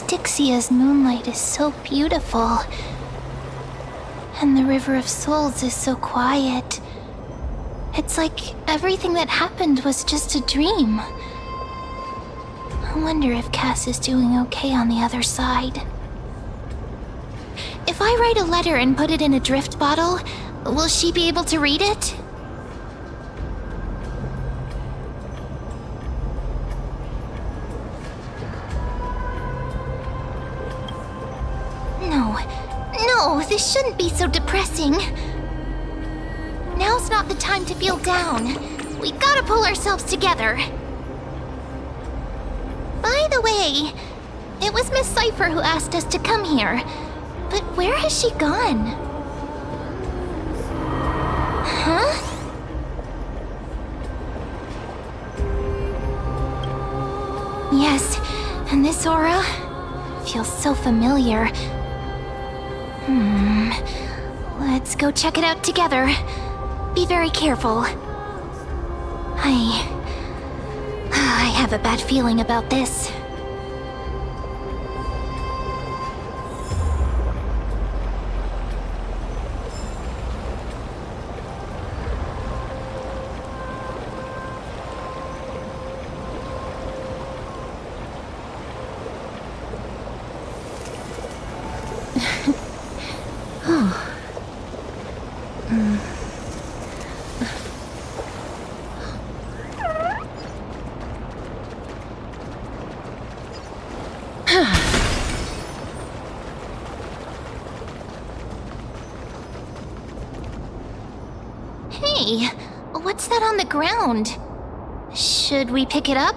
Styxia's moonlight is so beautiful. And the River of Souls is so quiet. It's like everything that happened was just a dream. I wonder if Cass is doing okay on the other side. If I write a letter and put it in a drift bottle, will she be able to read it? No, this shouldn't be so depressing. Now's not the time to feel down. We gotta pull ourselves together. By the way, it was Miss Cypher who asked us to come here. But where has she gone? Huh? Yes, and this aura feels so familiar. Let's go check it out together. Be very careful. I have a bad feeling about this. Hey, what's that on the ground? Should we pick it up?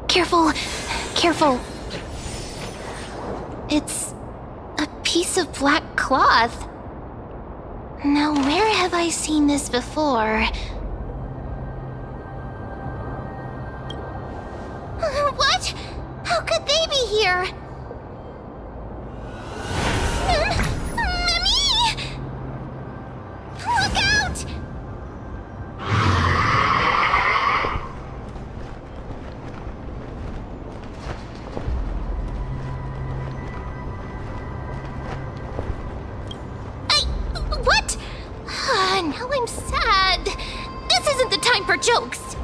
Careful, careful. It's a piece of black cloth. Now, where have I seen this before? What? How could they be here? Mimi! Look out! What? Now I'm sad. This isn't the time for jokes.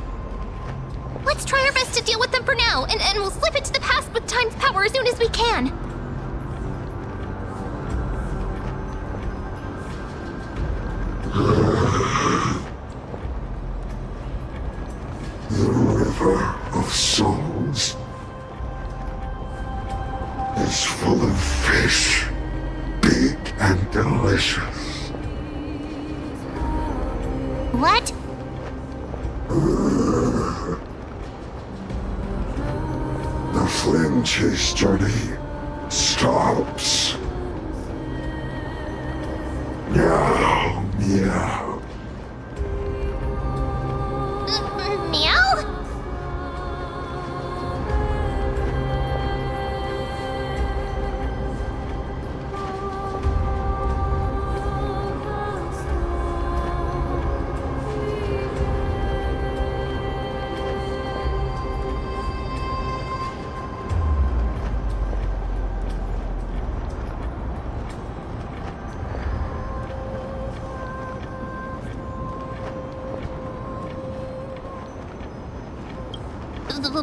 Let's try our best to deal with them for now, and we'll slip into the past with time's power as soon as we can. The River of Souls is full of fish, big and delicious. What? The Flynn chase journey stops. Meow, meow. Meow?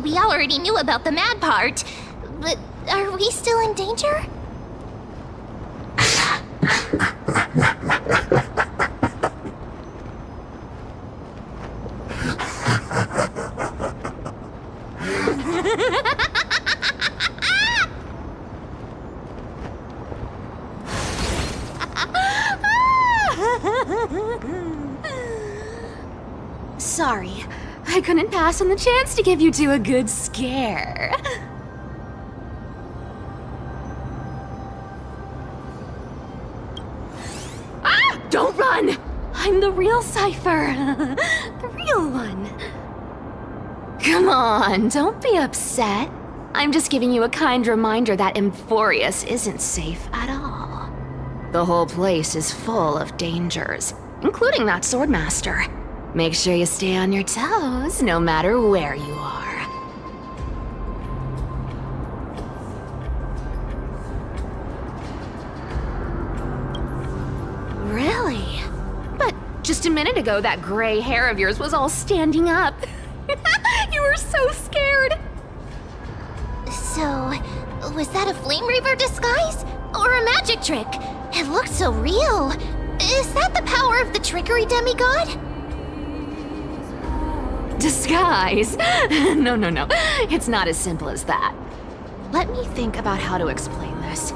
We already knew about the mad part, but are we still in danger? Sorry, I couldn't pass on the chance to give you two a good scare. Ah! Don't run! I'm the real Cypher. The real one. Come on, don't be upset. I'm just giving you a kind reminder that Emphorius isn't safe at all. The whole place is full of dangers, including that swordmaster. Make sure you stay on your toes, no matter where you are. Just a minute ago, that gray hair of yours was all standing up. You were so scared. So, was that a Flame Reaver disguise? Or a magic trick? It looked so real. Is that the power of the trickery demigod? Disguise? No. It's not as simple as that. Let me think about how to explain this.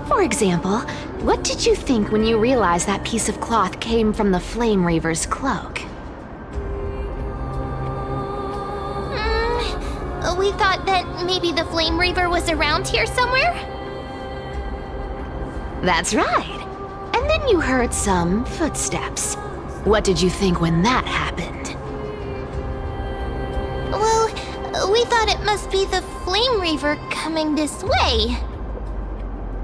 For example, what did you think when you realized that piece of cloth came from the Flame Reaver's cloak? We thought that maybe the Flame Reaver was around here somewhere? That's right. And then you heard some footsteps. What did you think when that happened? Well, we thought it must be the Flame Reaver coming this way.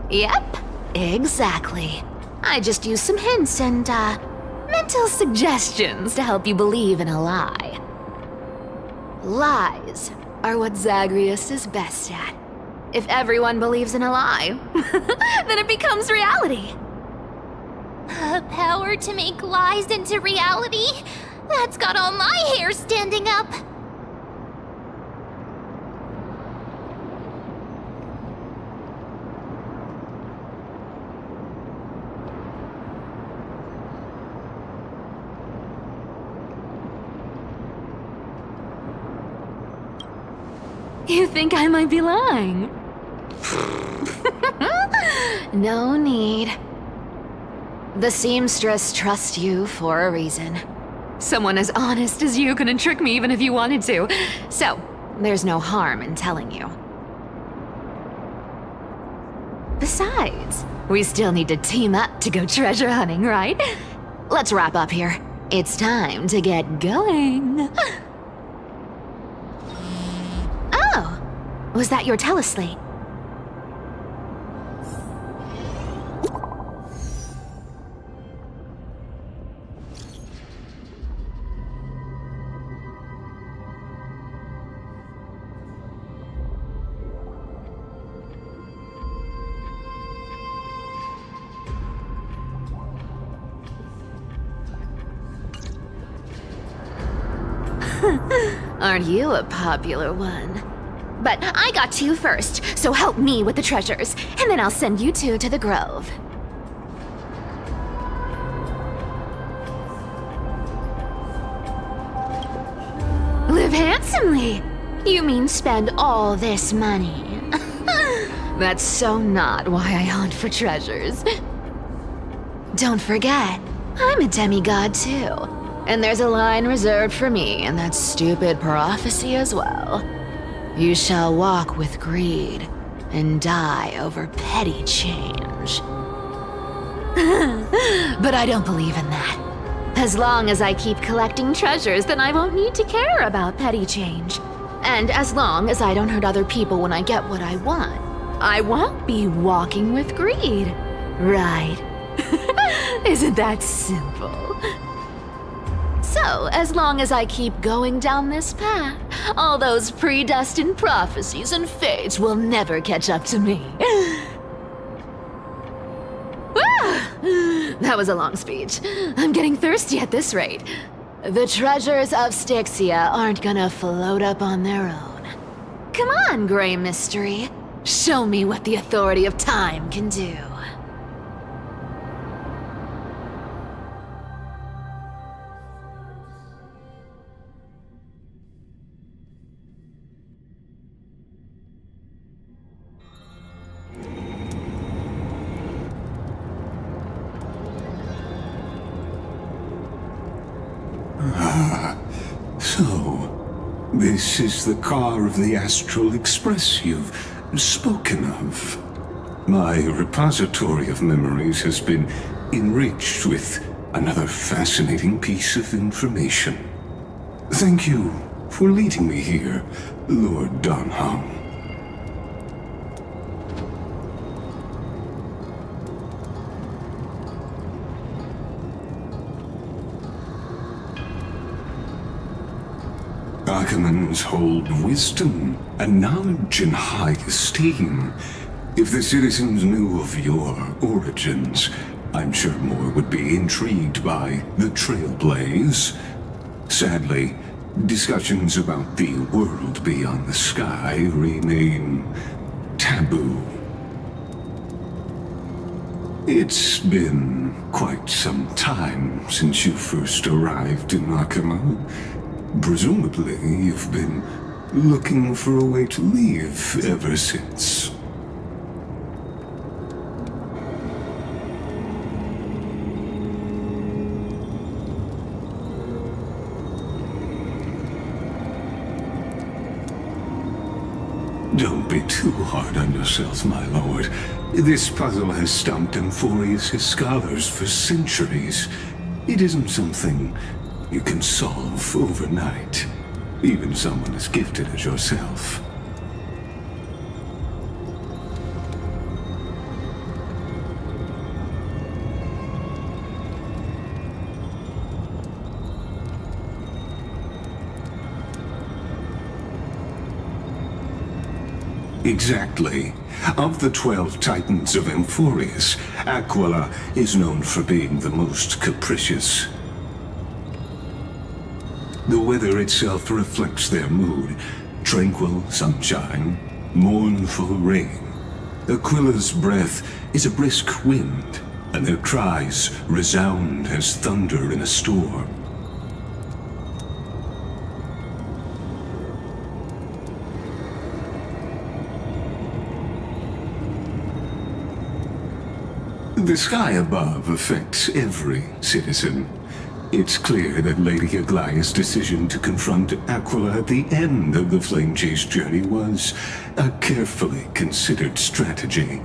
Yep, exactly. I just used some hints and, mental suggestions to help you believe in a lie. Lies are what Zagreus is best at. If everyone believes in a lie, then it becomes reality. A power to make lies into reality? That's got all my hair standing up. You think I might be lying? No need. The seamstress trusts you for a reason. Someone as honest as you couldn't trick me even if you wanted to. So, there's no harm in telling you. Besides, we still need to team up to go treasure hunting, right? Let's wrap up here. It's time to get going. Oh, was that your teleslate? Aren't you a popular one? But I got to you first, so help me with the treasures, and then I'll send you two to the grove. Live handsomely! You mean spend all this money? That's so not why I hunt for treasures. Don't forget, I'm a demigod too. And there's a line reserved for me in that stupid prophecy as well. You shall walk with greed and die over petty change. But I don't believe in that. As long as I keep collecting treasures, then I won't need to care about petty change. And as long as I don't hurt other people when I get what I want, I won't be walking with greed. Right? Isn't that simple? So, as long as I keep going down this path, all those predestined prophecies and fates will never catch up to me. That was a long speech. I'm getting thirsty at this rate. The treasures of Styxia aren't gonna float up on their own. Come on, Gray Mystery. Show me what the authority of time can do. So, this is the car of the Astral Express you've spoken of. My repository of memories has been enriched with another fascinating piece of information. Thank you for leading me here, Lord Donham. Archimans hold wisdom and knowledge in high esteem. If the citizens knew of your origins, I'm sure more would be intrigued by the trailblaze. Sadly, discussions about the world beyond the sky remain taboo. It's been quite some time since you first arrived in Nakama. Presumably, you've been looking for a way to leave ever since. Don't be too hard on yourself, my lord. This puzzle has stumped Amphorius' scholars for centuries. It isn't something you can solve overnight, even someone as gifted as yourself. Exactly. Of the 12 Titans of Amphorius, Aquila is known for being the most capricious. The weather itself reflects their mood. Tranquil sunshine, mournful rain. Aquila's breath is a brisk wind, and their cries resound as thunder in a storm. The sky above affects every citizen. It's clear that Lady Aglaya's decision to confront Aquila at the end of the Flame Chase journey was a carefully considered strategy.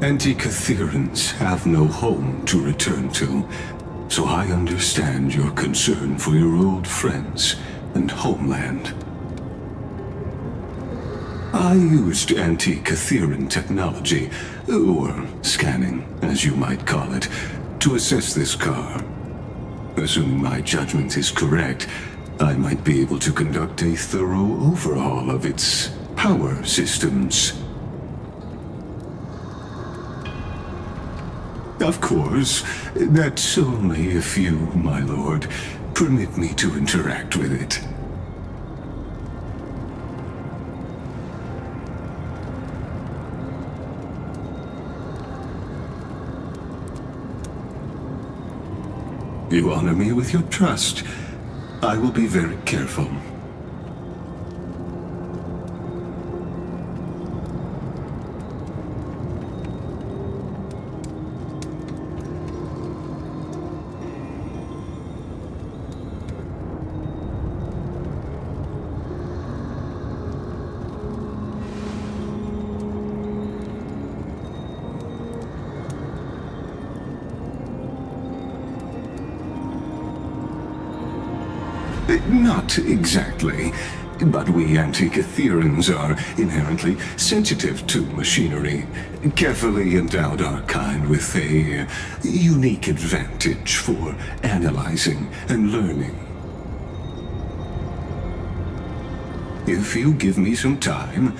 Anti-Catherians have no home to return to, so I understand your concern for your old friends and homeland. I used anti-Catherian technology, or scanning, as you might call it, to assess this car. Assuming my judgment is correct, I might be able to conduct a thorough overhaul of its power systems. Of course, that's only if you, my lord, permit me to interact with it. You honor me with your trust. I will be very careful. Not exactly, but we Anti-Catherians are inherently sensitive to machinery. Carefully endowed our kind with a unique advantage for analyzing and learning. If you give me some time,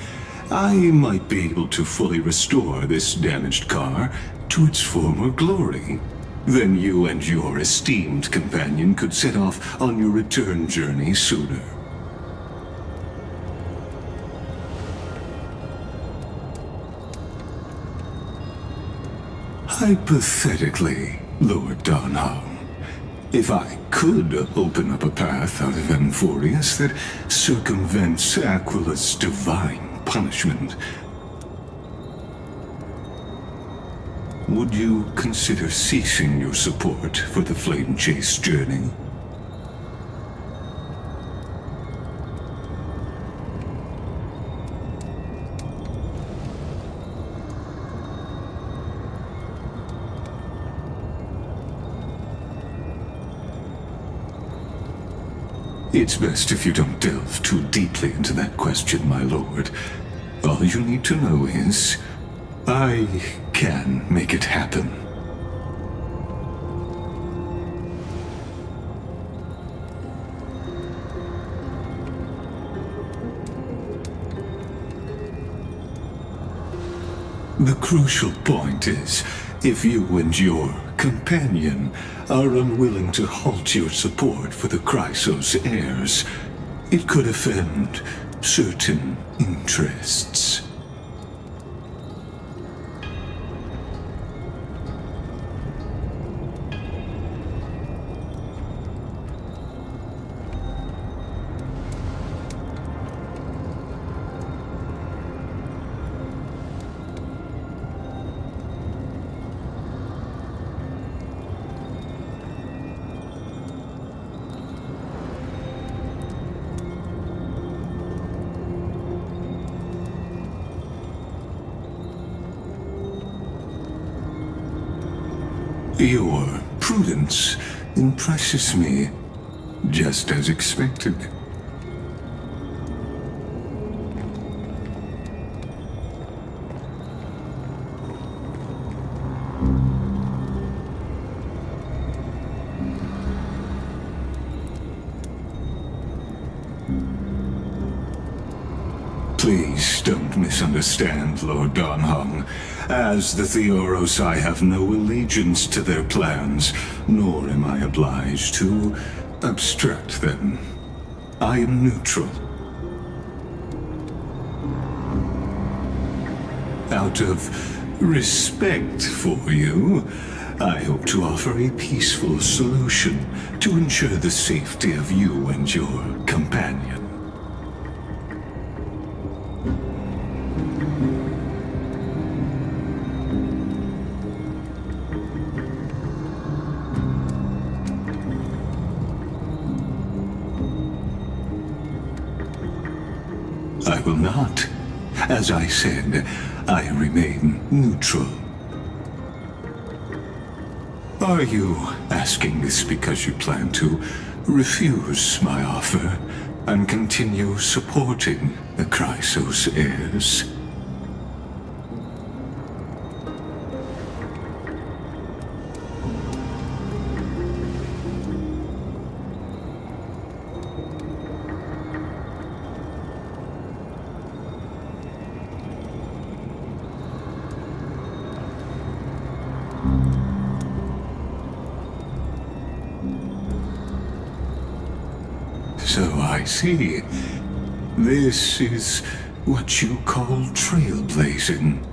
I might be able to fully restore this damaged car to its former glory. Then you and your esteemed companion could set off on your return journey sooner. Hypothetically, Lord Donholm, if I could open up a path out of Amphorius that circumvents Aquila's divine punishment, would you consider ceasing your support for the Flame Chase journey? It's best if you don't delve too deeply into that question, my lord. All you need to know is, I can make it happen. The crucial point is, if you and your companion are unwilling to halt your support for the Chrysos heirs, it could offend certain interests. Your prudence impresses me, just as expected. Please don't misunderstand, Lord Donhong. As the Theoros, I have no allegiance to their plans, nor am I obliged to obstruct them. I am neutral. Out of respect for you, I hope to offer a peaceful solution to ensure the safety of you and your companion. I will not. As I said, I remain neutral. Are you asking this because you plan to refuse my offer and continue supporting the Chrysos heirs? So I see. This is what you call trailblazing.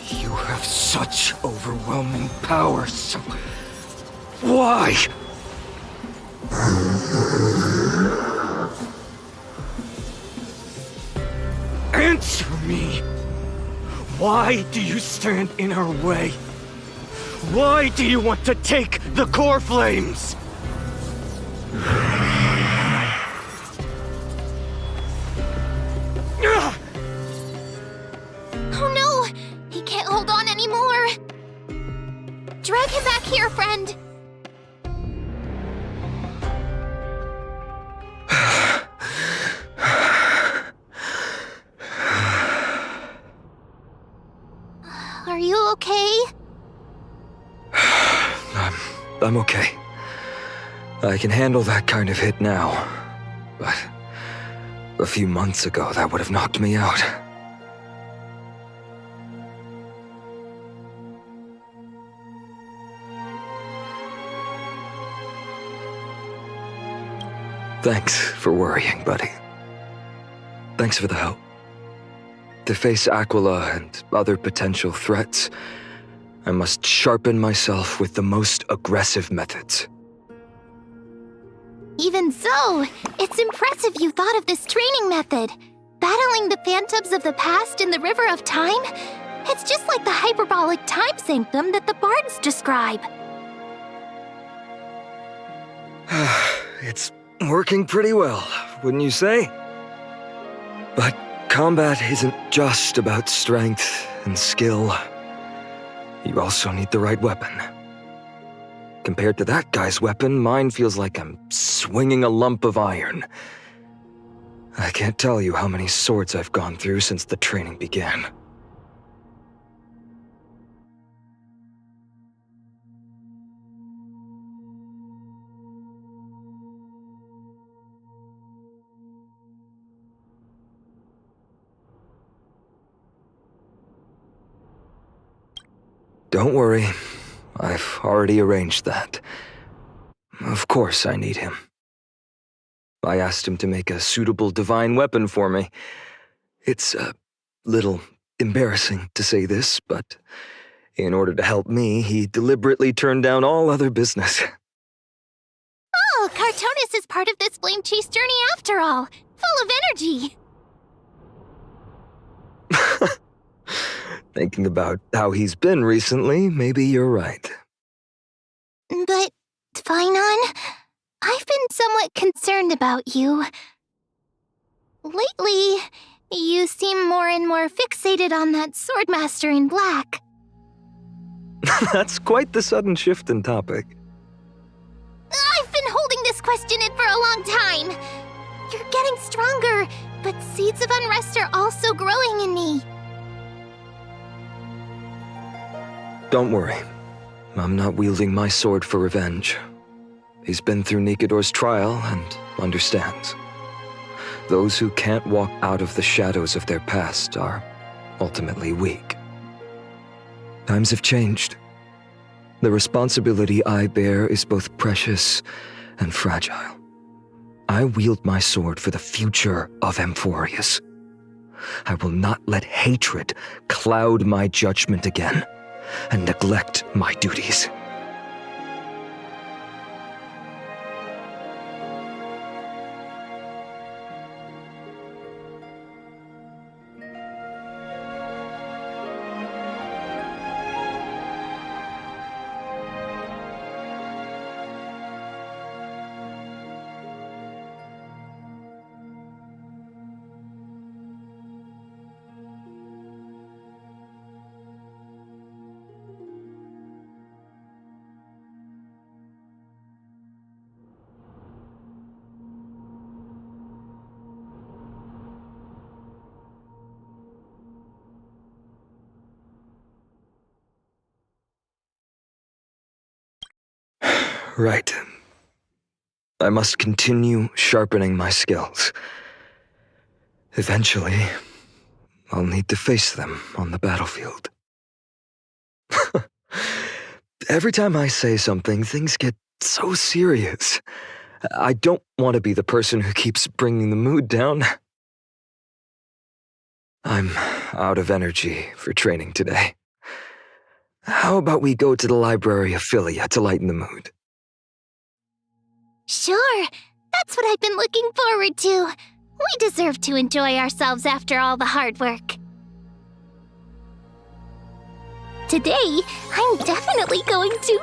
You have such overwhelming power, so why? Answer me! Why do you stand in our way? Why do you want to take the core flames? Oh no! He can't hold on anymore! Drag him back here, friend! Are you okay? I'm okay. I can handle that kind of hit now. But a few months ago, that would have knocked me out. Thanks for worrying, buddy. Thanks for the help. To face Aquila and other potential threats, I must sharpen myself with the most aggressive methods. Even so, it's impressive you thought of this training method. Battling the phantoms of the past in the River of Time? It's just like the hyperbolic time sanctum that the bards describe. It's working pretty well, wouldn't you say? But combat isn't just about strength and skill. You also need the right weapon. Compared to that guy's weapon, mine feels like I'm swinging a lump of iron. I can't tell you how many swords I've gone through since the training began. Don't worry, I've already arranged that. Of course I need him. I asked him to make a suitable divine weapon for me. It's a little embarrassing to say this, but in order to help me, he deliberately turned down all other business. Oh, Cartonis is part of this flame chase journey after all, full of energy. Thinking about how he's been recently, maybe you're right. But, Finon, I've been somewhat concerned about you. Lately, you seem more and more fixated on that swordmaster in black. That's quite the sudden shift in topic. I've been holding this question in for a long time. You're getting stronger, but seeds of unrest are also growing in me. Don't worry. I'm not wielding my sword for revenge. He's been through Nikador's trial and understands. Those who can't walk out of the shadows of their past are ultimately weak. Times have changed. The responsibility I bear is both precious and fragile. I wield my sword for the future of Amphorius. I will not let hatred cloud my judgment again and neglect my duties. Right. I must continue sharpening my skills. Eventually, I'll need to face them on the battlefield. Every time I say something, things get so serious. I don't want to be the person who keeps bringing the mood down. I'm out of energy for training today. How about we go to the Library of Philia to lighten the mood? Sure, that's what I've been looking forward to. We deserve to enjoy ourselves after all the hard work. Today, I'm definitely going to...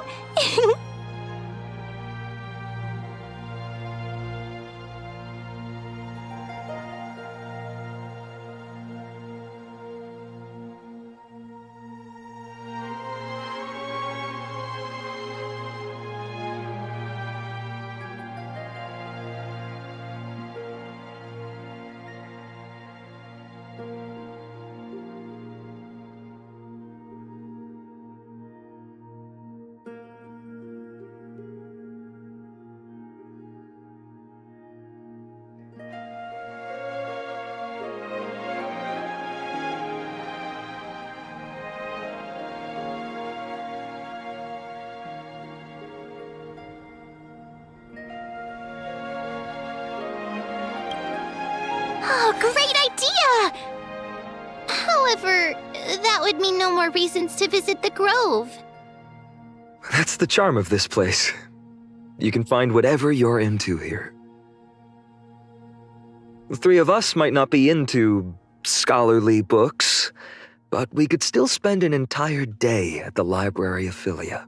Oh, great idea! However, that would mean no more reasons to visit the Grove. That's the charm of this place. You can find whatever you're into here. The three of us might not be into scholarly books, but we could still spend an entire day at the Library of Philia.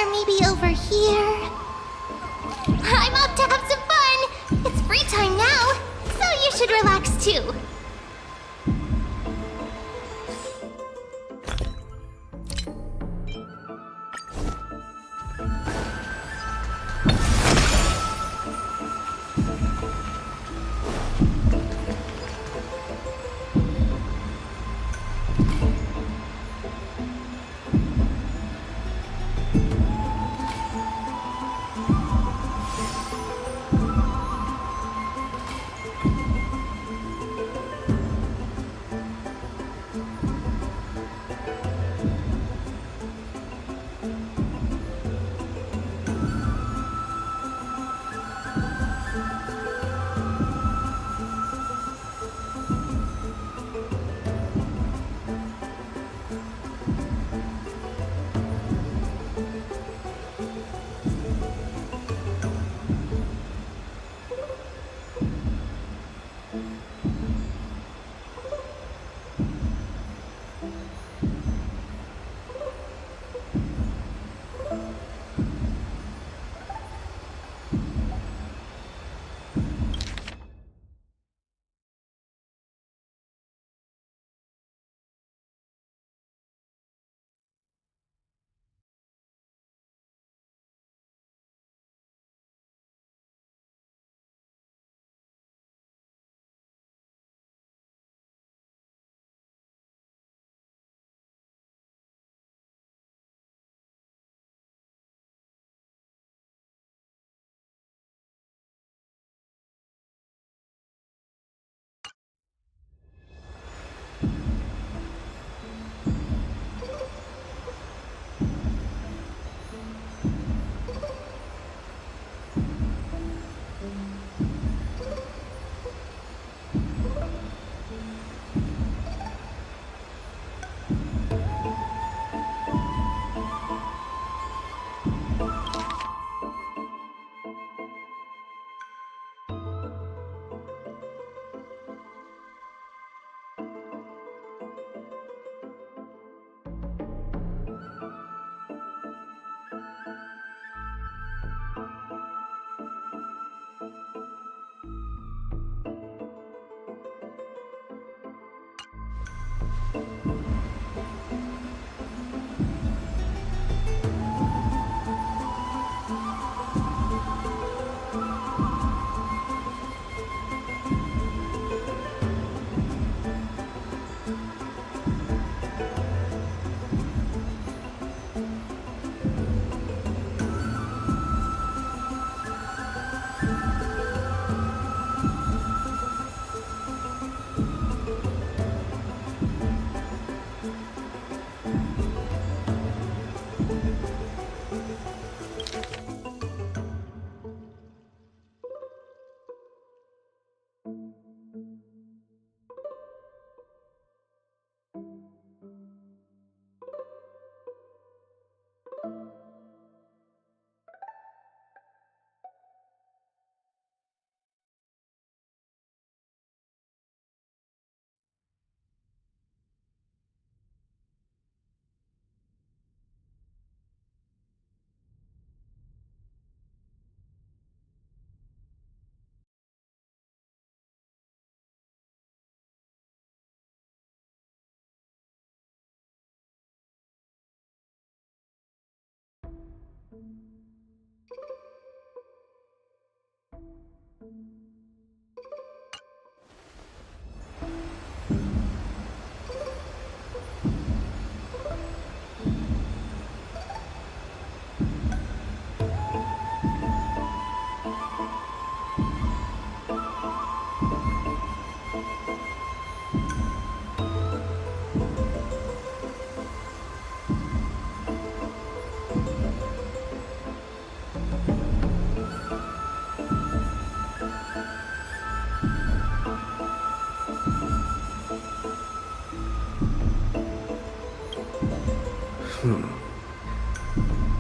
Or maybe over here. I'm up to have some fun! It's free time now, so you should relax too.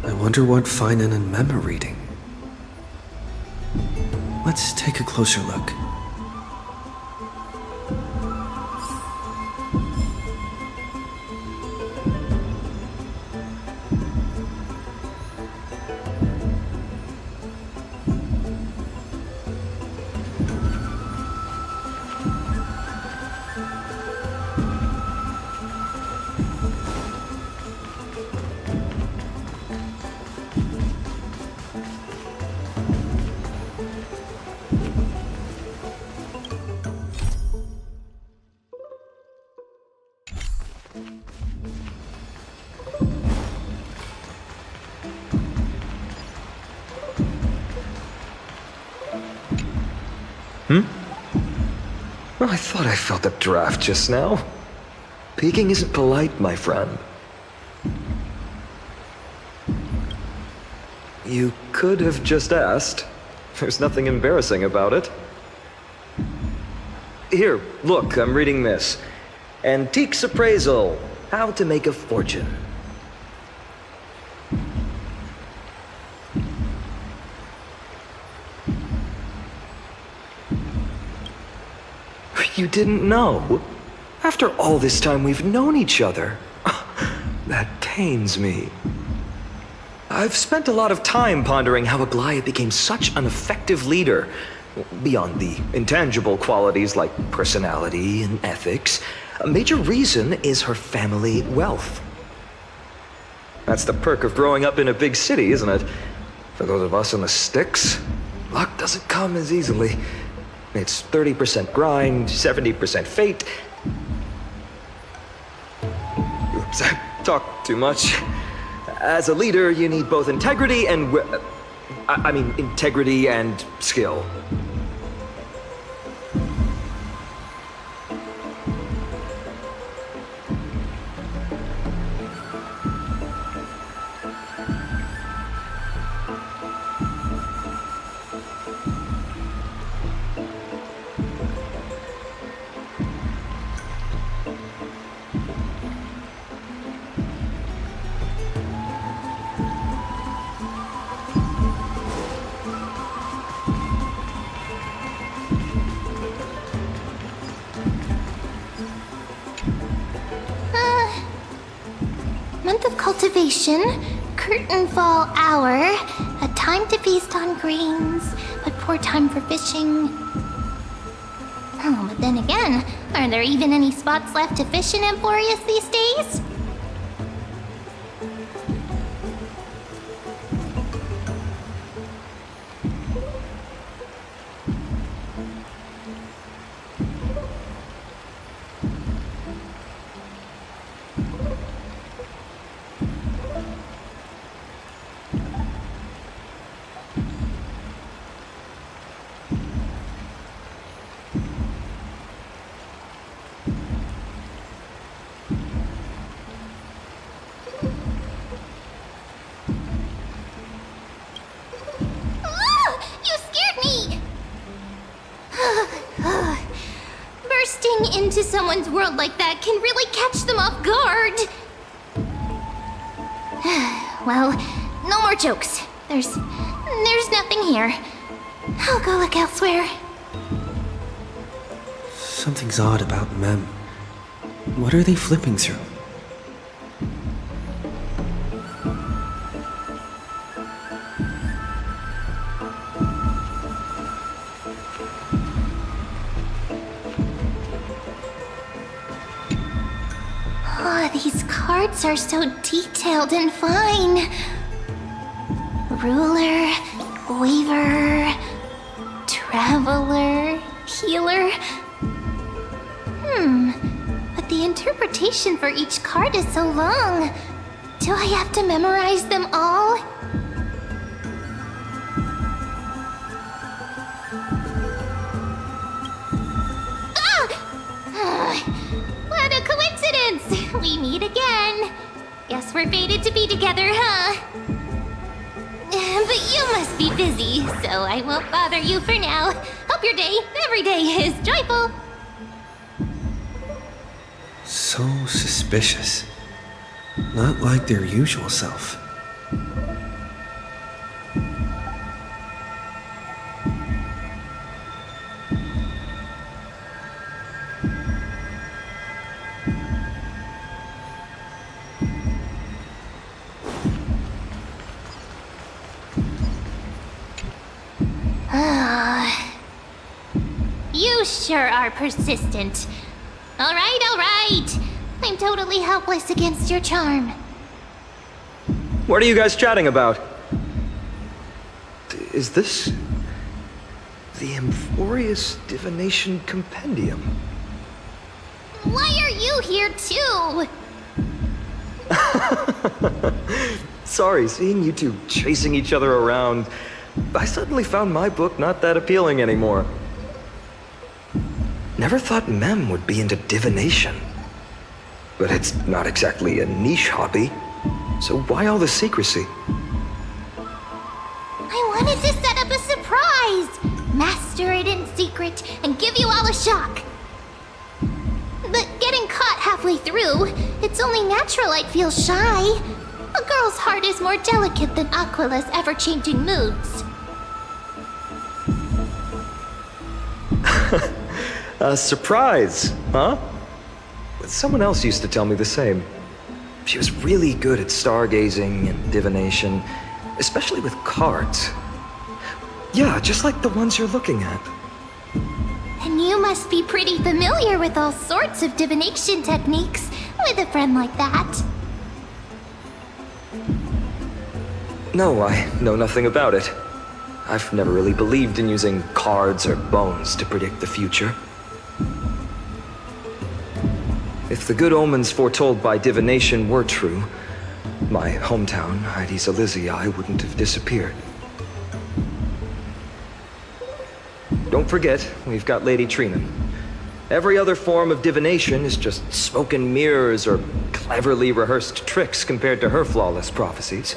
I wonder what Finan and Mem are reading. Let's take a closer look. Well, I thought I felt a draft just now. Peeking isn't polite, my friend. You could have just asked. There's nothing embarrassing about it. Here, look, I'm reading this. Antiques Appraisal. How to Make a Fortune. You didn't know? After all this time we've known each other. That pains me. I've spent a lot of time pondering how Aglaya became such an effective leader. Beyond the intangible qualities like personality and ethics, a major reason is her family wealth. That's the perk of growing up in a big city, isn't it? For those of us in the sticks, luck doesn't come as easily. It's 30% grind, 70% fate. Oops, I talked too much. As a leader, you need both integrity and... integrity and skill. Month of cultivation, curtain fall hour, a time to feast on grains, but poor time for fishing. Oh, but then again, are there even any spots left to fish in Emporius these days? Bursting into someone's world like that can really catch them off guard. Well, no more jokes. There's nothing here. I'll go look elsewhere. Something's odd about Mem. What are they flipping through? Oh, these cards are so detailed and fine. Ruler, weaver, traveler, healer. But the interpretation for each card is so long. Do I have to memorize them all? What a coincidence! We meet again. Guess we're fated to be together, huh? But you must be busy, so I won't bother you for now. Hope your day, every day, is joyful. So suspicious. Not like their usual self. You sure are persistent. All right. I'm totally helpless against your charm. What are you guys chatting about? Is this... the Emporius Divination Compendium? Why are you here too? Sorry, seeing you two chasing each other around, I suddenly found my book not that appealing anymore. Never thought Mem would be into divination. But it's not exactly a niche hobby, so why all the secrecy? I wanted to set up a surprise! Master it in secret and give you all a shock. But getting caught halfway through, it's only natural I'd feel shy. A girl's heart is more delicate than Aquila's ever-changing moods. A surprise, huh? Someone else used to tell me the same. She was really good at stargazing and divination, especially with cards. Yeah, just like the ones you're looking at. And you must be pretty familiar with all sorts of divination techniques with a friend like that. No, I know nothing about it. I've never really believed in using cards or bones to predict the future. If the good omens foretold by divination were true, my hometown, Heidi's Elysiae, wouldn't have disappeared. Don't forget, we've got Lady Treenan. Every other form of divination is just smoke and mirrors or cleverly rehearsed tricks compared to her flawless prophecies.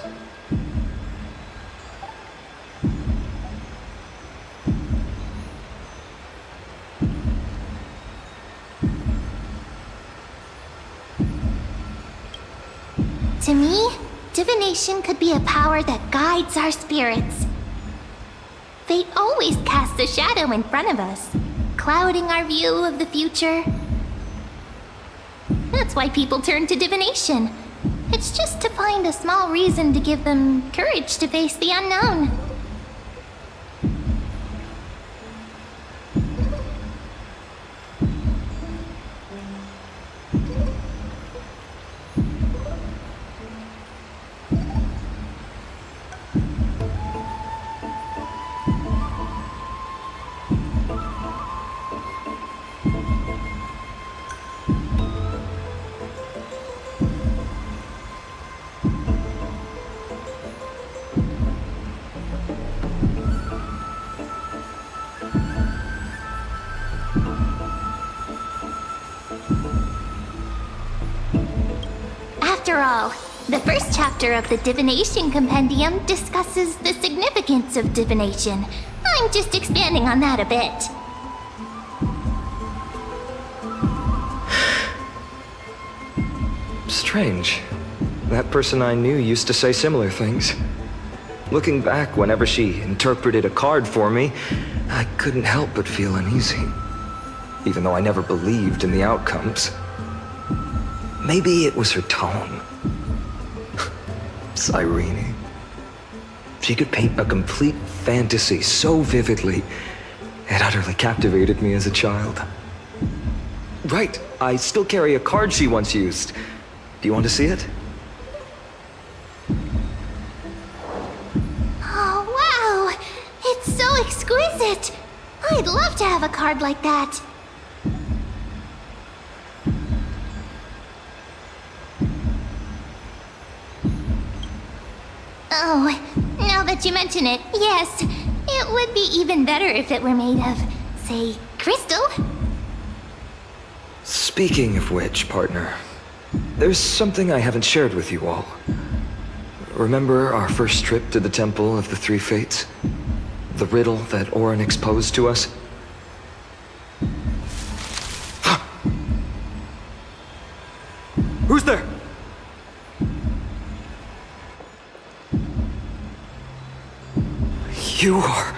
To me, divination could be a power that guides our spirits. Fate always casts a shadow in front of us, clouding our view of the future. That's why people turn to divination. It's just to find a small reason to give them courage to face the unknown. After all, the first chapter of the Divination Compendium discusses the significance of divination. I'm just expanding on that a bit. Strange. That person I knew used to say similar things. Looking back, whenever she interpreted a card for me, I couldn't help but feel uneasy. Even though I never believed in the outcomes. Maybe it was her tone. Cyrene. She could paint a complete fantasy so vividly, it utterly captivated me as a child. Right, I still carry a card she once used. Do you want to see it? Oh, wow! It's so exquisite! I'd love to have a card like that. Oh, now that you mention it, yes. It would be even better if it were made of, say, crystal. Speaking of which, partner, there's something I haven't shared with you all. Remember our first trip to the Temple of the Three Fates? The riddle that Orynyx posed to us? Who's there? You are...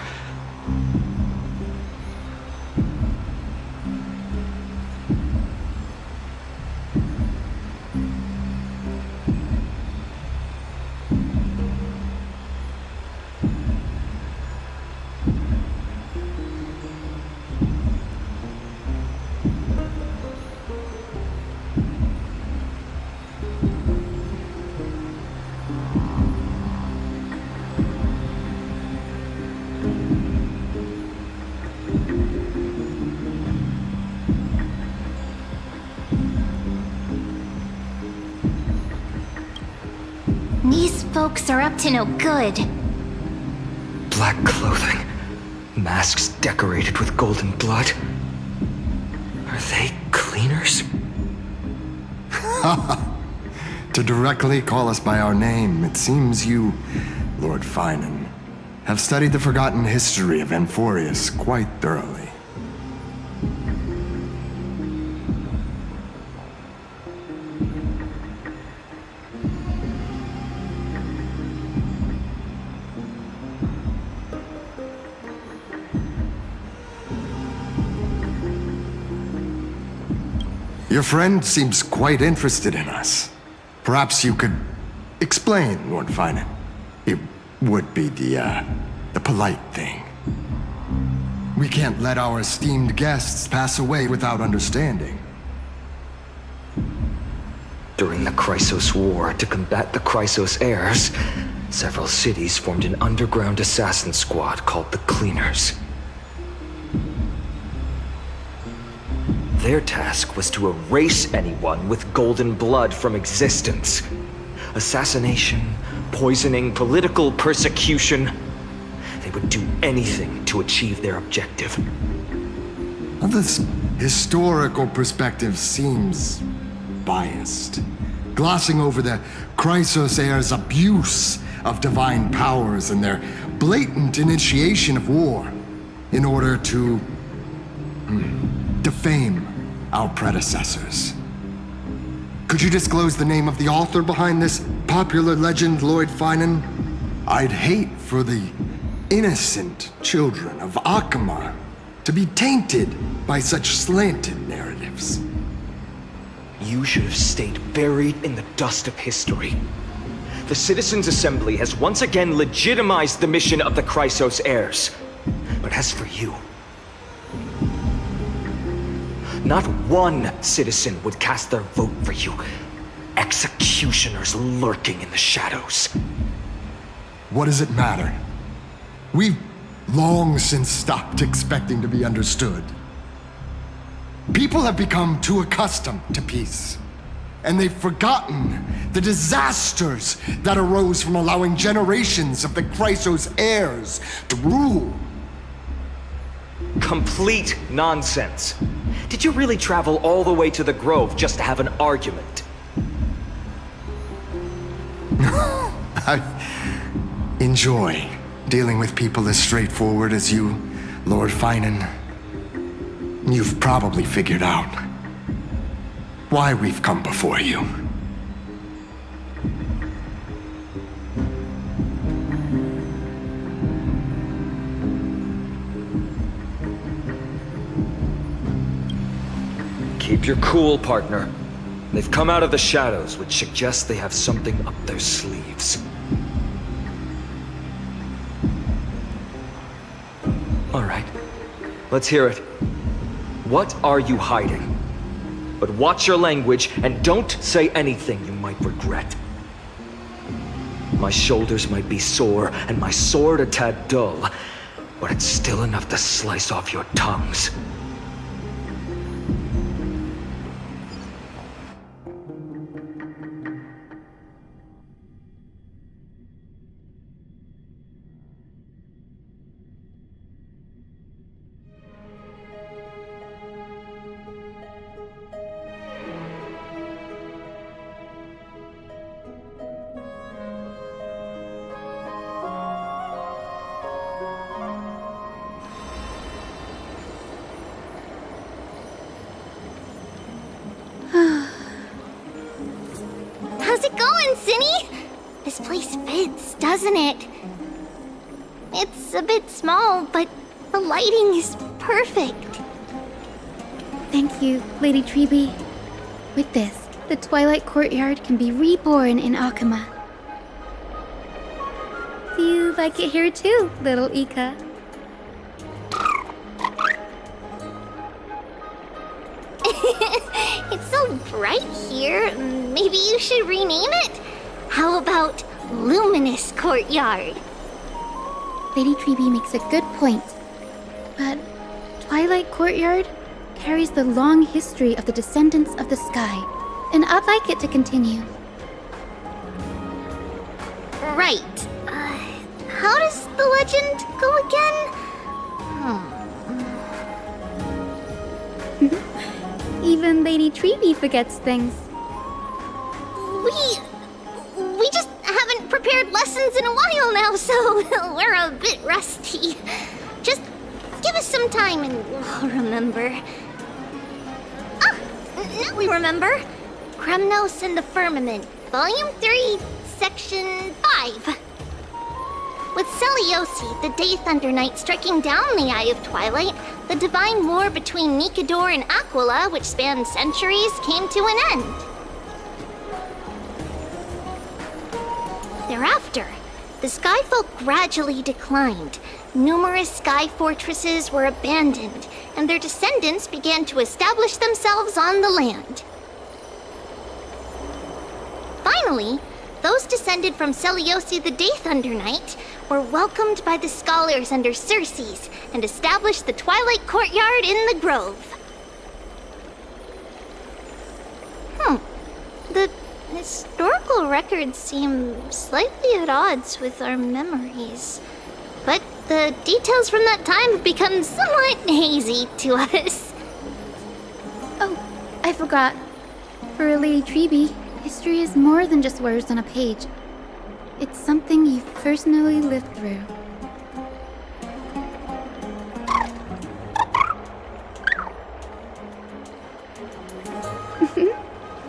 These folks are up to no good. Black clothing, masks decorated with golden blood. Are they cleaners? To directly call us by our name, it seems you, Lord Finan, have studied the forgotten history of Amphorius quite thoroughly. Your friend seems quite interested in us. Perhaps you could explain, Lord Finan. It would be the polite thing. We can't let our esteemed guests pass away without understanding. During the Chrysos War, to combat the Chrysos heirs, several cities formed an underground assassin squad called the Cleaners. Their task was to erase anyone with golden blood from existence. Assassination, poisoning, political persecution. They would do anything to achieve their objective. Well, this historical perspective seems biased, glossing over the Chrysos heirs' abuse of divine powers and their blatant initiation of war in order to defame our predecessors. Could you disclose the name of the author behind this popular legend, Lord Finan? I'd hate for the innocent children of Akama to be tainted by such slanted narratives. You should have stayed buried in the dust of history. The Citizens' Assembly has once again legitimized the mission of the Chrysos heirs. But as for you, not one citizen would cast their vote for you. Executioners lurking in the shadows. What does it matter? We've long since stopped expecting to be understood. People have become too accustomed to peace, and they've forgotten the disasters that arose from allowing generations of the Chrysos heirs to rule. Complete nonsense. Did you really travel all the way to the Grove just to have an argument? I enjoy dealing with people as straightforward as you, Lord Finan. You've probably figured out why we've come before you. Keep your cool, partner. They've come out of the shadows, which suggests they have something up their sleeves. All right, let's hear it. What are you hiding? But watch your language and don't say anything you might regret. My shoulders might be sore and my sword a tad dull, but it's still enough to slice off your tongues. How's it going, Cinny? This place fits, doesn't it? It's a bit small, but the lighting is perfect. Thank you, Lady Treeby. With this, the Twilight Courtyard can be reborn in Akama. Do you like it here too, little Ika? It's so bright here. Maybe you should rename it? How about Luminous Courtyard? Lady Treeby makes a good point. But Twilight Courtyard carries the long history of the descendants of the sky, and I'd like it to continue. Right. How does the legend go again? Even Lady Treeby forgets things. We just haven't prepared lessons in a while now, so we're a bit rusty. Just give us some time and we'll remember. Ah, now we remember. Kremnos and the Firmament, Volume 3, Section 5. With Seliosi, the Day Thunder Knight, striking down the Eye of Twilight, the divine war between Nikador and Aquila, which spanned centuries, came to an end. Thereafter, the Skyfolk gradually declined. Numerous sky fortresses were abandoned, and their descendants began to establish themselves on the land. Finally, those descended from Seliosi the Day Thunder Knight were welcomed by the scholars under Circes and established the Twilight Courtyard in the Grove. The historical records seem slightly at odds with our memories, but the details from that time have become somewhat hazy to us. Oh, I forgot. For Lady Treeby, history is more than just words on a page. It's something you've personally lived through.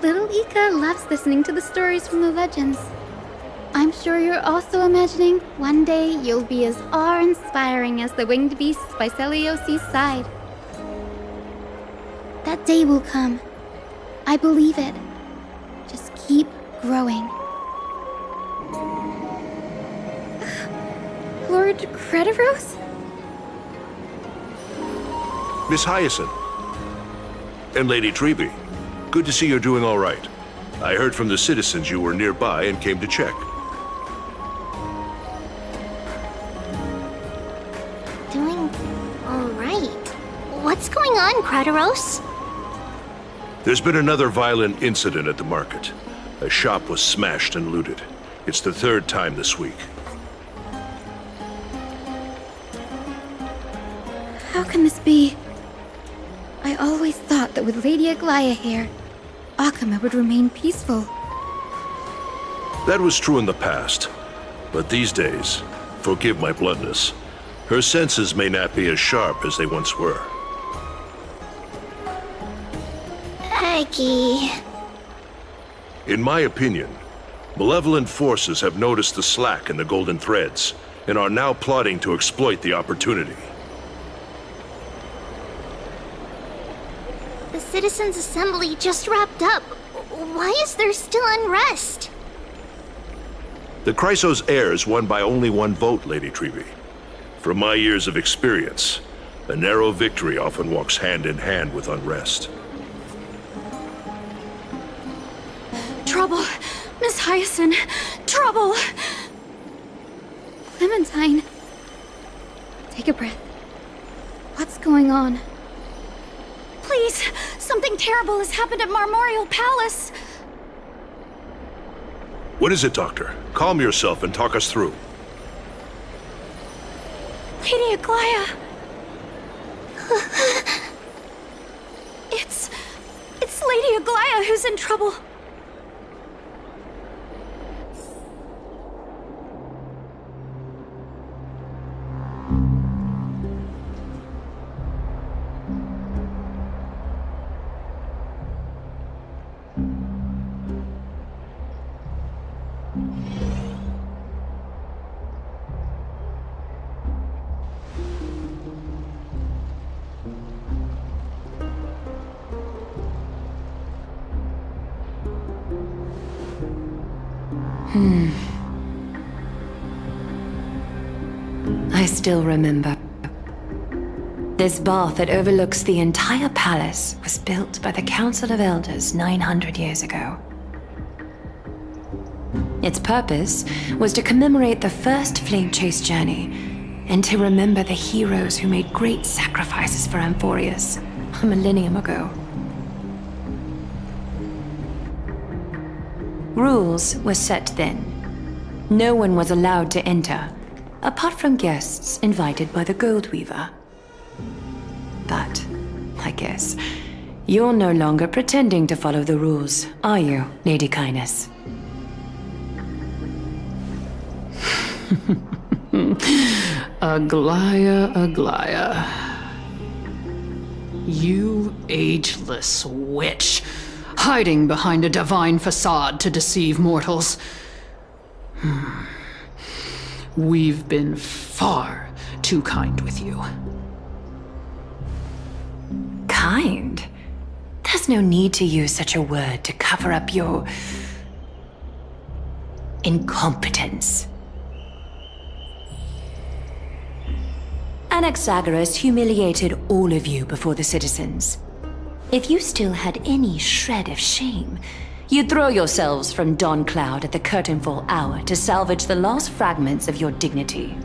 Little Ika loves listening to the stories from the legends. I'm sure you're also imagining one day you'll be as awe-inspiring as the winged beasts by Celiosi's side. That day will come. I believe it. Just keep growing. Lord Crediros? Miss Hyacinth. And Lady Treeby. Good to see you're doing all right. I heard from the citizens you were nearby and came to check. Doing all right. What's going on, Crediros? There's been another violent incident at the market. A shop was smashed and looted. It's the third time this week. How can this be? I always thought that with Lady Aglaya here, Akama would remain peaceful. That was true in the past. But these days, forgive my bluntness, her senses may not be as sharp as they once were. Aggie. In my opinion, malevolent forces have noticed the slack in the golden threads and are now plotting to exploit the opportunity. The Citizens' Assembly just wrapped up. Why is there still unrest? The Chrysos heirs won by only one vote, Lady Treeby. From my years of experience, a narrow victory often walks hand in hand with unrest. Trouble! Miss Hyacinth! Trouble! Clementine. Take a breath. What's going on? Please! Something terrible has happened at Marmorial Palace! What is it, Doctor? Calm yourself and talk us through. Lady Aglaya! It's Lady Aglaya who's in trouble. I still remember. This bath that overlooks the entire palace was built by the Council of Elders 900 years ago. Its purpose was to commemorate the first flame chase journey and to remember the heroes who made great sacrifices for Amphorius a millennium ago. Rules were set then. No one was allowed to enter, apart from guests invited by the Gold Weaver. But, I guess, You're no longer pretending to follow the rules, are you, Lady Kindness? Aglaya. You ageless witch, hiding behind a divine facade to deceive mortals. We've been far too kind with you. Kind? There's no need to use such a word to cover up your incompetence. Anaxagoras humiliated all of you before the citizens. If you still had any shred of shame, you'd throw yourselves from dawn cloud at the curtainfall hour to salvage the last fragments of your dignity.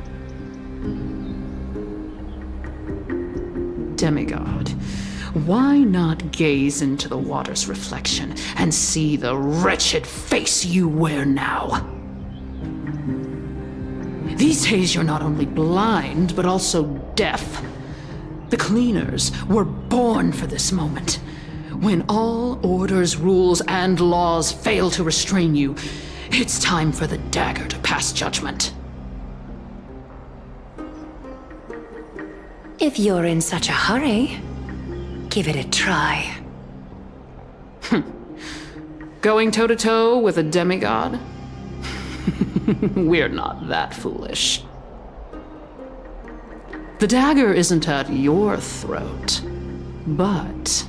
Demigod, why not gaze into the water's reflection and see the wretched face you wear now? These days you're not only blind, but also deaf. The cleaners were born for this moment. When all orders, rules, and laws fail to restrain you, it's time for the dagger to pass judgment. If you're in such a hurry, give it a try. Going toe-to-toe with a demigod? We're not that foolish. The dagger isn't at your throat, but...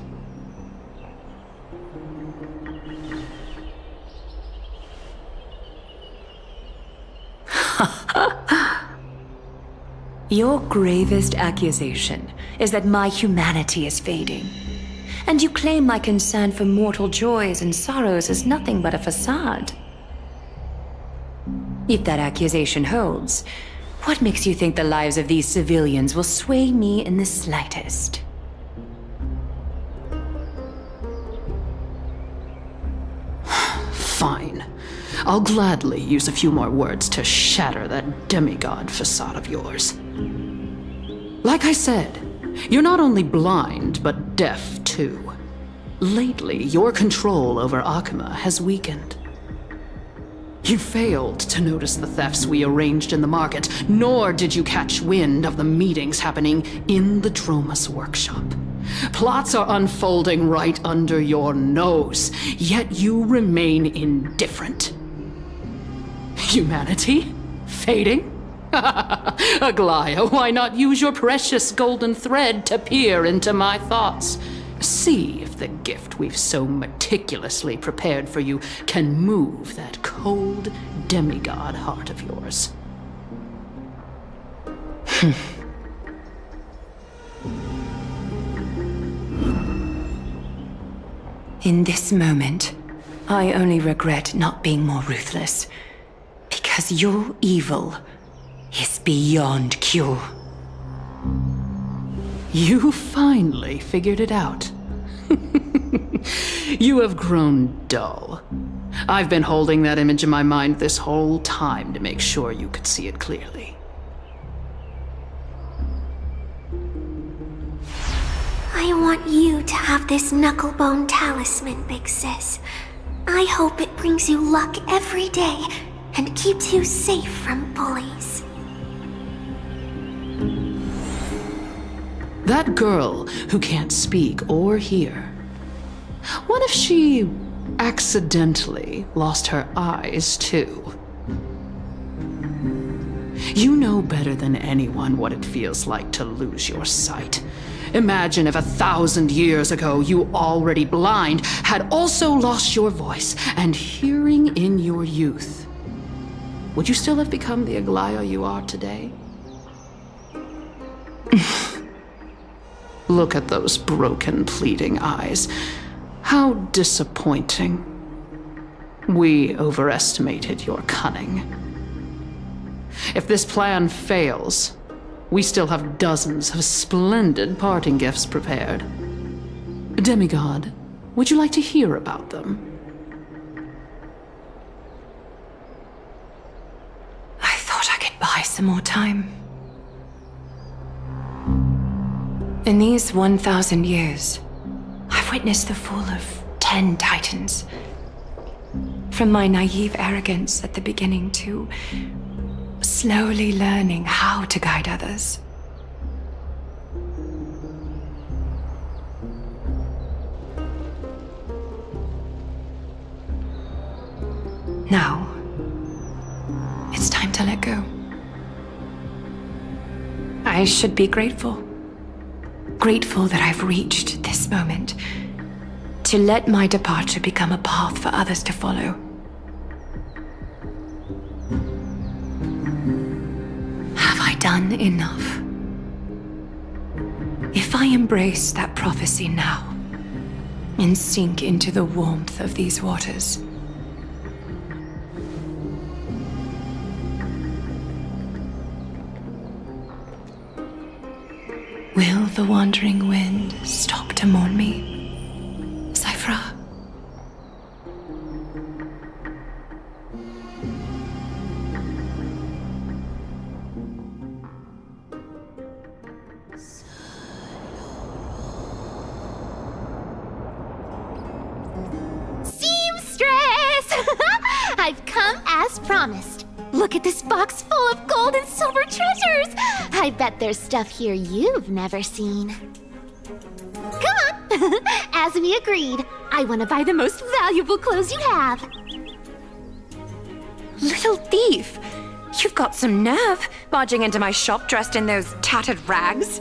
Your gravest accusation is that my humanity is fading. And you claim my concern for mortal joys and sorrows is nothing but a facade. If that accusation holds, what makes you think the lives of these civilians will sway me in the slightest? Fine. I'll gladly use a few more words to shatter that demigod facade of yours. Like I said, you're not only blind, but deaf too. Lately, your control over Akuma has weakened. You failed to notice the thefts we arranged in the market, nor did you catch wind of the meetings happening in the Dromus workshop. Plots are unfolding right under your nose, yet you remain indifferent. Humanity? Fading? Aglaya, why not use your precious golden thread to peer into my thoughts? See if the gift we've so meticulously prepared for you can move that cold demigod heart of yours. In this moment, I only regret not being more ruthless. Because your evil is beyond cure. You finally figured it out. You have grown dull. I've been holding that image in my mind this whole time to make sure you could see it clearly. I want you to have this knucklebone talisman, Big Sis. I hope it brings you luck every day and keeps you safe from bullies. That girl who can't speak or hear. What if she accidentally lost her eyes, too? You know better than anyone what it feels like to lose your sight. Imagine if 1,000 years ago you, already blind, had also lost your voice and hearing in your youth. Would you still have become the Aglaya you are today? Look at those broken, pleading eyes. How disappointing. We overestimated your cunning. If this plan fails, we still have dozens of splendid parting gifts prepared. Demigod, would you like to hear about them? I thought I could buy some more time. In these 1,000 years, I've witness the fall of 10 titans. From my naive arrogance at the beginning to slowly learning how to guide others. Now, it's time to let go. I should be grateful. Grateful that I've reached this moment. To let my departure become a path for others to follow. Have I done enough? If I embrace that prophecy now, and sink into the warmth of these waters, will the wandering wind stop to mourn me? Cyphra? Seamstress! I've come as promised. Look at this box full of gold and silver treasures! I bet there's stuff here you've never seen. Come on! As we agreed, I want to buy the most valuable clothes you have. Little thief! You've got some nerve, barging into my shop dressed in those tattered rags.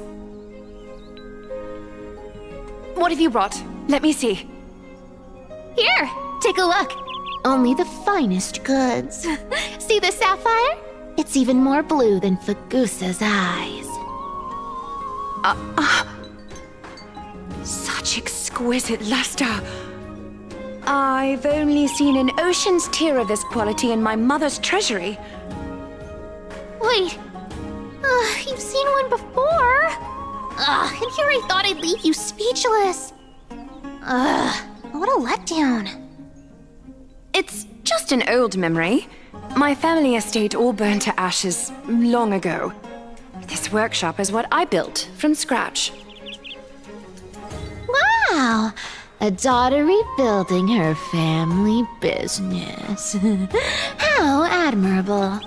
What have you brought? Let me see. Here, take a look. Only the finest goods. See the sapphire? It's even more blue than Fagusa's eyes. Such exquisite luster. I've only seen an ocean's tear of this quality in my mother's treasury. Wait. You've seen one before. And here I thought I'd leave you speechless. What a letdown. It's just an old memory. My family estate all burned to ashes long ago. This workshop is what I built from scratch. Wow. A daughter rebuilding her family business. How admirable.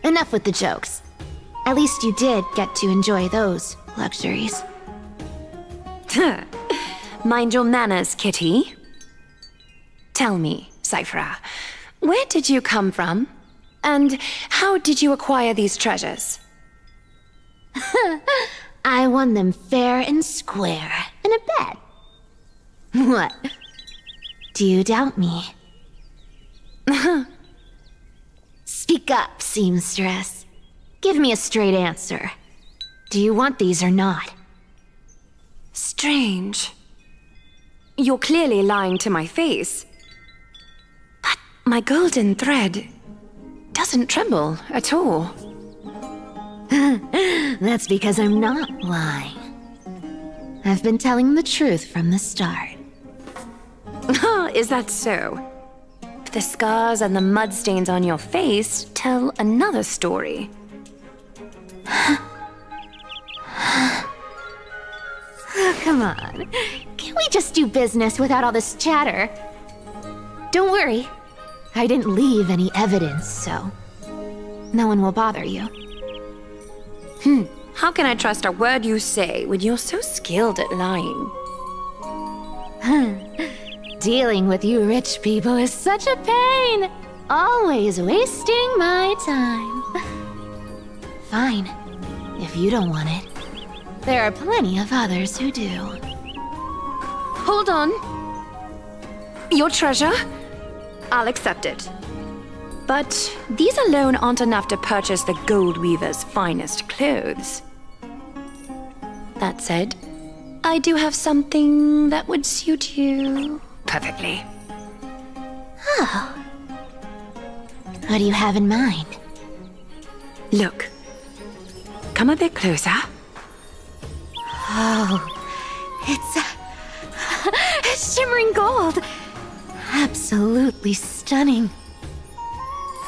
Enough with the jokes. At least you did get to enjoy those luxuries. Mind your manners, kitty. Tell me, Cyphra, where did you come from? And how did you acquire these treasures? I won them fair and square in a bet. What? Do you doubt me? Speak up, seamstress. Give me a straight answer. Do you want these or not? Strange. You're clearly lying to my face. But my golden thread doesn't tremble at all. That's because I'm not lying. I've been telling the truth from the start. Is that so? The scars and the mud stains on your face tell another story. Oh, come on. Can we just do business without all this chatter? Don't worry. I didn't leave any evidence, so no one will bother you. How can I trust a word you say when you're so skilled at lying? Dealing with you rich people is such a pain. Always wasting my time. Fine. If you don't want it. There are plenty of others who do. Hold on. Your treasure? I'll accept it. But these alone aren't enough to purchase the gold weaver's finest clothes. That said, I do have something that would suit you perfectly. Oh. What do you have in mind? Look. Come a bit closer. Oh, it's shimmering gold. Absolutely stunning.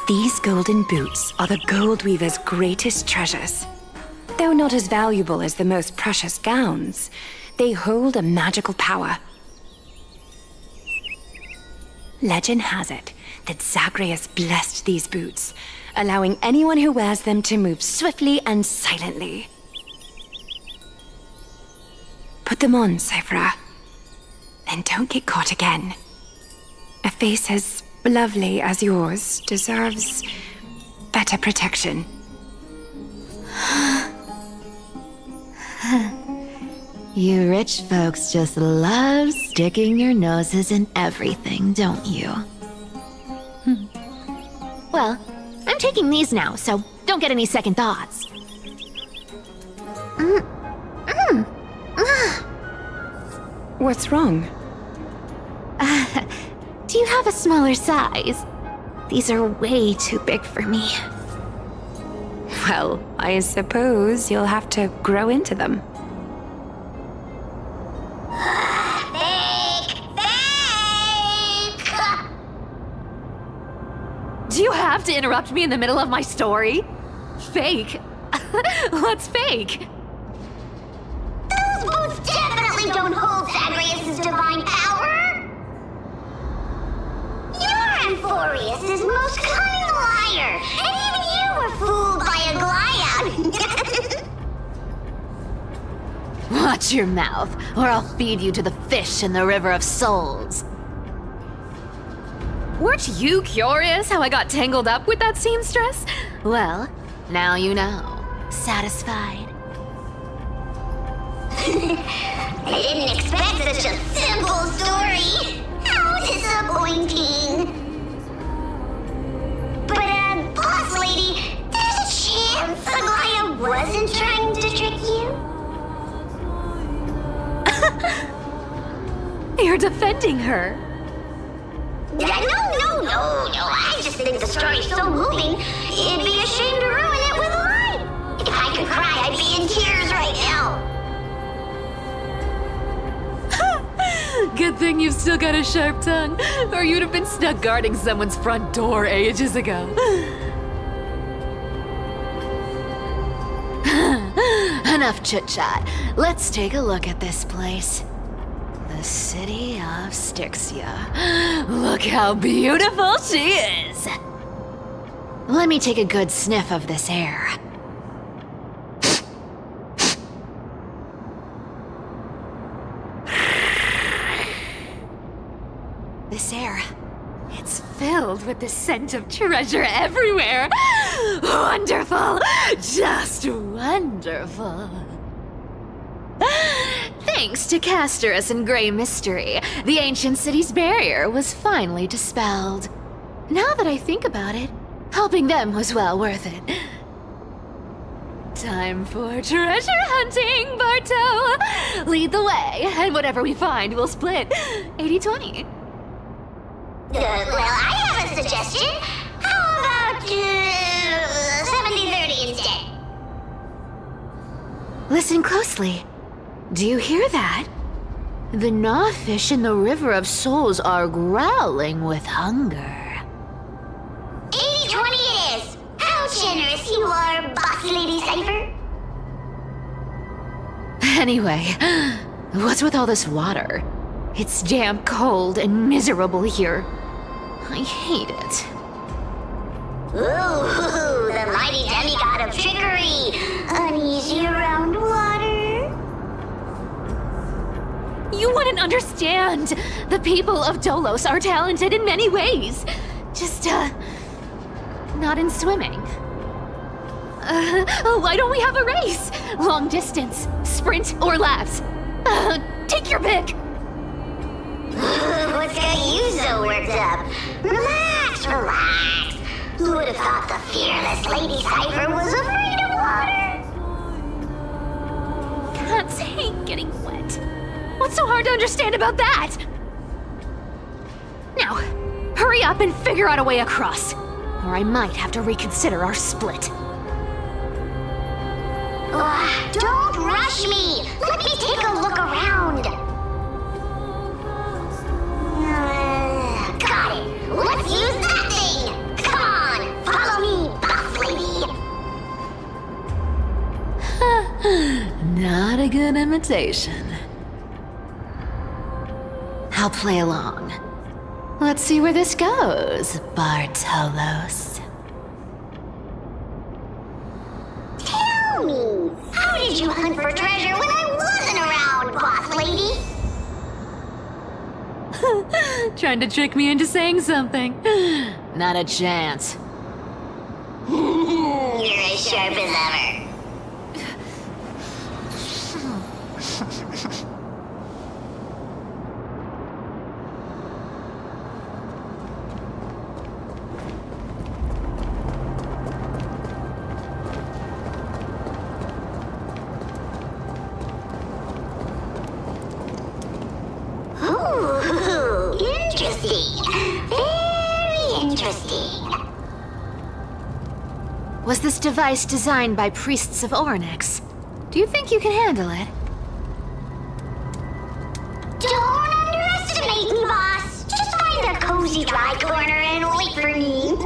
These golden boots are the gold weaver's greatest treasures. Though not as valuable as the most precious gowns, they hold a magical power. Legend has it that Zagreus blessed these boots, allowing anyone who wears them to move swiftly and silently. Put them on, Cyphra. And don't get caught again. A face as lovely as yours deserves better protection. You rich folks just love sticking your noses in everything, don't you? Well, I'm taking these now, so don't get any second thoughts. What's wrong? Do you have a smaller size? These are way too big for me. Well, I suppose you'll have to grow into them. Do you have to interrupt me in the middle of my story? Fake? What's fake? Those boots definitely don't hold Zagreus' divine power! Your Amphorius is most cunning liar, and even you were fooled by a Gliad! Watch your mouth, or I'll feed you to the fish in the River of Souls. Weren't you curious how I got tangled up with that seamstress? Well, now you know. Satisfied? I didn't expect such a simple story. How disappointing. But, boss lady, there's a chance Aglaya wasn't trying to trick you? You're defending her. No. I just think the story's so moving, it'd be a shame to ruin it with a lie. If I could cry, I'd be in tears right now. Good thing you've still got a sharp tongue, or you'd have been stuck guarding someone's front door ages ago. Enough chit-chat. Let's take a look at this place. The city of Styxia. Look how beautiful she is! Let me take a good sniff of this air. This air, it's filled with the scent of treasure everywhere. Wonderful! Just wonderful. Thanks to Castorus and Grey Mystery, the ancient city's barrier was finally dispelled. Now that I think about it, helping them was well worth it. Time for treasure hunting, Barto! Lead the way, and whatever we find, we'll split 80-20. Well, I have a suggestion. How about 70-30 instead? Listen closely. Do you hear that? The gnawfish in the River of Souls are growling with hunger. 80-20 it is! How generous you are, Boss Lady Cypher! Anyway, what's with all this water? It's damp, cold, and miserable here. I hate it. Ooh, the mighty demigod of trickery! Uneasy around water? You wouldn't understand! The people of Dolos are talented in many ways. Just, not in swimming. Why don't we have a race? Long distance, sprint, or laps? Take your pick! What's got you so worked up? Relax. Who would have thought the fearless Lady Cypher was afraid of water? Cats hate getting wet. What's so hard to understand about that? Now, hurry up and figure out a way across, or I might have to reconsider our split. Don't rush me! Let me take a look around! Got it! Let's use that thing! Come on! Follow me, boss lady! Not a good imitation. I'll play along. Let's see where this goes, Bartolos. Tell me, how did you hunt for treasure when I wasn't around, boss lady? Trying to trick me into saying something. Not a chance. You're as sharp as ever. Ooh, interesting. Very interesting. Was this device designed by priests of Ornyx? Do you think you can handle it? Don't underestimate me, boss. Just find a cozy dry corner and wait for me.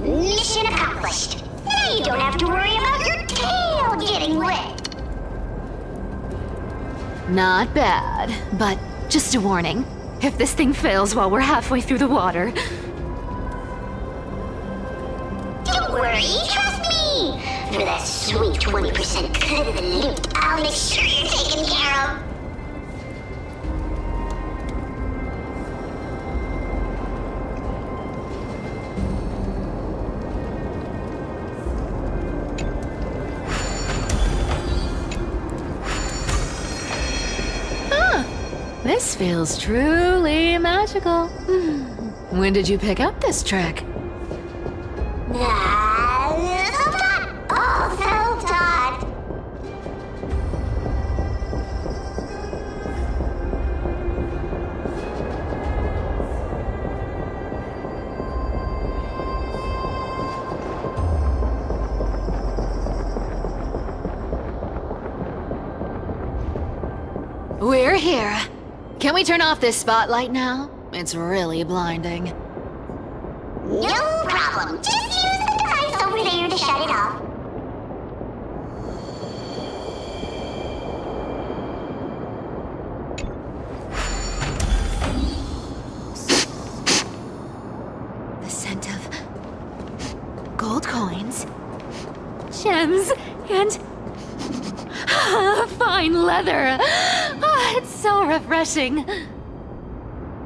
Mission accomplished. Now you don't have to worry about your tail getting wet. Not bad, but just a warning. If this thing fails while we're halfway through the water... Don't worry, trust me. For that sweet 20% cut of the loot, I'll make sure you're taken care of. This feels truly magical. When did you pick up this trick? Self-taught. Oh, self-taught. We're here. Can we turn off this spotlight now? It's really blinding. No problem. Just use the device over there to shut it off. The scent of gold coins, gems, and fine leather. It's so refreshing.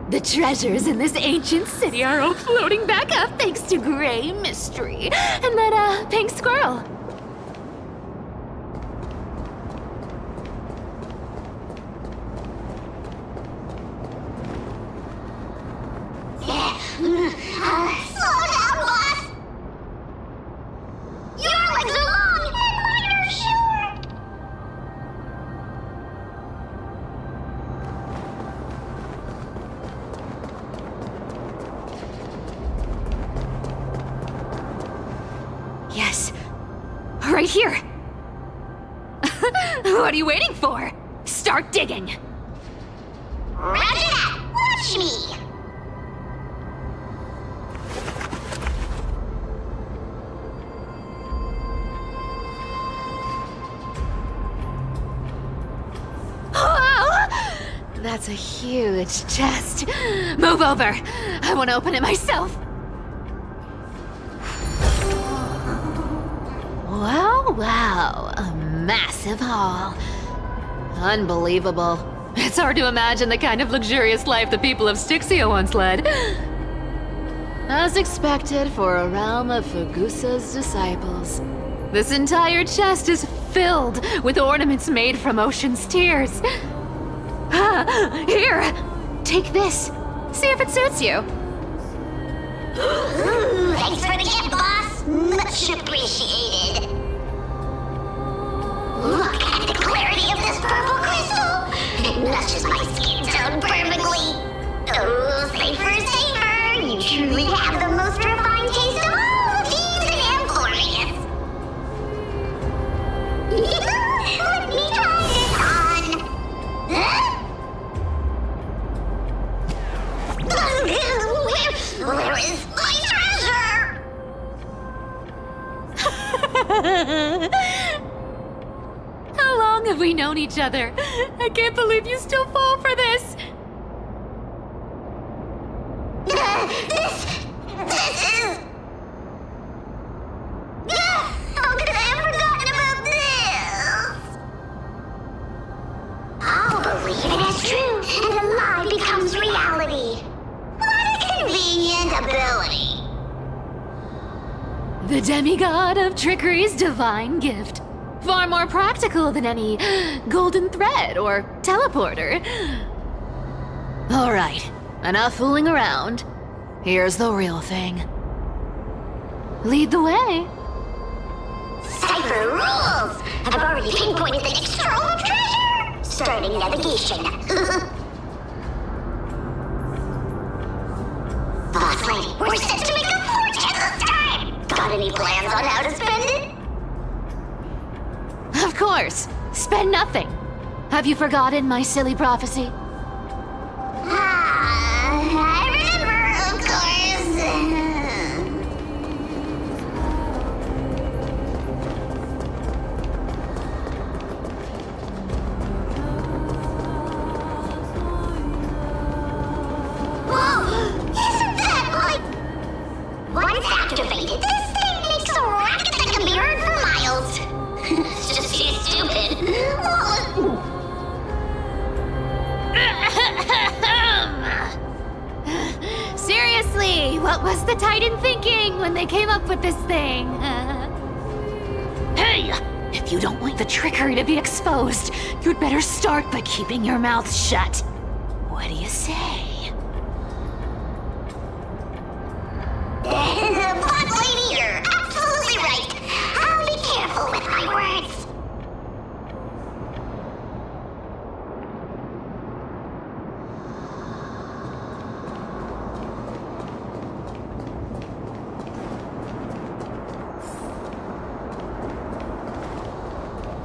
The treasures in this ancient city are all floating back up thanks to Grey Mystery and that pink squirrel. Slow down, boss. Your legs are long and mine are short. Yes, right here. What are you waiting for? Start digging. Roger that. Watch me. Wow! That's a huge chest. Move over. I want to open it myself. Wow, a massive haul. Unbelievable. It's hard to imagine the kind of luxurious life the people of Styxia once led. As expected for a realm of Fugusa's disciples. This entire chest is filled with ornaments made from ocean's tears. Here, take this. See if it suits you. Thanks for the gift, boss. Much appreciated. Look at the clarity of this purple crystal. It matches my skin tone perfectly. Oh, safer. You truly have the most refined taste of all the thieves in Amphorius. Let me try this on. Huh? Where is my treasure? How long have we known each other? I can't believe you still fall for this! This is... How could I have forgotten about this? I'll believe it is true, and the lie becomes reality. What a convenient ability. The demigod of trickery's divine gift. Far more practical than any golden thread or teleporter. Alright, enough fooling around. Here's the real thing. Lead the way. Cipher rules! I've already pinpointed the next trove of treasure! Starting navigation. Boss lady, we're set to make a fortune this time! Got any plans on how to spend it? Of course, spend nothing. Have you forgotten my silly prophecy? I remember, of course. Whoa! Isn't that like... Once activated, this thing makes a racket that can be heard for miles. It's just too stupid. Seriously, what was the Titan thinking when they came up with this thing? Hey! If you don't want the trickery to be exposed, you'd better start by keeping your mouth shut. What do you say? Boss lady, you're absolutely right. I'll be careful with my words.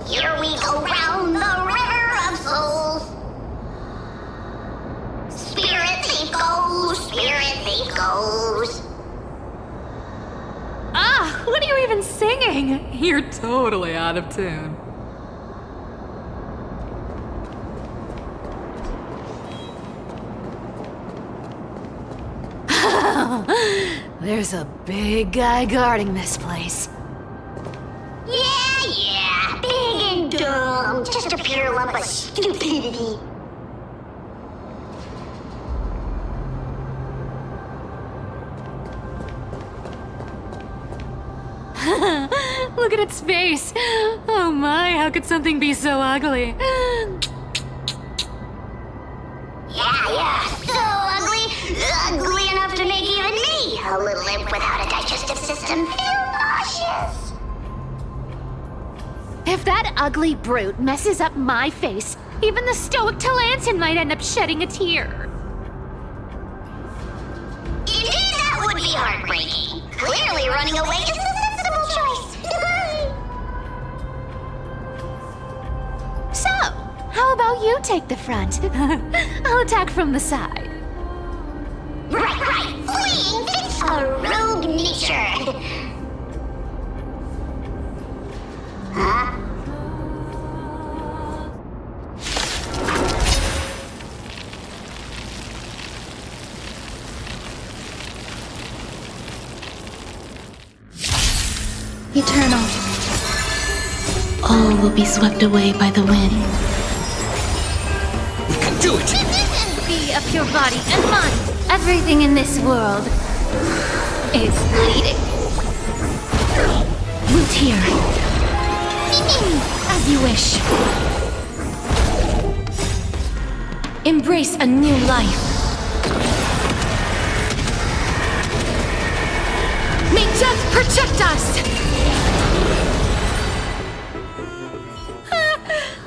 Here we go round the river of souls. Spirit thief goes, spirit thief goes. Ah, what are you even singing? You're totally out of tune. There's a big guy guarding this place. Yeah, big and dumb, just a pure lump of stupidity. Look at its face. Oh my, how could something be so ugly? Yeah, so ugly. Ugly enough to make even me, a little imp without a digestive system, feel nauseous. If that ugly brute messes up my face, even the stoic Talantin might end up shedding a tear. Indeed, that would be heartbreaking. Clearly running away is the sensible choice. So, how about you take the front? I'll attack from the side. Right. Fleeing fits a rogue nature. Huh? Eternal. All will be swept away by the wind. We can do it! Be of your body and mind. Everything in this world is bleeding. Root here. As you wish. Embrace a new life. May death protect us!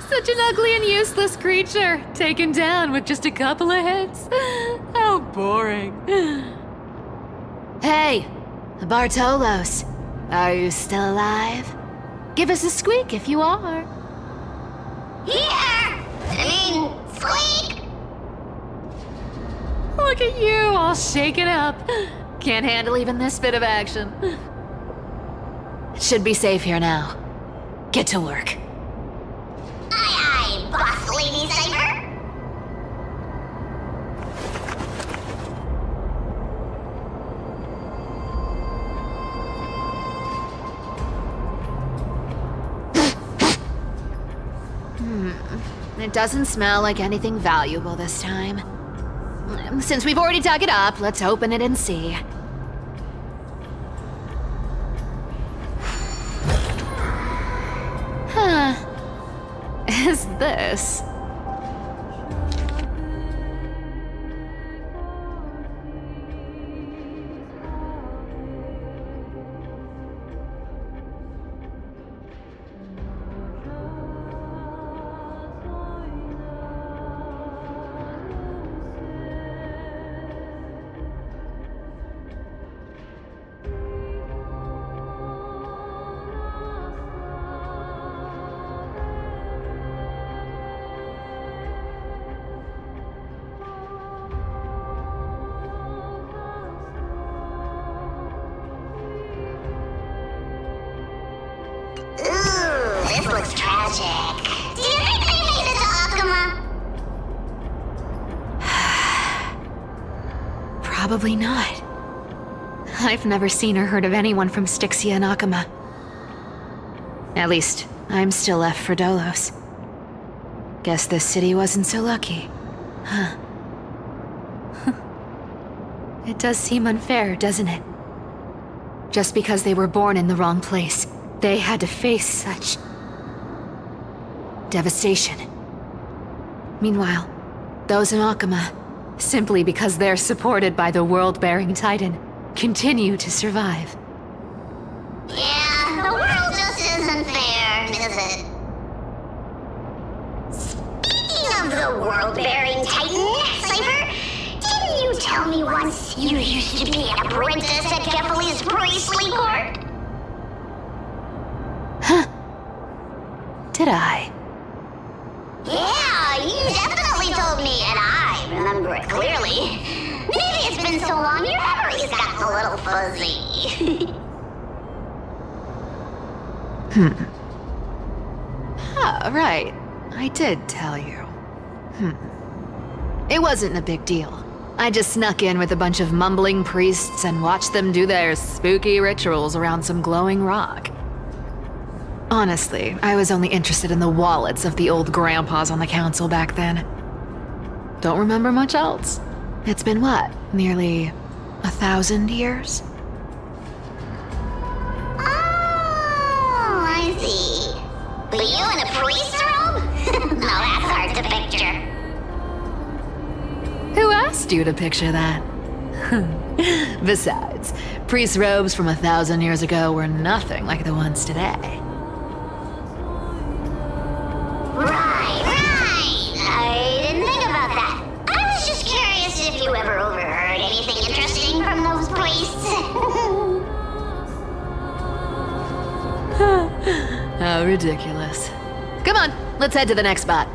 Such an ugly and useless creature, taken down with just a couple of hits. How boring. Hey, Bartolos, are you still alive? Give us a squeak if you are. Squeak! Look at you, all shaken up. Can't handle even this bit of action. It should be safe here now. Get to work. Aye, It doesn't smell like anything valuable this time. Since we've already dug it up, let's open it and see. Huh. Is this? Ooh, this looks tragic. Do you think they made it to Akuma? Probably not. I've never seen or heard of anyone from Styxia and Akuma. At least, I'm still left for Dolos. Guess this city wasn't so lucky. Huh. It does seem unfair, doesn't it? Just because they were born in the wrong place, they had to face such devastation. Meanwhile, those in Akuma, simply because they're supported by the world-bearing Titan, continue to survive. Yeah, the world just isn't fair, is it? Speaking of the world-bearing Titan, Cypher, didn't you tell me once you used to be an apprentice at Kephal's priestly court? Huh? Did I? Yeah, you definitely told me, and I remember it clearly. Maybe it's been so long your memory's gotten a little fuzzy. Ah, right. I did tell you. It wasn't a big deal. I just snuck in with a bunch of mumbling priests and watched them do their spooky rituals around some glowing rock. Honestly, I was only interested in the wallets of the old grandpas on the council back then. Don't remember much else. It's been what, nearly 1,000 years? Oh, I see. But you in a priest's robe? Now that's hard to picture. Who asked you to picture that? Besides, priest robes from 1,000 years ago were nothing like the ones today. Right. I didn't think about that. I was just curious if you ever overheard anything interesting from those priests. How ridiculous. Come on, let's head to the next spot.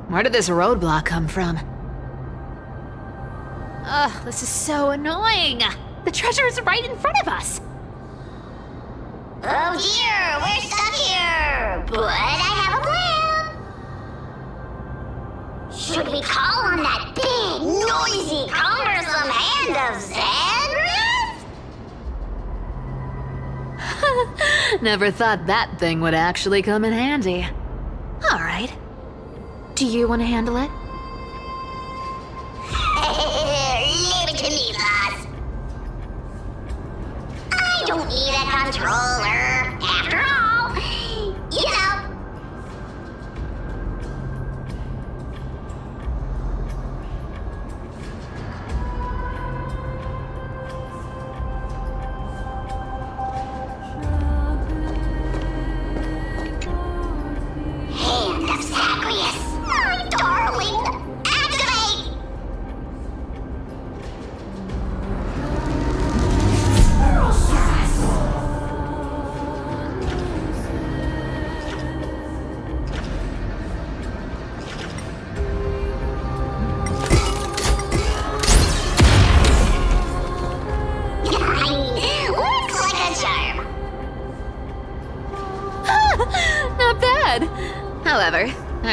Where did this roadblock come from? Ugh, this is so annoying. The treasure is right in front of us. Oh dear, we're stuck here. But I have a plan. Should we call on that big, noisy, cumbersome hand of Xandrath? Never thought that thing would actually come in handy. All right. Do you want to handle it? Leave it to me, boss. I don't need a controller. After all, you know.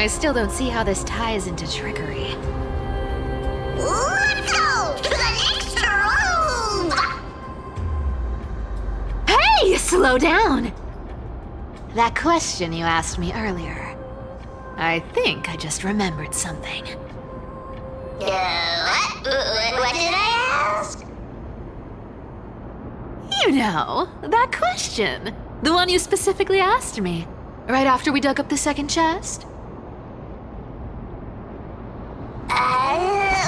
I still don't see how this ties into trickery. Let's go to the next room! Hey, slow down! That question you asked me earlier. I think I just remembered something. What did I ask? You know, that question. The one you specifically asked me. Right after we dug up the second chest.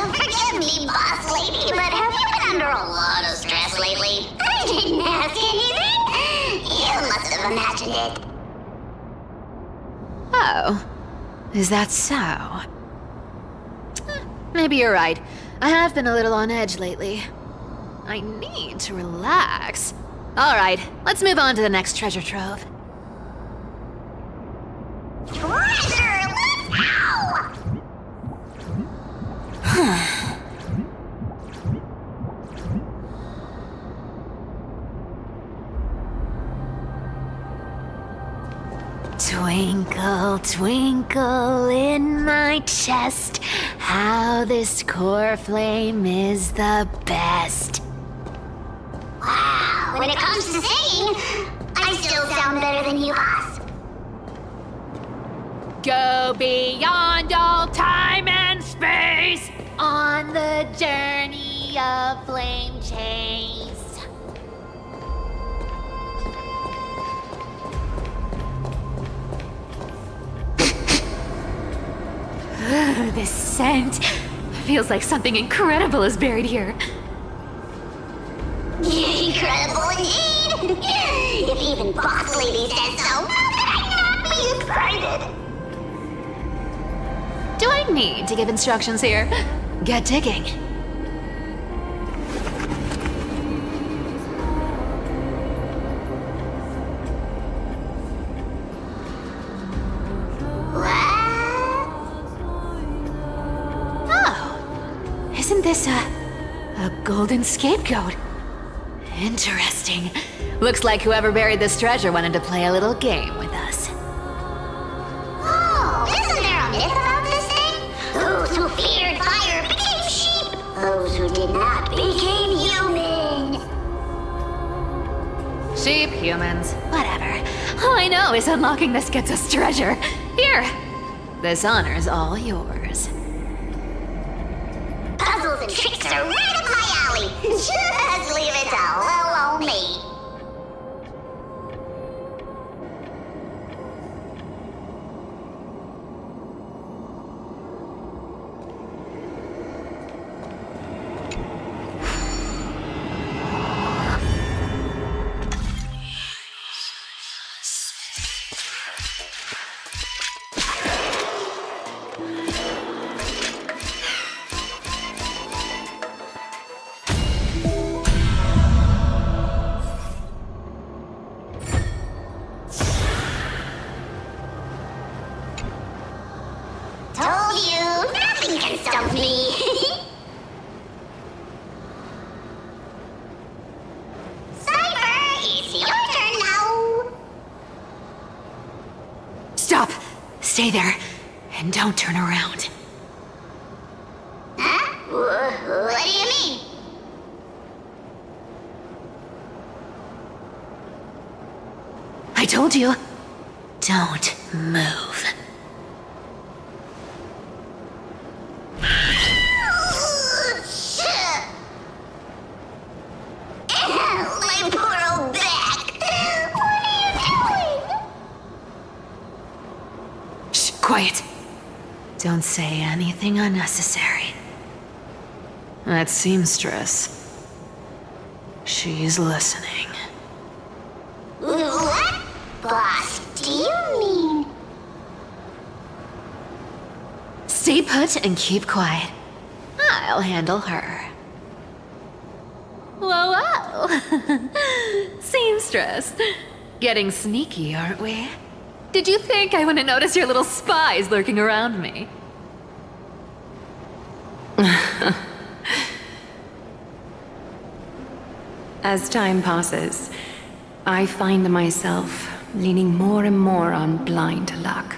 Forgive me, boss lady, but have you been under a lot of stress lately? I didn't ask anything. You must have imagined it. Oh, is that so? Maybe you're right. I have been a little on edge lately. I need to relax. All right, let's move on to the next treasure trove. Treasure, let's go! Twinkle, twinkle in my chest, how this core flame is the best. Wow, when it comes to singing, I still sound better than you, boss. Go beyond all time and space on the journey of flame chase. This scent feels like something incredible is buried here. Incredible indeed! If even Boss Lady says so, how could I not be excited? Do I need to give instructions here? Get digging. Oh, isn't this a golden scapegoat? Interesting. Looks like whoever buried this treasure wanted to play a little game with us. Oh, isn't there a myth about this thing? Those who feared fire became sheep. Those who did not became human. Sheep, humans, whatever. All I know is unlocking this gets us treasure. Here, this honor's all yours. Puzzles and tricks are right up my alley. Just leave it to little old me. Told you, nothing can stop me. Cypher, it's your turn now. Stop! Stay there, and don't turn around. Huh? What do you mean? I told you, don't move. My poor old back. What are you doing? Shh, quiet. Don't say anything unnecessary. That seamstress. She's listening. What? Boss, do you mean? Stay put and keep quiet. I'll handle her. Whoa, whoa! Seamstress. Getting sneaky, aren't we? Did you think I wouldn't notice your little spies lurking around me? As time passes, I find myself leaning more and more on blind luck.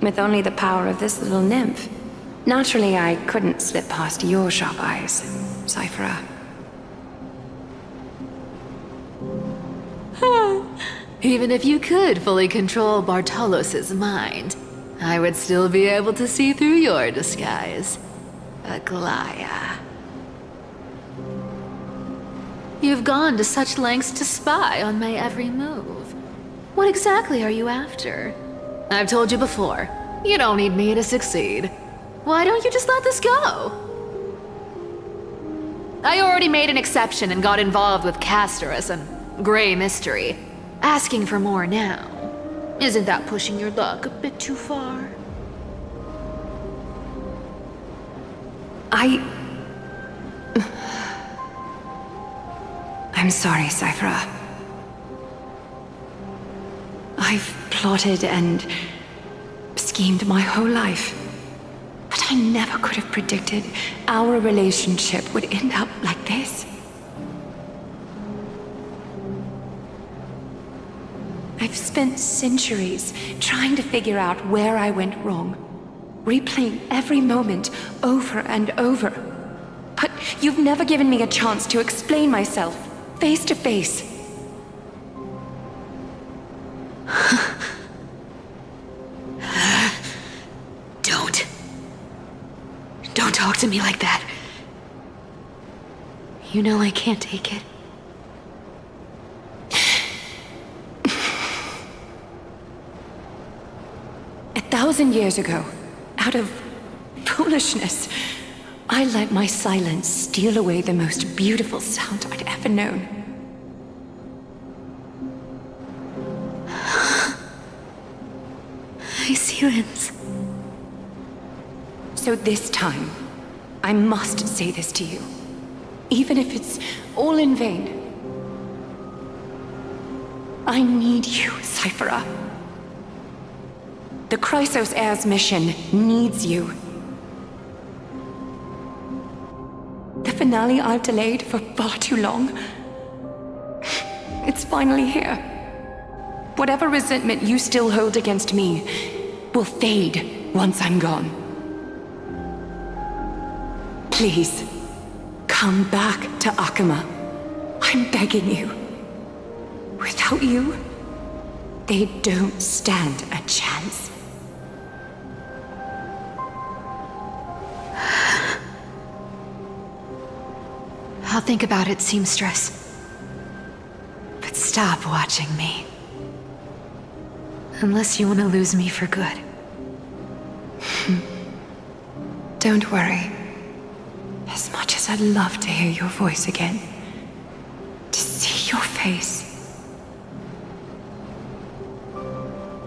with only the power of this little nymph. Naturally, I couldn't slip past your sharp eyes, Cyphera. Even if you could fully control Bartolos's mind, I would still be able to see through your disguise. Aglaya. You've gone to such lengths to spy on my every move. What exactly are you after? I've told you before, you don't need me to succeed. Why don't you just let this go? I already made an exception and got involved with Castor as some gray mystery. Asking for more now. Isn't that pushing your luck a bit too far? I'm sorry, Cyphera. I've plotted and schemed my whole life. But I never could have predicted our relationship would end up like this. I've spent centuries trying to figure out where I went wrong, replaying every moment over and over. But you've never given me a chance to explain myself, face to face. Don't talk to me like that. You know I can't take it. 1,000 years ago, out of foolishness, I let my silence steal away the most beautiful sound I'd ever known. My silence. So this time, I must say this to you, even if it's all in vain. I need you, Cyphera. The Chrysos Heir's mission needs you. The finale I've delayed for far too long. It's finally here. Whatever resentment you still hold against me will fade once I'm gone. Please, come back to Akama. I'm begging you. Without you, they don't stand a chance. I'll think about it, seamstress. But stop watching me. Unless you want to lose me for good. Don't worry. As much as I'd love to hear your voice again, to see your face,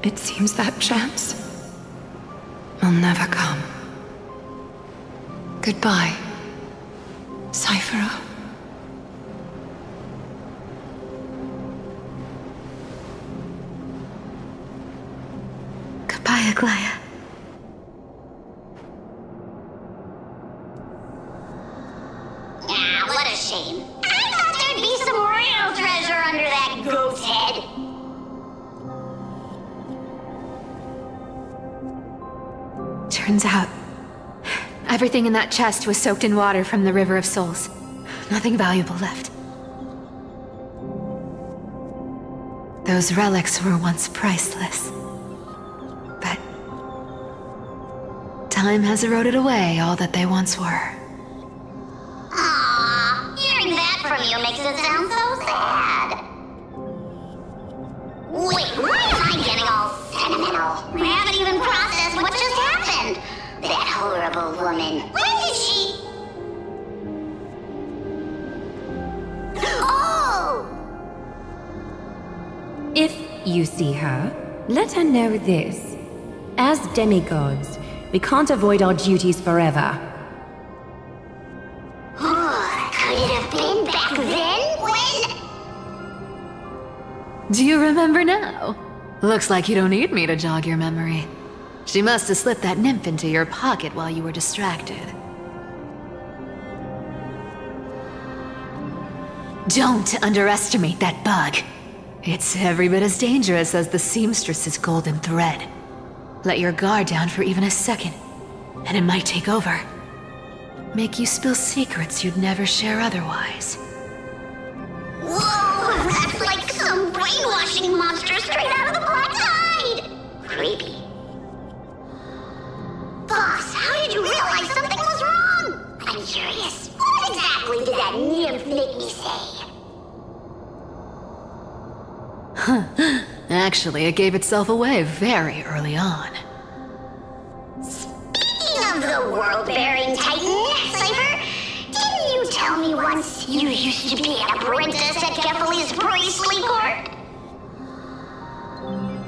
it seems that chance will never come. Goodbye, Cyphera. Goodbye, Aglaya. Ah, what a shame. I thought there'd be some real treasure under that goat's head. Turns out, everything in that chest was soaked in water from the River of Souls. Nothing valuable left. Those relics were once priceless. But time has eroded away all that they once were. Aww, hearing that from you makes it sound so sad. Wait, why am I getting all sentimental? I haven't even processed what just happened. That horrible woman. When did she... Oh! If you see her, let her know this. As demigods, we can't avoid our duties forever. Could it have been back then when... Do you remember now? Looks like you don't need me to jog your memory. She must have slipped that nymph into your pocket while you were distracted. Don't underestimate that bug. It's every bit as dangerous as the seamstress's golden thread. Let your guard down for even a second, and it might take over. Make you spill secrets you'd never share otherwise. Whoa, that's like some brainwashing monster straight out of the Black Tide! Creepy. Boss, how did you realize something was wrong? I'm curious. What exactly did that nymph make me say? Actually, it gave itself away very early on. Speaking of the world-bearing titan, Cypher, didn't you tell me once you used to be an apprentice at Kefali's priestly court?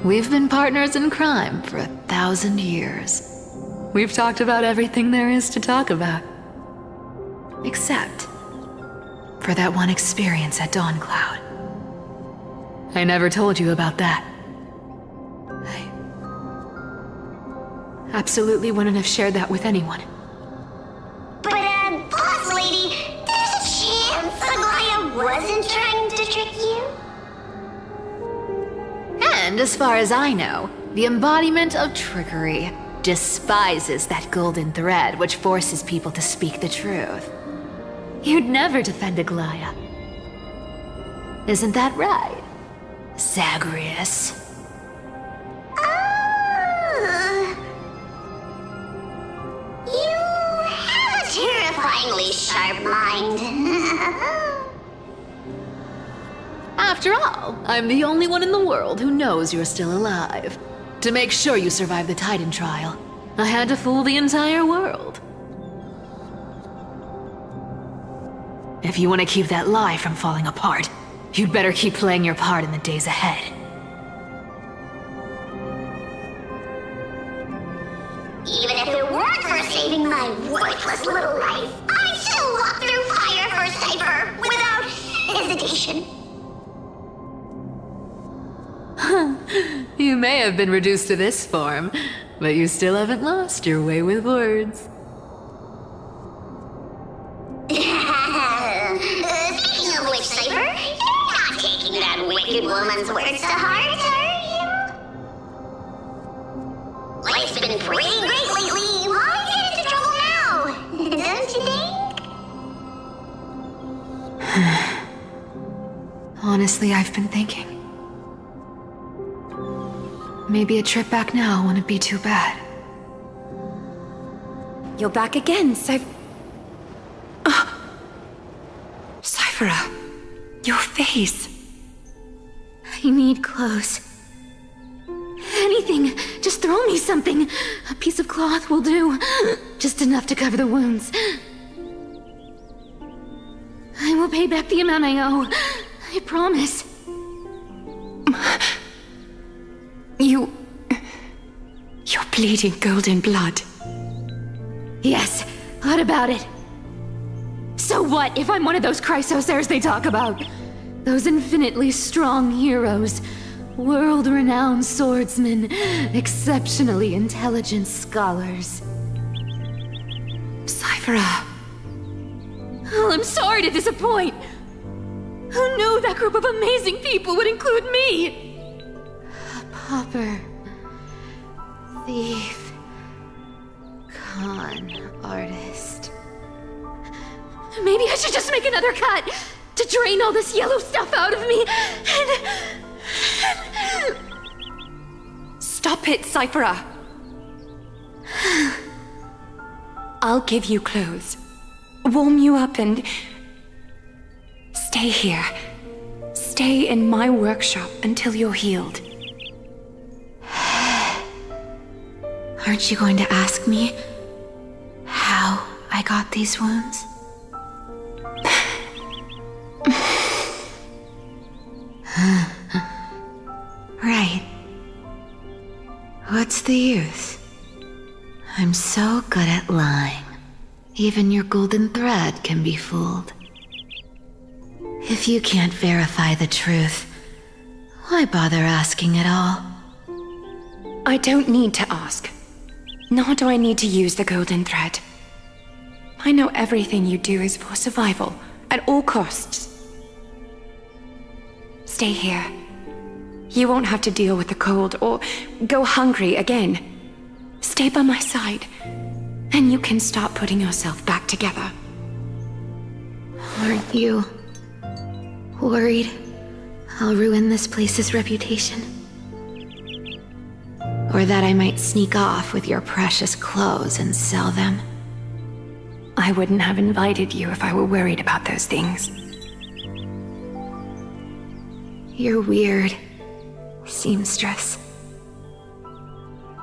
We've been partners in crime for 1,000 years. We've talked about everything there is to talk about. Except for that one experience at Dawncloud. I never told you about that. I absolutely wouldn't have shared that with anyone. But, boss lady, there's a chance Aglaia wasn't trying to trick you? And as far as I know, the embodiment of trickery despises that golden thread which forces people to speak the truth. You'd never defend Aglaia. Isn't that right, Zagreus? You have a terrifyingly sharp mind. After all, I'm the only one in the world who knows you're still alive. To make sure you survive the Titan trial, I had to fool the entire world. If you want to keep that lie from falling apart, you'd better keep playing your part in the days ahead. Even if it weren't for saving my worthless little life, I'd still walk through fire for Cypher without hesitation. You may have been reduced to this form, but you still haven't lost your way with words. Speaking of which, Cypher, you're not taking that wicked woman's words to heart, are you? Life's been pretty great lately. Why get into trouble now? Don't you think? Honestly, I've been thinking. Maybe a trip back now wouldn't be too bad. You're back again, Cyphera, your face. I need clothes. Anything. Just throw me something. A piece of cloth will do. Just enough to cover the wounds. I will pay back the amount I owe. I promise. You're bleeding golden blood. Yes, what about it? So what if I'm one of those Chrysosairs they talk about? Those infinitely strong heroes, world-renowned swordsmen, exceptionally intelligent scholars. Cyphera. Oh, I'm sorry to disappoint. Who knew that group of amazing people would include me? A pauper, thief, con artist. Maybe I should just make another cut to drain all this yellow stuff out of me and... Stop it, Cyphera. I'll give you clothes, warm you up, and stay here. Stay in my workshop until you're healed. Aren't you going to ask me how I got these wounds? Right. What's the use? I'm so good at lying. Even your golden thread can be fooled. If you can't verify the truth, why bother asking at all? I don't need to ask. Nor do I need to use the golden thread. I know everything you do is for survival, at all costs. Stay here. You won't have to deal with the cold or go hungry again. Stay by my side, and you can start putting yourself back together. Aren't you worried I'll ruin this place's reputation? Or that I might sneak off with your precious clothes and sell them? I wouldn't have invited you if I were worried about those things. You're weird, seamstress.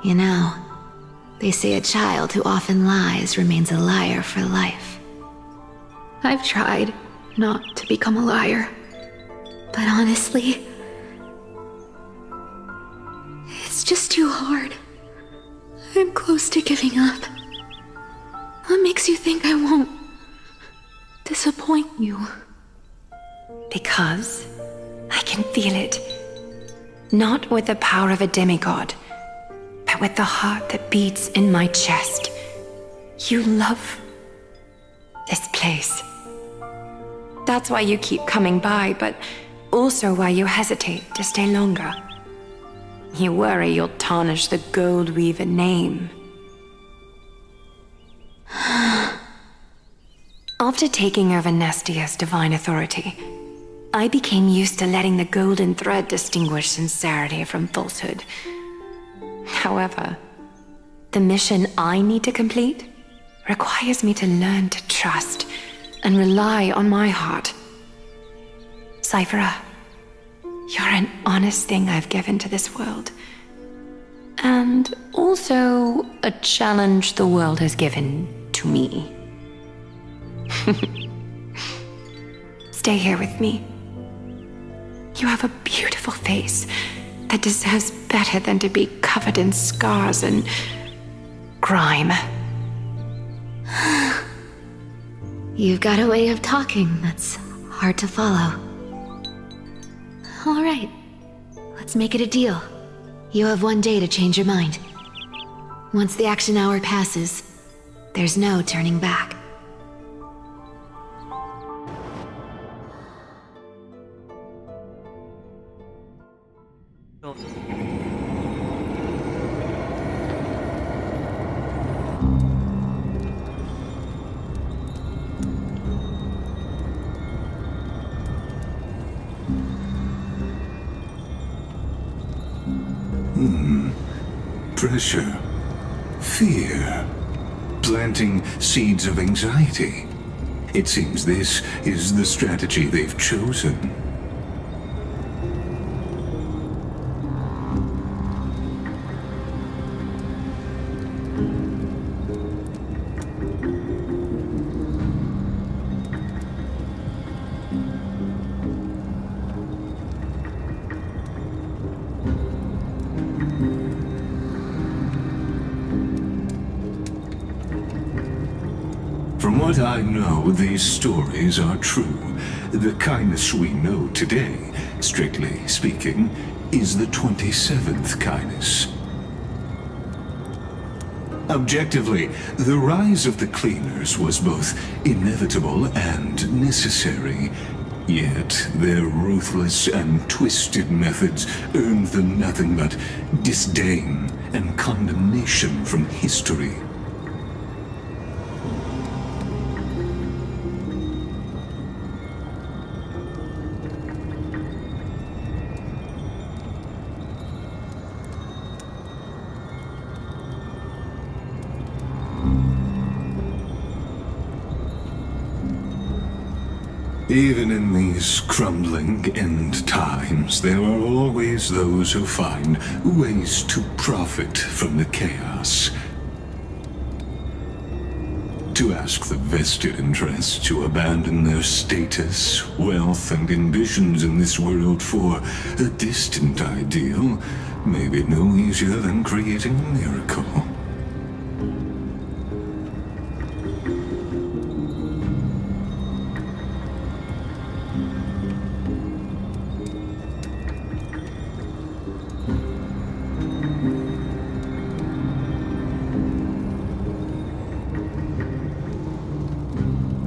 You know, they say a child who often lies remains a liar for life. I've tried not to become a liar, but honestly, it's just too hard. I'm close to giving up. What makes you think I won't disappoint you? Because I can feel it. Not with the power of a demigod, but with the heart that beats in my chest. You love this place. That's why you keep coming by, but also why you hesitate to stay longer. You worry you'll tarnish the Gold Weaver name. After taking over Nestia's divine authority, I became used to letting the golden thread distinguish sincerity from falsehood. However, the mission I need to complete requires me to learn to trust and rely on my heart. Cyphera, you're an honest thing I've given to this world. And also a challenge the world has given to me. Stay here with me. You have a beautiful face that deserves better than to be covered in scars and grime. You've got a way of talking that's hard to follow. All right, let's make it a deal. You have 1 day to change your mind. Once the action hour passes, there's no turning back. Pressure, fear, planting seeds of anxiety. It seems this is the strategy they've chosen. From what I know, these stories are true. The kindness we know today, strictly speaking, is the 27th kindness. Objectively, the rise of the cleaners was both inevitable and necessary. Yet, their ruthless and twisted methods earned them nothing but disdain and condemnation from history. Even in these crumbling end times, there are always those who find ways to profit from the chaos. To ask the vested interests to abandon their status, wealth, and ambitions in this world for a distant ideal may be no easier than creating a miracle.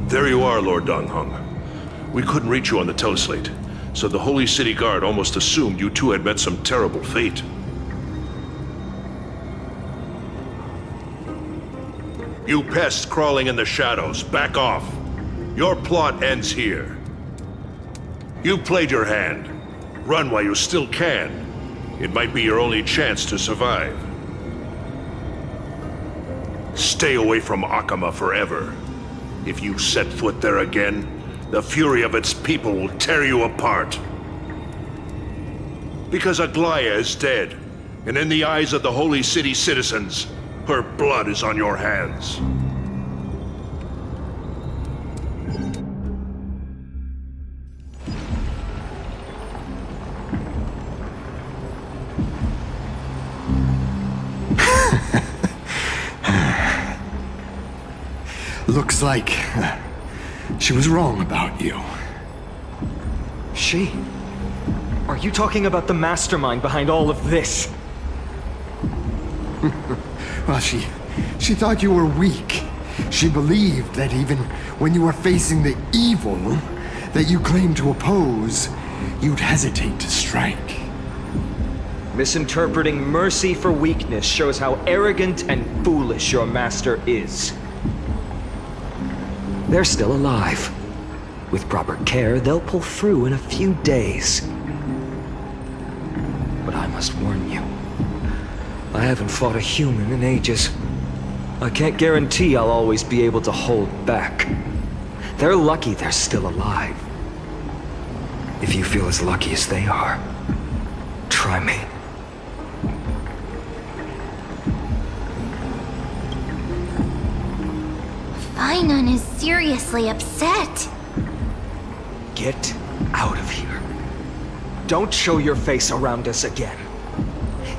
There you are, Lord Donghung. We couldn't reach you on the teleslate, so the Holy City Guard almost assumed you two had met some terrible fate. You pests crawling in the shadows, back off. Your plot ends here. You've played your hand. Run while you still can. It might be your only chance to survive. Stay away from Akama forever. If you set foot there again, the fury of its people will tear you apart. Because Aglaya is dead, and in the eyes of the Holy City citizens, her blood is on your hands. Looks like she was wrong about you. She? Are you talking about the mastermind behind all of this? Well, she thought you were weak. She believed that even when you were facing the evil that you claimed to oppose, you'd hesitate to strike. Misinterpreting mercy for weakness shows how arrogant and foolish your master is. They're still alive. With proper care, they'll pull through in a few days. But I must warn you, I haven't fought a human in ages. I can't guarantee I'll always be able to hold back. They're lucky they're still alive. If you feel as lucky as they are, try me. Finon is seriously upset. Get out of here. Don't show your face around us again.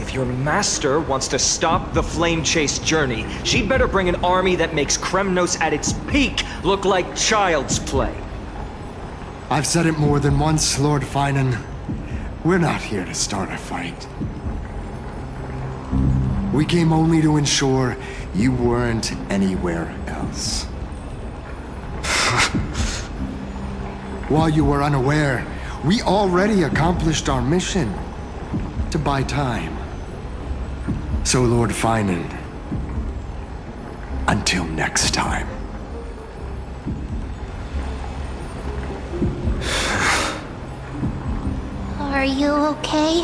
If your master wants to stop the Flame Chase journey, she'd better bring an army that makes Kremnos at its peak look like child's play. I've said it more than once, Lord Finan. We're not here to start a fight. We came only to ensure you weren't anywhere else. While you were unaware, we already accomplished our mission to buy time. So, Lord Finan, until next time. Are you okay?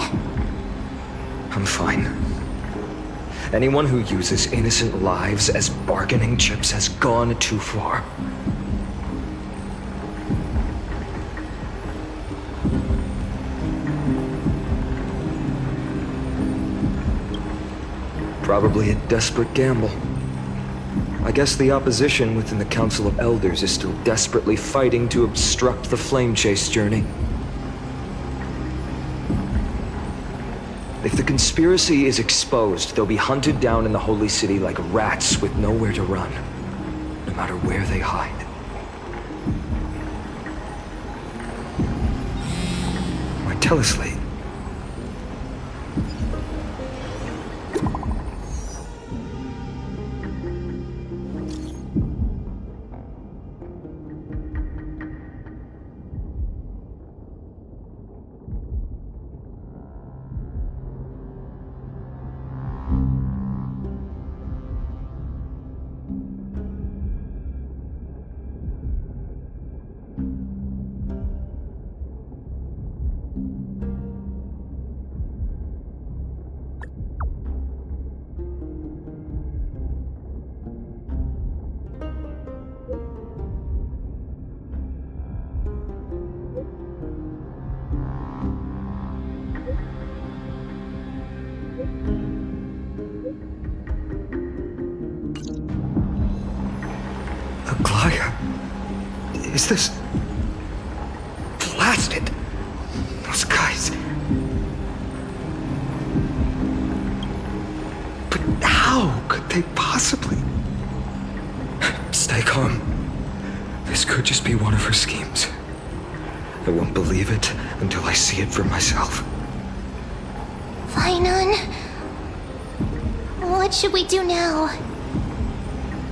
I'm fine. Anyone who uses innocent lives as bargaining chips has gone too far. Probably a desperate gamble. I guess the opposition within the Council of Elders is still desperately fighting to obstruct the Flame Chase journey. If the conspiracy is exposed, they'll be hunted down in the Holy City like rats with nowhere to run, no matter where they hide. My teleslate. Aglaya? Is this... blasted? Those guys... But how could they possibly... Stay calm. This could just be one of her schemes. I won't believe it until I see it for myself. Finon, what should we do now?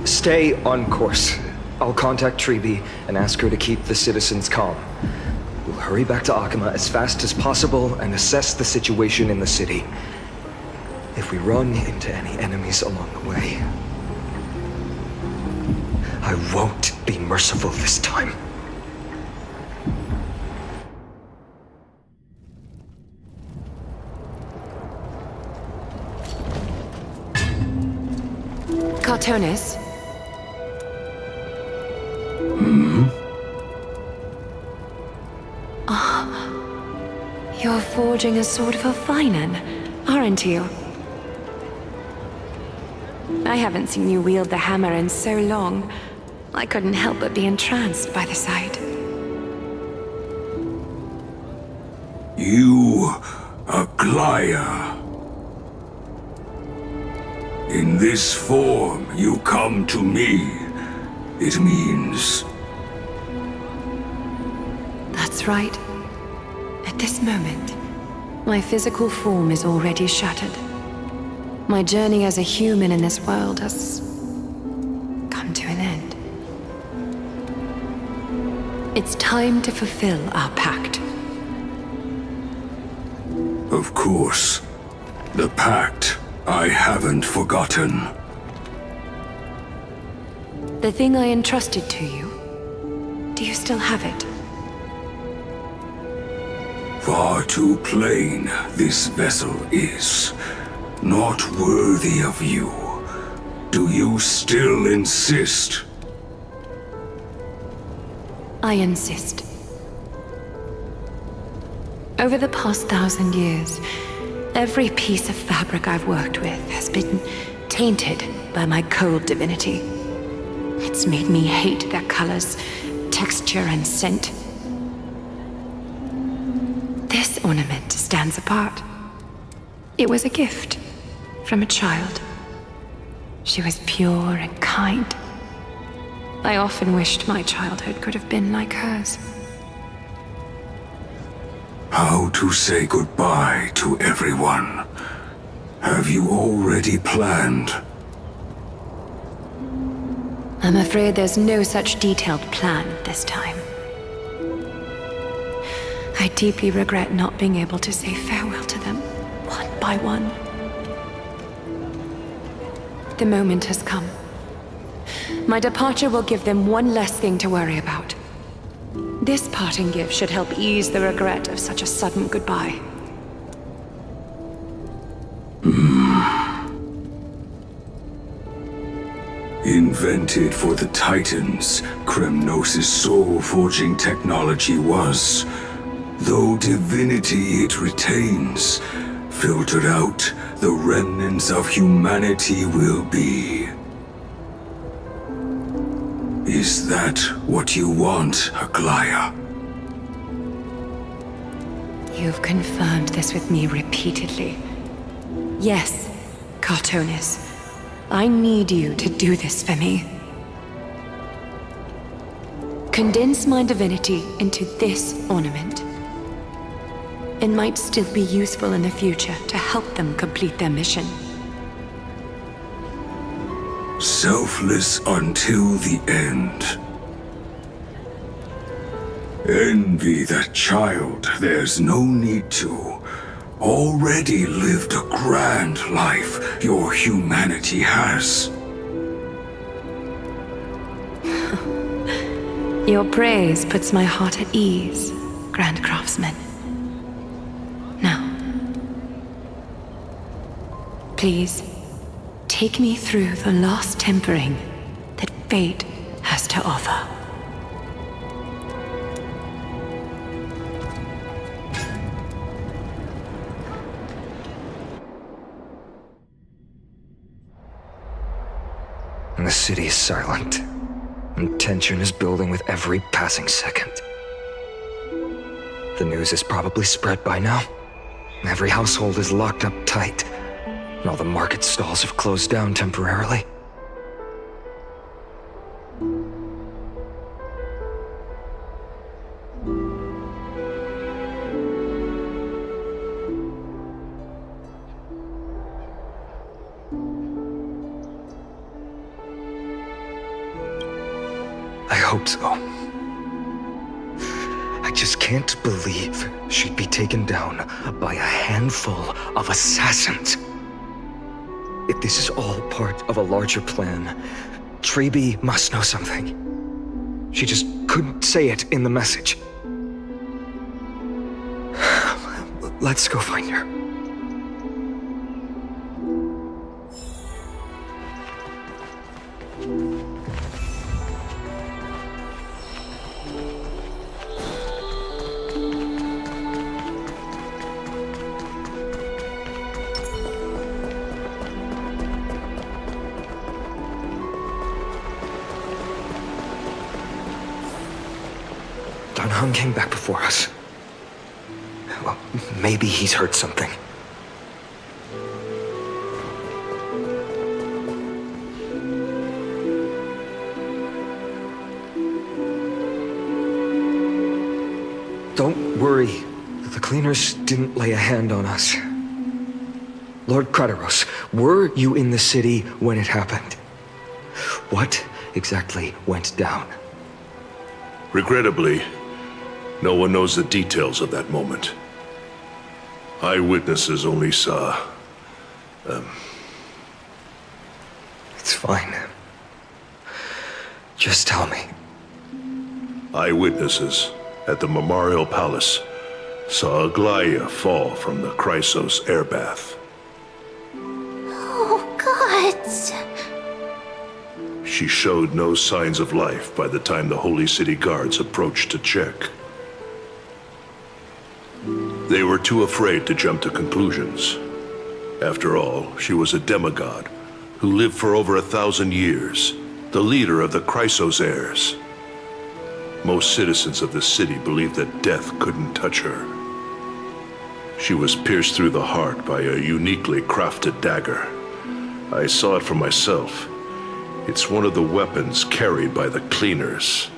Stay on course. I'll contact Treeby and ask her to keep the citizens calm. We'll hurry back to Akama as fast as possible and assess the situation in the city. If we run into any enemies along the way, I won't be merciful this time. Cartonis? You're forging a sword for Finan, aren't you? I haven't seen you wield the hammer in so long. I couldn't help but be entranced by the sight. You, Aglaya. In this form, you come to me. It means... That's right. At this moment, my physical form is already shattered. My journey as a human in this world has come to an end. It's time to fulfill our pact. Of course. The pact I haven't forgotten. The thing I entrusted to you, do you still have it? Far too plain this vessel is. Not worthy of you. Do you still insist? I insist. Over the past 1,000 years, every piece of fabric I've worked with has been tainted by my cold divinity. It's made me hate their colors, texture, and scent. This ornament stands apart. It was a gift from a child. She was pure and kind. I often wished my childhood could have been like hers. How to say goodbye to everyone? Have you already planned? I'm afraid there's no such detailed plan this time. I deeply regret not being able to say farewell to them, one by one. The moment has come. My departure will give them one less thing to worry about. This parting gift should help ease the regret of such a sudden goodbye. Invented for the Titans, Kremnos' soul-forging technology was. Though divinity it retains, filtered out, the remnants of humanity will be. Is that what you want, Aglaya? You've confirmed this with me repeatedly. Yes, Cartonis. I need you to do this for me. Condense my divinity into this ornament. It might still be useful in the future to help them complete their mission. Selfless until the end. Envy that child, there's no need to. Already lived a grand life your humanity has. Your praise puts my heart at ease, Grand Craftsman. Now, please, take me through the last tempering that fate has to offer. The city is silent, and tension is building with every passing second. The news is probably spread by now. Every household is locked up tight, and all the market stalls have closed down temporarily. I hope so. I just can't believe she'd be taken down by a handful of assassins. If this is all part of a larger plan, Treby must know something. She just couldn't say it in the message. Let's go find her. Dunham came back before us. Well, maybe he's heard something. Don't worry. The cleaners didn't lay a hand on us. Lord Crateros, were you in the city when it happened? What exactly went down? Regrettably, no one knows the details of that moment. Eyewitnesses only saw... It's fine. Just tell me. Eyewitnesses at the Memorial Palace saw Aglaia fall from the Chrysos airbath. Oh, gods. She showed no signs of life by the time the Holy City guards approached to check. They were too afraid to jump to conclusions. After all, she was a demigod who lived for over 1,000 years, the leader of the Chrysos heirs. Most citizens of the city believed that death couldn't touch her. She was pierced through the heart by a uniquely crafted dagger. I saw it for myself. It's one of the weapons carried by the cleaners.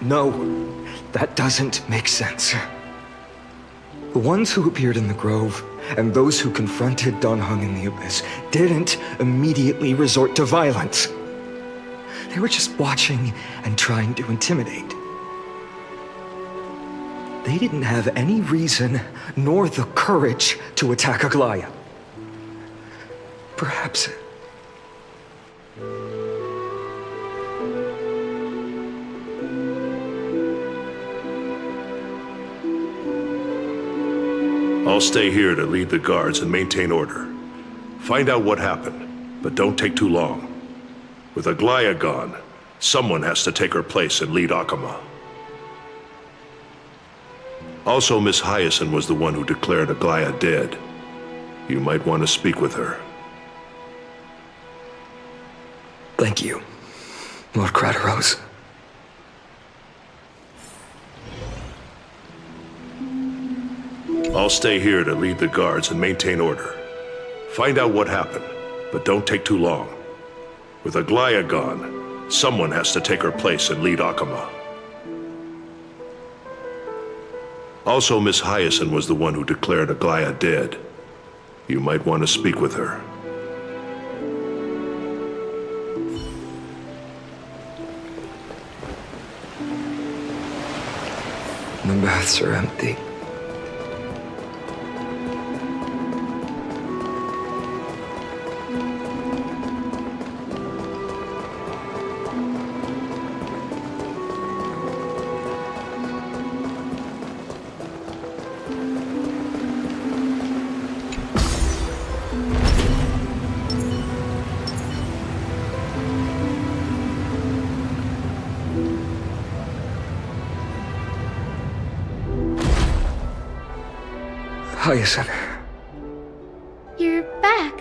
No, that doesn't make sense. The ones who appeared in the grove and those who confronted Dunhung in the abyss didn't immediately resort to violence. They were just watching and trying to intimidate. They didn't have any reason nor the courage to attack Aglaia. Perhaps... I'll stay here to lead the guards and maintain order. Find out what happened, but don't take too long. With Aglaya gone, someone has to take her place and lead Akama. Also, Miss Hyacinth was the one who declared Aglaya dead. You might want to speak with her. Thank you, Lord Craterose. I'll stay here to lead the guards and maintain order. Find out what happened, but don't take too long. With Aglaya gone, someone has to take her place and lead Akama. Also, Miss Hyacinth was the one who declared Aglaya dead. You might want to speak with her. The baths are empty. Hyacinth. You're back.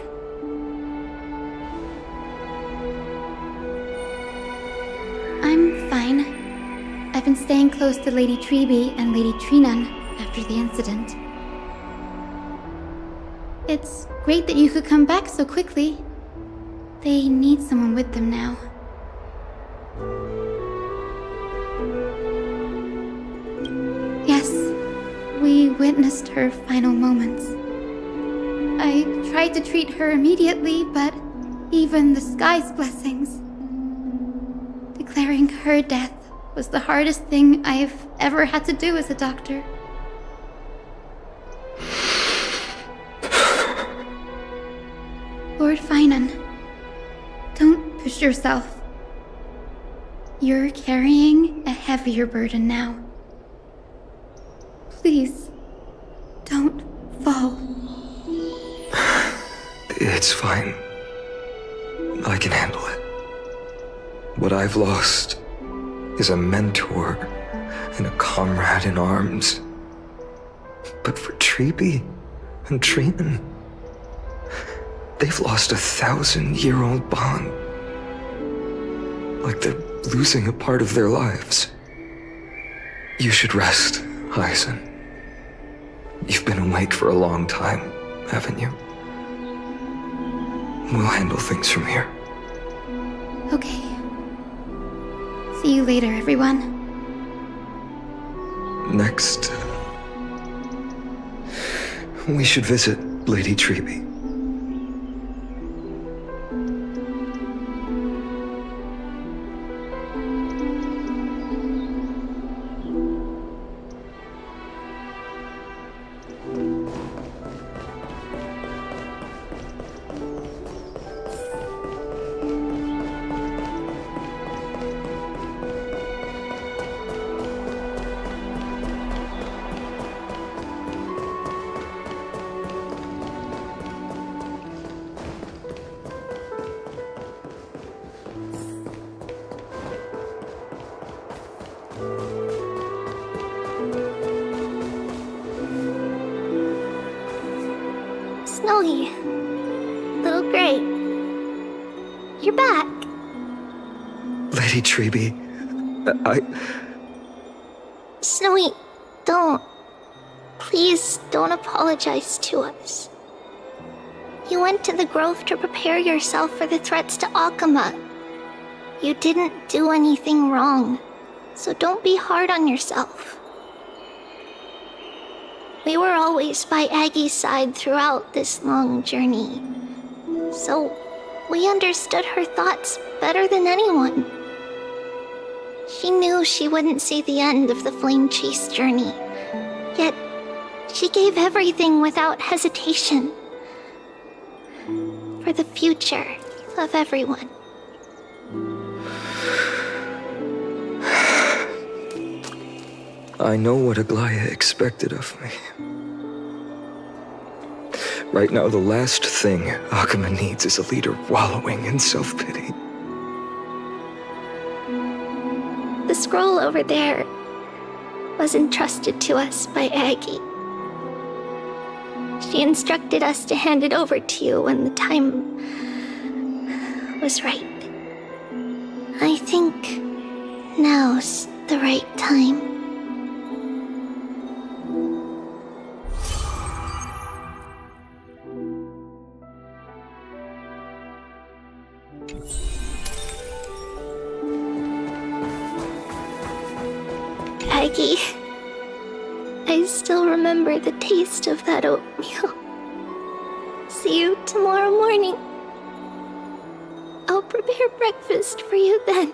I'm fine. I've been staying close to Lady Treby and Lady Trinan after the incident. It's great that you could come back so quickly. They need someone with them now. Yes, we witnessed her final moments. I tried to treat her immediately, but even the sky's blessings. Declaring her death was the hardest thing I've ever had to do as a doctor. Lord Finan, don't push yourself. You're carrying a heavier burden now. Please, don't fall. It's fine. I can handle it. What I've lost is a mentor and a comrade in arms. But for Treby and Trinan, they've lost a 1,000-year-old bond. Like they're losing a part of their lives. You should rest, Hyacinth. You've been awake for a long time, haven't you? We'll handle things from here. Okay. See you later, everyone. Next, we should visit Lady Treby. Snowy. Little Gray. You're back. Lady Treby, Snowy, don't. Please don't apologize to us. You went to the grove to prepare yourself for the threats to Akama. You didn't do anything wrong, so don't be hard on yourself. We were always by Aggie's side throughout this long journey, so we understood her thoughts better than anyone. She knew she wouldn't see the end of the Flame Chase journey, yet she gave everything without hesitation. For the future of everyone. I know what Aglaya expected of me. Right now, the last thing Akama needs is a leader wallowing in self-pity. scroll over there was entrusted to us by Aggie. She instructed us to hand it over to you when the time was right. I think now's the right time. Aggie, I still remember the taste of that oatmeal. See you tomorrow morning. I'll prepare breakfast for you then.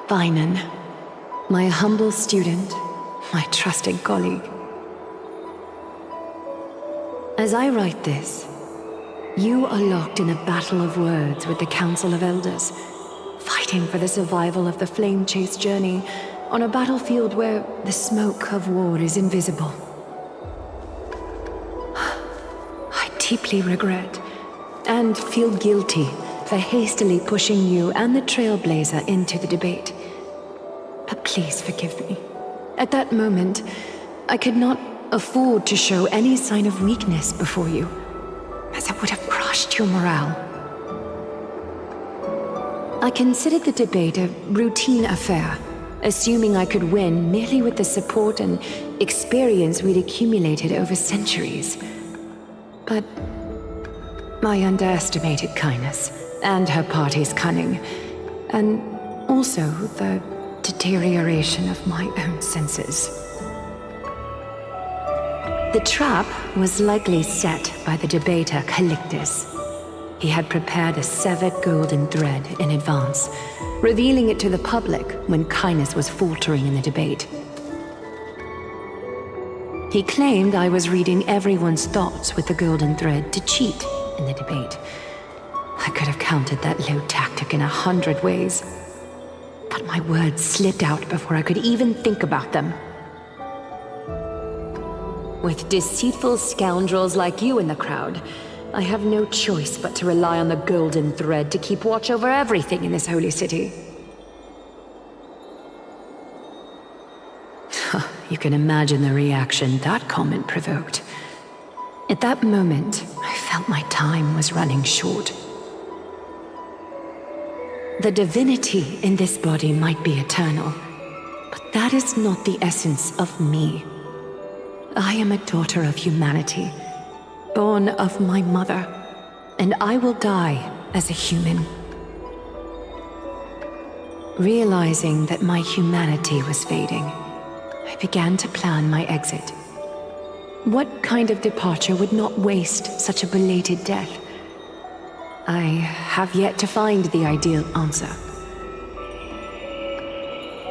Vyman, my humble student, my trusted colleague. As I write this, you are locked in a battle of words with the Council of Elders, fighting for the survival of the Flame Chase journey on a battlefield where the smoke of war is invisible. I deeply regret and feel guilty for hastily pushing you and the Trailblazer into the debate. But please forgive me. At that moment, I could not afford to show any sign of weakness before you, as it would have crushed your morale. I considered the debate a routine affair, assuming I could win merely with the support and experience we'd accumulated over centuries. But I underestimated Kindness and her party's cunning, and also the deterioration of my own senses. The trap was likely set by the debater Calictus. He had prepared a severed golden thread in advance, revealing it to the public when Kindness was faltering in the debate. He claimed I was reading everyone's thoughts with the golden thread to cheat in the debate. I could have countered that low tactic in 100 ways, but my words slipped out before I could even think about them. With deceitful scoundrels like you in the crowd, I have no choice but to rely on the golden thread to keep watch over everything in this holy city. you can imagine the reaction that comment provoked. At that moment, I felt my time was running short. The divinity in this body might be eternal, but that is not the essence of me. I am a daughter of humanity, born of my mother, and I will die as a human. Realizing that my humanity was fading, I began to plan my exit. What kind of departure would not waste such a belated death? I have yet to find the ideal answer.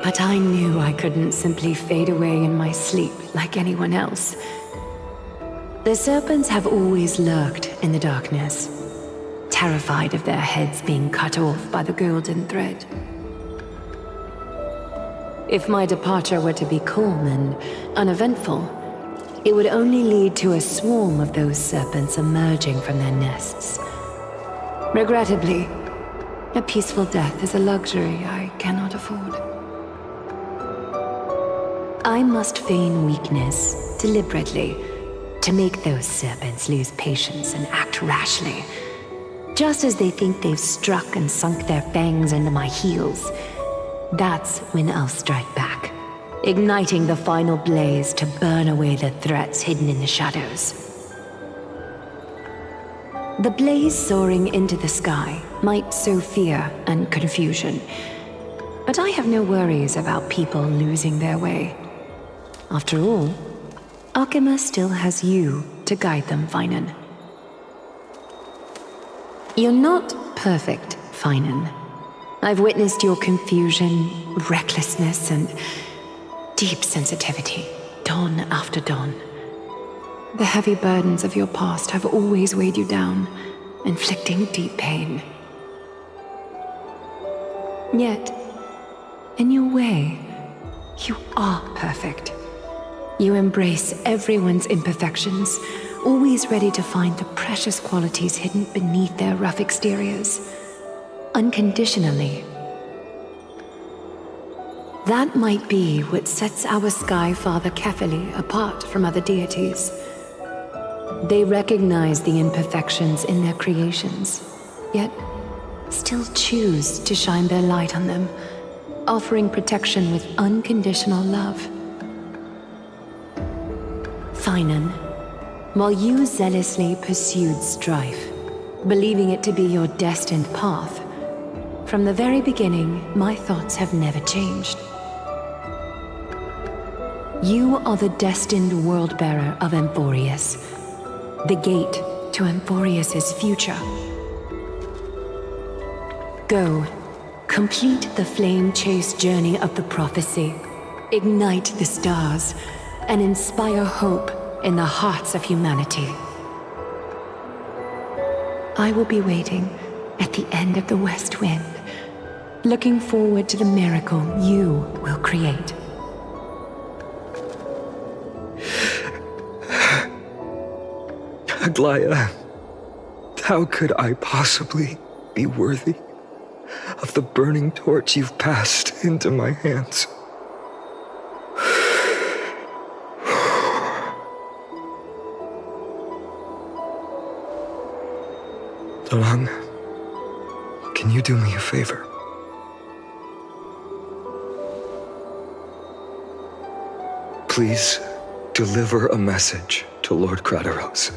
But I knew I couldn't simply fade away in my sleep like anyone else. The serpents have always lurked in the darkness, terrified of their heads being cut off by the golden thread. If my departure were to be calm and uneventful, it would only lead to a swarm of those serpents emerging from their nests. Regrettably, a peaceful death is a luxury I cannot afford. I must feign weakness deliberately to make those serpents lose patience and act rashly. Just as they think they've struck and sunk their fangs into my heels, that's when I'll strike back, igniting the final blaze to burn away the threats hidden in the shadows. The blaze soaring into the sky might sow fear and confusion, but I have no worries about people losing their way. After all, Arkema still has you to guide them, Finan. You're not perfect, Finan. I've witnessed your confusion, recklessness, and deep sensitivity, dawn after dawn. The heavy burdens of your past have always weighed you down, inflicting deep pain. Yet, in your way, you are perfect. You embrace everyone's imperfections, always ready to find the precious qualities hidden beneath their rough exteriors. Unconditionally. That might be what sets our Sky Father Kefili apart from other deities. They recognize the imperfections in their creations, yet still choose to shine their light on them, offering protection with unconditional love. Finan, while you zealously pursued strife, believing it to be your destined path, from the very beginning, my thoughts have never changed. You are the destined world-bearer of Amphorius, the gate to Amphorius's future. Go, complete the flame-chased journey of the prophecy, ignite the stars, and inspire hope in the hearts of humanity. I will be waiting at the end of the West Wind, looking forward to the miracle you will create. Aglaya, how could I possibly be worthy of the burning torch you've passed into my hands? Dalang, can you do me a favor? Please deliver a message to Lord Krateros.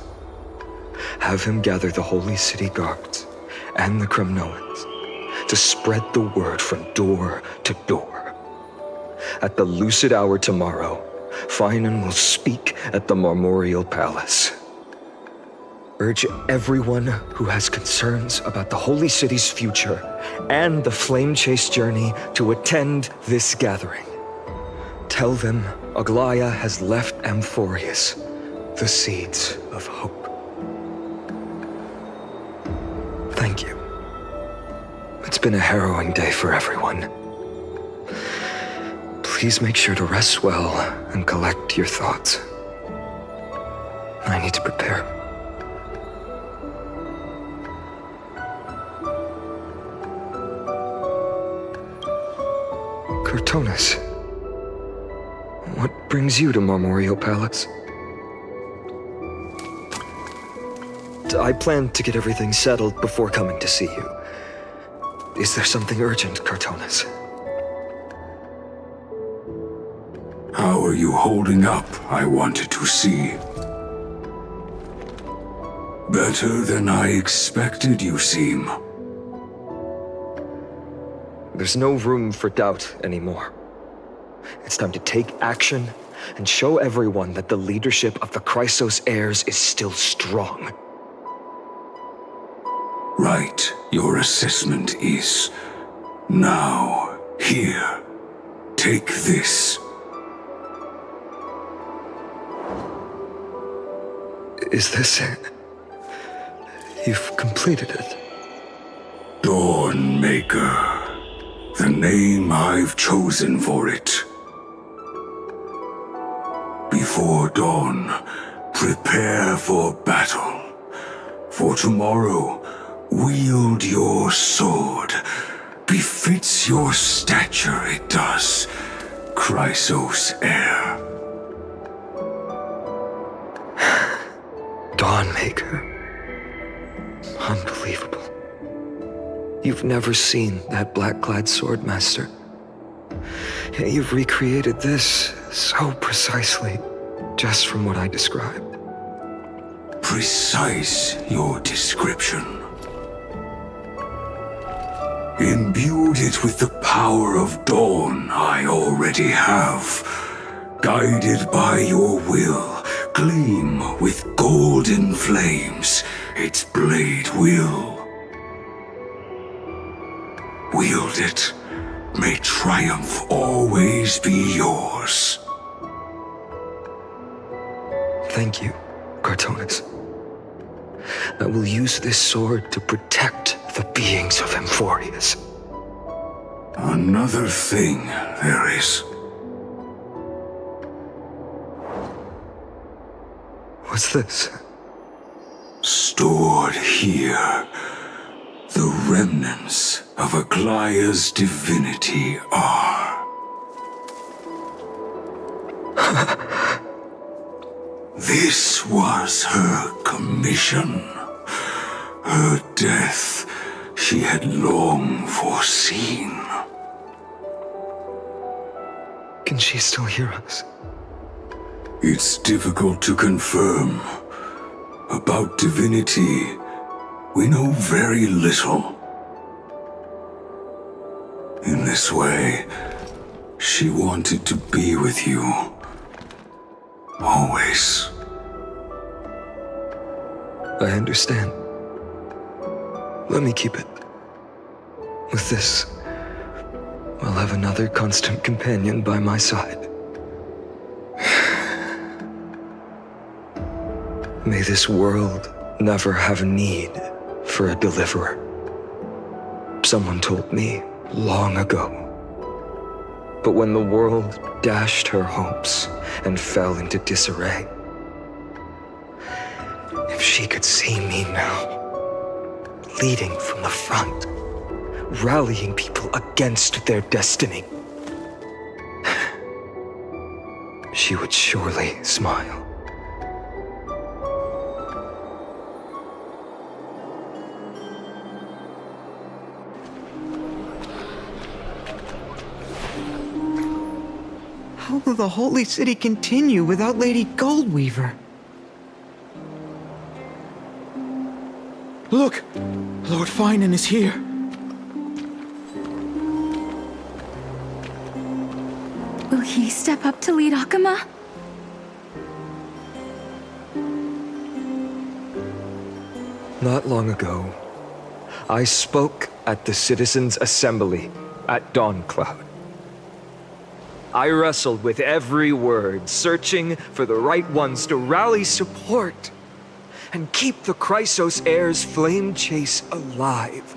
Have him gather the Holy City guards and the Kremnoans to spread the word from door to door. At the lucid hour tomorrow, Finan will speak at the Marmorial Palace. Urge everyone who has concerns about the Holy City's future and the Flame Chase journey to attend this gathering. Tell them Aglaya has left Amphorius the seeds of hope. Thank you. It's been a harrowing day for everyone. Please make sure to rest well and collect your thoughts. I need to prepare. Cortonis, What brings you to Marmoreal Palace? I plan to get everything settled before coming to see you. Is there something urgent, Cartonis? How are you holding up, I wanted to see. Better than I expected, you seem. There's no room for doubt anymore. It's time to take action and show everyone that the leadership of the Chrysos heirs is still strong. Right, your assessment is. Now, here. Take this. Is this it? You've completed it. Dawnmaker. The name I've chosen for it. Before dawn, prepare for battle. For tomorrow, wield your sword. Befits your stature, it does. Chrysos heir. Dawnmaker. Unbelievable. You've never seen that black-clad swordmaster. Yet you've recreated this so precisely, just from what I described. Precise your description. Imbued it with the power of dawn I already have. Guided by your will, gleam with golden flames, its blade will. Wield it, may triumph always be yours. Thank you, Cartonis. I will use this sword to protect the beings of Emphorius. Another thing there is. What's this? Stored here, the remnants of Aglaya's divinity are. This was her commission. Her death she had long foreseen. Can she still hear us? It's difficult to confirm. About divinity, we know very little. In this way, she wanted to be with you. Always. I understand. Let me keep it. With this, I'll have another constant companion by my side. May this world never have need for a deliverer. Someone told me long ago. But when the world dashed her hopes and fell into disarray, if she could see me now, leading from the front, rallying people against their destiny, she would surely smile. How will the Holy City continue without Lady Goldweaver? Look! Lord Finan is here. Will he step up to lead Akama? Not long ago, I spoke at the Citizens' Assembly at Dawncloud. I wrestled with every word, searching for the right ones to rally support and keep the Chrysos heirs' flame chase alive.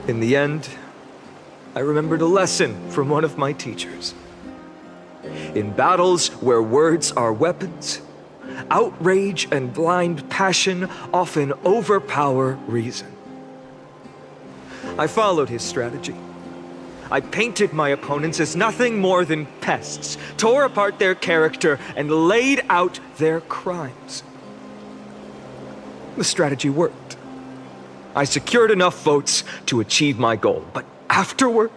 In the end, I remembered a lesson from one of my teachers. In battles where words are weapons, outrage and blind passion often overpower reason. I followed his strategy. I painted my opponents as nothing more than pests, tore apart their character, and laid out their crimes. The strategy worked. I secured enough votes to achieve my goal, but afterward,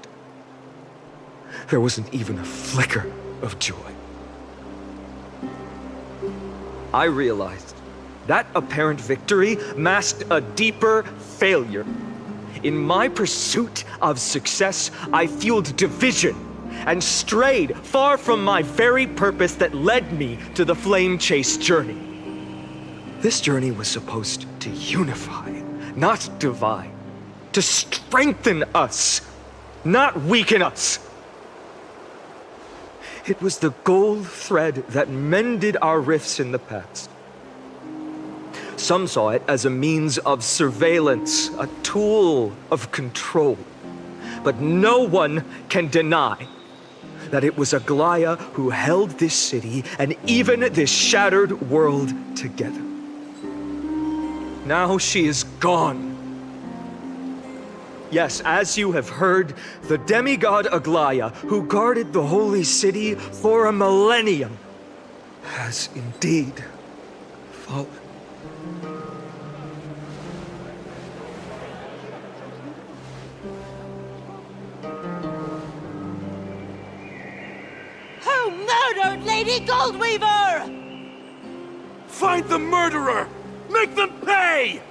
there wasn't even a flicker of joy. I realized that apparent victory masked a deeper failure. In my pursuit of success, I fueled division and strayed far from my very purpose that led me to the flame chase journey. This journey was supposed to unify, not divide, to strengthen us, not weaken us. It was the gold thread that mended our rifts in the past. Some saw it as a means of surveillance, a tool of control. But no one can deny that it was Aglaya who held this city and even this shattered world together. Now she is gone. Yes, as you have heard, the demigod Aglaya, who guarded the holy city for a millennium, has indeed fallen. Who murdered Lady Goldweaver? Find the murderer! Make them pay!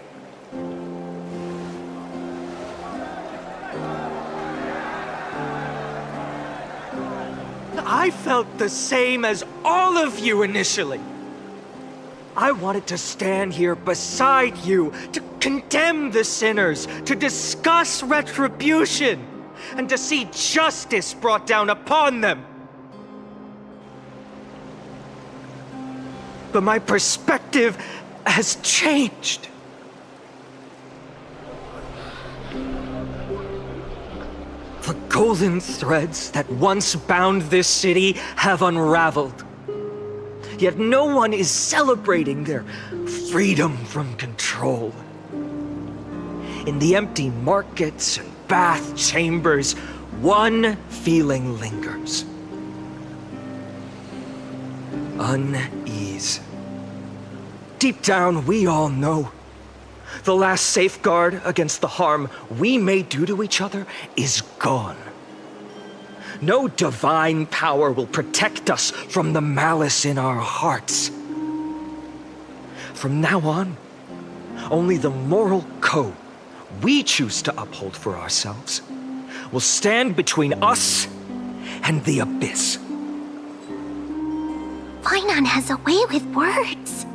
I felt the same as all of you initially. I wanted to stand here beside you, to condemn the sinners, to discuss retribution, and to see justice brought down upon them. But my perspective has changed. The golden threads that once bound this city have unraveled. Yet no one is celebrating their freedom from control. In the empty markets and bath chambers, one feeling lingers. Unease. Deep down, we all know the last safeguard against the harm we may do to each other is gone. No divine power will protect us from the malice in our hearts. From now on, only the moral code we choose to uphold for ourselves will stand between us and the abyss. Fainan has a way with words.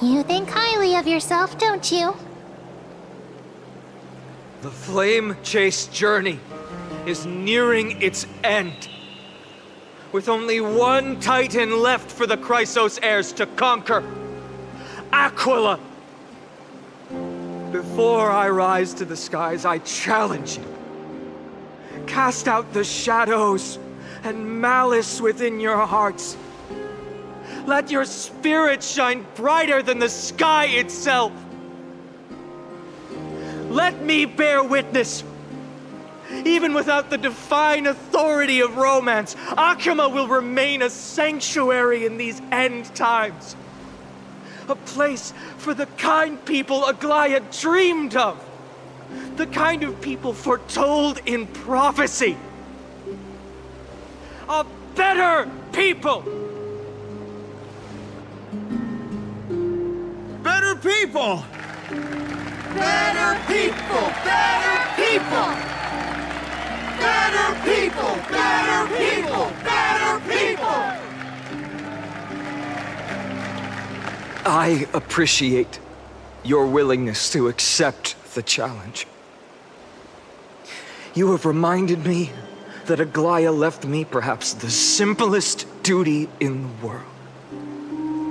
You think highly of yourself, don't you? The flame chase journey is nearing its end. With only one titan left for the Chrysos heirs to conquer. Aquila! Before I rise to the skies, I challenge you. Cast out the shadows and malice within your hearts. Let your spirit shine brighter than the sky itself. Let me bear witness. Even without the divine authority of romance, Akima will remain a sanctuary in these end times. A place for the kind people Aglaya dreamed of. The kind of people foretold in prophecy. A better people! Better people! Better people! Better people! Better people! Better people! Better people! I appreciate your willingness to accept the challenge. You have reminded me that Aglaya left me perhaps the simplest duty in the world.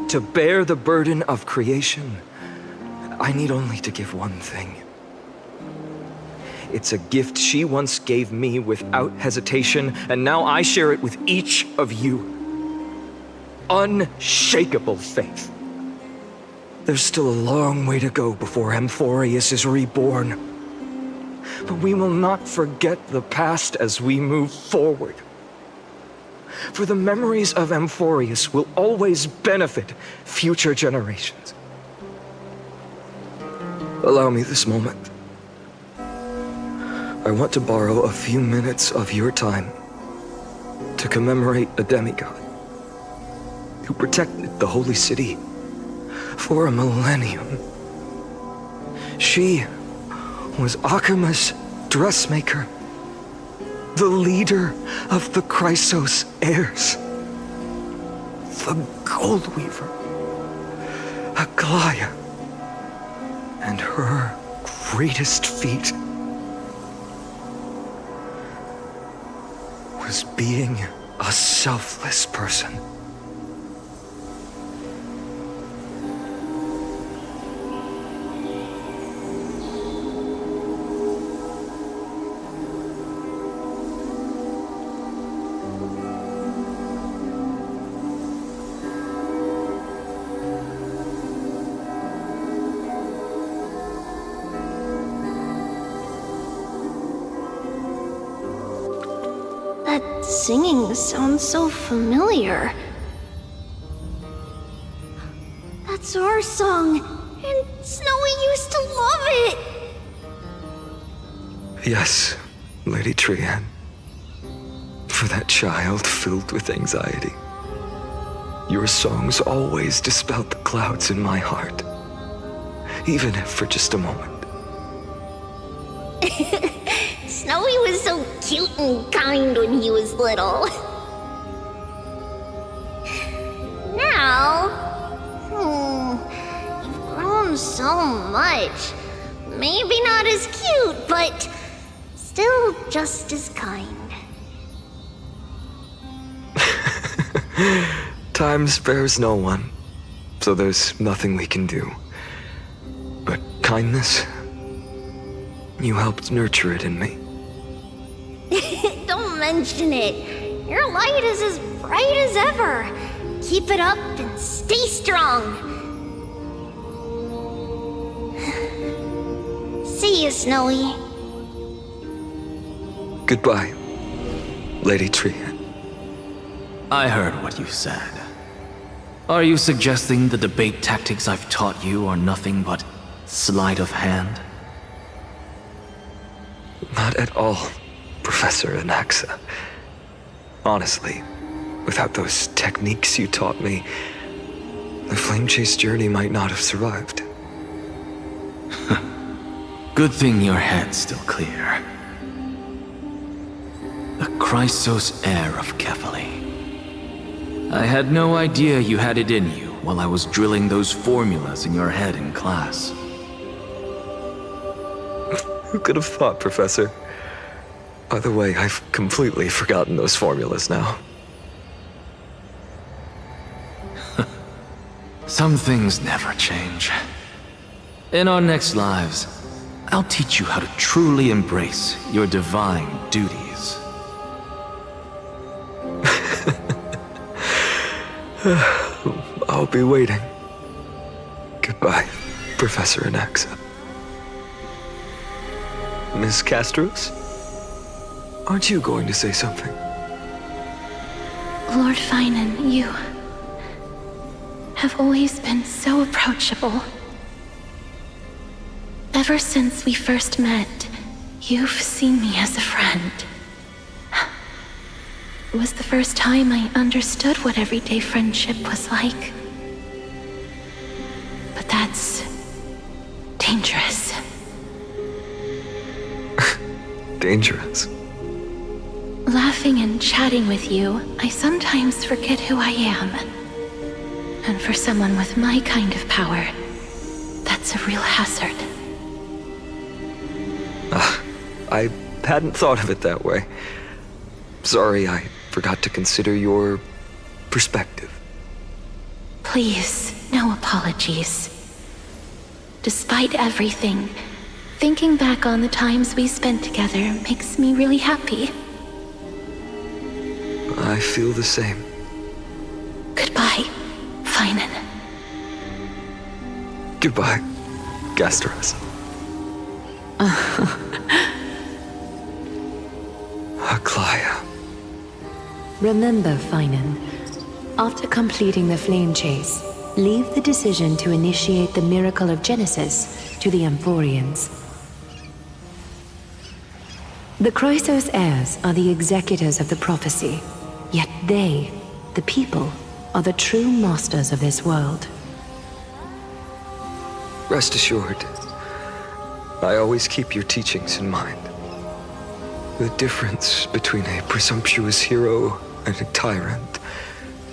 To bear the burden of creation, I need only to give one thing. It's a gift she once gave me without hesitation, and now I share it with each of you. unshakable faith. There's still a long way to go before Amphorius is reborn. But we will not forget the past as we move forward. For the memories of Amphorius will always benefit future generations. Allow me this moment. I want to borrow a few minutes of your time to commemorate a demigod who protected the holy city for a millennium. She was Akima's dressmaker, the leader of the Chrysos heirs, the gold weaver, Aglaya, and her greatest feat was being a selfless person. That singing sounds so familiar. That's our song, and Snowy used to love it! Yes, Lady Trian. For that child filled with anxiety. Your songs always dispelled the clouds in my heart. Even if for just a moment. Snowy was so cute and kind when he was little. Now, you've grown so much. Maybe not as cute, but still just as kind. Time spares no one, so there's nothing we can do. But kindness, you helped nurture it in me. Don't mention it. Your light is as bright as ever. Keep it up and stay strong. See you, Snowy. Goodbye, Lady Trian. I heard what you said. Are you suggesting the debate tactics I've taught you are nothing but sleight of hand? Not at all, Professor Anaxa. Honestly, without those techniques you taught me, the Flame Chase journey might not have survived. Good thing your head's still clear. The Chrysos heir of Kefali. I had no idea you had it in you while I was drilling those formulas in your head in class. Who could have thought, Professor? By the way, I've completely forgotten those formulas now. Some things never change. In our next lives, I'll teach you how to truly embrace your divine duties. I'll be waiting. Goodbye, Professor Anaxa. Miss Castros? Aren't you going to say something? Lord Finan, you have always been so approachable. Ever since we first met, you've seen me as a friend. It was the first time I understood what everyday friendship was like. But that's dangerous. Dangerous? Laughing and chatting with you, I sometimes forget who I am. And for someone with my kind of power, that's a real hazard. I hadn't thought of it that way. Sorry, I forgot to consider your perspective. Please, no apologies. Despite everything, thinking back on the times we spent together makes me really happy. I feel the same. Goodbye. Finan. Goodbye, Gasteros. Aglaya. Remember, Finan, after completing the flame chase, leave the decision to initiate the miracle of Genesis to the Amphorians. The Chrysos heirs are the executors of the prophecy, yet they, the people, are the true masters of this world. Rest assured, I always keep your teachings in mind. The difference between a presumptuous hero and a tyrant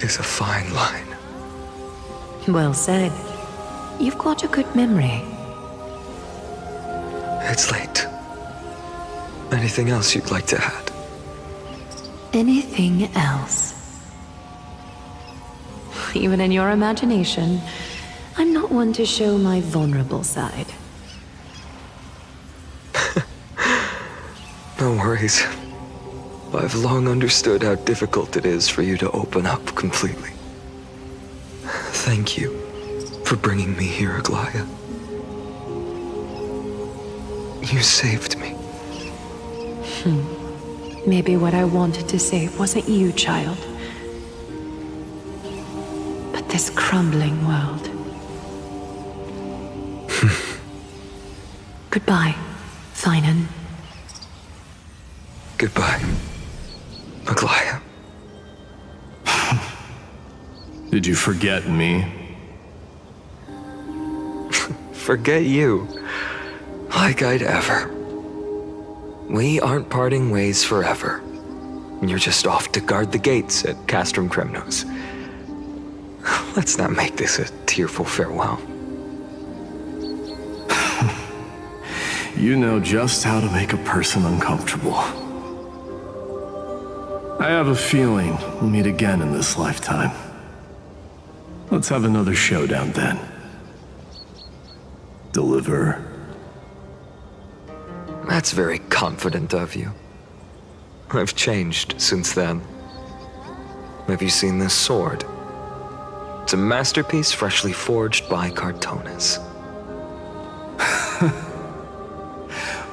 is a fine line. Well said. You've got a good memory. It's late. Anything else you'd like to add? Anything else? Even in your imagination, I'm not one to show my vulnerable side. No worries. I've long understood how difficult it is for you to open up completely. Thank you for bringing me here, Aglaya. You saved me. Maybe what I wanted to save wasn't you, child, but this crumbling world. Goodbye, Finan. Goodbye, Aglaya. Did you forget me? Forget you? Like I'd ever. We aren't parting ways forever. You're just off to guard the gates at Castrum Kremnos. Let's not make this a tearful farewell. You know just how to make a person uncomfortable. I have a feeling we'll meet again in this lifetime. Let's have another showdown then. Deliver. That's very confident of you. I've changed since then. Have you seen this sword? It's a masterpiece freshly forged by Cartonis.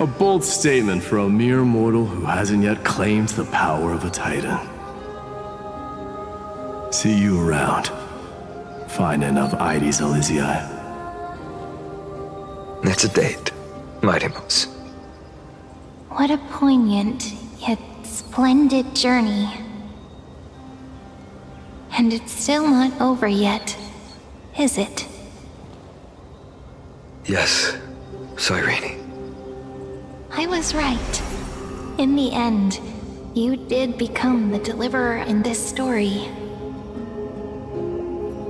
A bold statement for a mere mortal who hasn't yet claimed the power of a titan. See you around, Finan of Ides Elysiae. It's a date, Mightymouse. What a poignant, yet splendid journey. And it's still not over yet, is it? Yes, Cyrene. I was right. In the end, you did become the deliverer in this story.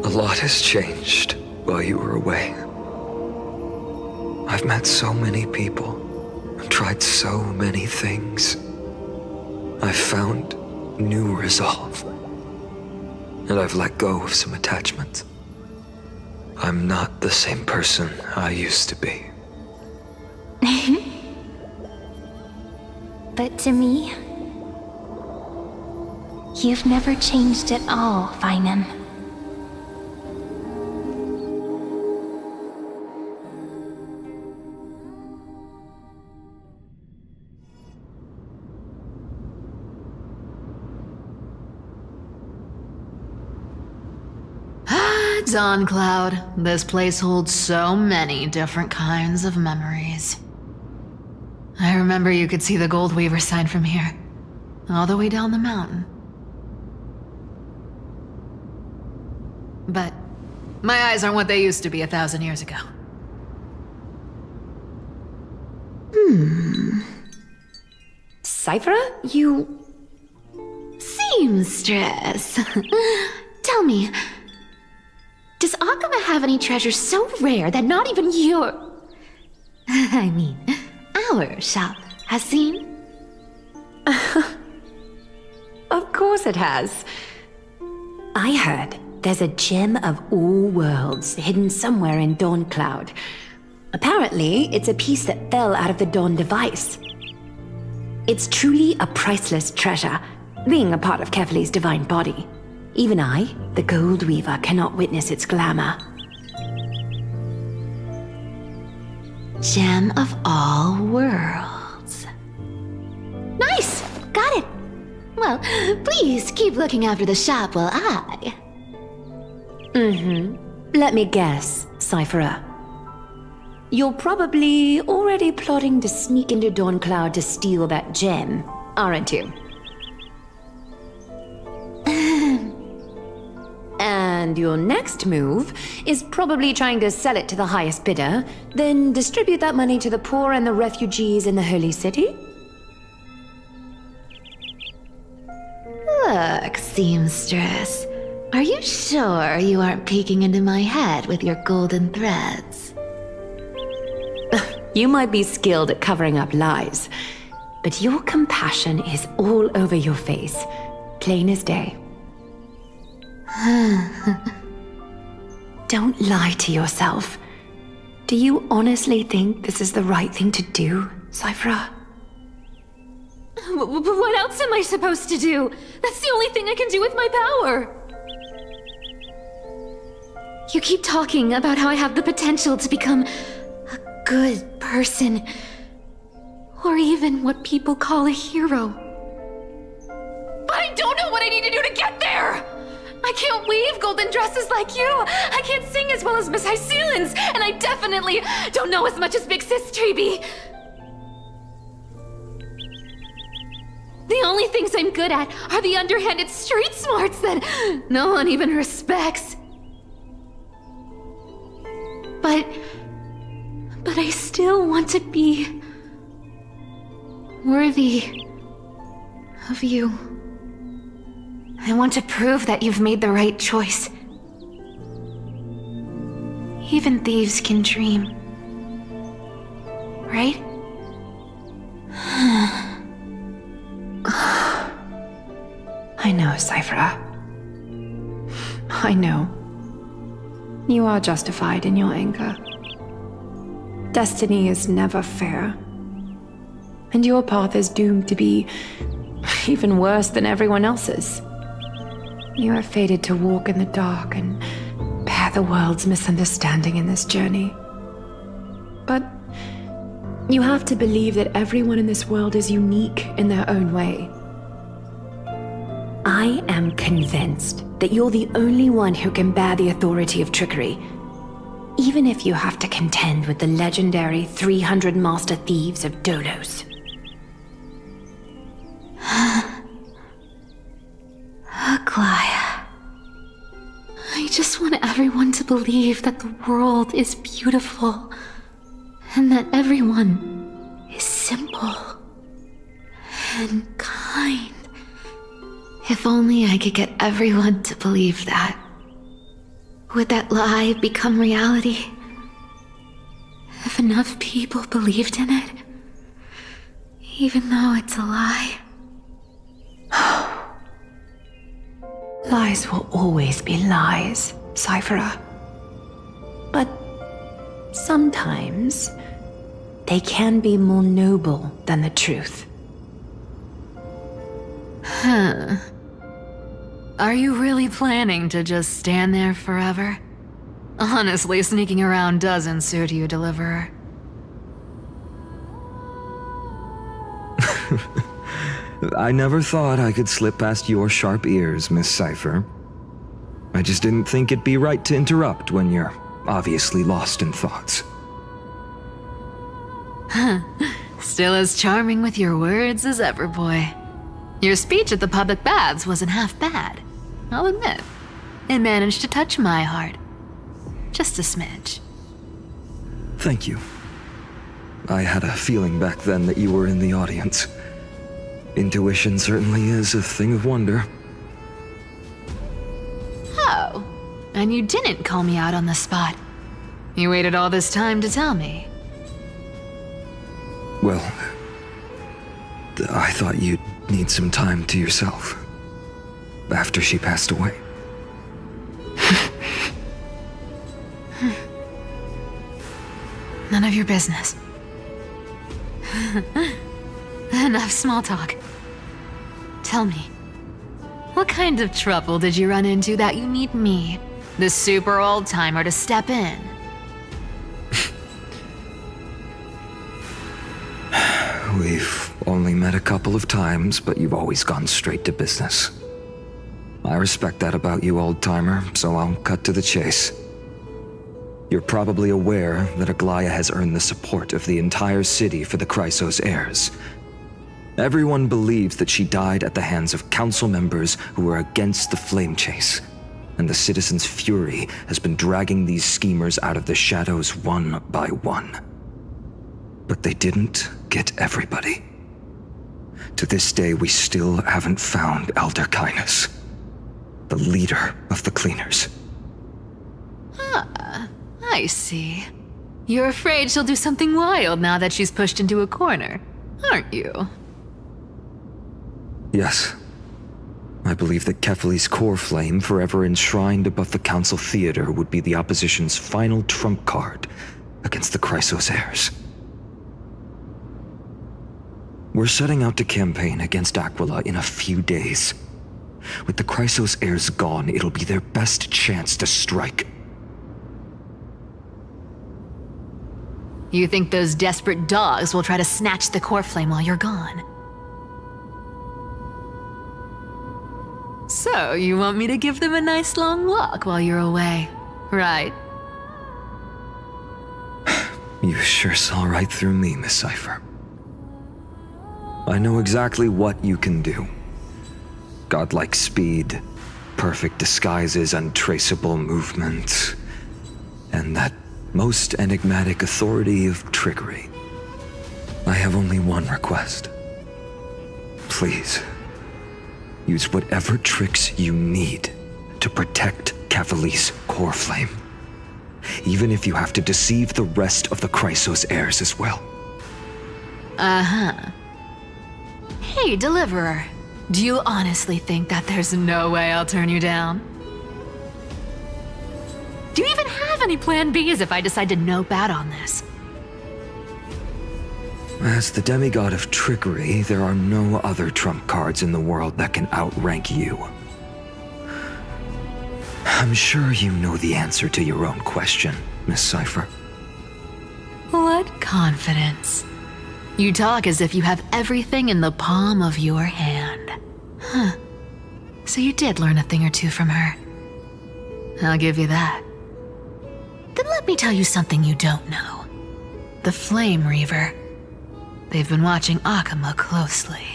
A lot has changed while you were away. I've met so many people, I've tried so many things. I've found new resolve, and I've let go of some attachments. I'm not the same person I used to be. But to me, you've never changed at all, Finan. Dawn Cloud. This place holds so many different kinds of memories. I remember you could see the Gold Weaver sign from here, all the way down the mountain. But my eyes aren't what they used to be 1,000 years ago. Cyphera, you... Seamstress. Tell me, does Akaba have any treasures so rare that not even your... I mean, our shop has seen? Of course it has. I heard there's a gem of all worlds hidden somewhere in Dawn Cloud. Apparently, it's a piece that fell out of the Dawn device. It's truly a priceless treasure, being a part of Kefali's divine body. Even I, the Gold Weaver, cannot witness its glamour. Gem of all worlds. Nice! Got it! Well, please keep looking after the shop while I... Let me guess, Cypherer. You're probably already plotting to sneak into Dawncloud to steal that gem, aren't you? And your next move is probably trying to sell it to the highest bidder, then distribute that money to the poor and the refugees in the Holy City? Look, seamstress. Are you sure you aren't peeking into my head with your golden threads? You might be skilled at covering up lies, but your compassion is all over your face, plain as day. Don't lie to yourself. Do you honestly think this is the right thing to do, Cypherer? What else am I supposed to do? That's the only thing I can do with my power. You keep talking about how I have the potential to become a good person, or even what people call a hero. But I don't know what I need to do to get there! I can't weave golden dresses like you! I can't sing as well as Miss Hyceelens! And I definitely don't know as much as Big Sis Treby! The only things I'm good at are the underhanded street smarts that no one even respects. But I still want to be worthy of you. I want to prove that you've made the right choice. Even thieves can dream. Right? I know, Cypherer. I know. You are justified in your anger. Destiny is never fair. And your path is doomed to be even worse than everyone else's. You are fated to walk in the dark and bear the world's misunderstanding in this journey. But you have to believe that everyone in this world is unique in their own way. I am convinced that you're the only one who can bear the authority of trickery, even if you have to contend with the legendary 300 master thieves of Dolos. Aglaya. I just want everyone to believe that the world is beautiful, and that everyone is simple and kind. If only I could get everyone to believe that. Would that lie become reality? If enough people believed in it, even though it's a lie. Lies will always be lies, Cypherer. But sometimes they can be more noble than the truth. Huh. Are you really planning to just stand there forever? Honestly, sneaking around doesn't suit you, Deliverer. I never thought I could slip past your sharp ears, Miss Cypher. I just didn't think it'd be right to interrupt when you're obviously lost in thoughts. Still as charming with your words as ever, boy. Your speech at the public baths wasn't half bad, I'll admit. It managed to touch my heart. Just a smidge. Thank you. I had a feeling back then that you were in the audience. Intuition certainly is a thing of wonder. Oh, and you didn't call me out on the spot. You waited all this time to tell me. Well, I thought you'd need some time to yourself after she passed away. None of your business. Enough small talk. Tell me, What kind of trouble did you run into that you need me, the super old-timer, to step in? We've only met a couple of times, but you've always gone straight to business. I respect that about you, old-timer, so I'll cut to the chase. You're probably aware that Aglaya has earned the support of the entire city for the Chrysos heirs. Everyone believes that she died at the hands of council members who were against the flame chase, and the citizens' fury has been dragging these schemers out of the shadows one by one. But they didn't get everybody. To this day, we still haven't found Elder Kynus, the leader of the cleaners. Ah, I see. You're afraid she'll do something wild now that she's pushed into a corner, aren't you? Yes. I believe that Kefali's core flame, forever enshrined above the council theater, would be the opposition's final trump card against the Chrysos heirs. We're setting out to campaign against Aquila in a few days. With the Chrysos heirs gone, it'll be their best chance to strike. You think those desperate dogs will try to snatch the core flame while you're gone? So, you want me to give them a nice long walk while you're away, right? You sure saw right through me, Miss Cypher. I know exactly what you can do. Godlike speed, perfect disguises, untraceable movement, and that most enigmatic authority of trickery. I have only one request. Please, use whatever tricks you need to protect Kefali's core flame. Even if you have to deceive the rest of the Chrysos heirs as well. Uh-huh. Hey, Deliverer. Do you honestly think that there's no way I'll turn you down? Do you even have any plan Bs if I decide to nope out on this? As the demigod of trickery, there are no other trump cards in the world that can outrank you. I'm sure you know the answer to your own question, Miss Cypher. What confidence. You talk as if you have everything in the palm of your hand. Huh. So you did learn a thing or two from her. I'll give you that. Then let me tell you something you don't know. The Flame Reaver. They've been watching Akama closely.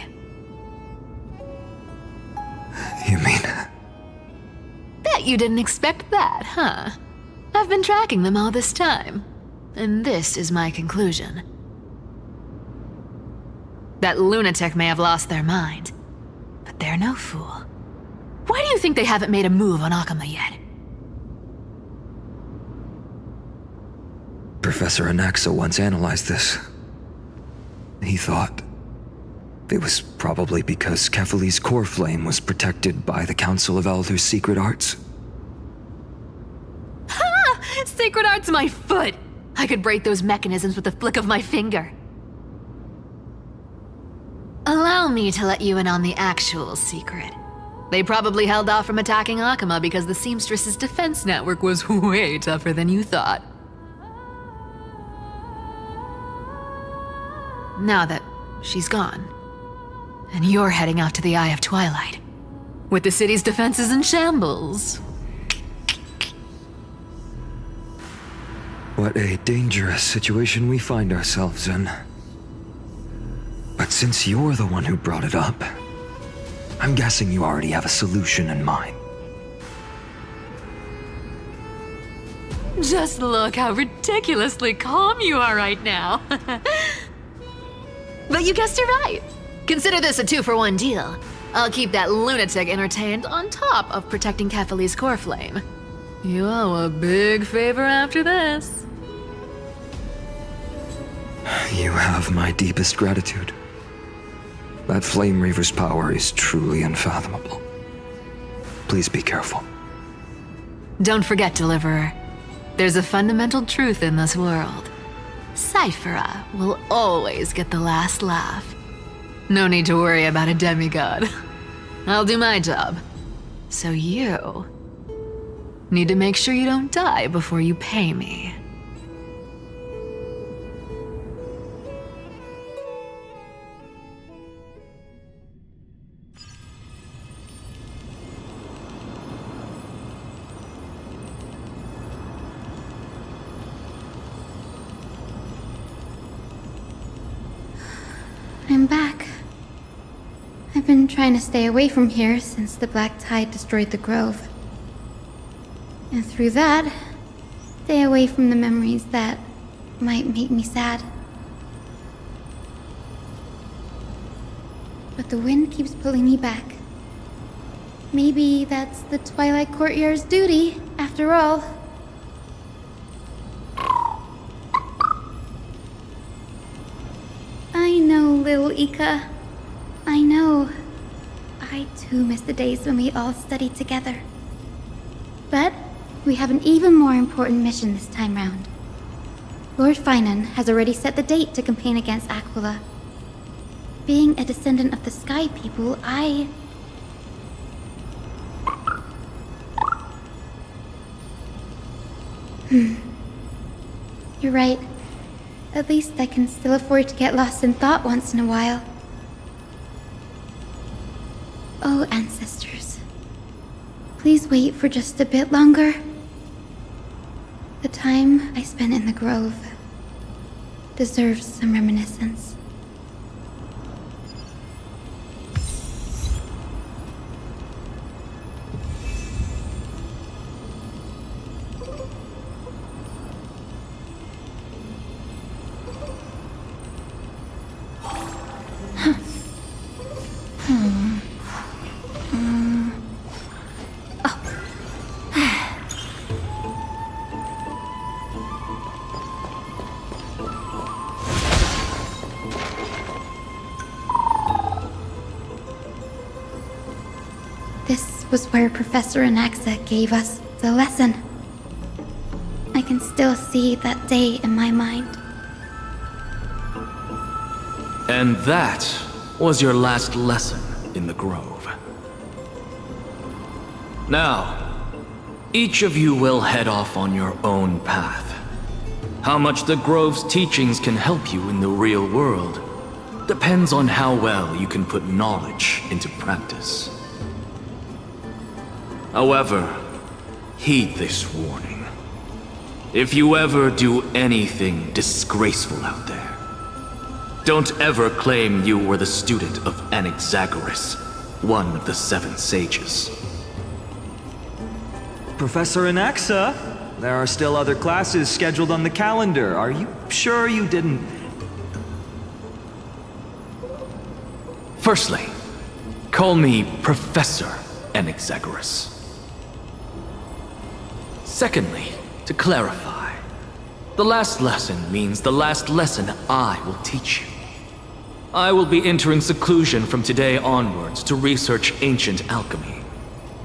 You mean... Bet you didn't expect that, huh? I've been tracking them all this time. And this is my conclusion. That lunatic may have lost their mind, but they're no fool. Why do you think they haven't made a move on Akama yet? Professor Anaxa once analyzed this. He thought it was probably because Kefali's core flame was protected by the Council of Elders' secret arts. Ha! Sacred art's my foot! I could break those mechanisms with the flick of my finger. Allow me to let you in on the actual secret. They probably held off from attacking Akama because the Seamstress's defense network was way tougher than you thought. Now that she's gone, and you're heading out to the Eye of Twilight, with the city's defenses in shambles. What a dangerous situation we find ourselves in. But since you're the one who brought it up, I'm guessing you already have a solution in mind. Just look how ridiculously calm you are right now. But you guessed it right. Consider this a 2-for-1 deal. I'll keep that lunatic entertained on top of protecting Kefali's core flame. You owe a big favor after this. You have my deepest gratitude. That Flame Reaver's power is truly unfathomable. Please be careful. Don't forget, Deliverer. There's a fundamental truth in this world. Cyphera will always get the last laugh. No need to worry about a demigod. I'll do my job. So you need to make sure you don't die before you pay me. I'm back. I've been trying to stay away from here since the black tide destroyed the grove. And through that, stay away from the memories that might make me sad. But the wind keeps pulling me back. Maybe that's the Twilight Courtyard's duty, after all. I know, little Ika. I know. I too miss the days when we all studied together. But we have an even more important mission this time round. Lord Finan has already set the date to campaign against Aquila. Being a descendant of the Sky People, You're right. At least I can still afford to get lost in thought once in a while. Oh, ancestors. Please wait for just a bit longer. The time I spent in the grove deserves some reminiscence. This was where Professor Anaxa gave us the lesson. I can still see that day in my mind. And that was your last lesson in the Grove. Now, each of you will head off on your own path. How much the Grove's teachings can help you in the real world depends on how well you can put knowledge into practice. However, heed this warning. If you ever do anything disgraceful out there, don't ever claim you were the student of Anaxagoras, one of the 7 sages. Professor Anaxa, there are still other classes scheduled on the calendar. Are you sure you didn't... Firstly, call me Professor Anaxagoras. Secondly, to clarify, the last lesson means the last lesson I will teach you. I will be entering seclusion from today onwards to research ancient alchemy,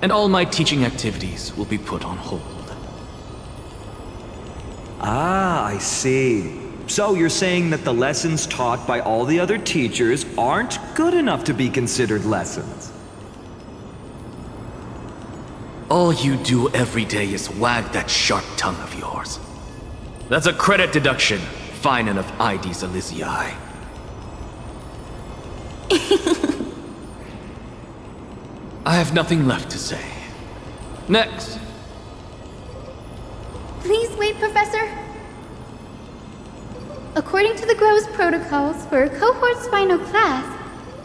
and all my teaching activities will be put on hold. Ah, I see. So you're saying that the lessons taught by all the other teachers aren't good enough to be considered lessons? All you do every day is wag that sharp tongue of yours. That's a credit deduction, Finan of Ides Elysiae. I have nothing left to say. Next. Please wait, Professor. According to the Grove's protocols for a cohort's final class,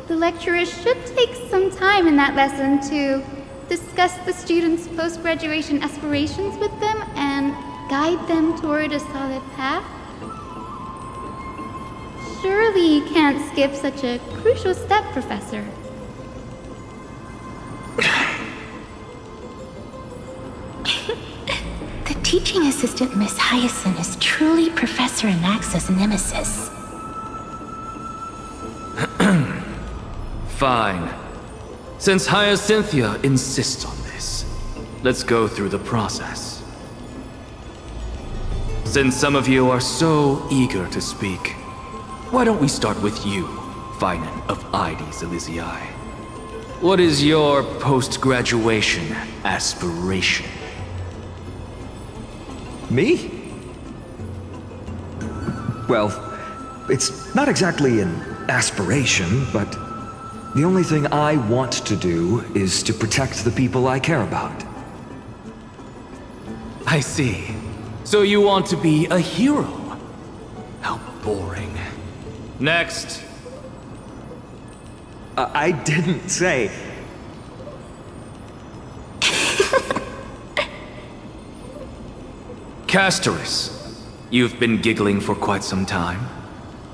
the lecturer should take some time in that lesson to discuss the students' post-graduation aspirations with them and guide them toward a solid path. Surely you can't skip such a crucial step, Professor. The teaching assistant, Miss Hyacinth, is truly Professor Anaxa's nemesis. Fine. Since Hyacinthia insists on this, let's go through the process. Since some of you are so eager to speak, why don't we start with you, Finan of Ides Elysiae? What is your post-graduation aspiration? Me? Well, it's not exactly an aspiration, but the only thing I want to do is to protect the people I care about. I see. So you want to be a hero? How boring. Next. I didn't say... Castoris, you've been giggling for quite some time.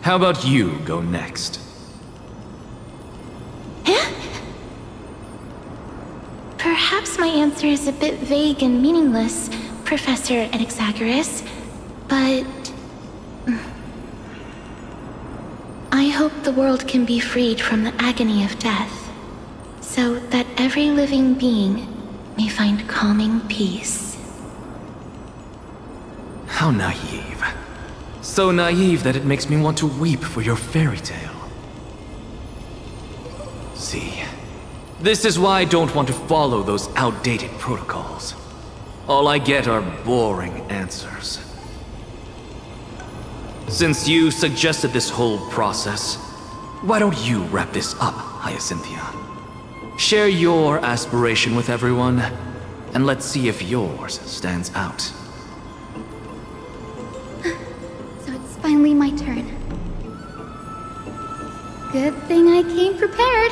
How about you go next? Perhaps my answer is a bit vague and meaningless, Professor Anaxagoras, but... I hope the world can be freed from the agony of death, so that every living being may find calming peace. How naive. So naive that it makes me want to weep for your fairy tale. See, this is why I don't want to follow those outdated protocols. All I get are boring answers. Since you suggested this whole process, why don't you wrap this up, Hyacinthia? Share your aspiration with everyone, and let's see if yours stands out. So it's finally my turn. Good thing I came prepared.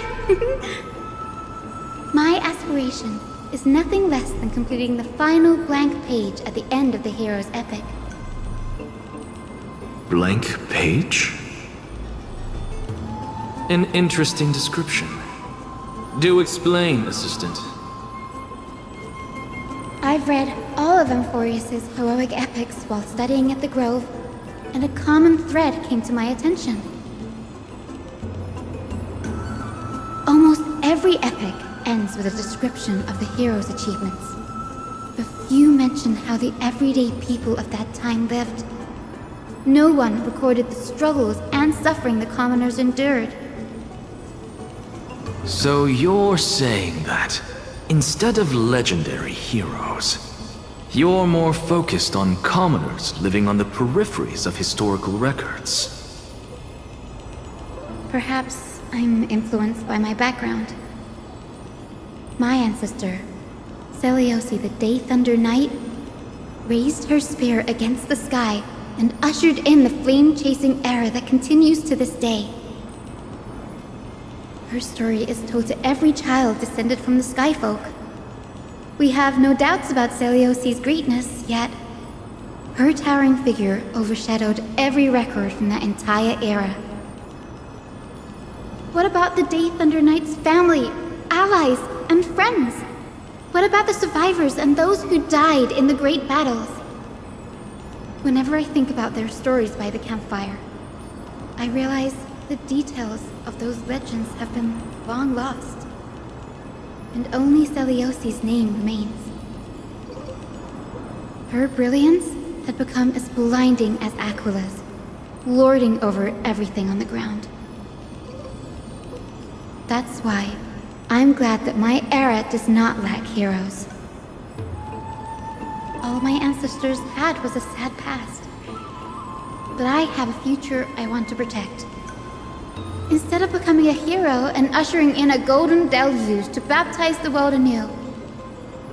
My aspiration is nothing less than completing the final blank page at the end of the hero's epic. Blank page? An interesting description. Do explain, Assistant. I've read all of Amphorius's heroic epics while studying at the Grove, and a common thread came to my attention. Almost every epic ends with a description of the hero's achievements. But few mention how the everyday people of that time lived. No one recorded the struggles and suffering the commoners endured. So you're saying that, instead of legendary heroes, you're more focused on commoners living on the peripheries of historical records? Perhaps I'm influenced by my background. My ancestor, Seliosi the Day Thunder Knight, raised her spear against the sky and ushered in the flame-chasing era that continues to this day. Her story is told to every child descended from the Skyfolk. We have no doubts about Seliosi's greatness, yet her towering figure overshadowed every record from that entire era. What about the Day Thunder Knight's family, allies, and friends? What about the survivors and those who died in the great battles? Whenever I think about their stories by the campfire, I realize the details of those legends have been long lost, and only Seliosi's name remains. Her brilliance had become as blinding as Aquila's, lording over everything on the ground. That's why I'm glad that my era does not lack heroes. All my ancestors had was a sad past, but I have a future I want to protect. Instead of becoming a hero and ushering in a golden deluge to baptize the world anew,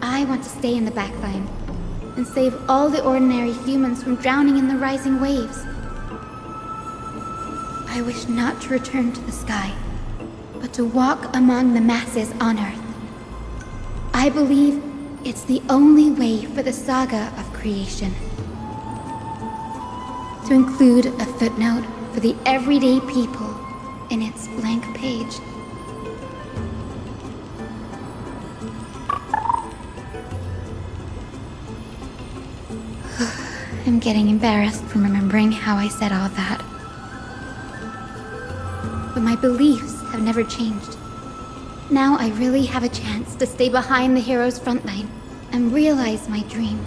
I want to stay in the backline and save all the ordinary humans from drowning in the rising waves. I wish not to return to the sky, but to walk among the masses on Earth. I believe it's the only way for the saga of creation. To include a footnote for the everyday people in its blank page. I'm getting embarrassed from remembering how I said all that. But my beliefs have never changed. Now I really have a chance to stay behind the hero's front line and realize my dream.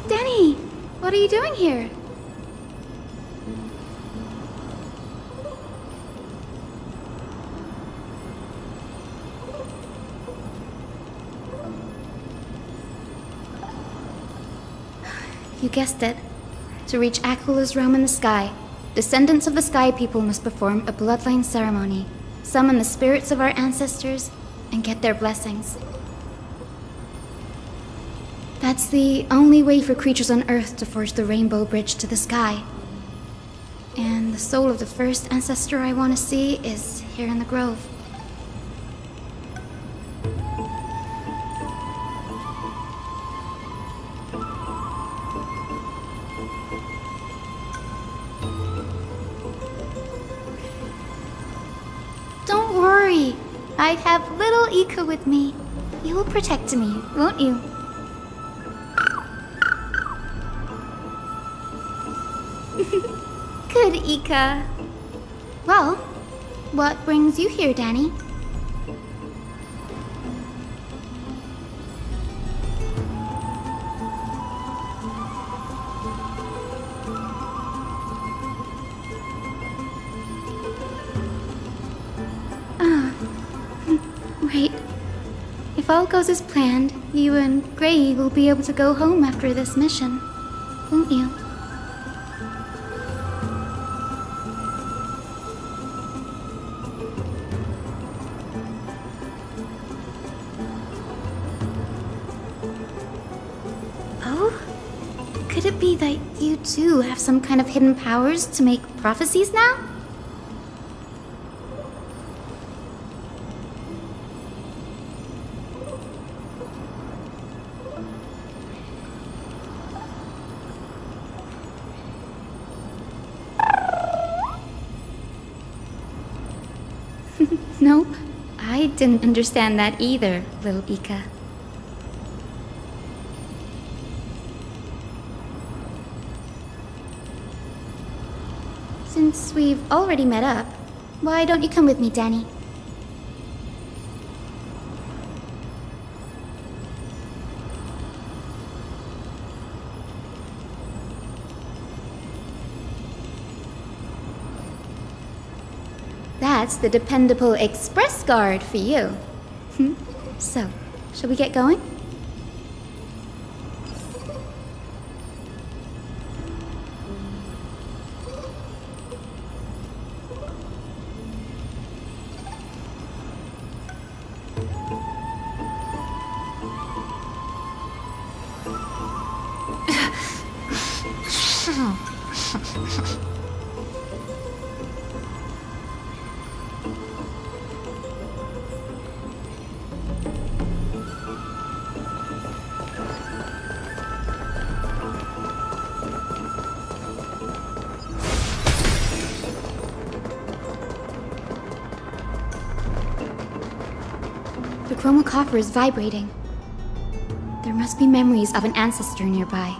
Denny, what are you doing here? You guessed it. To reach Aquala's realm in the sky, descendants of the Sky People must perform a bloodline ceremony, summon the spirits of our ancestors, and get their blessings. That's the only way for creatures on Earth to forge the Rainbow Bridge to the sky. And the soul of the first ancestor I want to see is here in the grove. Don't worry. I have little Ika with me. You will protect me, won't you? Good, Ika. Well, what brings you here, Danny? Right. If all goes as planned, you and Gray will be able to go home after this mission, won't you? Oh? Could it be that you too have some kind of hidden powers to make prophecies now? Nope. I didn't understand that either, little Ika. Since we've already met up, why don't you come with me, Danny? That's the dependable express guard for you. So, shall we get going? The chroma coffer is vibrating. There must be memories of an ancestor nearby.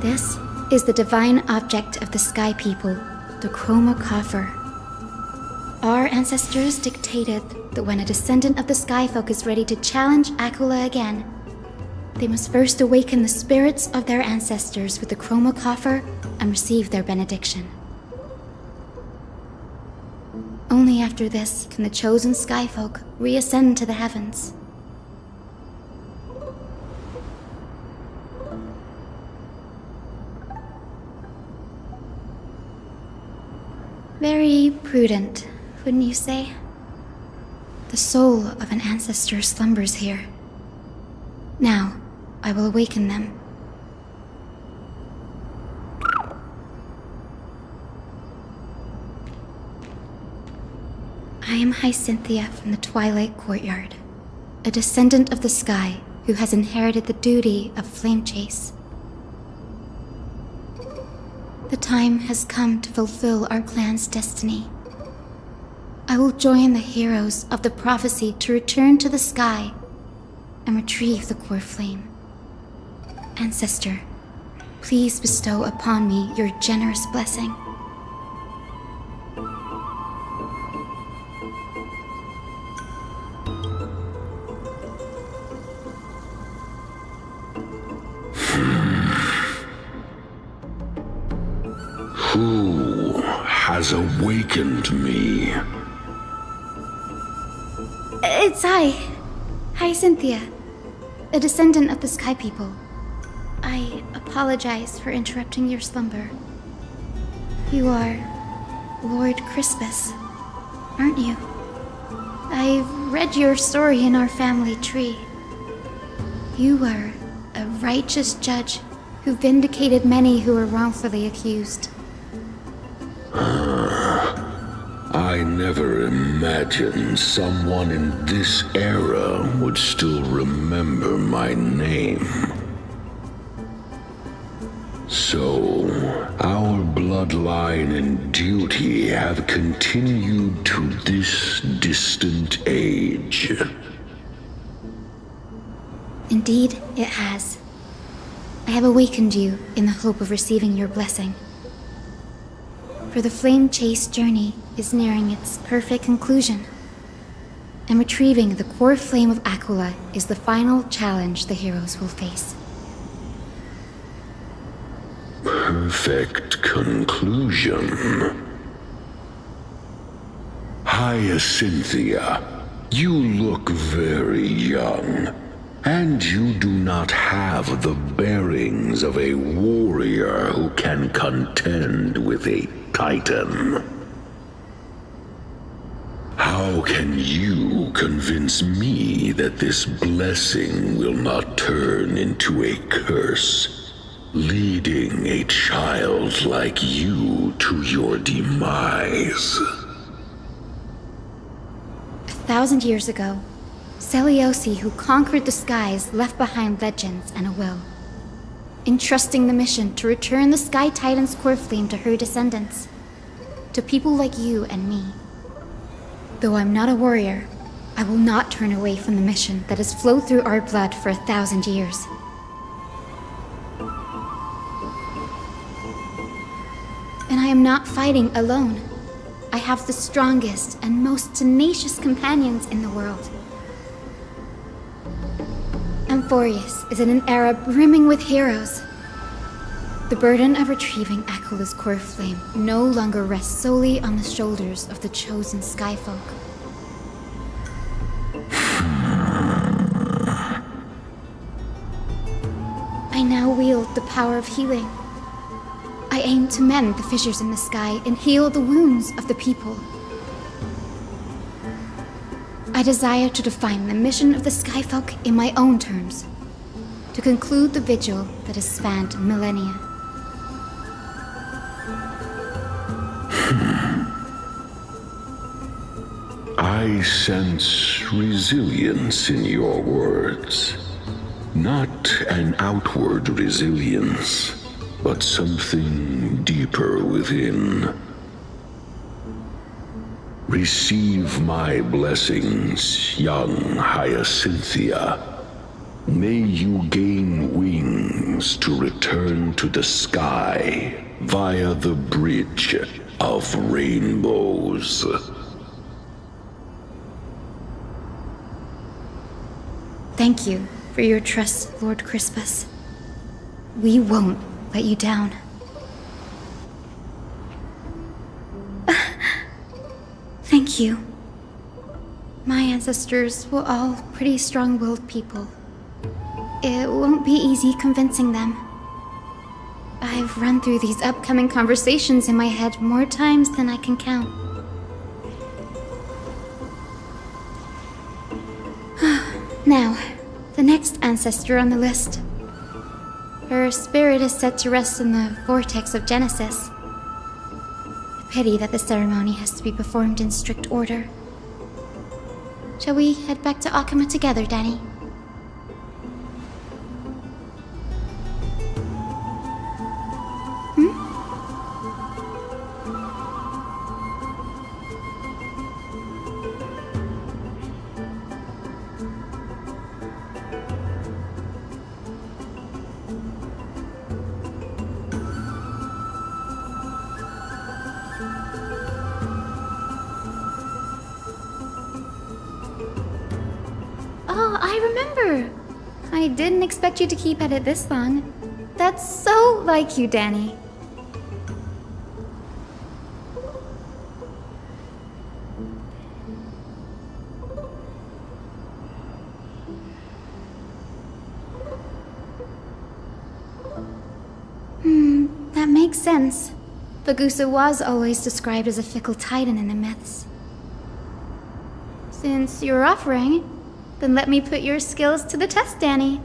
This is the divine object of the Sky People, the chroma coffer. Our ancestors dictated that when a descendant of the Skyfolk is ready to challenge Aquila again, they must first awaken the spirits of their ancestors with the chroma coffer and receive their benediction. Only after this can the chosen Skyfolk reascend to the heavens. Very prudent, wouldn't you say? The soul of an ancestor slumbers here. Now, I will awaken them. I am Hyacinthia from the Twilight Courtyard, a descendant of the sky who has inherited the duty of flame chase. The time has come to fulfill our clan's destiny. I will join the heroes of the prophecy to return to the sky and retrieve the core flame. Ancestor, please bestow upon me your generous blessing. Who has awakened me? It's I. Hi, Cynthia. A descendant of the Sky People. I apologize for interrupting your slumber. You are Lord Crispus, aren't you? I've read your story in our family tree. You were a righteous judge who vindicated many who were wrongfully accused. I never imagined someone in this era would still remember my name. So, our bloodline and duty have continued to this distant age. Indeed, it has. I have awakened you in the hope of receiving your blessing. For the flame chase journey is nearing its perfect conclusion, and retrieving the core flame of Aquila is the final challenge the heroes will face. Perfect conclusion. Hyacinthia, you look very young, and you do not have the bearings of a warrior who can contend with a titan. How can you convince me that this blessing will not turn into a curse, leading a child like you to your demise? 1,000 years ago, Seliosi, who conquered the skies, left behind legends and a will, entrusting the mission to return the Sky Titan's core flame to her descendants, to people like you and me. Though I'm not a warrior, I will not turn away from the mission that has flowed through our blood for 1,000 years. And I am not fighting alone. I have the strongest and most tenacious companions in the world. Amphorius is in an era brimming with heroes. The burden of retrieving Aquila's core flame no longer rests solely on the shoulders of the chosen Skyfolk. I now wield the power of healing. I aim to mend the fissures in the sky and heal the wounds of the people. I desire to define the mission of the Skyfolk in my own terms, to conclude the vigil that has spanned millennia. I sense resilience in your words. Not an outward resilience, but something deeper within. Receive my blessings, young Hyacinthia. May you gain wings to return to the sky via the bridge of rainbows. Thank you for your trust, Lord Crispus. We won't let you down. Thank you. My ancestors were all pretty strong-willed people. It won't be easy convincing them. I've run through these upcoming conversations in my head more times than I can count. Now, the next ancestor on the list. Her spirit is set to rest in the vortex of Genesis. Pity that the ceremony has to be performed in strict order. Shall we head back to Akama together, Danny? Oh, I remember! I didn't expect you to keep at it this long. That's so like you, Danny. sense. Bagusa was always described as a fickle titan in the myths. Since you're offering, then let me put your skills to the test, Danny.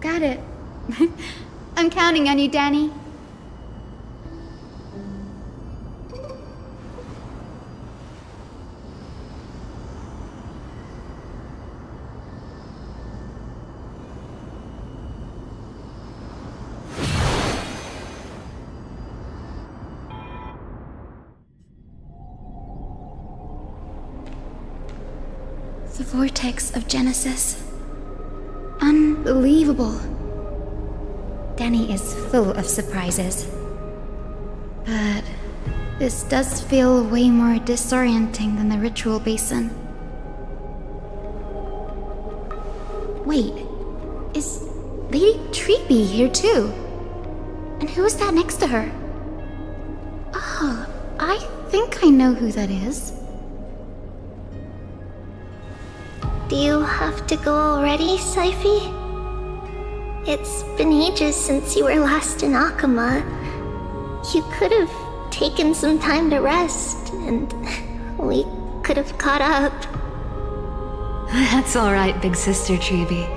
Got it. I'm counting on you, Danny. The vortex of Genesis. Unbelievable. Danny is full of surprises. But this does feel way more disorienting than the ritual basin. Wait, is Lady Treeby here too? And who is that next to her? Oh, I think I know who that is. Do you have to go already, Saifi? It's been ages since you were last in Akama. You could have taken some time to rest, and we could have caught up. That's alright, big sister Treeby.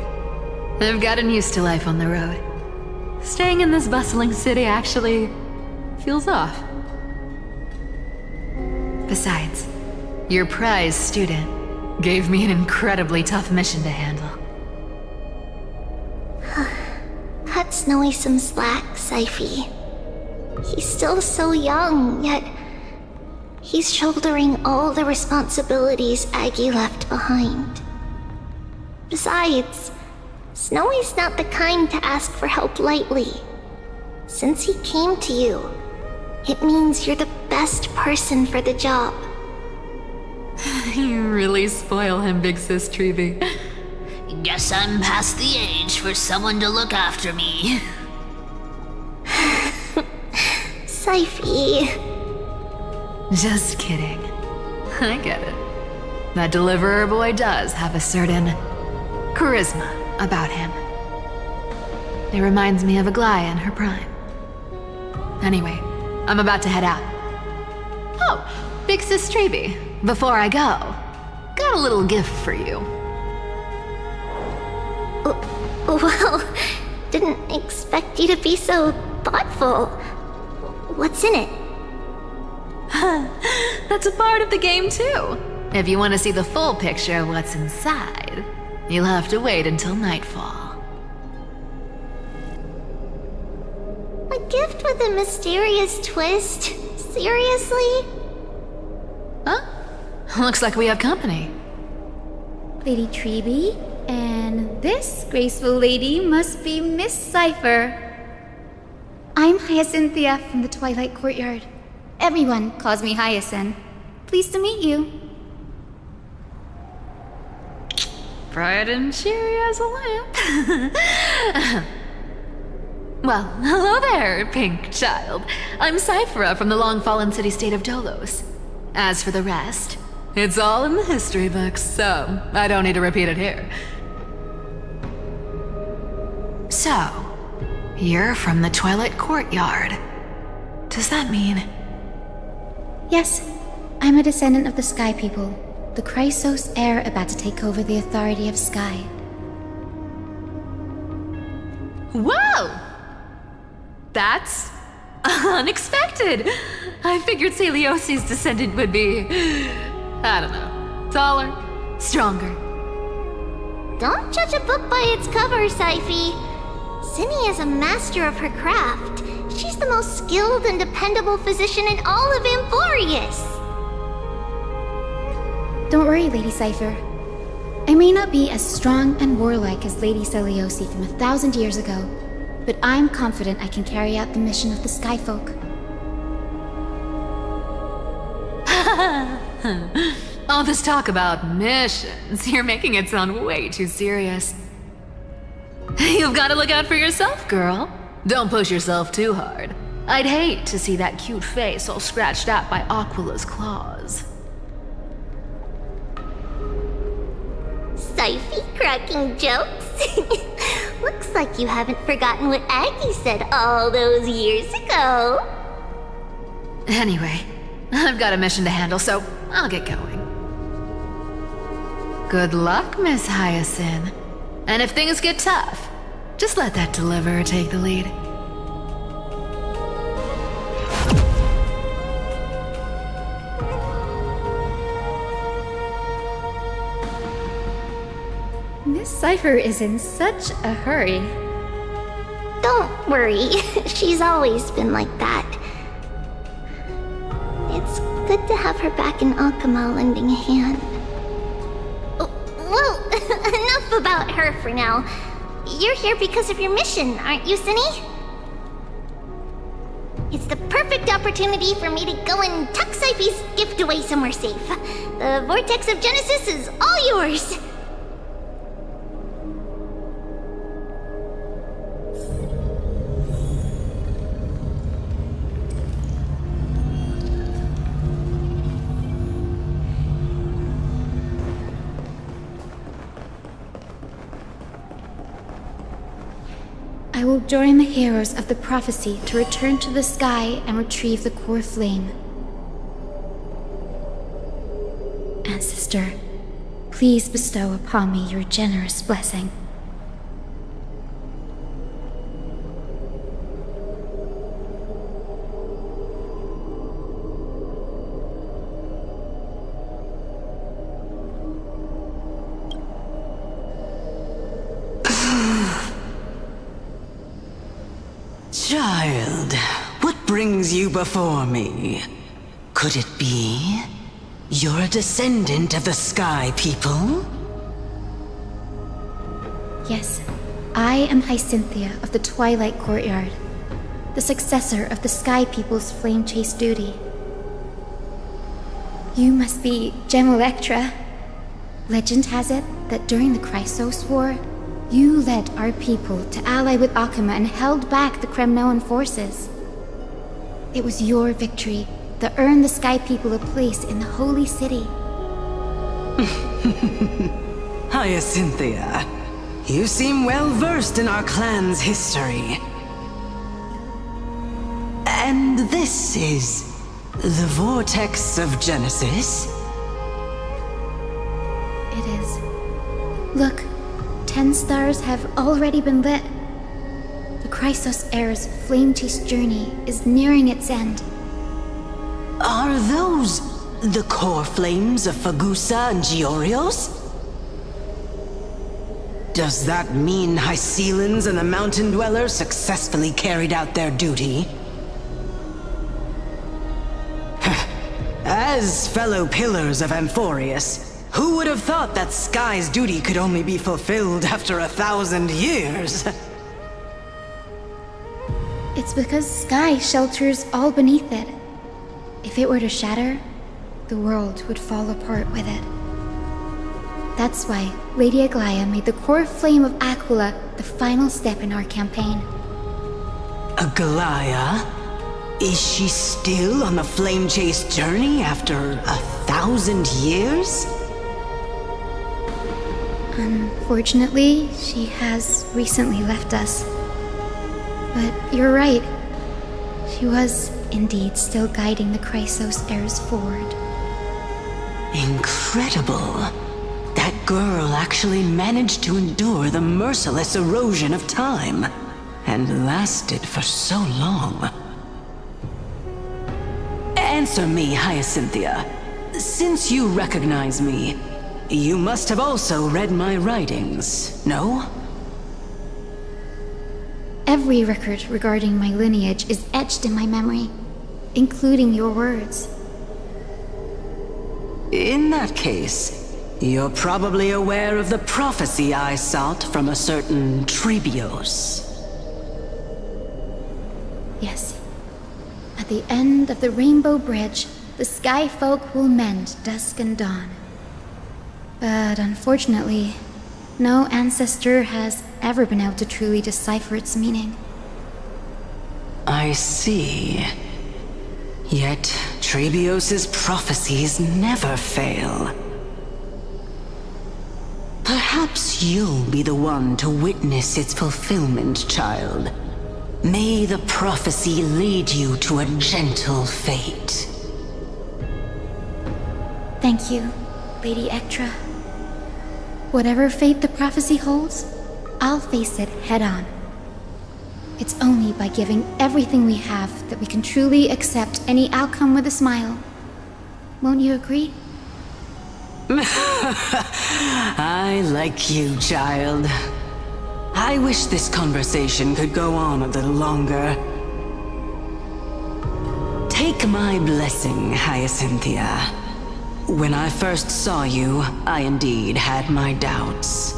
I've gotten used to life on the road. Staying in this bustling city actually feels off. Besides, your prize student gave me an incredibly tough mission to handle. Cut Snowy some slack, Saifi. He's still so young, yet he's shouldering all the responsibilities Aggie left behind. Besides, Snowy's not the kind to ask for help lightly. Since he came to you, it means you're the best person for the job. You really spoil him, big sis Treeby. Guess I'm past the age for someone to look after me. Saifi. Just kidding. I get it. That deliverer boy does have a certain charisma about him. It reminds me of Aglaia in her prime. Anyway, I'm about to head out. Oh, big sis Treeby, before I go, got a little gift for you. Well, didn't expect you to be so thoughtful. What's in it? That's a part of the game too. If you want to see the full picture of what's inside, you'll have to wait until nightfall. A gift with a mysterious twist? Seriously? Huh? Looks like we have company. Lady Treeby, and this graceful lady must be Miss Cypher. I'm Hyacinthia from the Twilight Courtyard. Everyone calls me Hyacinth. Pleased to meet you. Bright and cheery as a lamp. Well, hello there, pink child. I'm Cyphera from the long-fallen city-state of Dolos. As for the rest, it's all in the history books, so I don't need to repeat it here. So, you're from the Twilight Courtyard. Does that mean... Yes, I'm a descendant of the Sky People, the Chrysos heir about to take over the authority of Sky. Whoa! That's unexpected. I figured Celiosi's descendant would be, I don't know, taller, stronger. Don't judge a book by its cover, Saifi. Zinni is a master of her craft. She's the most skilled and dependable physician in all of Amphorius. Don't worry, Lady Cypher. I may not be as strong and warlike as Lady Celiosi from 1,000 years ago, but I'm confident I can carry out the mission of the Skyfolk. All this talk about missions, you're making it sound way too serious. You've got to look out for yourself, girl. Don't push yourself too hard. I'd hate to see that cute face all scratched out by Aquila's claws. Siphy cracking jokes? Looks like you haven't forgotten what Aggie said all those years ago. Anyway, I've got a mission to handle, so I'll get going. Good luck, Miss Hyacinth. And if things get tough, just let that deliverer take the lead. Miss Cypher is in such a hurry. Don't worry, she's always been like that. It's good to have her back in Akama lending a hand. Well, enough about her for now. You're here because of your mission, aren't you, Cinny? It's the perfect opportunity for me to go and tuck Siphy's gift away somewhere safe. The Vortex of Genesis is all yours! I will join the heroes of the prophecy to return to the sky and retrieve the core flame. Ancestor, please bestow upon me your generous blessing. Child, what brings you before me? Could it be you're a descendant of the Sky People? Yes, I am Hyacinthia of the Twilight Courtyard, the successor of the Sky People's flame chase duty. You must be Gem Electra. Legend has it that during the Chrysos War, you led our people to ally with Akama and held back the Kremnoan forces. It was your victory that earned the Sky People a place in the Holy City. Hyacinthia, you seem well versed in our clan's history. And this is the Vortex of Genesis? It is. Look, 10 stars have already been lit. The Chrysos Heir's flame-chased journey is nearing its end. Are those the core flames of Fagusa and Giorios? Does that mean Hycelans and the Mountain Dwellers successfully carried out their duty? As fellow pillars of Amphorius, who would have thought that Sky's duty could only be fulfilled after 1,000 years? It's because Sky shelters all beneath it. If it were to shatter, the world would fall apart with it. That's why Lady Aglaya made the core flame of Aquila the final step in our campaign. Aglaya? Is she still on the flame chase journey after 1,000 years? Unfortunately, she has recently left us. But you're right. She was indeed still guiding the Chrysos heirs forward. Incredible. That girl actually managed to endure the merciless erosion of time, and lasted for so long. Answer me, Hyacinthia. Since you recognize me, you must have also read my writings, no? Every record regarding my lineage is etched in my memory, including your words. In that case, you're probably aware of the prophecy I sought from a certain Trebios. Yes. At the end of the Rainbow Bridge, the Sky Folk will mend dusk and dawn. But unfortunately, no ancestor has ever been able to truly decipher its meaning. I see. Yet, Trebios's prophecies never fail. Perhaps you'll be the one to witness its fulfillment, child. May the prophecy lead you to a gentle fate. Thank you, Lady Ektra. Whatever fate the prophecy holds, I'll face it head on. It's only by giving everything we have that we can truly accept any outcome with a smile. Won't you agree? I like you, child. I wish this conversation could go on a little longer. Take my blessing, Hyacinthia. When I first saw you, I indeed had my doubts.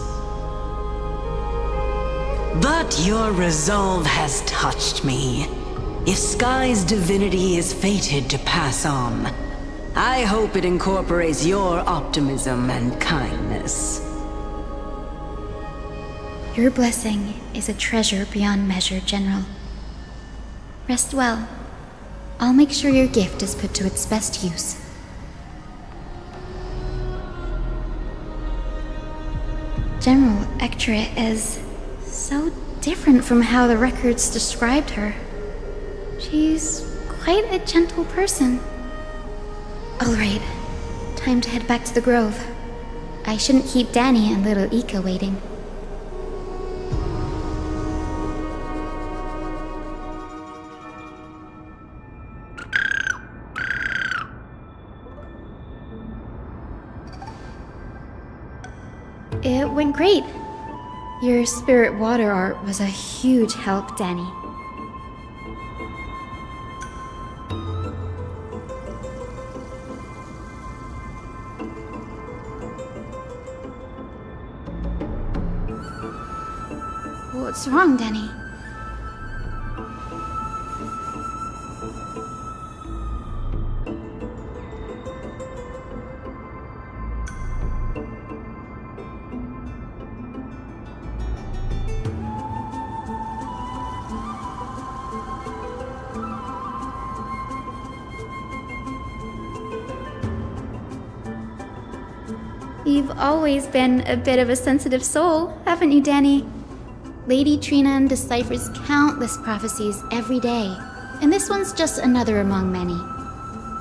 But your resolve has touched me. If Sky's divinity is fated to pass on, I hope it incorporates your optimism and kindness. Your blessing is a treasure beyond measure, General. Rest well. I'll make sure your gift is put to its best use. General Ektra is so different from how the records described her. She's quite a gentle person. All right, time to head back to the grove. I shouldn't keep Danny and little Ika waiting. It went great. Your spirit water art was a huge help, Danny. What's wrong, Danny? You've always been a bit of a sensitive soul, haven't you, Danny? Lady Trina deciphers countless prophecies every day, and this one's just another among many.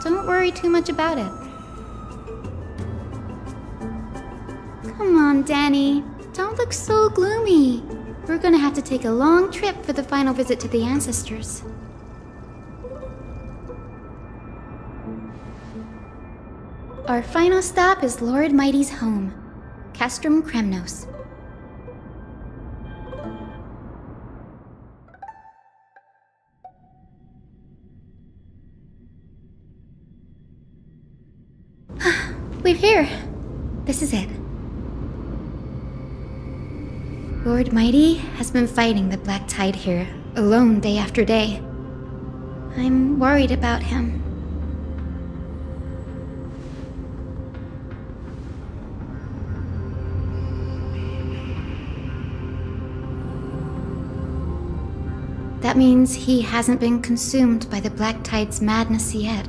Don't worry too much about it. Come on, Danny. Don't look so gloomy. We're gonna have to take a long trip for the final visit to the ancestors. Our final stop is Lord Mighty's home, Castrum Kremnos. We're here. This is it. Lord Mighty has been fighting the Black Tide here, alone day after day. I'm worried about him. That means he hasn't been consumed by the Black Tide's madness yet.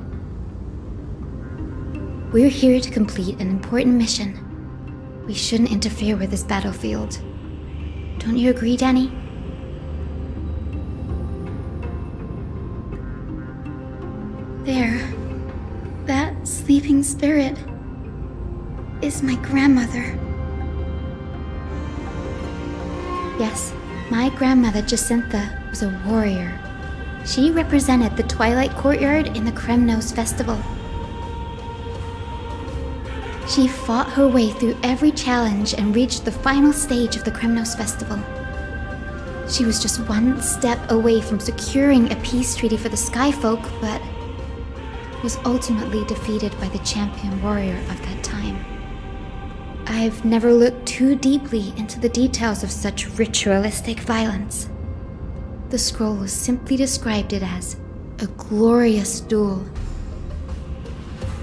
We're here to complete an important mission. We shouldn't interfere with this battlefield. Don't you agree, Danny? There. That sleeping spirit is my grandmother. Yes, my grandmother Jacintha was a warrior. She represented the Twilight Courtyard in the Kremnos Festival. She fought her way through every challenge and reached the final stage of the Kremnos Festival. She was just one step away from securing a peace treaty for the Skyfolk, but was ultimately defeated by the champion warrior of that time. I've never looked too deeply into the details of such ritualistic violence. The scroll simply described it as a glorious duel.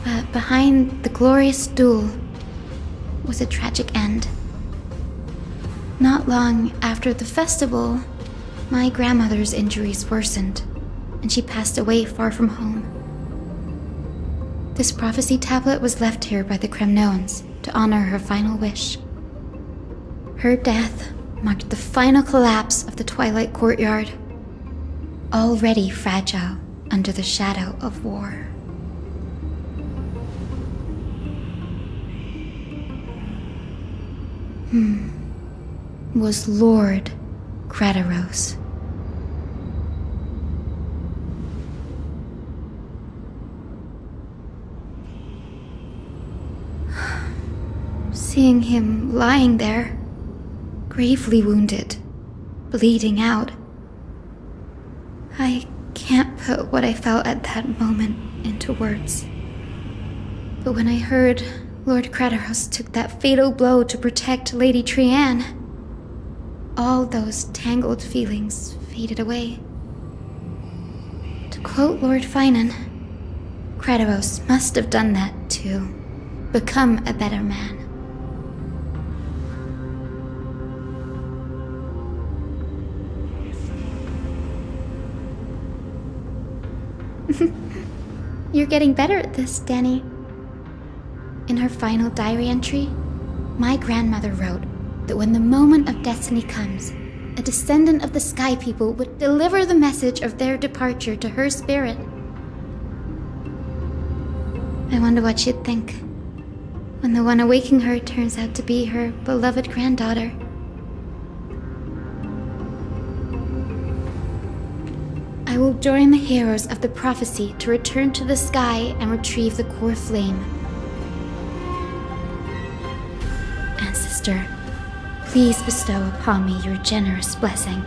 But behind the glorious duel was a tragic end. Not long after the festival, my grandmother's injuries worsened, and she passed away far from home. This prophecy tablet was left here by the Kremnoans to honor her final wish. Her death marked the final collapse of the Twilight Courtyard, already fragile under the shadow of war. Was Lord Grataros. Seeing him lying there, gravely wounded, bleeding out, I can't put what I felt at that moment into words. But when I heard Lord Grataros took that fatal blow to protect Lady Trianne, all those tangled feelings faded away. To quote Lord Finan, Grataros must have done that to become a better man. You're getting better at this, Danny. In her final diary entry, my grandmother wrote that when the moment of destiny comes, a descendant of the Sky People would deliver the message of their departure to her spirit. I wonder what she'd think when the one awaking her turns out to be her beloved granddaughter. I will join the heroes of the prophecy to return to the sky and retrieve the core flame. Ancestor, please bestow upon me your generous blessing.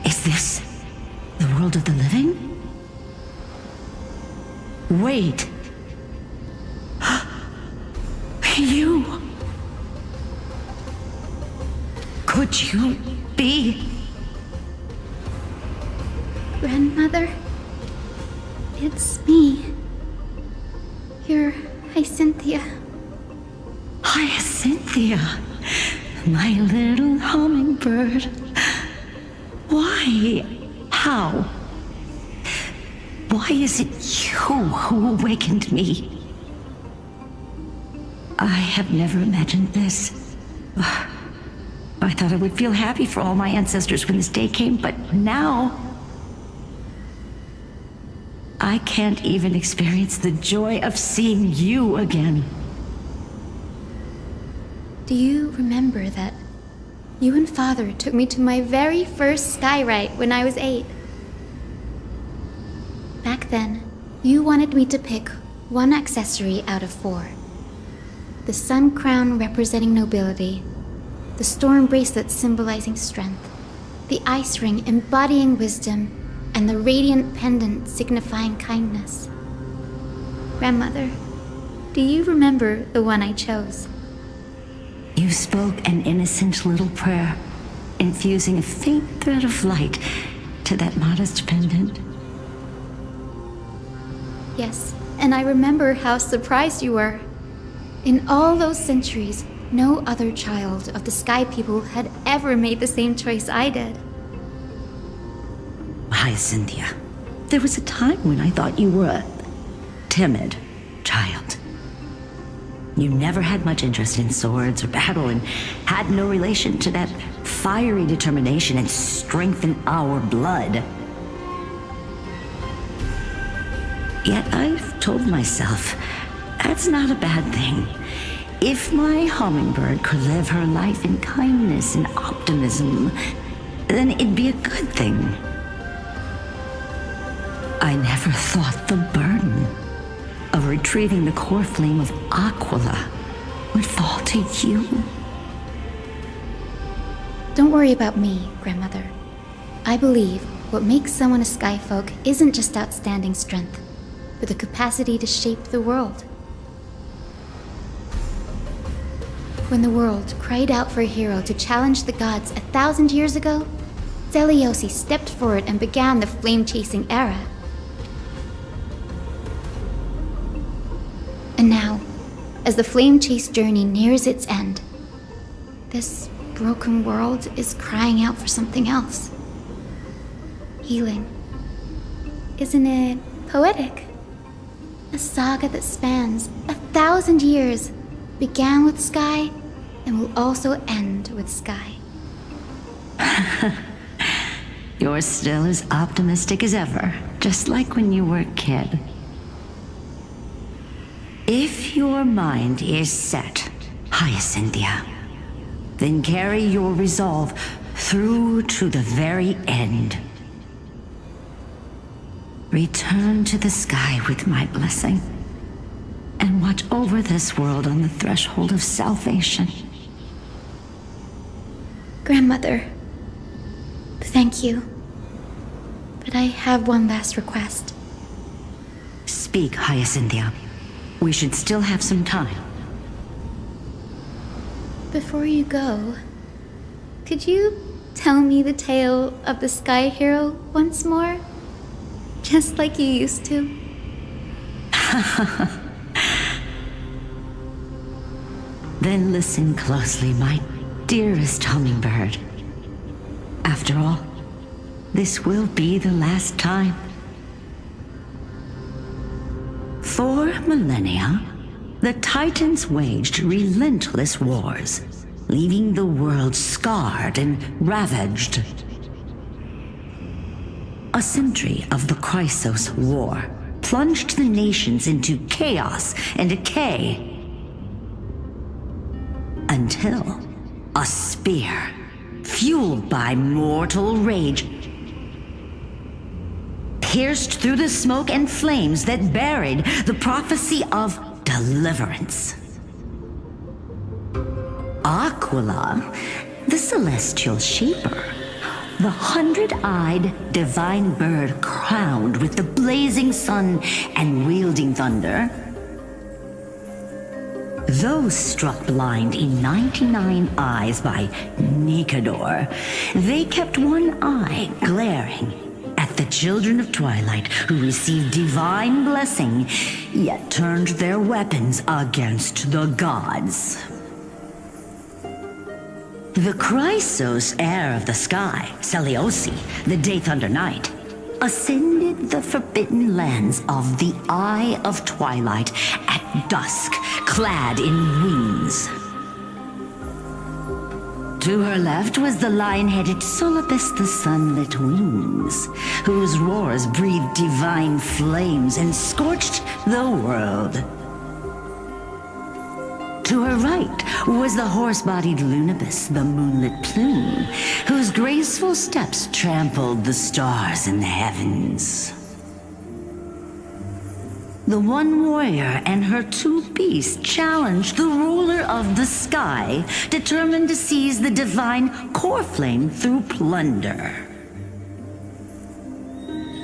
Is this the world of the living? Wait. You. Could you be? Grandmother, it's me. Your Hyacinthia. Hyacinthia, my little hummingbird. Why? How? Why is it you who awakened me? I have never imagined this. I thought I would feel happy for all my ancestors when this day came, but now I can't even experience the joy of seeing you again. Do you remember that you and Father took me to my very first skyrite when I was 8? Back then, you wanted me to pick one accessory out of 4. The sun crown representing nobility, the storm bracelet symbolizing strength, the ice ring embodying wisdom, and the radiant pendant signifying kindness. Grandmother, do you remember the one I chose? You spoke an innocent little prayer, infusing a faint thread of light to that modest pendant. Yes, and I remember how surprised you were. In all those centuries, no other child of the Sky People had ever made the same choice I did. Hyacinthia, there was a time when I thought you were a timid child. You never had much interest in swords or battle and had no relation to that fiery determination and strength in our blood. Yet I've told myself, that's not a bad thing. If my hummingbird could live her life in kindness and optimism, then it'd be a good thing. I never thought the burden of retrieving the core flame of Aquila would fall to you. Don't worry about me, Grandmother. I believe what makes someone a Skyfolk isn't just outstanding strength, but the capacity to shape the world. When the world cried out for a hero to challenge the gods 1,000 years ago, Zeliosi stepped forward and began the flame-chasing era. And now, as the flame chase journey nears its end, this broken world is crying out for something else. Healing. Isn't it poetic? A saga that spans 1,000 years, began with Sky, and will also end with Sky. You're still as optimistic as ever, just like when you were a kid. If your mind is set, Hyacinthia, then carry your resolve through to the very end. Return to the sky with my blessing, and watch over this world on the threshold of salvation. Grandmother, thank you. But I have one last request. Speak, Hyacinthia. We should still have some time. Before you go, could you tell me the tale of the Sky Hero once more? Just like you used to. Then listen closely, my dearest hummingbird. After all, this will be the last time. For millennia, the Titans waged relentless wars, leaving the world scarred and ravaged. A century of the Chrysos War plunged the nations into chaos and decay. Until a spear, fueled by mortal rage, pierced through the smoke and flames that buried the prophecy of deliverance. Aquila, the celestial shaper, the 100-eyed divine bird crowned with the blazing sun and wielding thunder, though struck blind in 99 eyes by Nikador, they kept one eye glaring at the children of Twilight who received divine blessing, yet turned their weapons against the gods. The Chrysos heir of the sky, Seliosi, the Day Thunder Knight, ascended the forbidden lands of the Eye of Twilight at dusk, clad in wings. To her left was the lion-headed Solibus the Sunlit Wings, whose roars breathed divine flames and scorched the world. To her right was the horse-bodied Lunibus, the Moonlit Plume, whose graceful steps trampled the stars in the heavens. The one warrior and her two beasts challenged the ruler of the sky, determined to seize the divine core flame through plunder.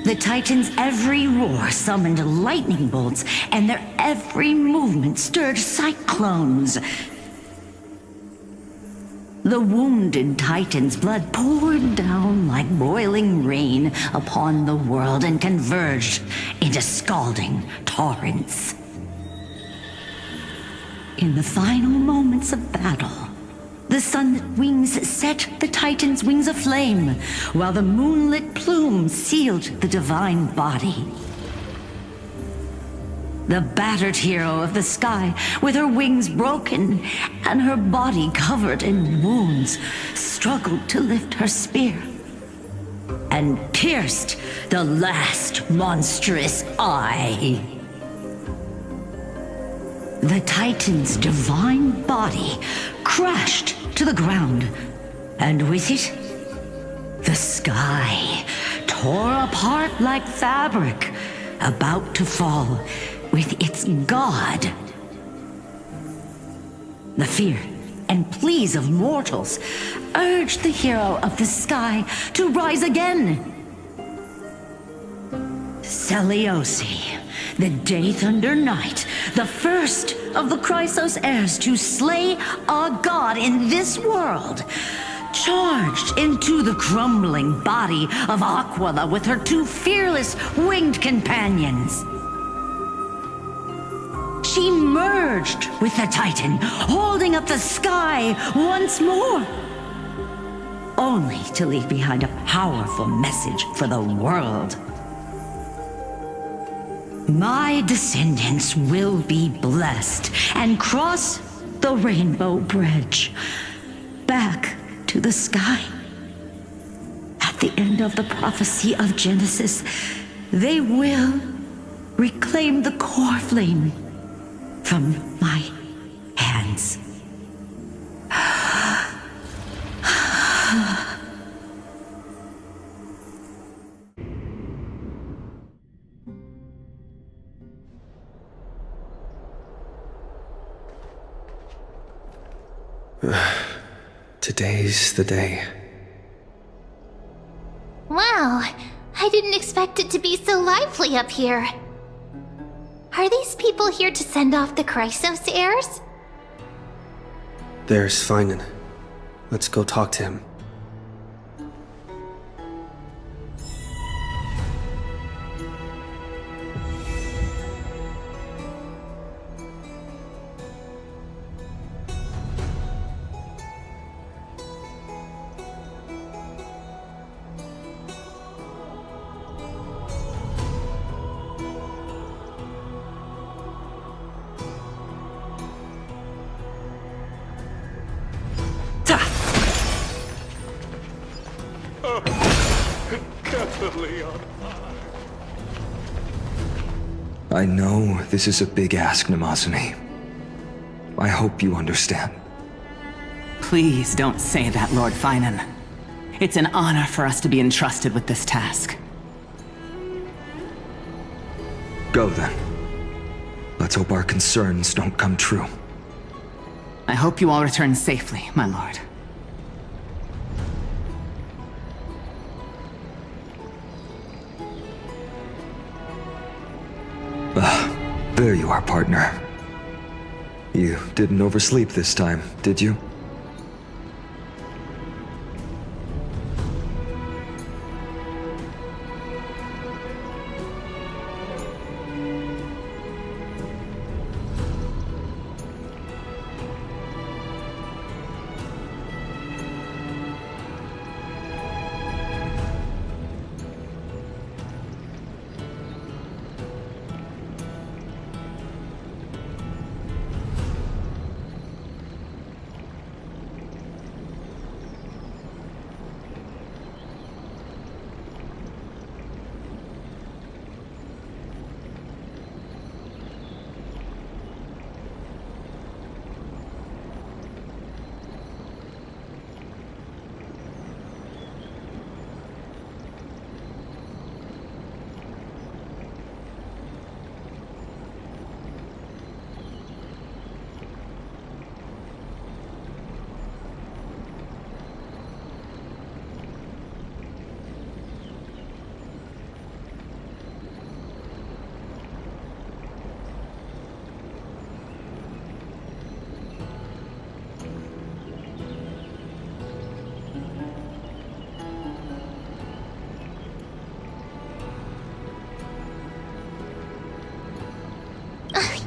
The Titans' every roar summoned lightning bolts, and their every movement stirred cyclones. The wounded Titan's blood poured down like boiling rain upon the world and converged into scalding torrents. In the final moments of battle, the Sunlit Wings set the Titan's wings aflame, while the Moonlit Plume sealed the divine body. The battered hero of the sky, with her wings broken and her body covered in wounds, struggled to lift her spear and pierced the last monstrous eye. The Titan's divine body crashed to the ground, and with it, the sky tore apart like fabric, about to fall with its god The fear and pleas of mortals urged the hero of the sky to rise again. Seliosi, the Day Thunder Knight, the first of the Chrysos heirs to slay a god in this world, charged into the crumbling body of Aquila with her two fearless winged companions. She merged with the Titan, holding up the sky once more, only to leave behind a powerful message for the world. My descendants will be blessed and cross the Rainbow Bridge back to the sky. At the end of the prophecy of Genesis, they will reclaim the core flame from my hands. Today's the day. Wow, I didn't expect it to be so lively up here. Are these people here to send off the Chrysos heirs? There's Finan. Let's go talk to him. I know this is a big ask, Namazuni. I hope you understand. Please don't say that, Lord Finan. It's an honor for us to be entrusted with this task. Go then. Let's hope our concerns don't come true. I hope you all return safely, my lord. There you are, partner. You didn't oversleep this time, did you?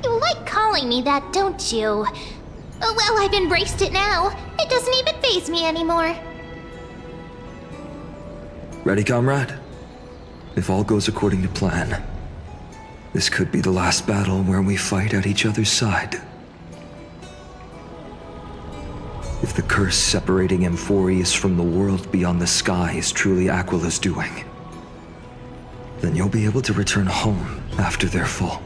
You like calling me that, don't you? Well, I've embraced it now. It doesn't even faze me anymore. Ready, comrade? If all goes according to plan, this could be the last battle where we fight at each other's side. If the curse separating Amphorius from the world beyond the sky is truly Aquila's doing, then you'll be able to return home after their fall.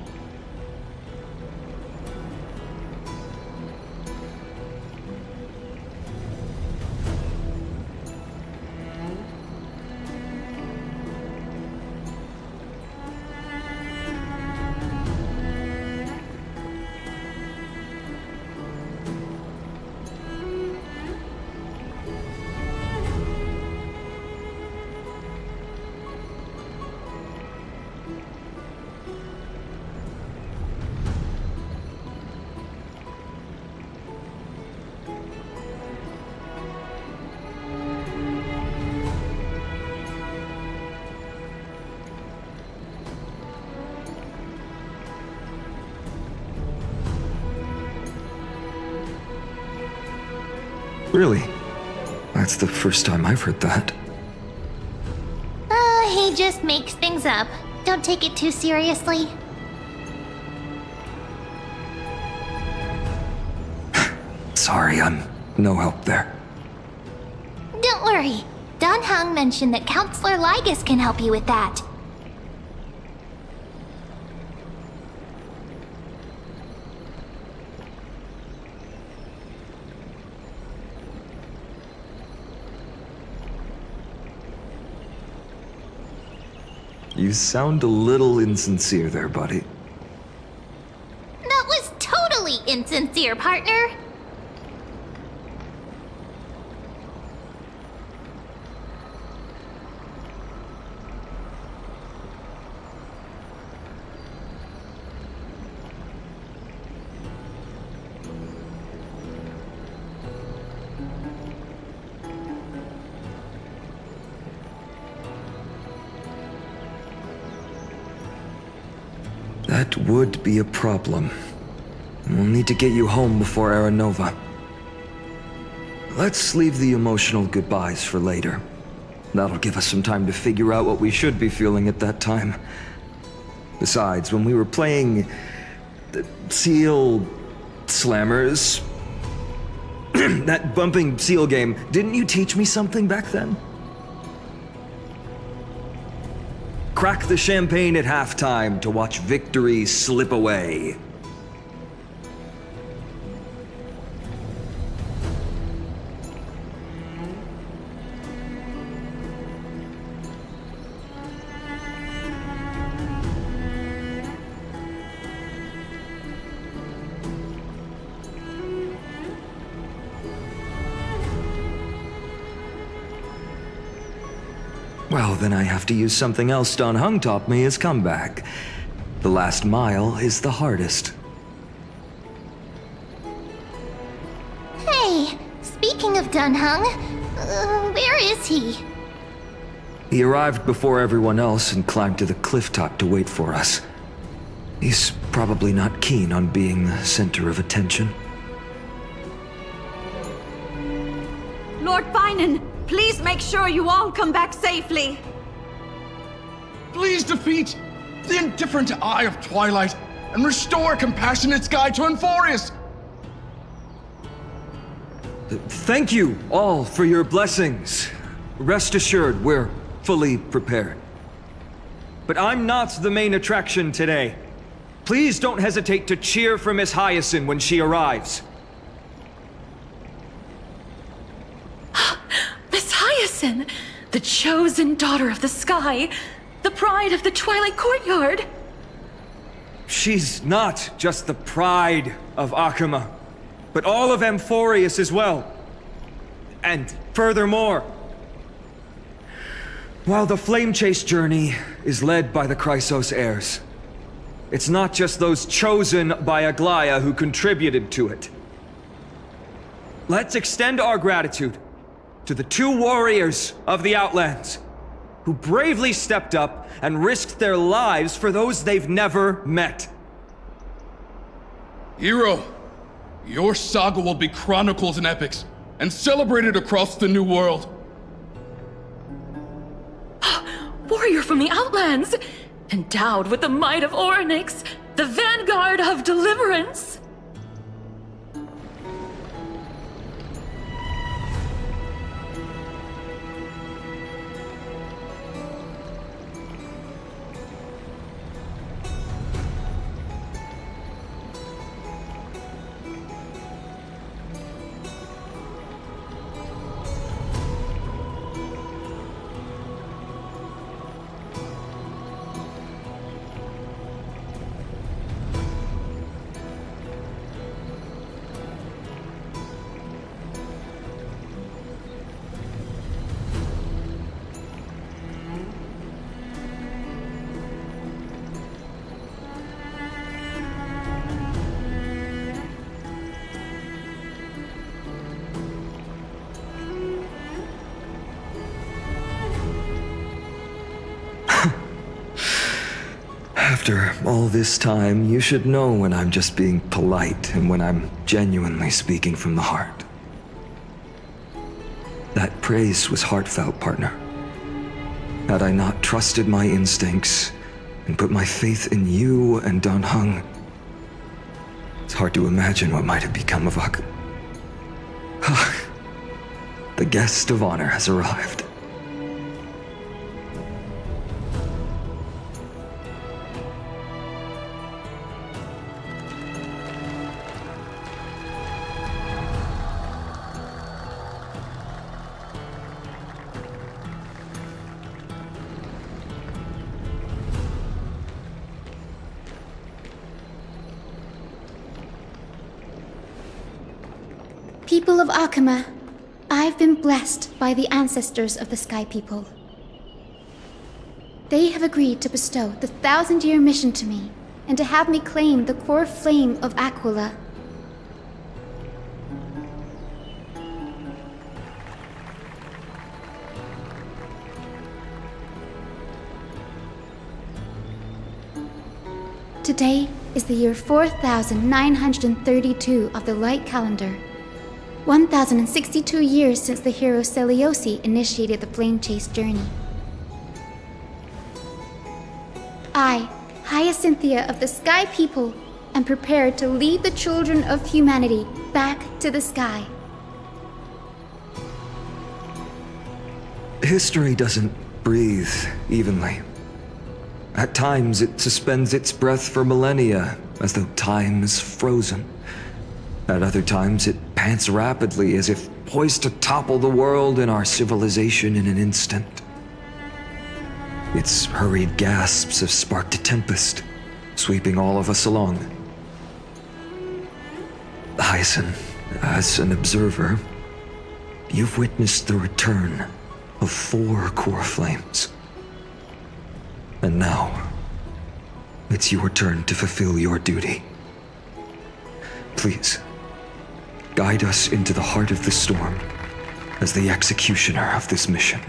Really? That's the first time I've heard that. He just makes things up. Don't take it too seriously. Sorry, I'm no help there. Don't worry. Don Hung mentioned that Counselor Ligus can help you with that. You sound a little insincere there, buddy. That was totally insincere, partner. That would be a problem. We'll need to get you home before Aranova. Let's leave the emotional goodbyes for later. That'll give us some time to figure out what we should be feeling at that time. Besides, when we were playing the Seal Slammers, that bumping seal game, didn't you teach me something back then? Crack the champagne at halftime to watch victory slip away. Well, then I have to use something else Don Hung taught me as comeback. The last mile is the hardest. Hey, speaking of Don Hung, where is he? He arrived before everyone else and climbed to the cliff top to wait for us. He's probably not keen on being the center of attention. Lord Finan, please make sure you all come back safely. Please defeat the indifferent Eye of Twilight and restore compassionate sky to Enforius. Thank you all for your blessings. Rest assured, we're fully prepared. But I'm not the main attraction today. Please don't hesitate to cheer for Miss Hyacinth when she arrives. Miss Hyacinth, the chosen daughter of the sky, the pride of the Twilight Courtyard. She's not just the pride of Akuma, but all of Amphorius as well. And furthermore, while the Flame Chase journey is led by the Chrysos heirs, it's not just those chosen by Aglaya who contributed to it. Let's extend our gratitude to the 2 warriors of the Outlands who bravely stepped up and risked their lives for those they've never met. Hero, your saga will be chronicled in epics and celebrated across the New World. Warrior from the Outlands, endowed with the might of Orynyx, the vanguard of deliverance. After all this time, you should know when I'm just being polite and when I'm genuinely speaking from the heart. praise was heartfelt, partner. Had I not trusted my instincts and put my faith in you and Dan Heng, it's hard to imagine what might have become of Ak. The guest of honor has arrived. People of Akama, I've been blessed by the ancestors of the Sky People. They have agreed to bestow the 1,000-year mission to me, and to have me claim the core flame of Aquila. Today is the year 4932 of the Light Calendar. 1,062 years since the hero Seliosi initiated the Flame Chase journey. I, Hyacinthia of the Sky People, am prepared to lead the children of humanity back to the sky. History doesn't breathe evenly. At times, it suspends its breath for millennia, as though time is frozen. At other times, it pants rapidly, as if poised to topple the world and our civilization in an instant. Its hurried gasps have sparked a tempest, sweeping all of us along. Hyacinth, as an observer, you've witnessed the return of 4 core flames. And now, it's your turn to fulfill your duty. Please, guide us into the heart of the storm as the executioner of this mission.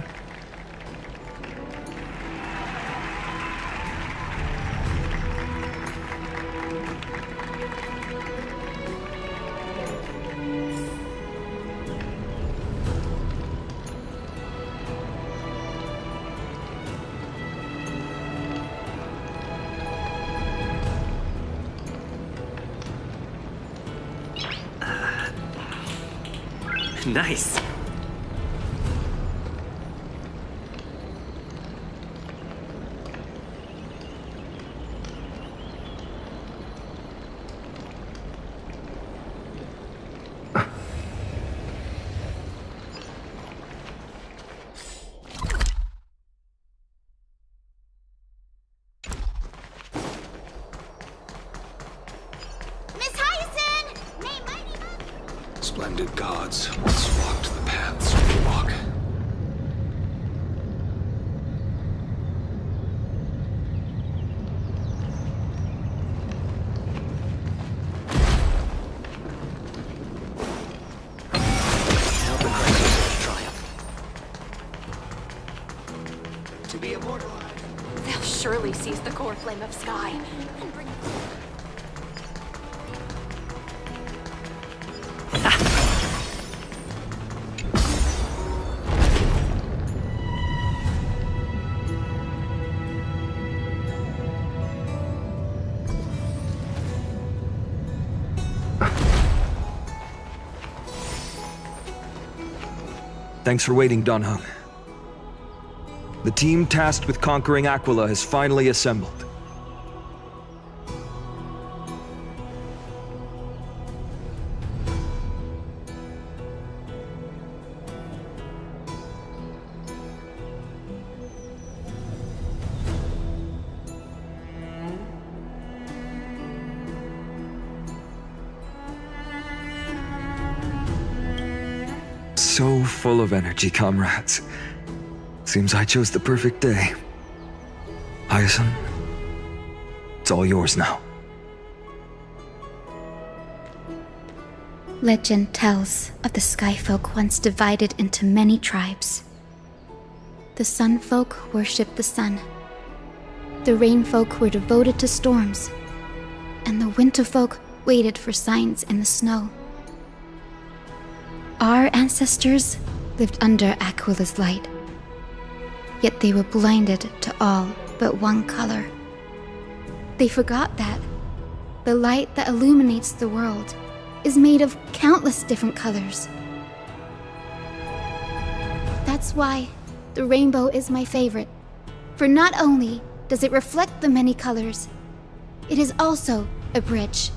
Nice. Miss Hyacinth! Splendid gods once walked the paths we walk. Now the crisis will triumph. To be immortalized. They'll surely seize the core flame of Sky and bring Thanks for waiting, Dan Heng. The team tasked with conquering Aquila has finally assembled. So full of energy, comrades. Seems I chose the perfect day. Hyacinth, it's all yours now. Legend tells of the Sky Folk once divided into many tribes. The Sun Folk worshipped the sun. The Rain Folk were devoted to storms. And the Winter Folk waited for signs in the snow. Our ancestors lived under Aquila's light. Yet they were blinded to all but one color. They forgot that the light that illuminates the world is made of countless different colors. That's why the rainbow is my favorite, for not only does it reflect the many colors, it is also a bridge.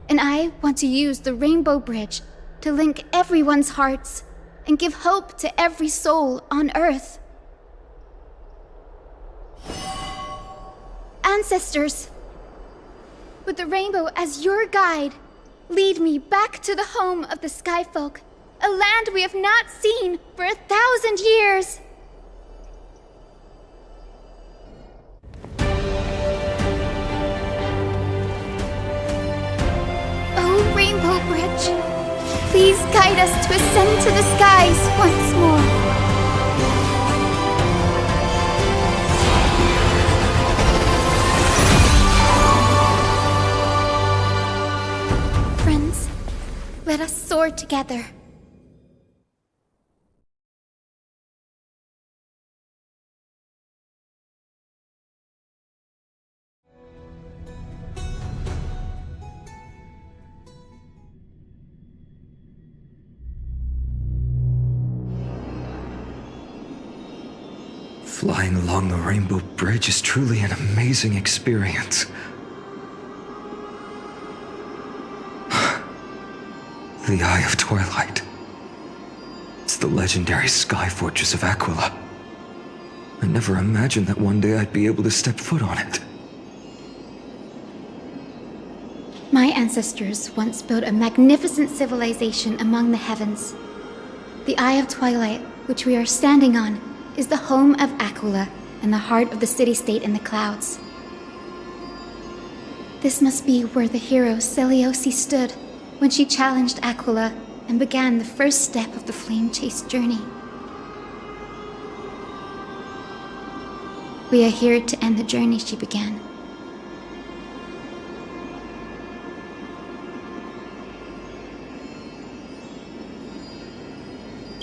And I want to use the rainbow bridge to link everyone's hearts and give hope to every soul on Earth. Ancestors, with the rainbow as your guide, lead me back to the home of the Skyfolk, a land we have not seen for 1,000 years. Oh, Rainbow Bridge, please guide us to ascend to the skies once more. Friends, let us soar together. Flying along the Rainbow Bridge is truly an amazing experience. The Eye of Twilight. It's the legendary sky fortress of Aquila. I never imagined that one day I'd be able to step foot on it. My ancestors once built a magnificent civilization among the heavens. The Eye of Twilight, which we are standing on, is the home of Aquila and the heart of the city-state in the clouds. This must be where the hero Selioce stood when she challenged Aquila and began the first step of the flame chase journey. We are here to end the journey she began.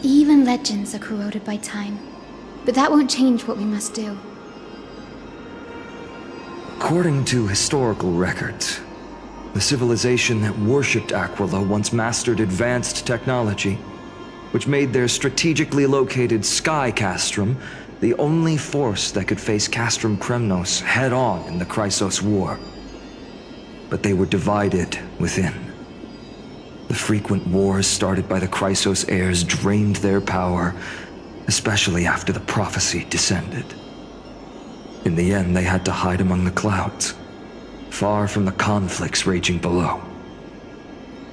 Even legends are corroded by time, but that won't change what we must do. According to historical records, the civilization that worshipped Aquila once mastered advanced technology, which made their strategically located Sky Castrum the only force that could face Castrum Kremnos head-on in the Chrysos War. But they were divided within. The frequent wars started by the Chrysos heirs drained their power, especially after the prophecy descended. In the end, they had to hide among the clouds, far from the conflicts raging below.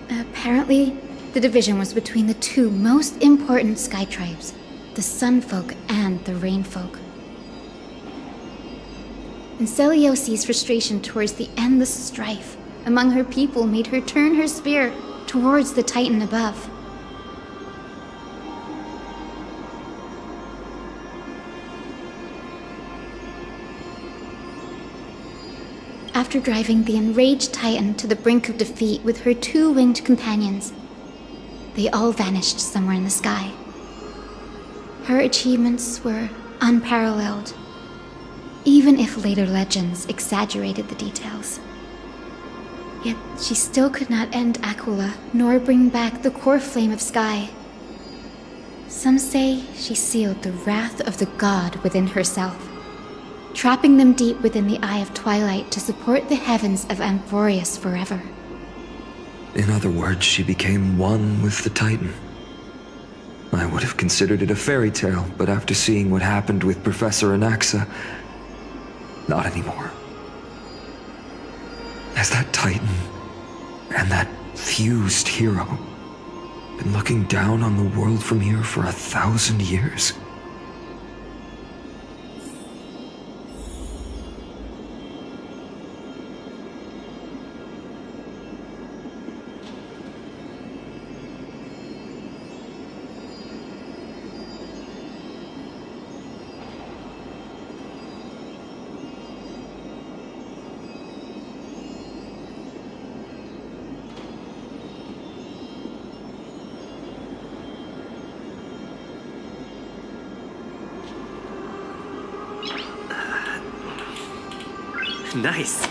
Apparently, the division was between the two most important sky tribes, the Sunfolk and the Rainfolk. And Selioce's frustration towards the endless strife among her people made her turn her spear towards the Titan above. After driving the enraged Titan to the brink of defeat with her two winged companions, they all vanished somewhere in the sky. Her achievements were unparalleled, even if later legends exaggerated the details. Yet she still could not end Aquila, nor bring back the core flame of Sky. Some say she sealed the wrath of the god within herself, trapping them deep within the Eye of Twilight to support the heavens of Amphorius forever. In other words, she became one with the Titan. I would have considered it a fairy tale, but after seeing what happened with Professor Anaxa, not anymore. Has that Titan and that fused hero been looking down on the world from here for 1,000 years? Nice.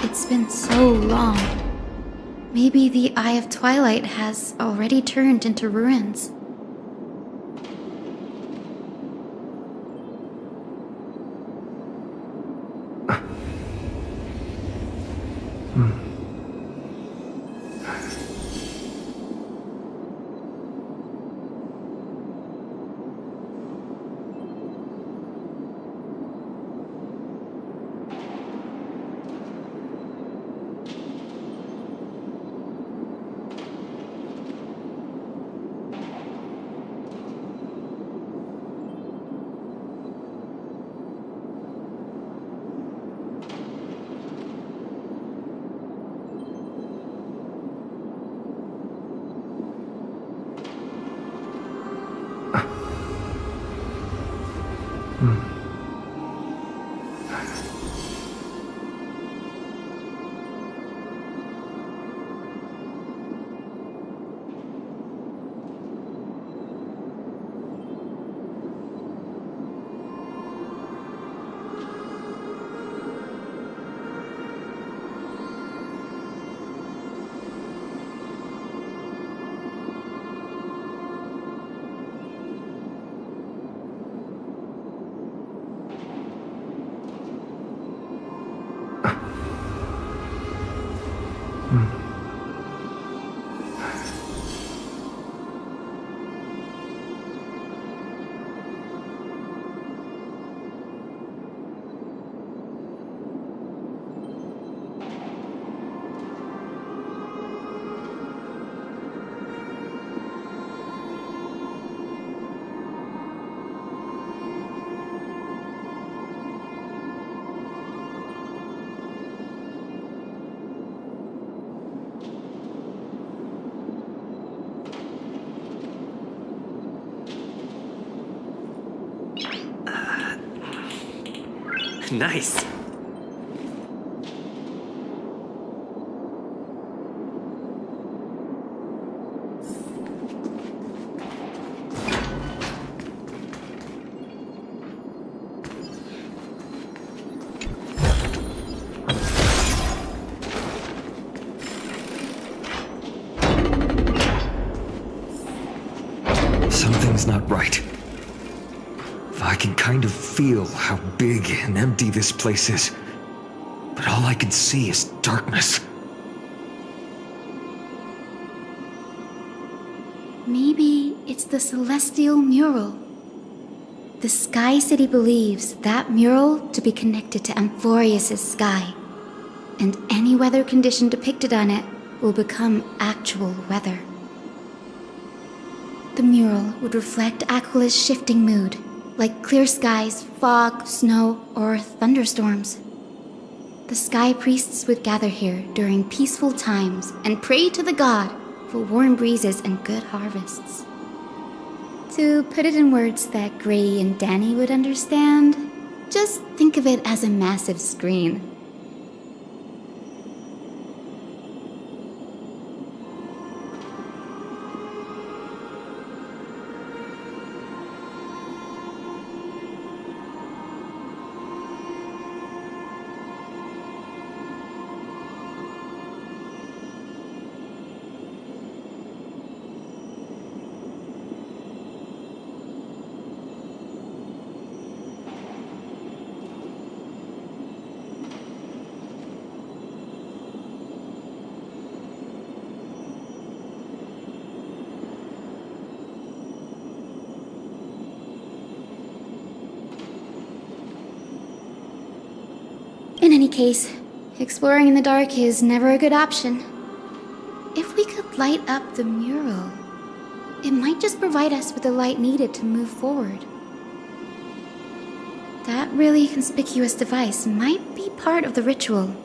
It's been so long. Maybe the Eye of Twilight has already turned into ruins. Nice. Something's not right. I can kind of feel how big and empty this place is, but all I can see is darkness. Maybe it's the celestial mural. The Sky City believes that mural to be connected to Amphorius' sky, and any weather condition depicted on it will become actual weather. The mural would reflect Aquila's shifting mood, like clear skies, fog, snow, or thunderstorms. The sky priests would gather here during peaceful times and pray to the god for warm breezes and good harvests. To put it in words that Gray and Danny would understand, just think of it as a massive screen. any case, exploring in the dark is never a good option. If we could light up the mural, it might just provide us with the light needed to move forward. That really conspicuous device might be part of the ritual.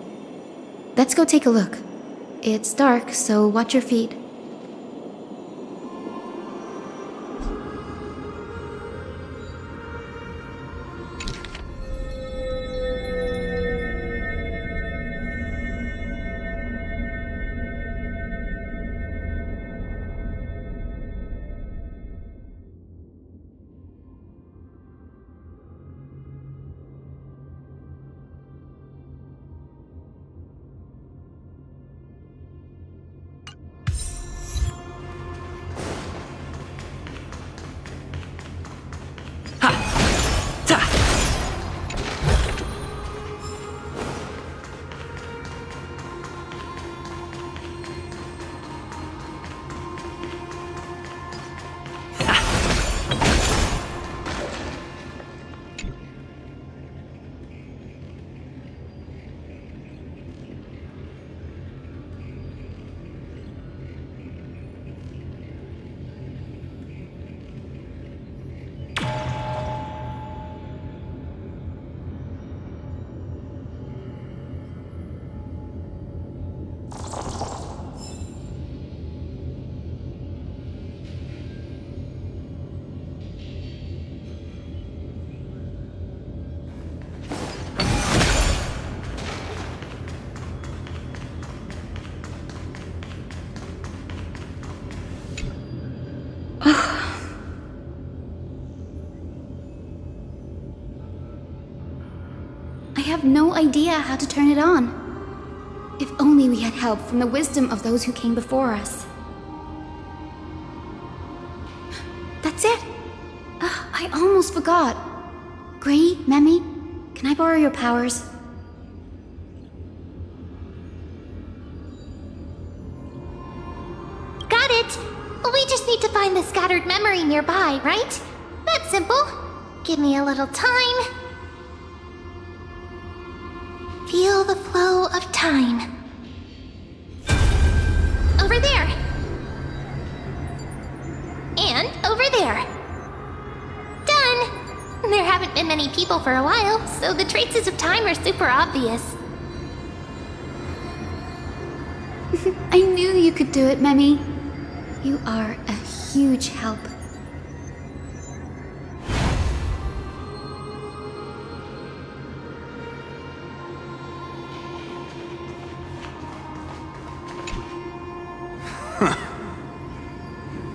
Let's go take a look. It's dark, so watch your feet. I have no idea how to turn it on. If only we had help from the wisdom of those who came before us. That's it! I almost forgot. Gray, Memi, can I borrow your powers? Got it! We just need to find the scattered memory nearby, right? That's simple. Give me a little time. Feel the flow of time. Over there. And over there. Done! There haven't been many people for a while, so the traces of time are super obvious. I knew you could do it, Memi. You are a huge help.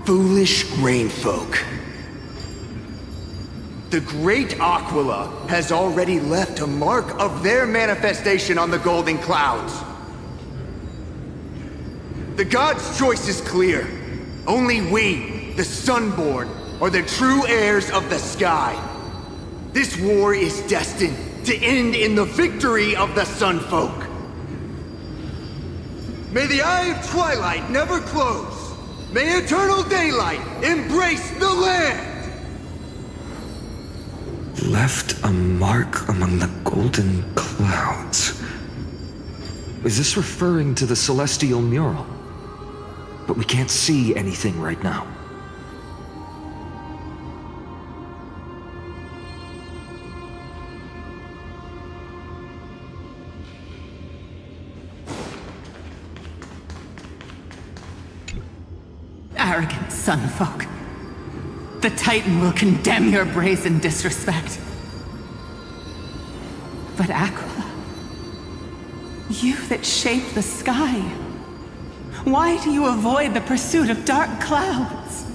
Foolish grain folk. The great Aquila has already left a mark of their manifestation on the golden clouds. The gods' choice is clear. Only we, the Sunborn, are the true heirs of the sky. This war is destined to end in the victory of the Sunfolk. May the Eye of Twilight never close. May eternal daylight embrace the land! Left a mark among the golden clouds. Is this referring to the celestial mural? But we can't see anything right now. Arrogant sunfolk. The Titan will condemn your brazen disrespect. But Aquila, you that shape the sky, why do you avoid the pursuit of dark clouds?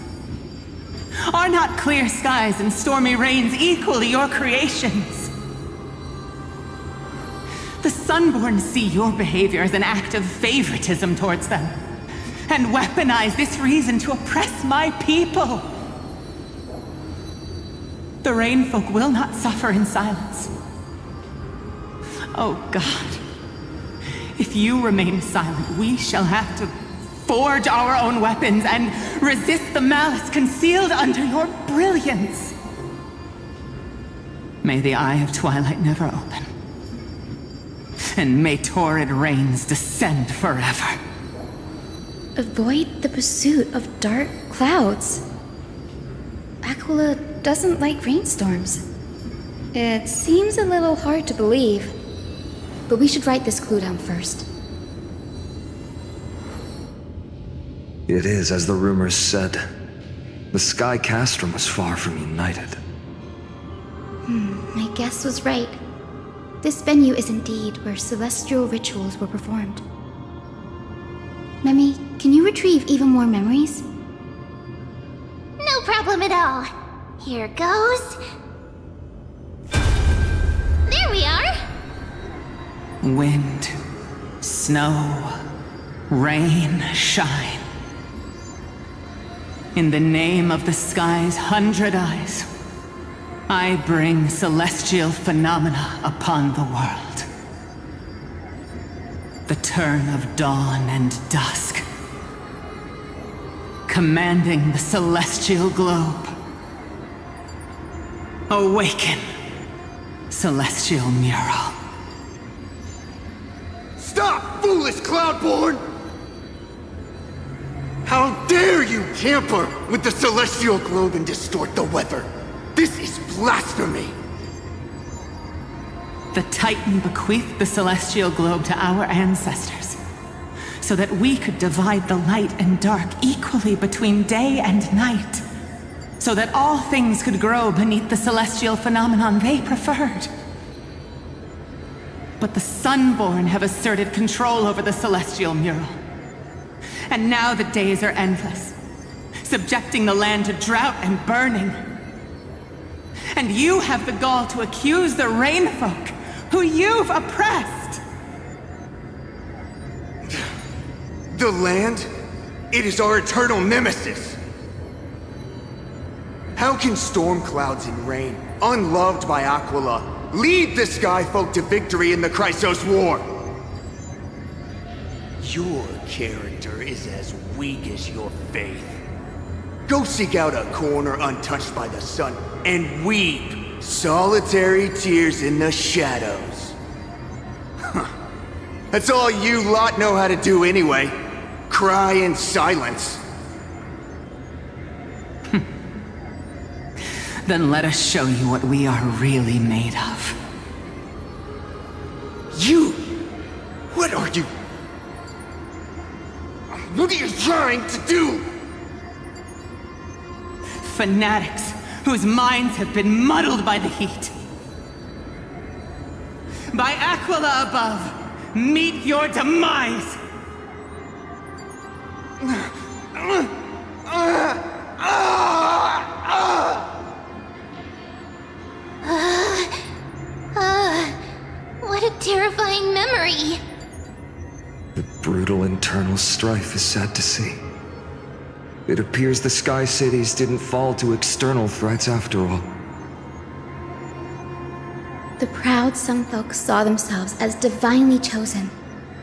Are not clear skies and stormy rains equally your creations? The Sunborn see your behavior as an act of favoritism towards them, and weaponize this reason to oppress my people. The Rainfolk will not suffer in silence. Oh God, if you remain silent, we shall have to forge our own weapons and resist the malice concealed under your brilliance. May the Eye of Twilight never open. and may torrid rains descend forever. Avoid the pursuit of dark clouds. Aquila doesn't like rainstorms. It seems a little hard to believe, but we should write this clue down first. It is as the rumors said. The Sky Castrum was far from united. My guess was right. This venue is indeed where celestial rituals were performed. Memi, can you retrieve even more memories? No problem at all. Here goes. There we are. Wind, snow, rain, shine. In the name of the sky's 100 eyes, I bring celestial phenomena upon the world. The turn of dawn and dusk, commanding the celestial globe. Awaken, celestial mural. Stop, foolish Cloudborn! How dare you tamper with the celestial globe and distort the weather? This is blasphemy! The Titan bequeathed the celestial globe to our ancestors, so that we could divide the light and dark equally between day and night, so that all things could grow beneath the celestial phenomenon they preferred. But the Sunborn have asserted control over the celestial mural. And now the days are endless, subjecting the land to drought and burning. And you have the gall to accuse the Rainfolk, who you've oppressed! The land? It is our eternal nemesis! How can storm clouds and rain, unloved by Aquila, lead the Skyfolk to victory in the Chrysos War? Your character is as weak as your faith. Go seek out a corner untouched by the sun and weep solitary tears in the shadows. That's all you lot know how to do anyway. Cry in silence. Then let us show you what we are really made of. You? What are you? What are you trying to do? Fanatics whose minds have been muddled by the heat. By Aquila above, meet your demise! What a terrifying memory. The brutal internal strife is sad to see. It appears the Sky Cities didn't fall to external threats after all. The proud Sunfolk saw themselves as divinely chosen,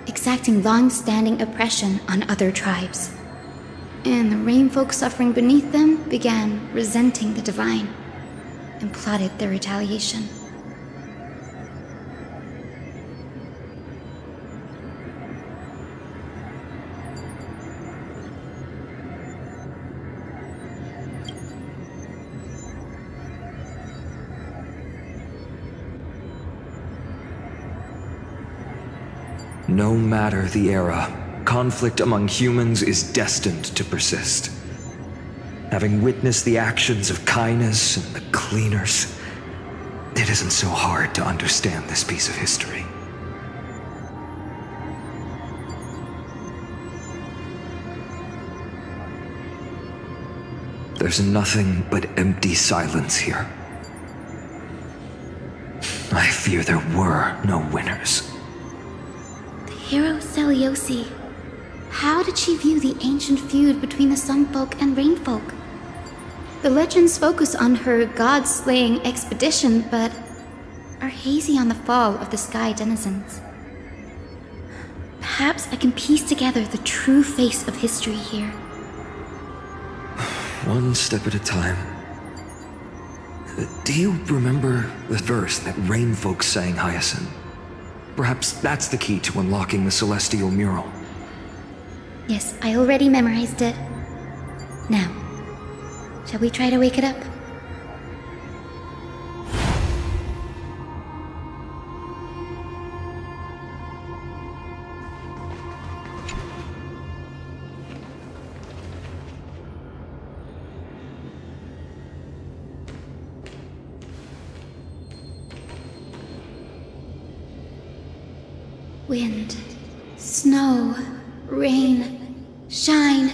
exacting long-standing oppression on other tribes. And the Rainfolk suffering beneath them began resenting the divine, and plotted their retaliation. No matter the era, conflict among humans is destined to persist. Having witnessed the actions of Kindness and the Cleaners, it isn't so hard to understand this piece of history. There's nothing but empty silence here. I fear there were no winners. Hero Seliosi. How did she view the ancient feud between the Sunfolk and Rainfolk? The legends focus on her god-slaying expedition, but are hazy on the fall of the Sky Denizens. Perhaps I can piece together the true face of history here. One step at a time. Do you remember the verse that Rainfolk sang, Hyacinth? Perhaps that's the key to unlocking the celestial mural. Yes, I already memorized it. Now, shall we try to wake it up? Wind, snow, rain, shine.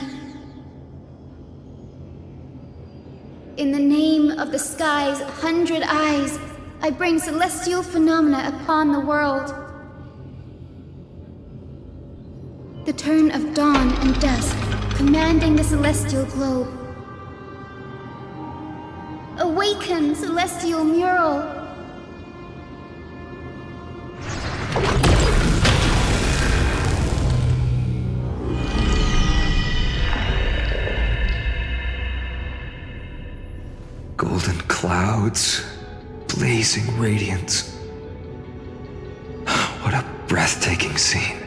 In the name of the sky's 100 eyes, I bring celestial phenomena upon the world. The turn of dawn and dusk, commanding the celestial globe. Awaken, celestial mural! Golden clouds, blazing radiance. What a breathtaking scene.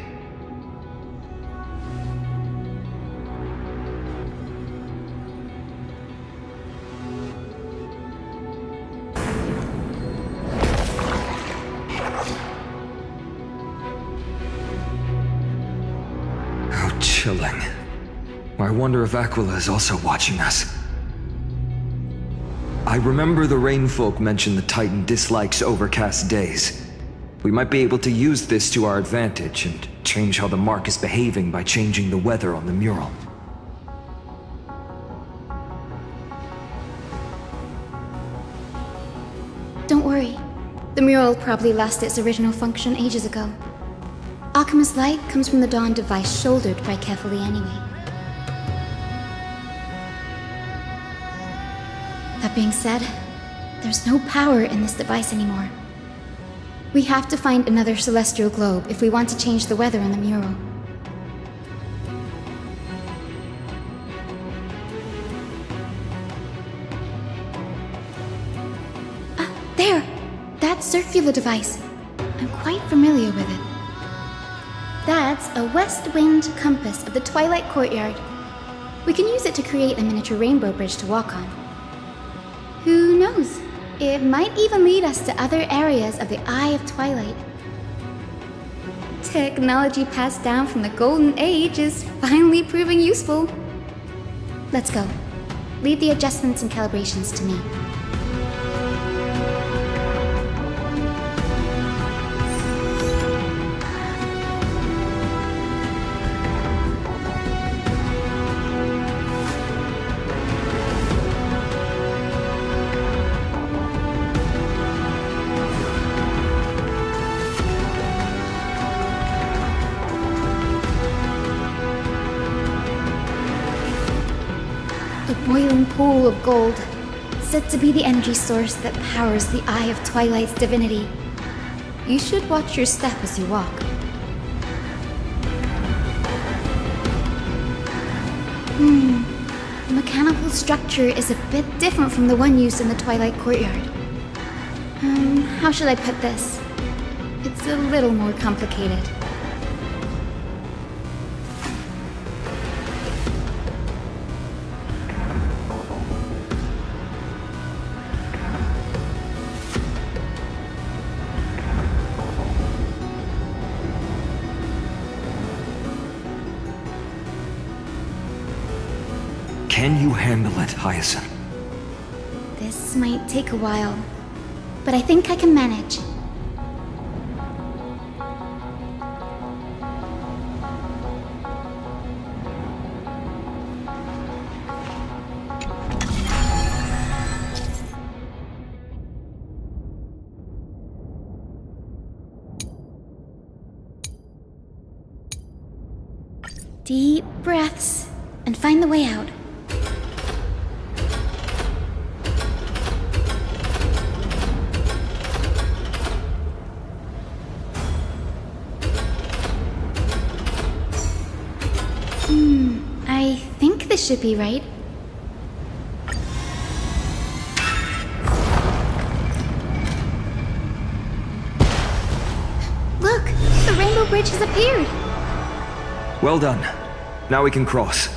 How chilling. I wonder if Aquila is also watching us. I remember the Rainfolk mentioned the Titan dislikes overcast days. We might be able to use this to our advantage and change how the mark is behaving by changing the weather on the mural. Don't worry. The mural probably lost its original function ages ago. Alchemist's light comes from the Dawn device shouldered quite carefully anyway. That being said, there's no power in this device anymore. We have to find another celestial globe if we want to change the weather on the mural. There! That circular device. I'm quite familiar with it. That's a west wind compass of the Twilight Courtyard. We can use it to create a miniature rainbow bridge to walk on. Who knows? It might even lead us to other areas of the Eye of Twilight. Technology passed down from the Golden Age is finally proving useful. Let's go. Leave the adjustments and calibrations to me. Boiling pool of gold, said to be the energy source that powers the Eye of Twilight's divinity. You should watch your step as you walk. The mechanical structure is a bit different from the one used in the Twilight Courtyard. How should I put this? It's a little more complicated. Can you handle it, Hyacinth? This might take a while, but I think I can manage. Deep breaths and find the way out. I think this should be right. Look! bridge has appeared. Well done. Now we can cross.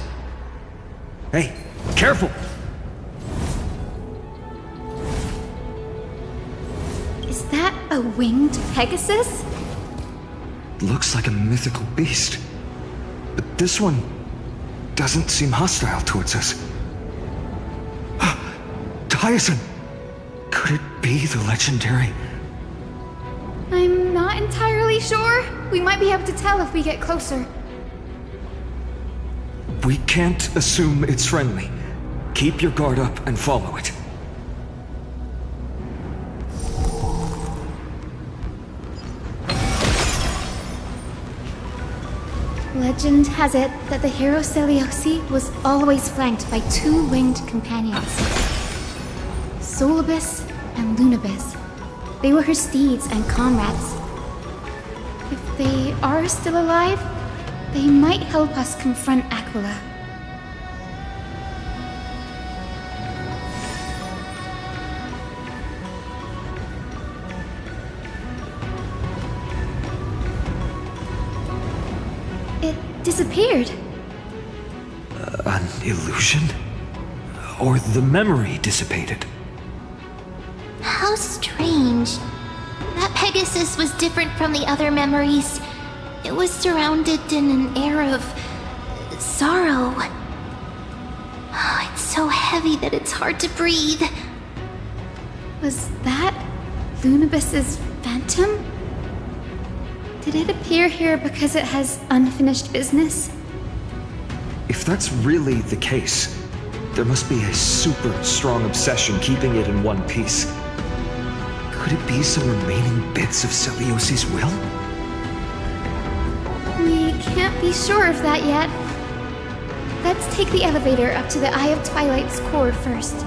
Hey, careful! Is that a winged Pegasus? Looks like a mythical beast. But this one doesn't seem hostile towards us. Hyacinth! Could it be the legendary? I'm not entirely sure. We might be able to tell if we get closer. We can't assume it's friendly. Keep your guard up and follow it. Legend has it that the hero Seliosi was always flanked by two winged companions, Solibus and Lunibus. They were her steeds and comrades. If they are still alive, they might help us confront Aquila. It disappeared. An illusion? Or the memory dissipated? How strange. That Pegasus was different from the other memories. It was surrounded in an air of sorrow. Oh, it's so heavy that it's hard to breathe. Was that Lunibus's phantom? Did it appear here because it has unfinished business? If that's really the case, there must be a super strong obsession keeping it in one piece. Could it be some remaining bits of Celiosi's will? We can't be sure of that yet. Let's take the elevator up to the Eye of Twilight's core first.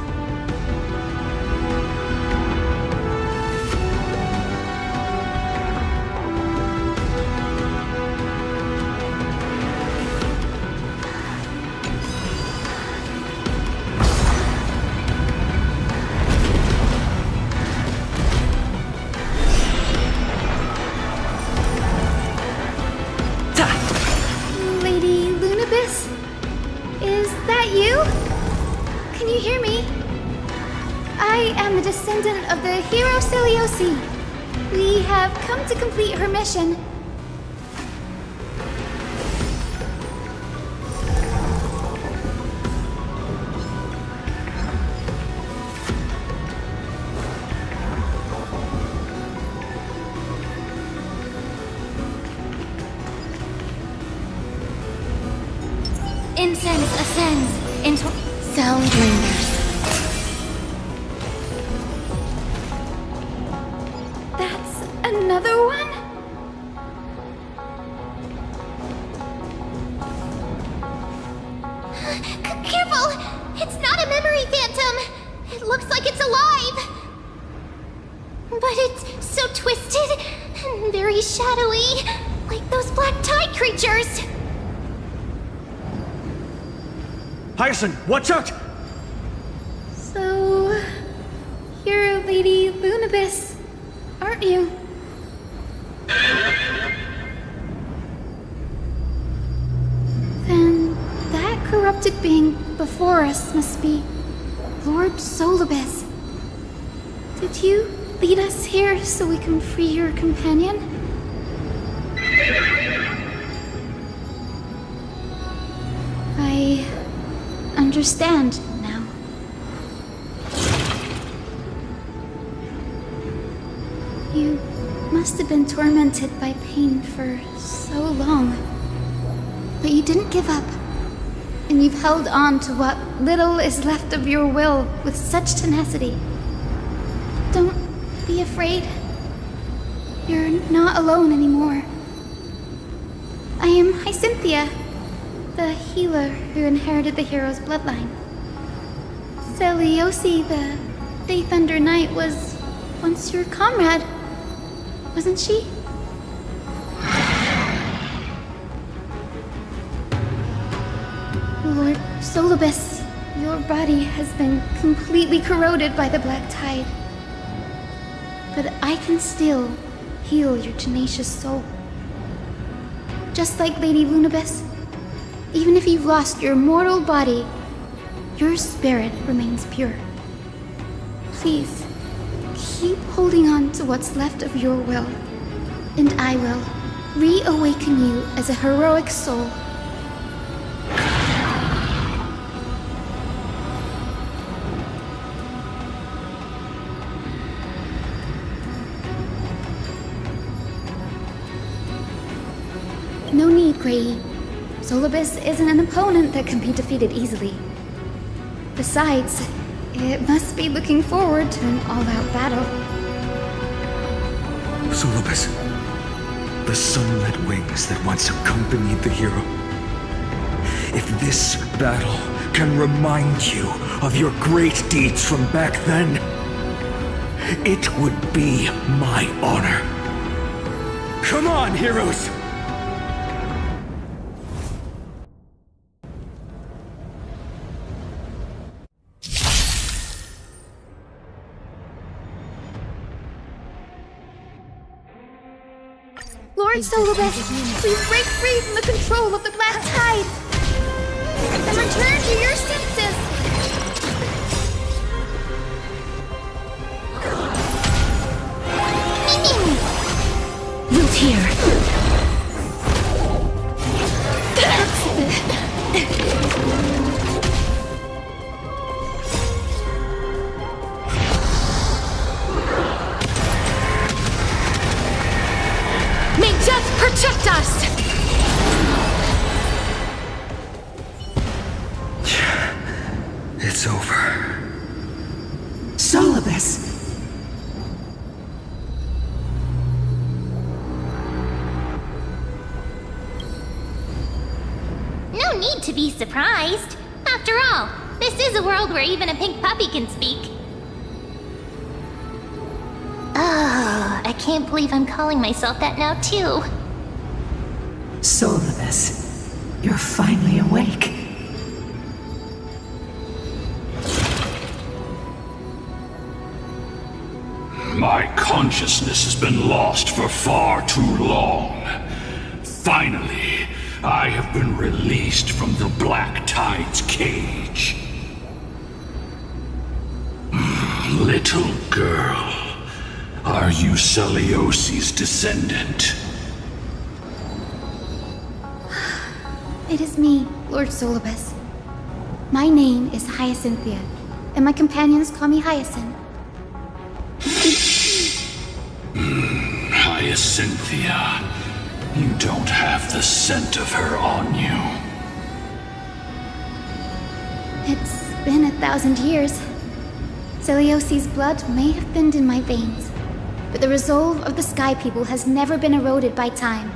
Lady Lunibus? Is that you? Can you hear me? I am a descendant of the hero Seliosi. We have come to complete her mission. Incense ascends into sound lingers. That's another one? Careful! It's not a memory phantom! It looks like it's alive! But it's so twisted and very shadowy, like those black tide creatures! Hyacinth, watch out! So, you're Lady Lunibus, aren't you? Then that corrupted being before us must be Lord Solibus. Did you lead us here so we can free your companion? I understand now. You must have been tormented by pain for so long. But you didn't give up. And you've held on to what little is left of your will with such tenacity. Don't be afraid. You're not alone anymore. I am Hyacinthia, the healer who inherited the hero's bloodline. Seliosi, the Day Thunder Knight, was once your comrade, wasn't she? Lord Solibus, your body has been completely corroded by the black tide. But I can still heal your tenacious soul. Just like Lady Lunabis, even if you've lost your mortal body, your spirit remains pure. Please, keep holding on to what's left of your will, and I will reawaken you as a heroic soul. No need, Grey. Solibus isn't an opponent that can be defeated easily. Besides, it must be looking forward to an all-out battle. Solibus, the sunlit wings that once accompanied the hero. If this battle can remind you of your great deeds from back then, it would be my honor. Come on, heroes! Lord Solibus, please break free from the control of the Black Tide and return to your senses. Wilt here. May death protect us! It's over. Solibus! No need to be surprised. After all, this is a world where even a pink puppy can speak. Oh, I can't believe I'm calling myself that now, too. Solibus, you're finally awake. My consciousness has been lost for far too long. Finally, I have been released from the Black Tide's cage. Little girl, are you Celiosi's descendant? It is me, Lord Solibus. My name is Hyacinthia, and my companions call me Hyacinth. Hyacinthia, you don't have the scent of her on you. It's been 1,000 years. Celiosi's blood may have thinned in my veins, but the resolve of the Sky People has never been eroded by time.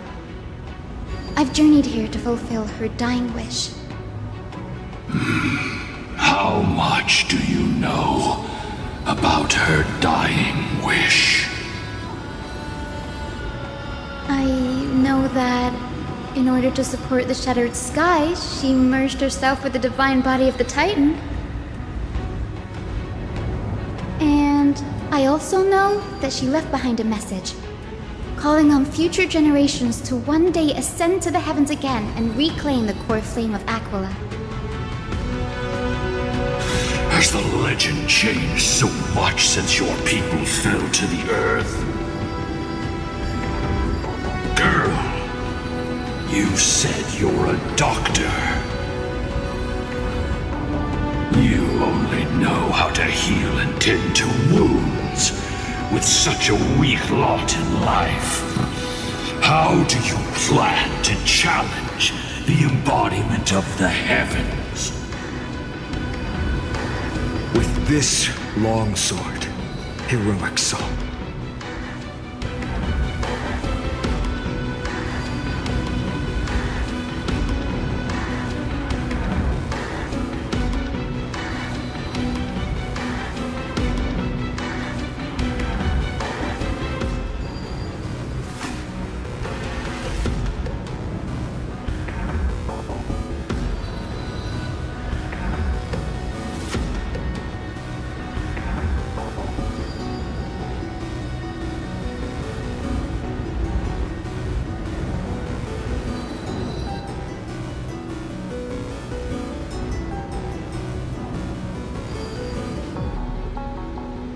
I've journeyed here to fulfill her dying wish. How much do you know about her dying wish? I know that in order to support the shattered sky, she merged herself with the divine body of the Titan. And I also know that she left behind a message, calling on future generations to one day ascend to the heavens again and reclaim the core flame of Aquila. Has the legend changed so much since your people fell to the earth? Girl, you said you're a doctor. You only know how to heal and tend to wounds with such a weak lot in life. How do you plan to challenge the embodiment of the heavens? With this long sword, heroic soul.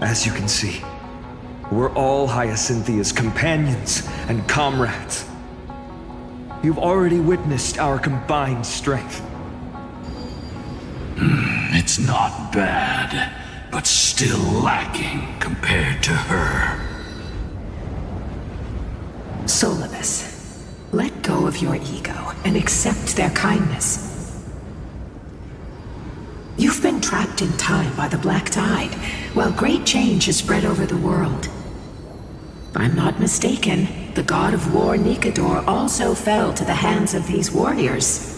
As you can see, we're all Hyacinthia's companions and comrades. You've already witnessed our combined strength. It's not bad, but still lacking compared to her. Solibus, let go of your ego and accept their kindness. You've been trapped in time by the Black Tide, while great change has spread over the world. If I'm not mistaken, the god of war Nikador also fell to the hands of these warriors.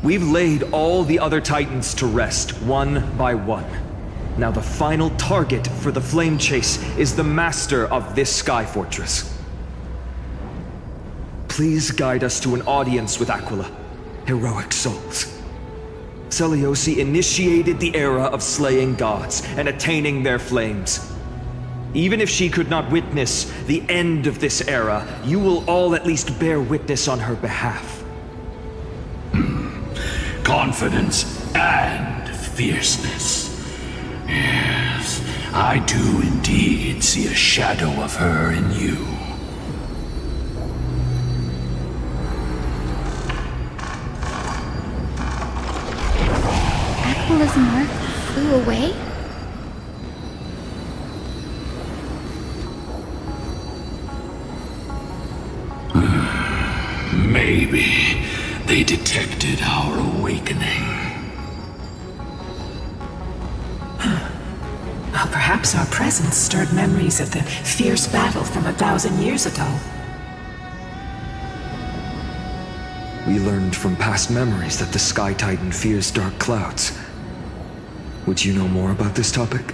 We've laid all the other Titans to rest, one by one. Now the final target for the flame chase is the master of this sky fortress. Please guide us to an audience with Aquila, heroic souls. Seliosi initiated the era of slaying gods and attaining their flames. Even if she could not witness the end of this era, you will all at least bear witness on her behalf. Confidence and fierceness. Yes, I do indeed see a shadow of her in you. Aquila's mark flew away? Maybe they detected our awakening. Well, perhaps our presence stirred memories of the fierce battle from 1,000 years ago. We learned from past memories that the Sky Titan fears dark clouds. Would you know more about this topic?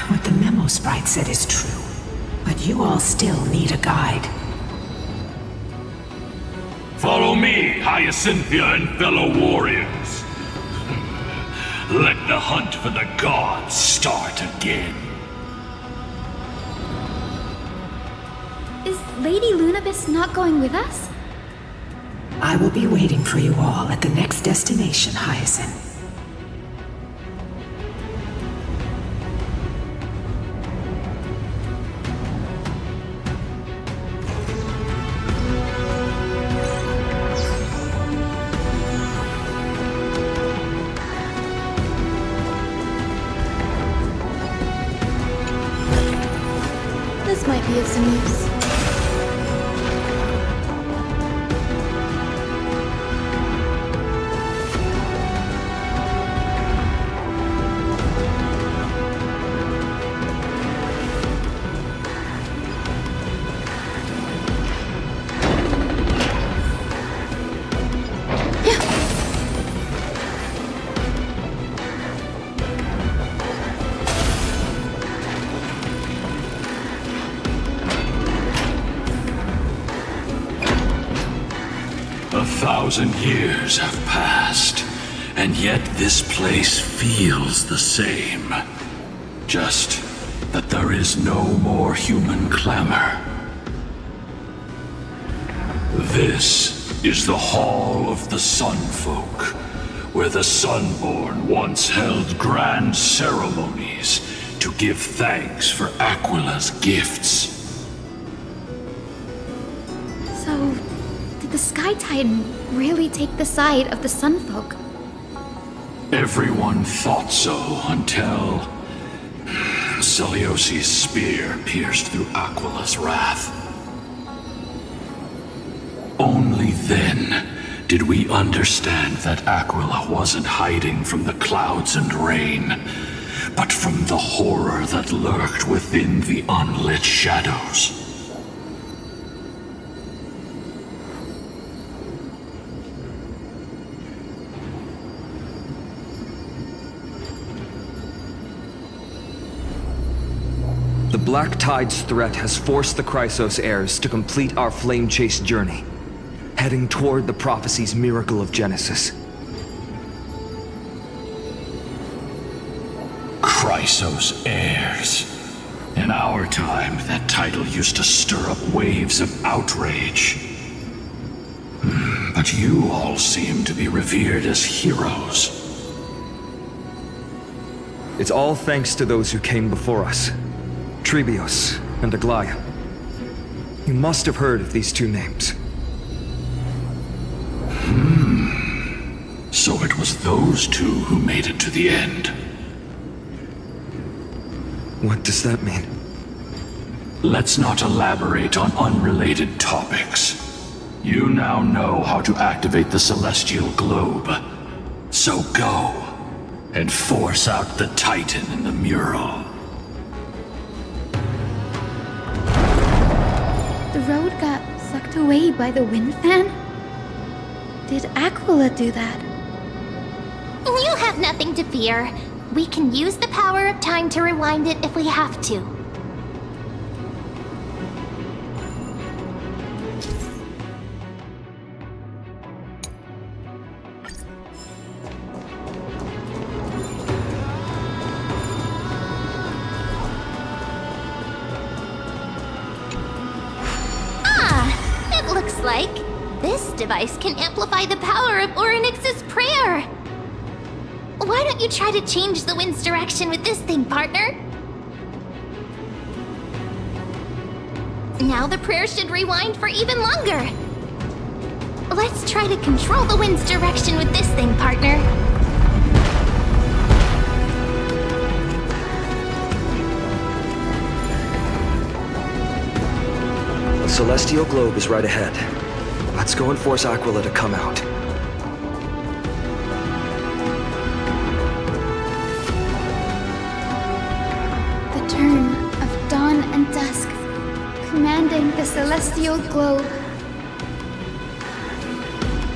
What the memo sprite said is true, but you all still need a guide. Follow me, Hyacinthia and fellow warriors. Let the hunt for the gods start again. Is Lady Lunabis not going with us? I will be waiting for you all at the next destination, Hyacinth. This might be of some use. A 1,000 years have passed, and yet this place feels the same. Just that there is no more human clamor. This is the Hall of the Sunfolk, where the Sunborn once held grand ceremonies to give thanks for Aquila's gifts. So, did the Sky Titan really take the side of the Sunfolk? Everyone thought so until Celiosi's spear pierced through Aquila's wrath. Only then did we understand that Aquila wasn't hiding from the clouds and rain, but from the horror that lurked within the unlit shadows. The Black Tide's threat has forced the Chrysos heirs to complete our flame chase journey, heading toward the prophecy's miracle of Genesis. Chrysos heirs. In our time, that title used to stir up waves of outrage. But you all seem to be revered as heroes. It's all thanks to those who came before us. Trebios and Aglaya. You must have heard of these two names. So it was those two who made it to the end. What does that mean? Let's not elaborate on unrelated topics. You now know how to activate the celestial globe. So go and force out the Titan in the mural. The road got sucked away by the wind fan? Did Aquila do that? You have nothing to fear. We can use the power of time to rewind it if we have to. It looks like this device can amplify the power of Orynyx's prayer. Why don't you try to change the wind's direction with this thing, partner? Now the prayer should rewind for even longer. Let's try to control the wind's direction with this thing, partner. The celestial globe is right ahead. Let's go and force Aquila to come out. The turn of dawn and dusk, commanding the celestial globe.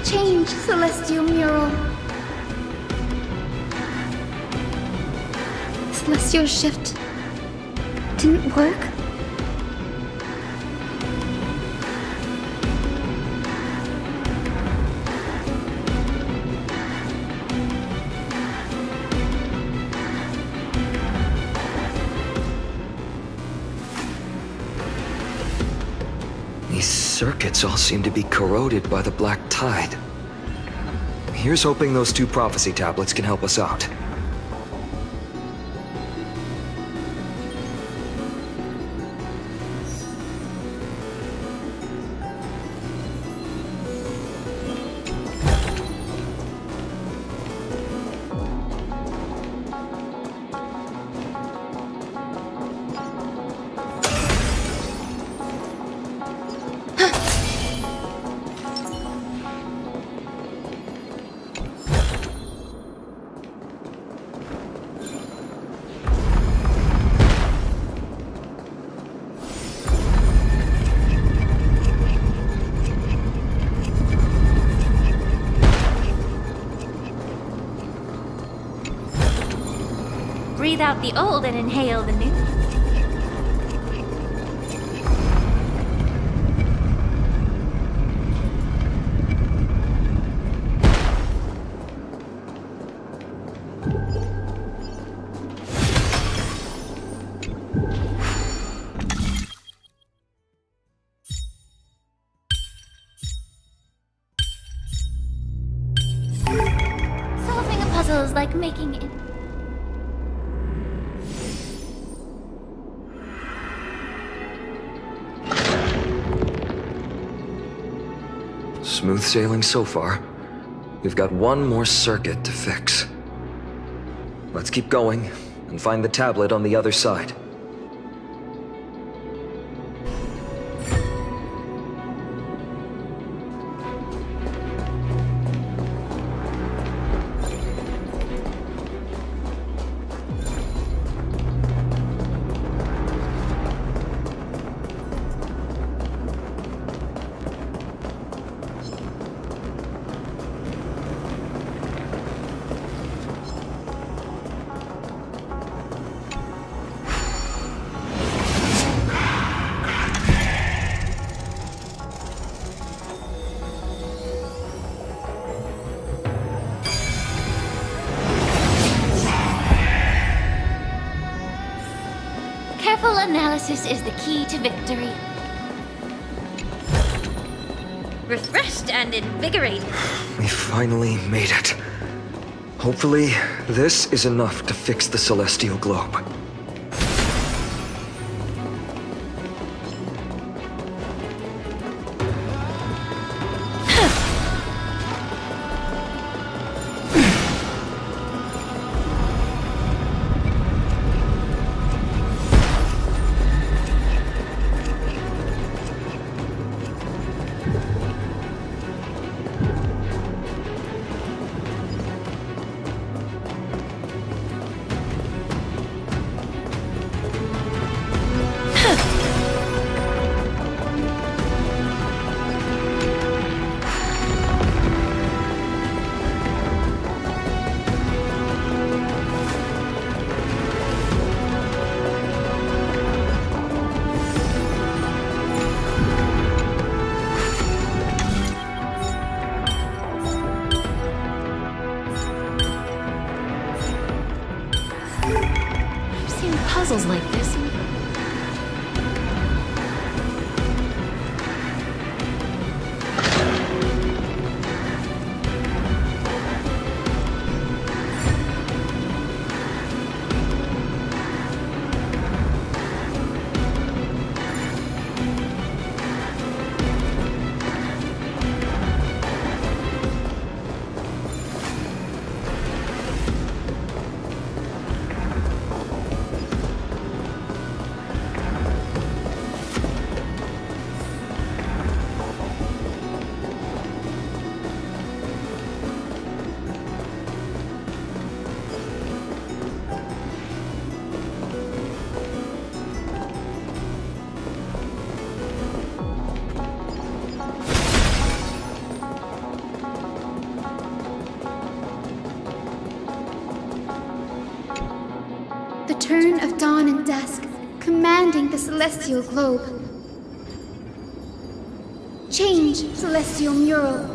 Change, celestial mural. Celestial shift didn't work? These circuits all seem to be corroded by the black tide. Here's hoping those two prophecy tablets can help us out. Breathe out the old and inhale the new. Solving a puzzle is like making it. Smooth sailing so far. We've got one more circuit to fix. Let's keep going and find the tablet on the other side. Careful analysis is the key to victory. Refreshed and invigorated. We finally made it. Hopefully, this is enough to fix the celestial globe. Puzzles like this. The turn of dawn and dusk, commanding the celestial globe. Change, celestial mural.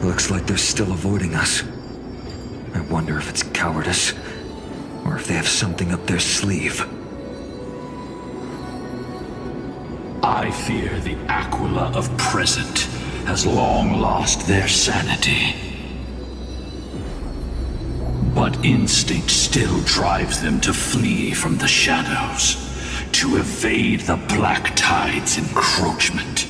Looks like they're still avoiding us. I wonder if it's cowardice, or if they have something up their sleeve. I fear the Aquila of present has long lost their sanity. But instinct still drives them to flee from the shadows, to evade the Black Tide's encroachment.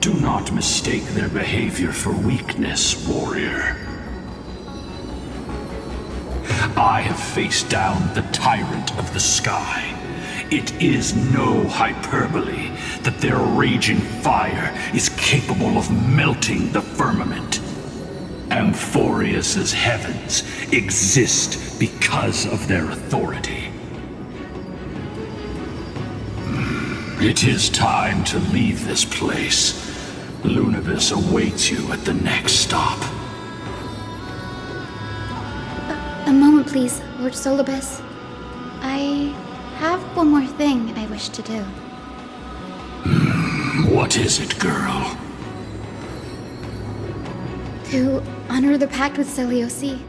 Do not mistake their behavior for weakness, warrior. I have faced down the tyrant of the sky. It is no hyperbole that their raging fire is capable of melting the firmament. Amphorius's heavens exist because of their authority. It is time to leave this place. Lunavis awaits you at the next stop. A moment, please, Lord Solibus. I have one more thing I wish to do. What is it, girl? To honor the pact with Selioci.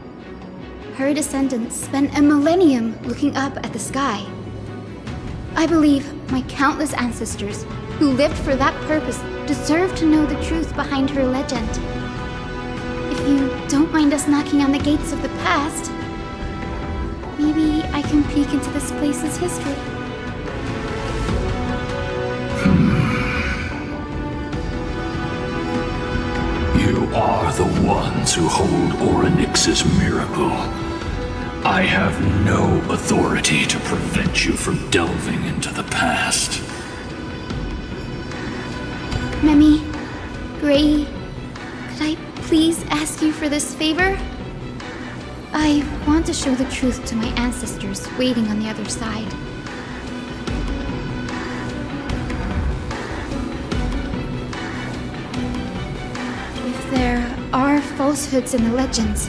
Her descendants spent a millennium looking up at the sky. I believe my countless ancestors who lived for that purpose deserve to know the truth behind her legend. If you don't mind us knocking on the gates of the past, maybe I can peek into this place's history. You are the ones who hold Orynyx's miracle. I have no authority to prevent you from delving into the past. Memi, Gray, could I please ask you for this favor? I want to show the truth to my ancestors waiting on the other side. If there are falsehoods in the legends,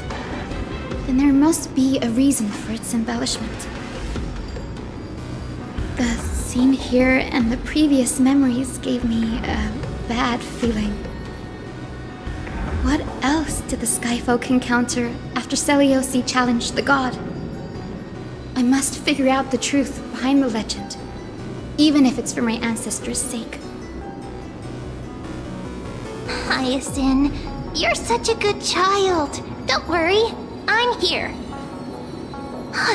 then there must be a reason for its embellishment. The scene here and the previous memories gave me a bad feeling. What else did the Skyfolk encounter after Seliosi challenged the god? I must figure out the truth behind the legend, even if it's for my ancestors' sake. Hyacinth, you're such a good child. Don't worry, I'm here.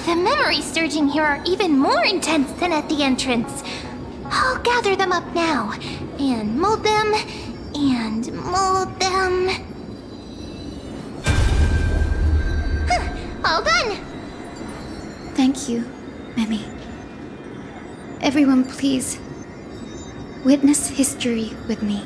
The memories surging here are even more intense than at the entrance. I'll gather them up now, and mold them, and mold them. All done! Thank you, Mimi. Everyone, please, witness history with me.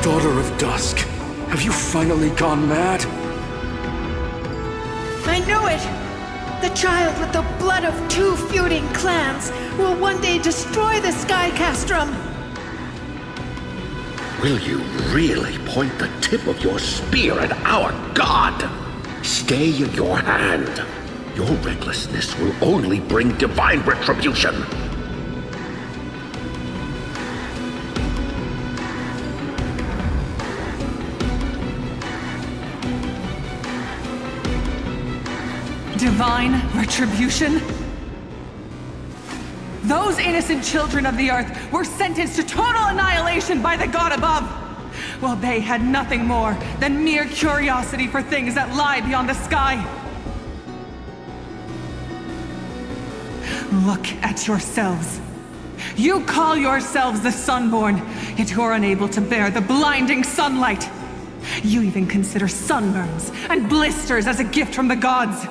Daughter of Dusk, have you finally gone mad? I knew it! The child with the blood of 2 feuding clans will one day destroy the Sky Castrum! Will you really point the tip of your spear at our god? Stay in your hand. Your recklessness will only bring divine retribution. Divine retribution? Those innocent children of the Earth were sentenced to total annihilation by the god above, while they had nothing more than mere curiosity for things that lie beyond the sky. Look at yourselves. You call yourselves the Sunborn, yet you're unable to bear the blinding sunlight. You even consider sunburns and blisters as a gift from the gods.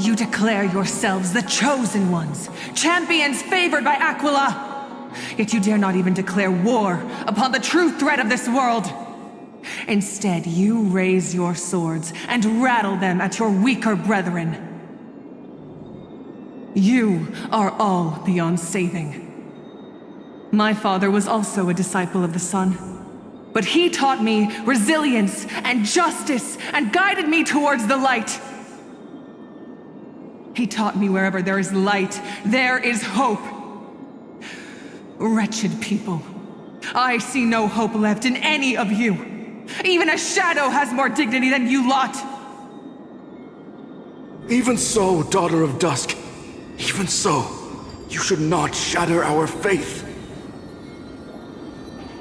You declare yourselves the chosen ones, champions favored by Aquila. Yet you dare not even declare war upon the true threat of this world. Instead, you raise your swords and rattle them at your weaker brethren. You are all beyond saving. My father was also a disciple of the sun, but he taught me resilience and justice and guided me towards the light. He taught me wherever there is light, there is hope. Wretched people, I see no hope left in any of you. Even a shadow has more dignity than you lot. Even so, Daughter of Dusk, even so, you should not shatter our faith.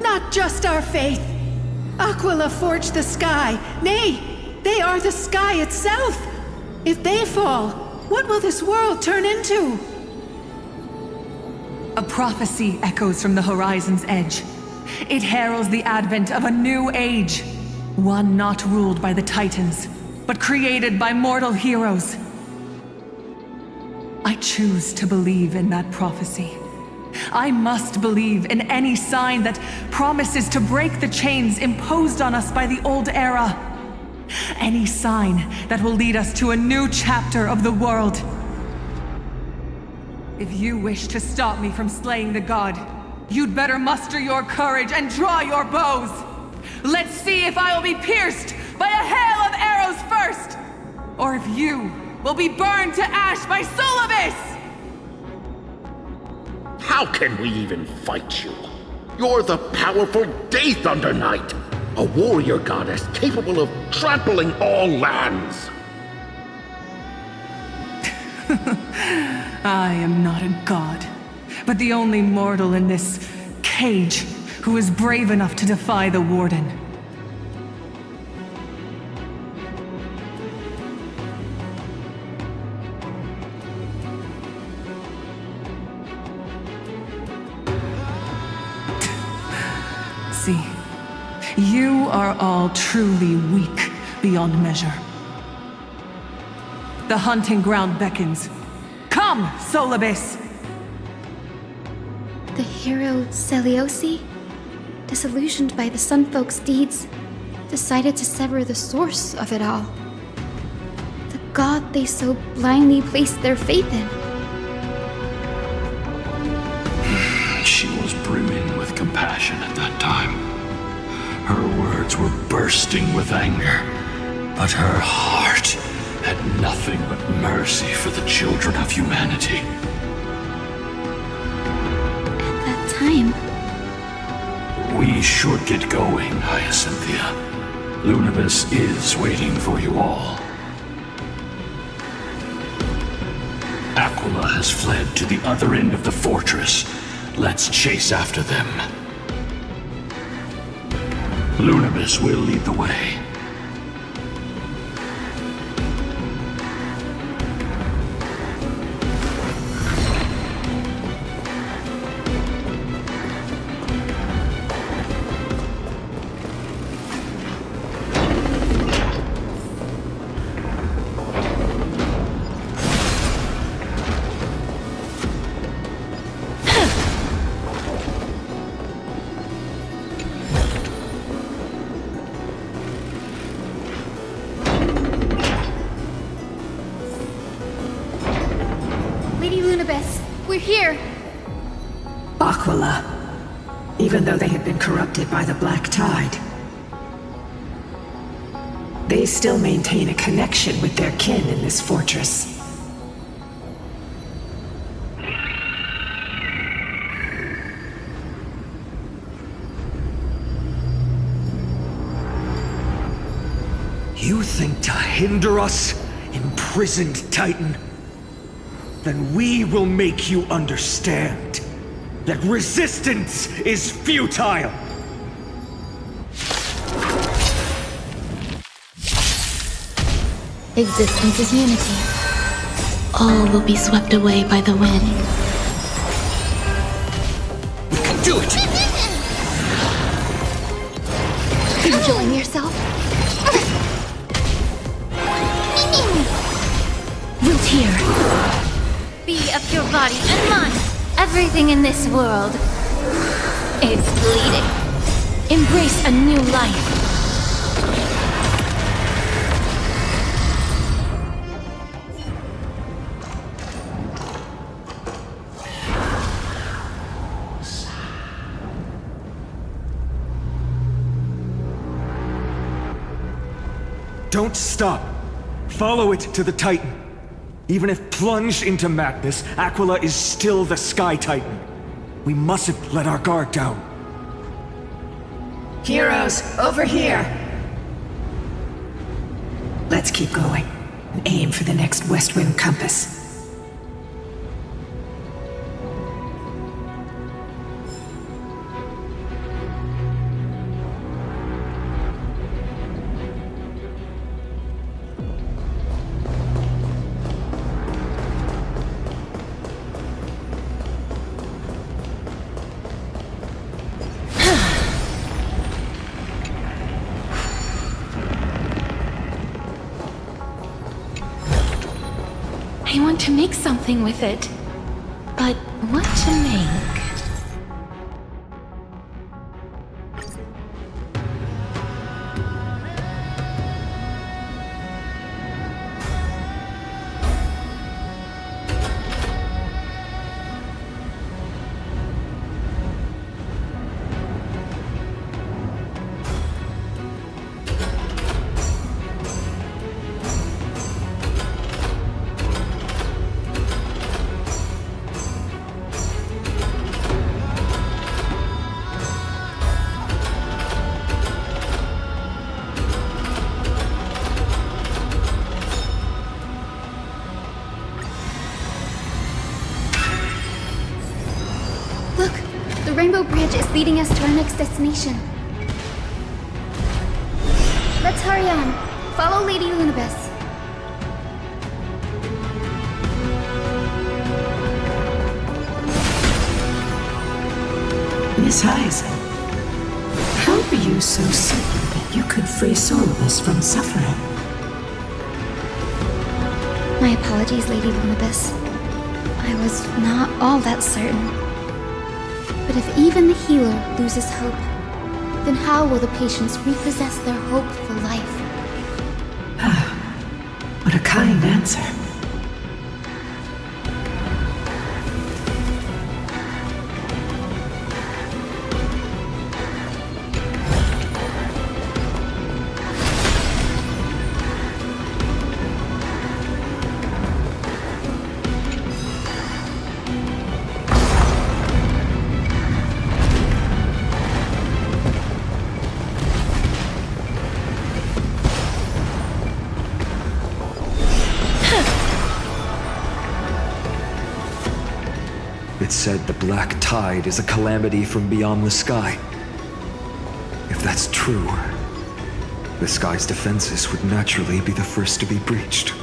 Not just our faith. Aquila forged the sky. Nay, they are the sky itself. If they fall, what will this world turn into? A prophecy echoes from the horizon's edge. It heralds the advent of a new age. One not ruled by the Titans, but created by mortal heroes. I choose to believe in that prophecy. I must believe in any sign that promises to break the chains imposed on us by the old era. Any sign that will lead us to a new chapter of the world. If you wish to stop me from slaying the god, you'd better muster your courage and draw your bows. Let's see if I will be pierced by a hail of arrows first, or if you will be burned to ash by Solibus! How can we even fight you? You're the powerful Day Thunder Knight, a warrior goddess capable of trampling all lands. I am not a god, but the only mortal in this cage who is brave enough to defy the Warden. See, you are all truly weak beyond measure. The hunting ground beckons. Come, Solibus! The hero Celiosi, disillusioned by the Sunfolk's deeds, decided to sever the source of it all. The god they so blindly placed their faith in. She was brimming with compassion at that time. Her words were bursting with anger, but her heart had nothing but mercy for the children of humanity. At that time, We should get going, Hyacinthia. Lunibus is waiting for you all. Aquila has fled to the other end of the fortress. Let's chase after them. Lunibus will lead the way. Aquila, even though they had been corrupted by the Black Tide. They still maintain a connection with their kin in this fortress. You think to hinder us, imprisoned Titan? Then we will make you understand that resistance is futile! Existence is unity. All will be swept away by the wind. We can do it! Enjoying yourself? Root here. Be of your body and mind. Everything in this world is bleeding. Embrace a new life. Don't stop. Follow it to the Titan. Even if plunged into madness, Aquila is still the Sky Titan. We mustn't let our guard down. Heroes, over here! Let's keep going and aim for the next west wind compass. I want to make something with it. But what to make? The Rainbow Bridge is leading us to our next destination. Let's hurry on. Follow Lady Lunabis. Miss Hyzen, how were you so certain that you could free Solus from suffering? My apologies, Lady Lunabis. I was not all that certain. But if even the healer loses hope, then how will the patients repossess their hope for life? What a kind answer. It said the Black Tide is a calamity from beyond the sky. If that's true, the sky's defenses would naturally be the first to be breached.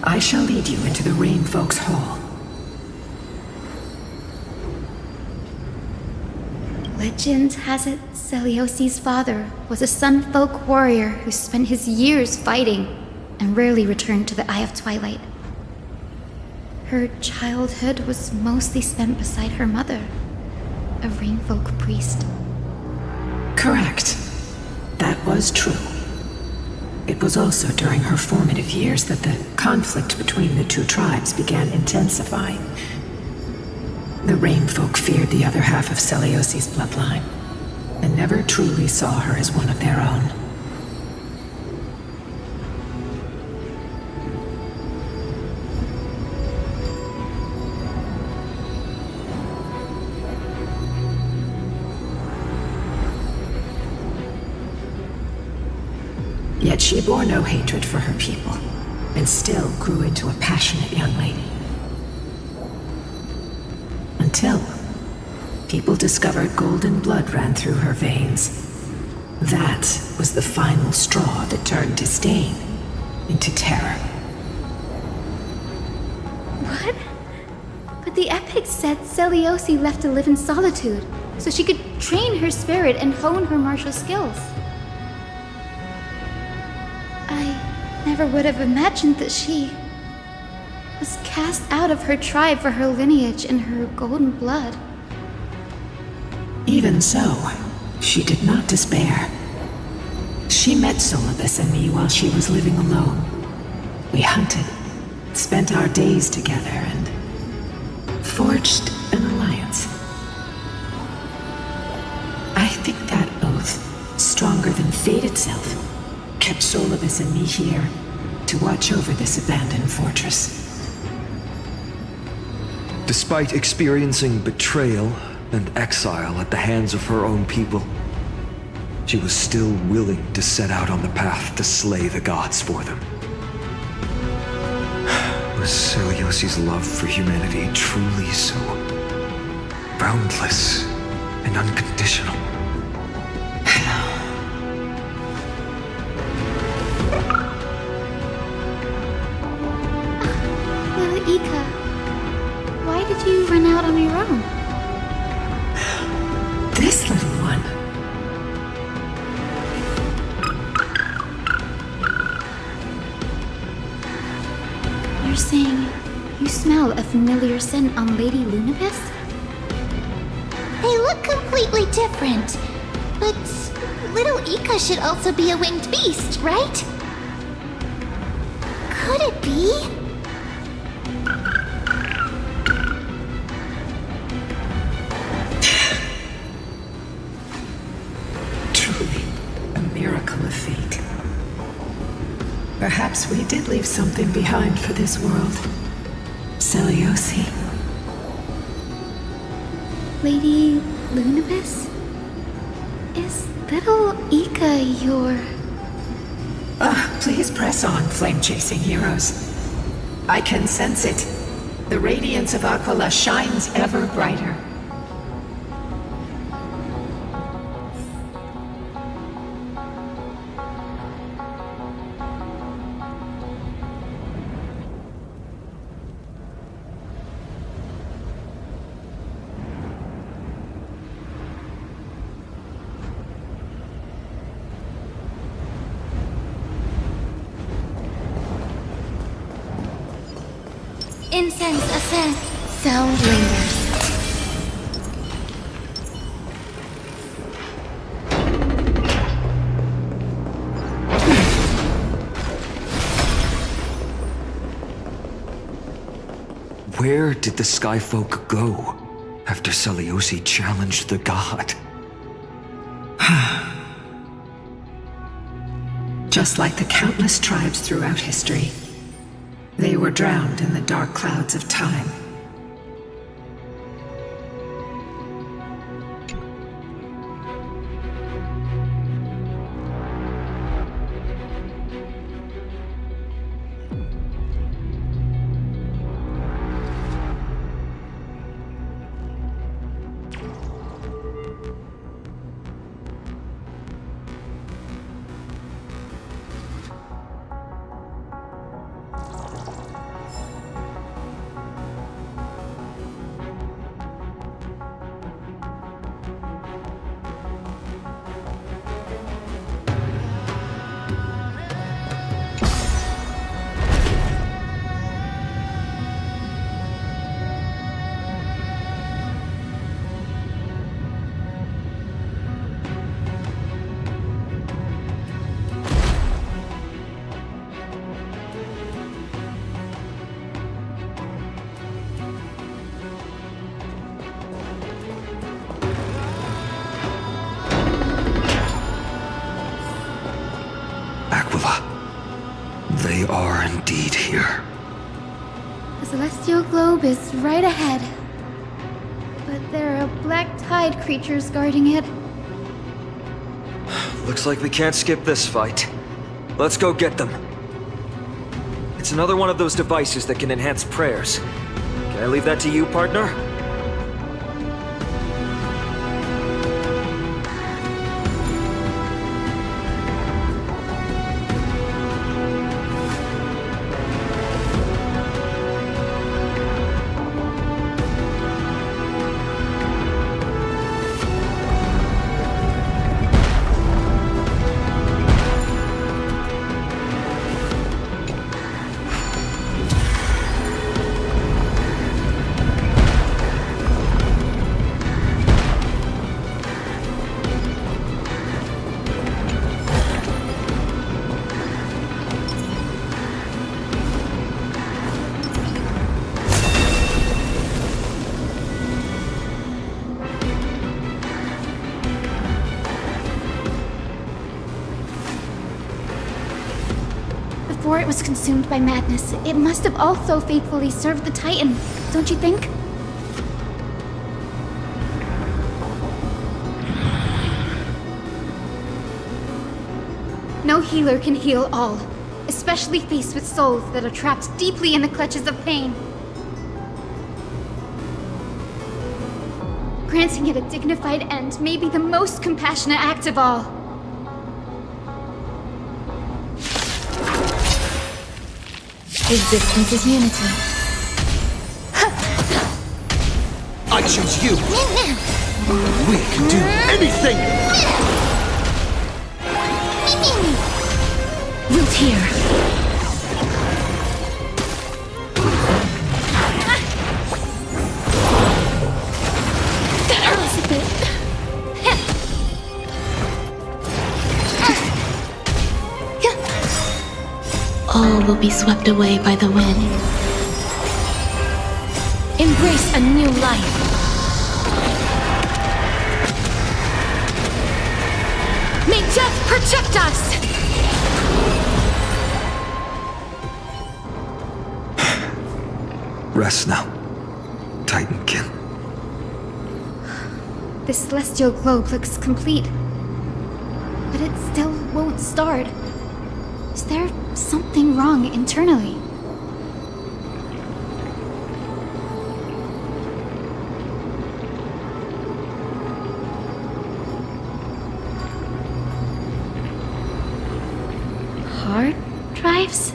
I shall lead you into the Rain Folks Hall. Legend has it Celiosi's father was a Sunfolk warrior who spent his years fighting and rarely returned to the Eye of Twilight. Her childhood was mostly spent beside her mother, a Rainfolk priest. Correct. That was true. It was also during her formative years that the conflict between the two tribes began intensifying. The Rainfolk feared the other half of Celiosi's bloodline, and never truly saw her as one of their own. Yet she bore no hatred for her people, and still grew into a passionate young lady. Until people discovered golden blood ran through her veins. That was the final straw that turned disdain into terror. What? But the epics said Celiosi left to live in solitude, so she could train her spirit and hone her martial skills. I never would have imagined that she was cast out of her tribe for her lineage and her golden blood. Even so, she did not despair. She met Solibus and me while she was living alone. We hunted, spent our days together, and forged an alliance. I think that oath, stronger than fate itself, kept Solibus and me here to watch over this abandoned fortress. Despite experiencing betrayal and exile at the hands of her own people, she was still willing to set out on the path to slay the gods for them. Was Celiosi's love for humanity truly so boundless and unconditional? Lila Ika, why did you run out on your own? This little one. You're saying you smell a familiar scent on Lady Lunibus? They look completely different. But little Ika should also be a winged beast, right? Could it be? Truly, a miracle of fate. Perhaps we did leave something behind for this world. Celiosi. Lady Lunibus? Is little Ika your... Please press on, flame-chasing heroes. I can sense it. The radiance of Aquila shines ever brighter. Incense ascend. Sound lingers. Where did the Skyfolk go after Celiosi challenged the god? Just like the countless tribes throughout history, they were drowned in the dark clouds of time. They are indeed here. The celestial globe is right ahead. But there are black tide creatures guarding it. Looks like we can't skip this fight. Let's go get them. It's another one of those devices that can enhance prayers. Can I leave that to you, partner? Before it was consumed by madness, it must have also faithfully served the Titan, don't you think? No healer can heal all, especially faced with souls that are trapped deeply in the clutches of pain. Granting it a dignified end may be the most compassionate act of all. Existence is unity. I choose you! We can do anything! Wilt here. That hurts a bit. All will be swept away by the wind. Embrace a new life. May death protect us! Rest now, Titankin. The celestial globe looks complete, but it still won't start. Is there something wrong internally? Hard drives?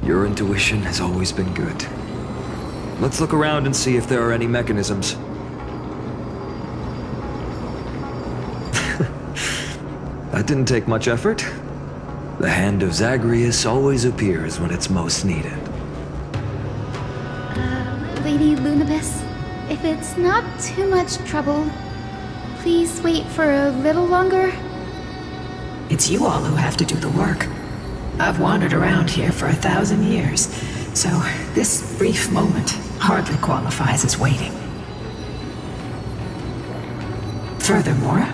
Your intuition has always been good. Let's look around and see if there are any mechanisms. That didn't take much effort. The hand of Zagreus always appears when it's most needed. Lady Lunabis, if it's not too much trouble, please wait for a little longer. It's you all who have to do the work. I've wandered around here for 1,000 years, so this brief moment hardly qualifies as waiting. Furthermore,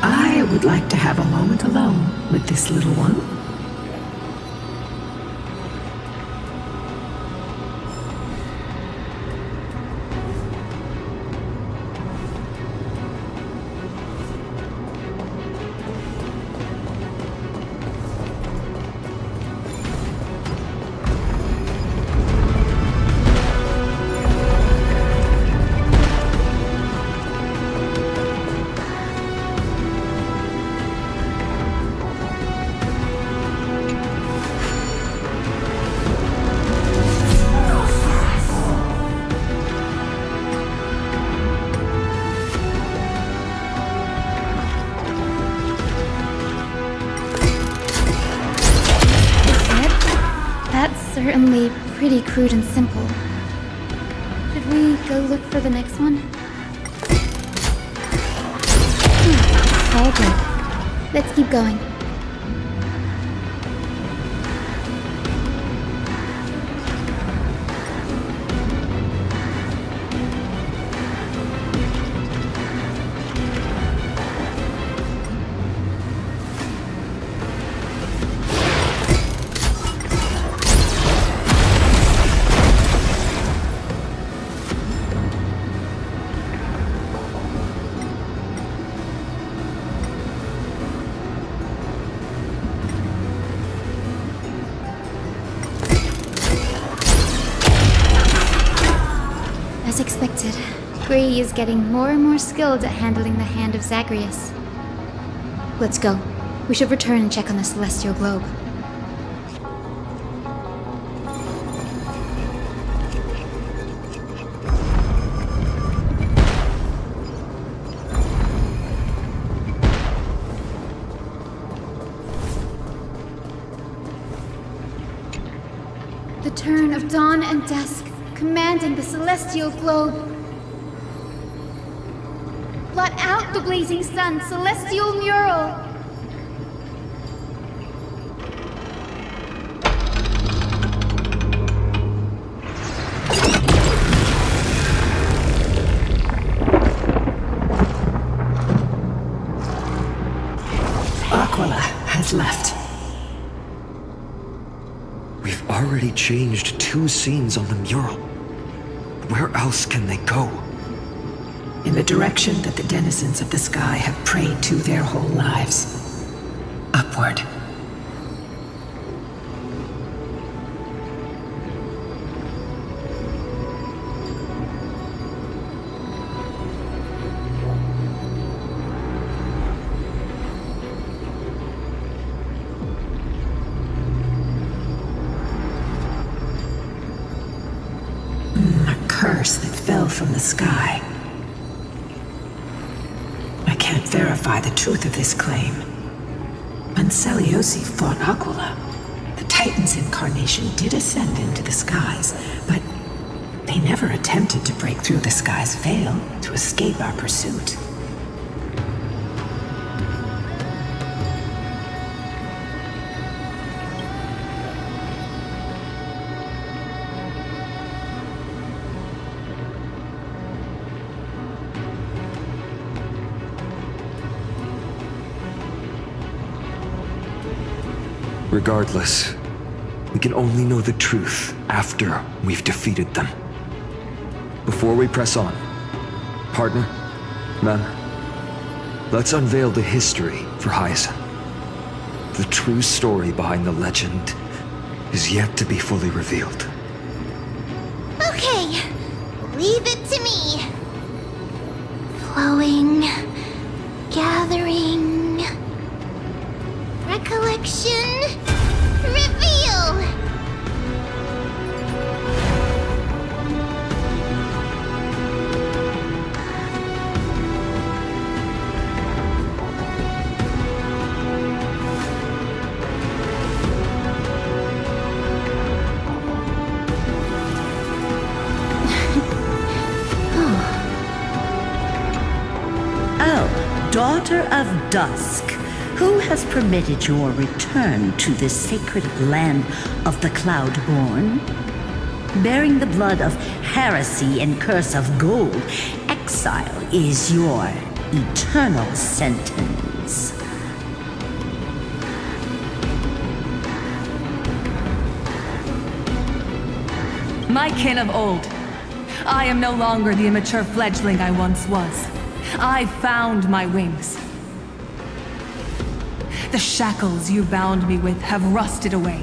I would like to have a moment alone with this little one. certainly pretty crude and simple. Should we go look for the next one? All good. Let's keep going. As expected, Gray is getting more and more skilled at handling the hand of Zagreus. Let's go. We should return and check on the celestial globe. The turn of dawn and dusk, commanding the celestial globe. Blot out the blazing sun, celestial mural! Aquila has left. We've already changed 2 scenes on the mural. Where else can they go? In the direction that the denizens of the sky have prayed to their whole lives. Upward. A curse that fell from the sky. I can't verify the truth of this claim. When Celiosi fought Aquila, the Titan's incarnation did ascend into the skies, but they never attempted to break through the sky's veil to escape our pursuit. Regardless, we can only know the truth after we've defeated them. Before we press on, partner, ma'am, let's unveil the history for Hyacinth. The true story behind the legend is yet to be fully revealed. Okay, leave it to me. Flowing, gathering, recollection, reveal! Oh, Daughter of Dusk. Who has permitted your return to this sacred land of the Cloudborn? Bearing the blood of heresy and curse of gold, exile is your eternal sentence. My kin of old. I am no longer the immature fledgling I once was. I found my wings. The shackles you bound me with have rusted away,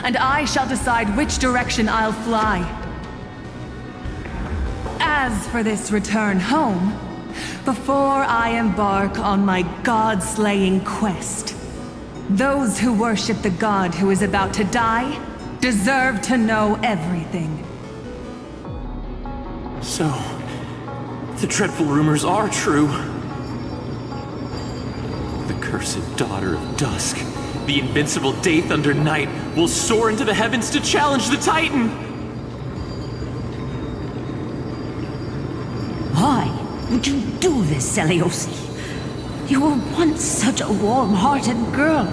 and I shall decide which direction I'll fly. As for this return home, before I embark on my god-slaying quest, those who worship the god who is about to die deserve to know everything. So, the dreadful rumors are true. The Cursed daughter of dusk, the invincible Day Thunder Knight, will soar into the heavens to challenge the Titan! Why would you do this, Seliosi? You were once such a warm-hearted girl.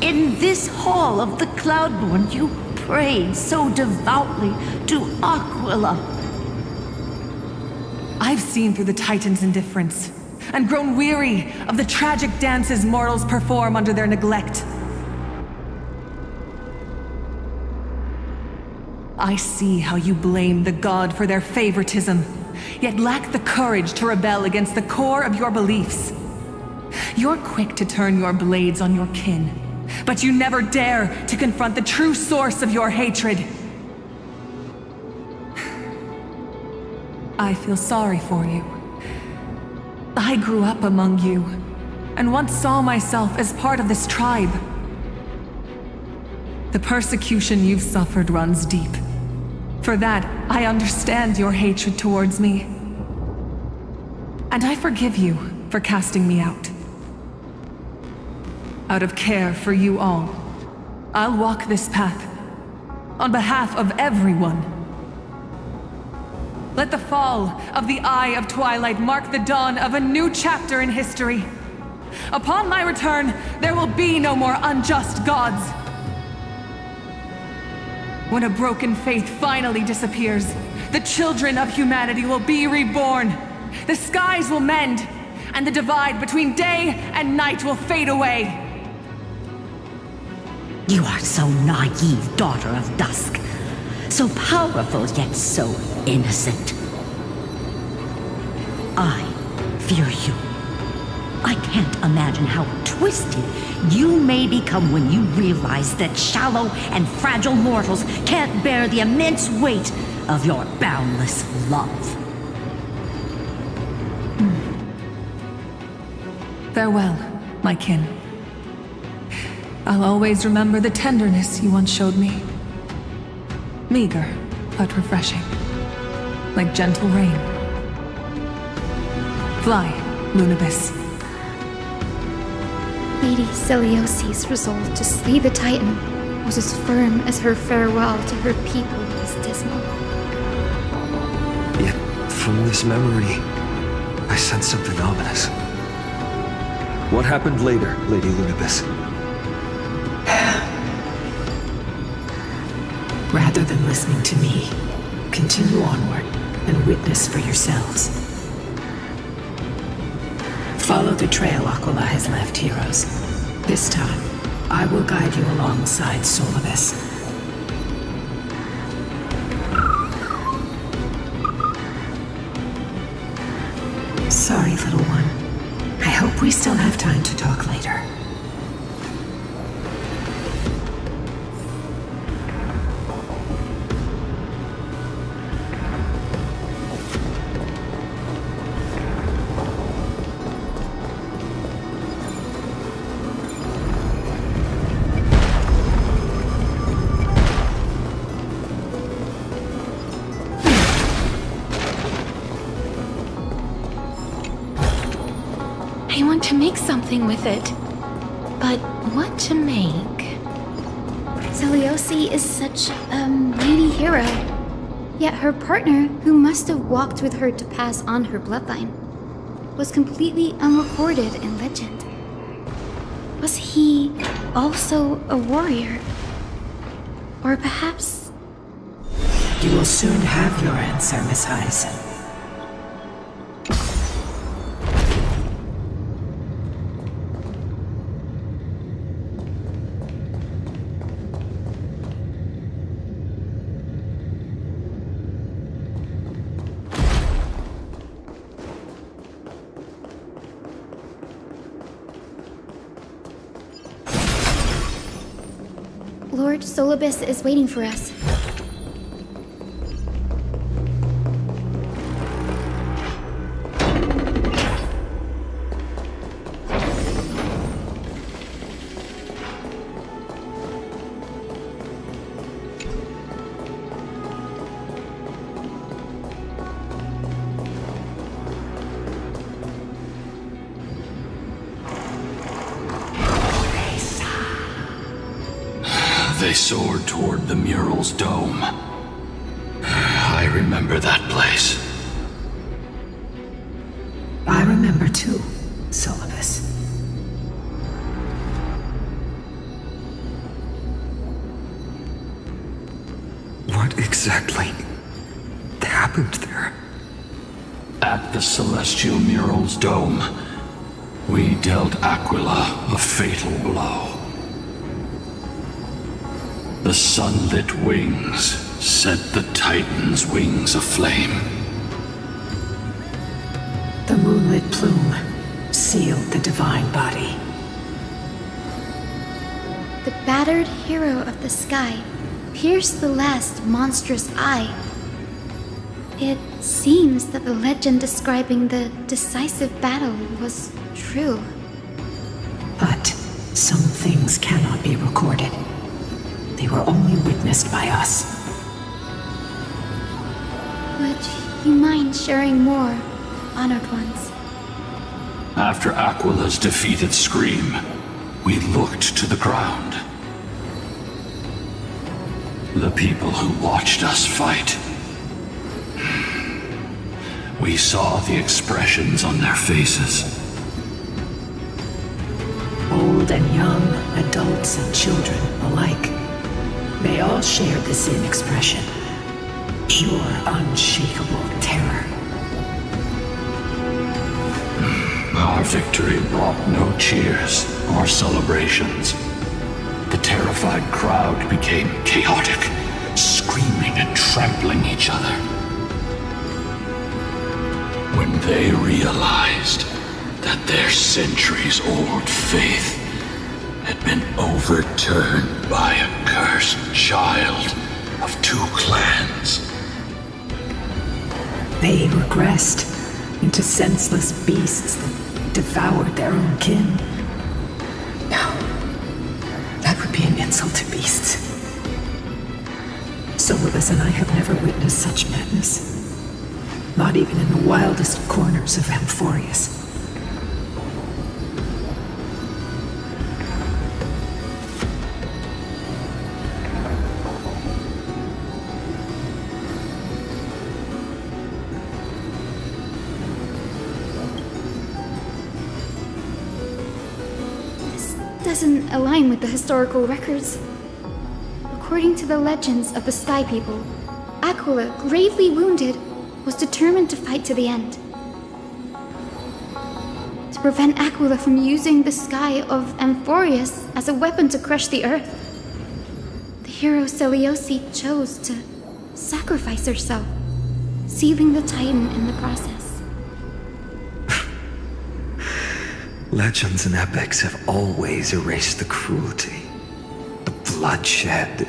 In this hall of the Cloudborn, you prayed so devoutly to Aquila. I've seen through the Titan's indifference, and grown weary of the tragic dances mortals perform under their neglect. I see how you blame the god for their favoritism, yet lack the courage to rebel against the core of your beliefs. You're quick to turn your blades on your kin, but you never dare to confront the true source of your hatred. I feel sorry for you. I grew up among you, and once saw myself as part of this tribe. The persecution you've suffered runs deep. For that, I understand your hatred towards me. And I forgive you for casting me out. Out of care for you all, I'll walk this path on behalf of everyone. Let the fall of the Eye of Twilight mark the dawn of a new chapter in history. Upon my return, there will be no more unjust gods. When a broken faith finally disappears, the children of humanity will be reborn. The skies will mend, and the divide between day and night will fade away. You are so naive, daughter of dusk. So powerful, yet so innocent. I fear you. I can't imagine how twisted you may become when you realize that shallow and fragile mortals can't bear the immense weight of your boundless love. Farewell, my kin. I'll always remember the tenderness you once showed me. Meager, but refreshing. Like gentle rain. Fly, Lunibus. Lady Celiosi's resolve to slay the Titan was as firm as her farewell to her people was dismal. Yet, from this memory, I sense something ominous. What happened later, Lady Lunibus? Rather than listening to me, continue onward and witness for yourselves. Follow the trail Aquila has left, heroes. This time, I will guide you alongside Solibus. Sorry, little one. I hope we still have time to talk later. I want to make something with it. But what to make? Celiosi is such a mighty hero. Yet her partner, who must have walked with her to pass on her bloodline, was completely unrecorded in legend. Was he also a warrior? Or perhaps... You will soon have your answer, Miss Hyacinth. Lord Solibus is waiting for us. They soared toward the mural's dome. I remember that place. I remember too, Syllabus. What exactly happened there? At the celestial mural's dome, we dealt Aquila a fatal blow. The sunlit wings set the Titan's wings aflame. The moonlit plume sealed the divine body. The battered hero of the sky pierced the last monstrous eye. It seems that the legend describing the decisive battle was true. But some things cannot be recorded. They were only witnessed by us. Would you mind sharing more, honored ones? After Aquila's defeated scream, we looked to the ground. The people who watched us fight. We saw the expressions on their faces. Old and young, adults and children alike. They all shared the same expression. Pure, unshakable terror. Our victory brought no cheers or celebrations. The terrified crowd became chaotic, screaming and trampling each other. When they realized that their centuries-old faith had been overturned by a cursed child of two clans. They regressed into senseless beasts that devoured their own kin. No, that would be an insult to beasts. Syllabus and I have never witnessed such madness. Not even in the wildest corners of Amphorius. Doesn't align with the historical records. According to the legends of the Sky People, Aquila, gravely wounded, was determined to fight to the end. To prevent Aquila from using the sky of Amphorius as a weapon to crush the earth, the hero Seleuci chose to sacrifice herself, sealing the Titan in the process. Legends and epics have always erased the cruelty, the bloodshed,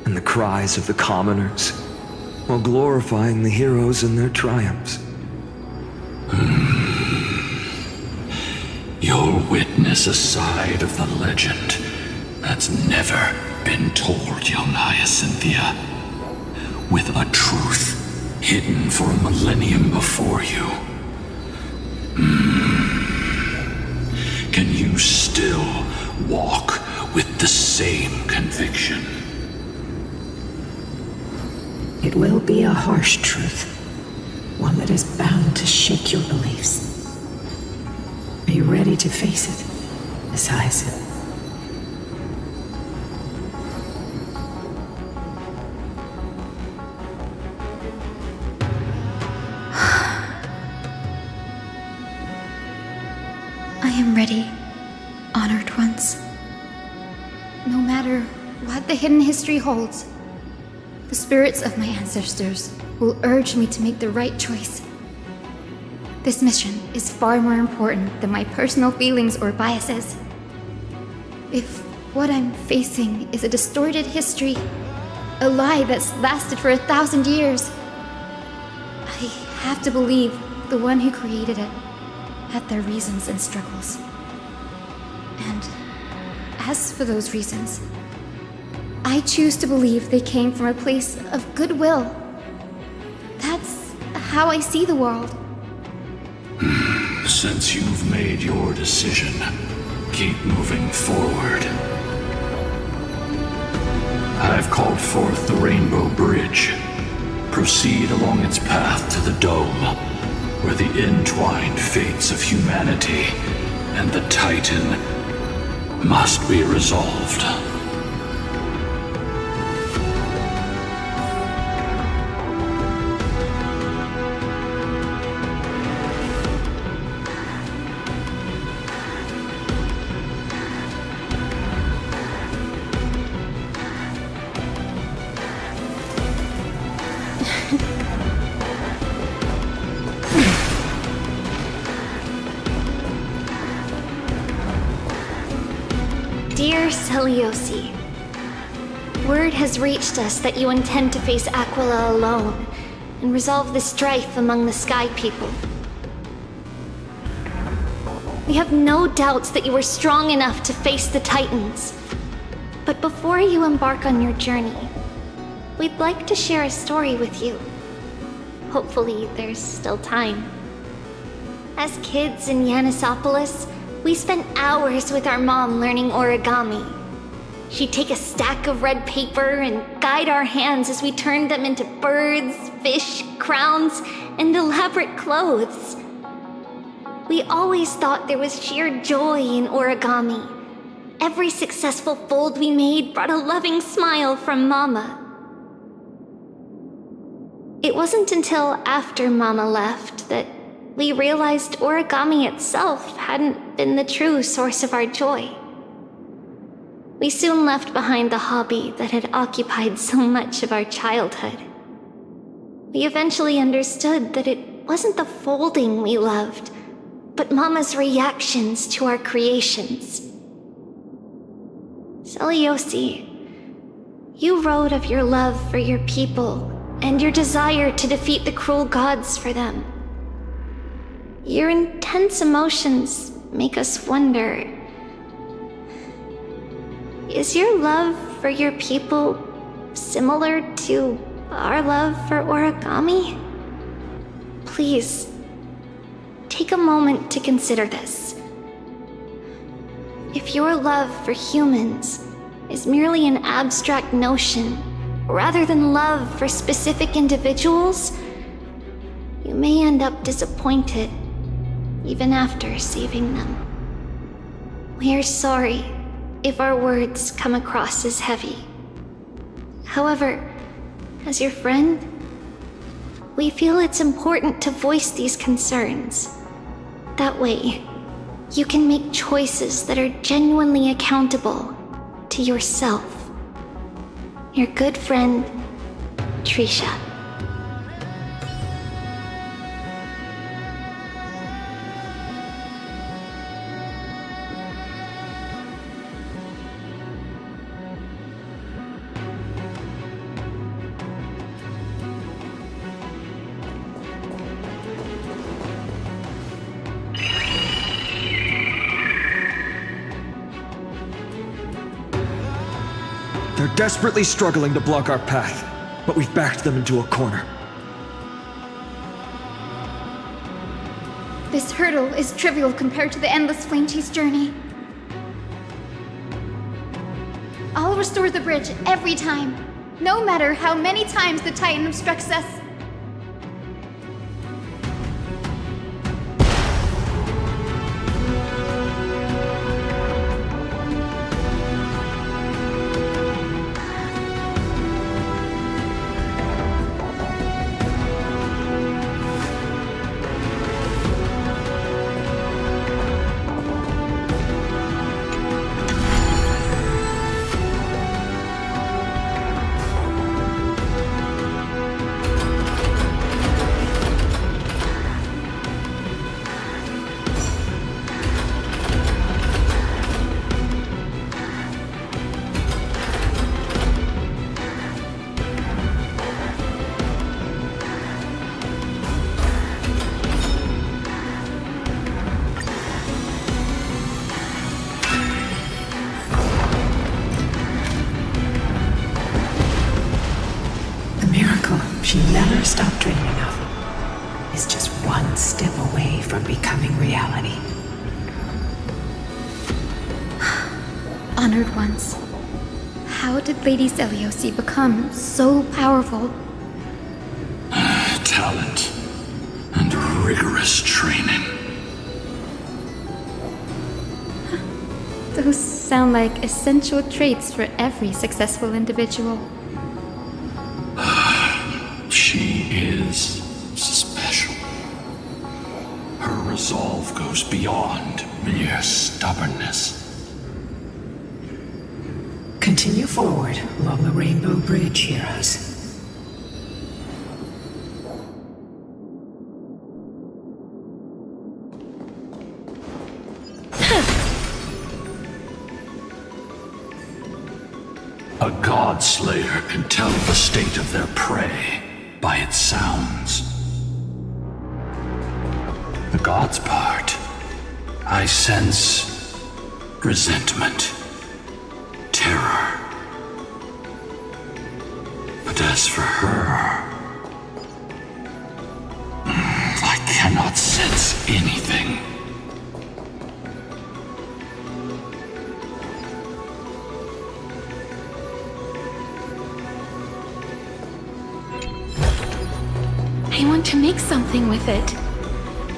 and the cries of the commoners, while glorifying the heroes and their triumphs. You'll witness a side of the legend that's never been told, young Hyacinthia, with a truth hidden for a millennium before you. Can you still walk with the same conviction? It will be a harsh truth, one that is bound to shake your beliefs. Are you ready to face it, Miss Hyacinth? I am ready, honored ones. No matter what the hidden history holds, the spirits of my ancestors will urge me to make the right choice. This mission is far more important than my personal feelings or biases. If what I'm facing is a distorted history, a lie that's lasted for 1,000 years, I have to believe the one who created it had their reasons and struggles. And as for those reasons, I choose to believe they came from a place of goodwill. That's how I see the world. Since you've made your decision, keep moving forward. I've called forth the Rainbow Bridge. Proceed along its path to the Dome, where the entwined fates of humanity and the Titan must be resolved. Dear Celiosi, word has reached us that you intend to face Aquila alone and resolve the strife among the Sky People. We have no doubts that you are strong enough to face the Titans. But before you embark on your journey, we'd like to share a story with you. Hopefully, there's still time. As kids in Yanisopolis, we spent hours with our mom learning origami. She'd take a stack of red paper and guide our hands as we turned them into birds, fish, crowns, and elaborate clothes. We always thought there was sheer joy in origami. Every successful fold we made brought a loving smile from Mama. It wasn't until after Mama left that we realized origami itself hadn't been the true source of our joy. We soon left behind the hobby that had occupied so much of our childhood. We eventually understood that it wasn't the folding we loved, but Mama's reactions to our creations. Celiosi, you wrote of your love for your people and your desire to defeat the cruel gods for them. Your intense emotions make us wonder, is your love for your people similar to our love for origami? Please, take a moment to consider this. If your love for humans is merely an abstract notion, rather than love for specific individuals, you may end up disappointed even after saving them. We are sorry if our words come across as heavy. However, as your friend, we feel it's important to voice these concerns. That way, you can make choices that are genuinely accountable to yourself. Your good friend, Trisha. They're desperately struggling to block our path, but we've backed them into a corner. This hurdle is trivial compared to the endless flame chase journey. I'll restore the bridge every time, no matter how many times the Titan obstructs us. She never stopped dreaming of is just one step away from becoming reality. Honored ones, How did Lady Seliosi become so powerful? Talent and rigorous training. Those sound like essential traits for every successful individual. She is special. Her resolve goes beyond mere stubbornness. Continue forward along the Rainbow Bridge, heroes. A Godslayer can tell the state of their prey by its sounds. The God's part, I sense resentment, terror. But as for her, I cannot sense anything. I want to make something with it.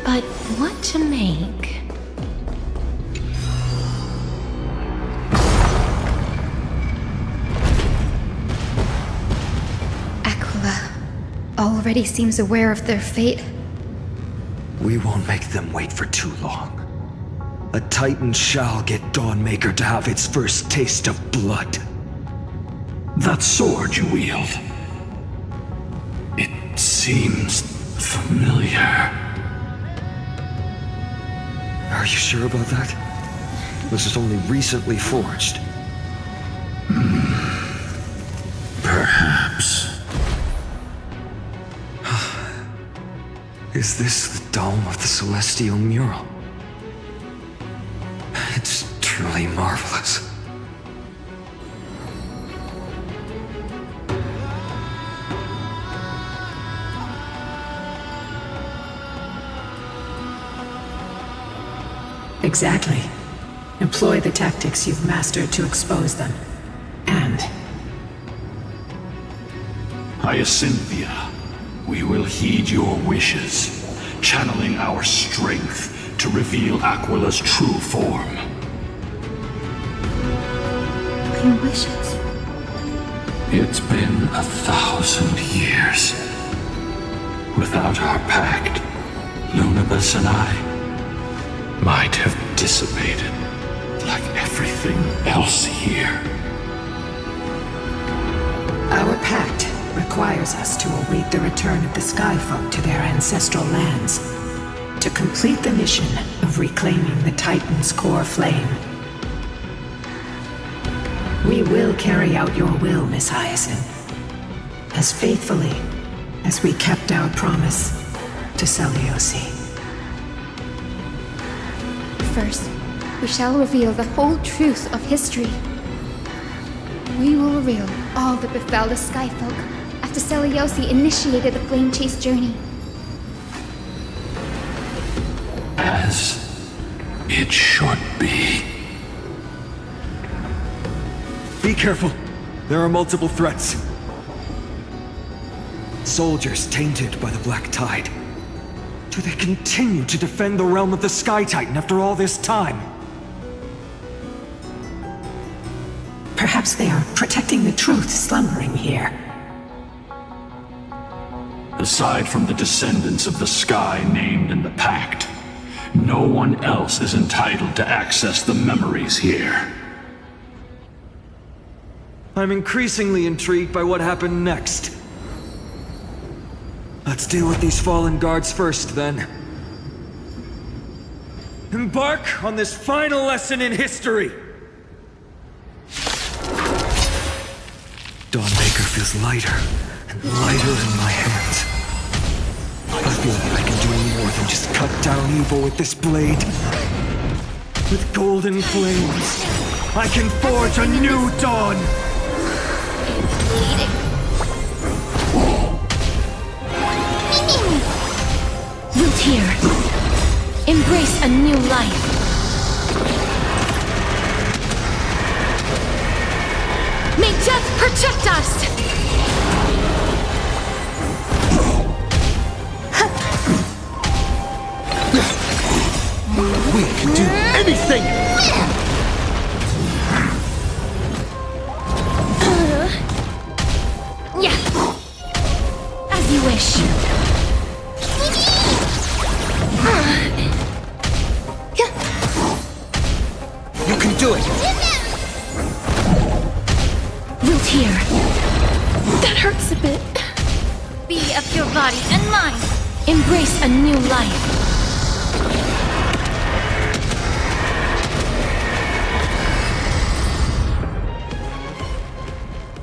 But what to make? Aquila already seems aware of their fate. We won't make them wait for too long. A Titan shall get Dawnmaker to have its first taste of blood. That sword you wield, it seems familiar. Are you sure about that? This is only recently forged. Perhaps. Is this the dome of the Celestial Mural? It's truly marvelous. Exactly. Employ the tactics you've mastered to expose them. And... Hyacinthia, we will heed your wishes, channeling our strength to reveal Aquila's true form. My wishes? It's been 1,000 years. Without our pact, Lunabus and I might have dissipated like everything else here. Our pact requires us to await the return of the Skyfolk to their ancestral lands, to complete the mission of reclaiming the Titan's core flame. We will carry out your will, Miss Hyacinth, as faithfully as we kept our promise to Seliosi. First, we shall reveal the whole truth of history. We will reveal all that befell the Skyfolk after Seliosi initiated the Flame Chase journey. As it should be. Be careful. There are multiple threats. Soldiers tainted by the Black Tide. Do they continue to defend the realm of the Sky Titan after all this time? Perhaps they are protecting the truth slumbering here. Aside from the descendants of the sky named in the pact, no one else is entitled to access the memories here. I'm increasingly intrigued by what happened next. Let's deal with these fallen guards first, then. Embark on this final lesson in history! Dawnmaker feels lighter and lighter in my hands. I feel like I can do more than just cut down evil with this blade. With golden flames, I can forge a new dawn! It's bleeding. Root here. Embrace a new life. Make Protect us! We can do anything! Yeah. As you wish. You can do it! Wilt here. That hurts a bit. Be of your body and mine. Embrace a new life.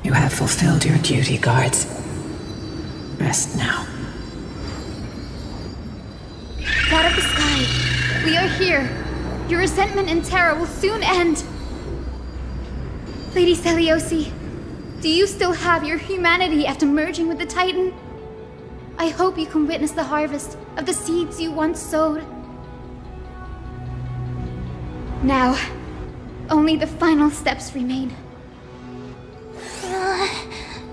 You have fulfilled your duty, guards. Rest now. God of the sky, we are here. Your resentment and terror will soon end. Lady Celiosi, do you still have your humanity after merging with the Titan? I hope you can witness the harvest of the seeds you once sowed. Now, only the final steps remain.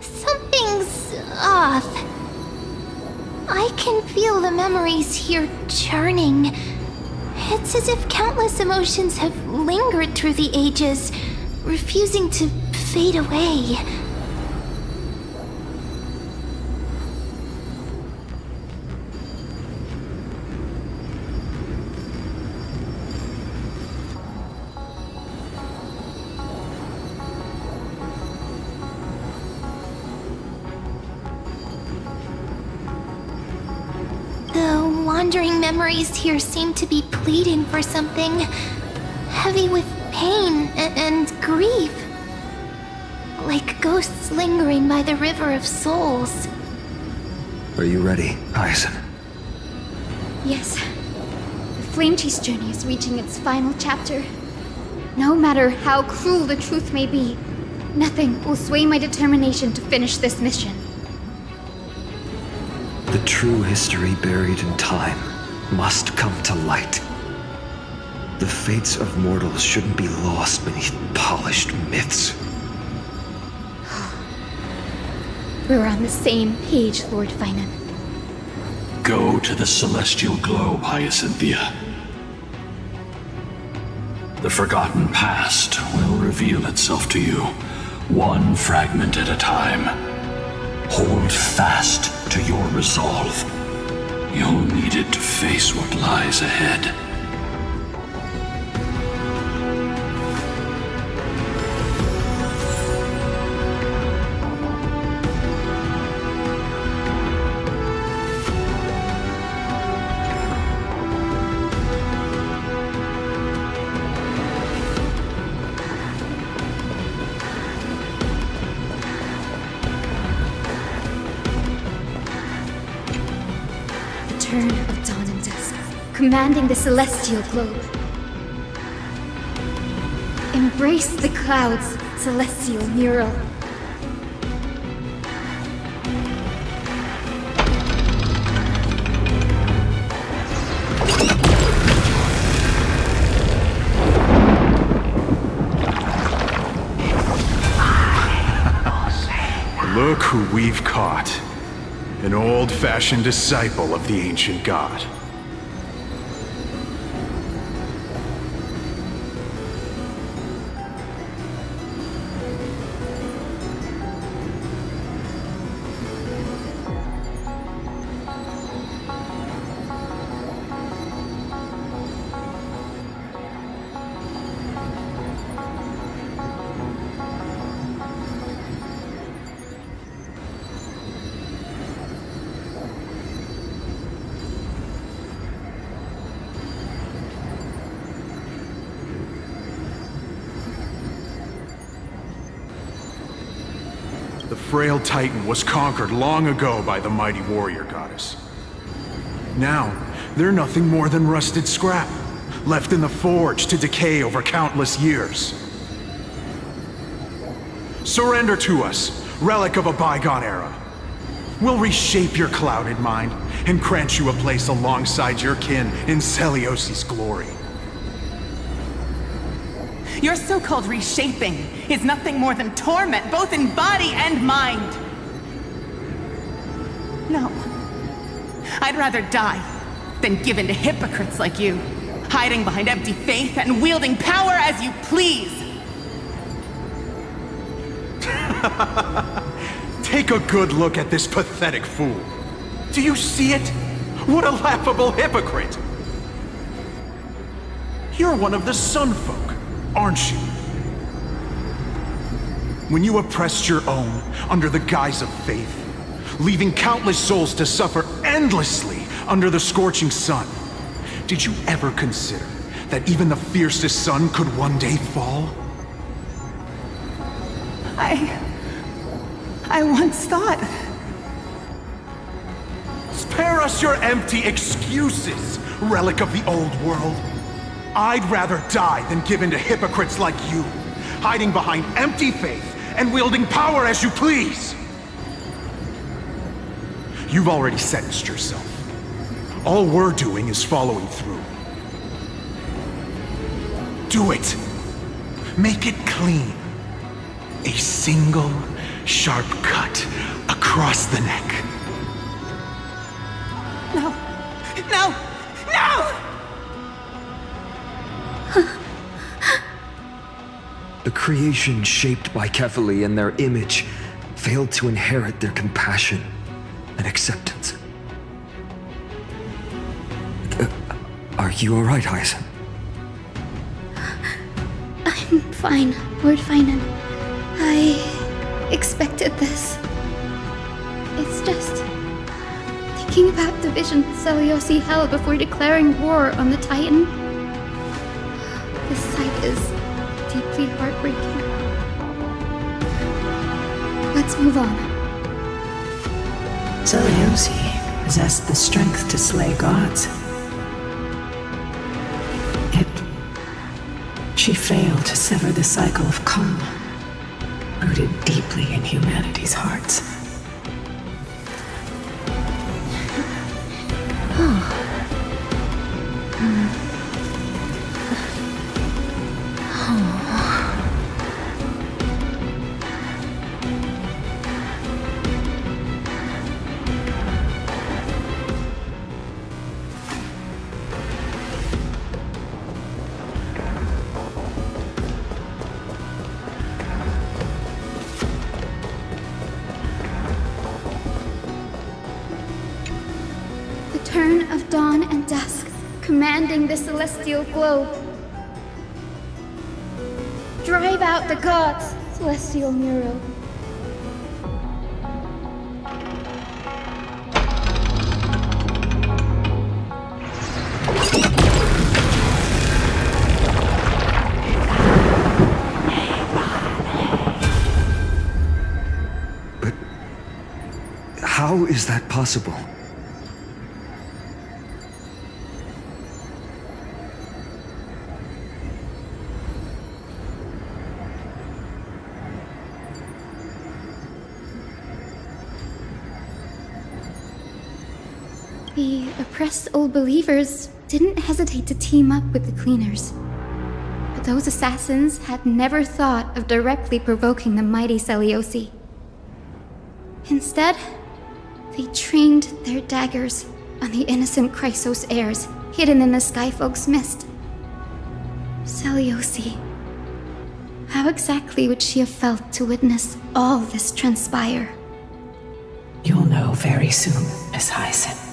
Something's off. I can feel the memories here churning. It's as if countless emotions have lingered through the ages, refusing to fade away. The wandering memories here seem to be pleading for something, heavy with pain and grief. Like ghosts lingering by the river of souls. Are you ready, Hyacinth? Yes. The Flame Chase journey is reaching its final chapter. No matter how cruel the truth may be, nothing will sway my determination to finish this mission. The true history buried in time must come to light. The fates of mortals shouldn't be lost beneath polished myths. We're on the same page, Lord Finan. Go to the celestial globe, Hyacinthia. The forgotten past will reveal itself to you, one fragment at a time. Hold fast to your resolve. You'll need it to face what lies ahead. Turn of dawn and dusk, commanding the celestial globe. Embrace the clouds, celestial mural. Look who we've caught. An old-fashioned disciple of the ancient god. The frail Titan was conquered long ago by the mighty warrior goddess. Now, they're nothing more than rusted scrap, left in the forge to decay over countless years. Surrender to us, relic of a bygone era. We'll reshape your clouded mind and grant you a place alongside your kin in Celiosi's glory. Your so-called reshaping is nothing more than torment, both in body and mind. No. I'd rather die than give in to hypocrites like you, hiding behind empty faith and wielding power as you please. Take a good look at this pathetic fool. Do you see it? What a laughable hypocrite! You're one of the Sun Folk, aren't you? When you oppressed your own under the guise of faith, leaving countless souls to suffer endlessly under the scorching sun, did you ever consider that even the fiercest sun could one day fall? I once thought... Spare us your empty excuses, relic of the old world. I'd rather die than give in to hypocrites like you, hiding behind empty faith and wielding power as you please. You've already sentenced yourself. All we're doing is following through. Do it. Make it clean. A single, sharp cut across the neck. No! No! No! The creation shaped by Kefali and their image failed to inherit their compassion and acceptance. Are you alright, Hyacinth? I'm fine, Lord Finan. I expected this. It's just thinking about the vision Seliosi held before declaring war on the Titan. This sight is deeply heartbreaking. Let's move on. Seliosi possessed the strength to slay gods. Yet, she failed to sever the cycle of karma, rooted deeply in humanity's hearts. Turn of dawn and dusk, commanding the celestial globe. Drive out the gods, celestial mural. But how is that possible? The oppressed old believers didn't hesitate to team up with the cleaners. But those assassins had never thought of directly provoking the mighty Seliosi. Instead, they trained their daggers on the innocent Chrysos heirs hidden in the Skyfolk's mist. Seliosi. How exactly would she have felt to witness all this transpire? You'll know very soon, Miss Hyacinth.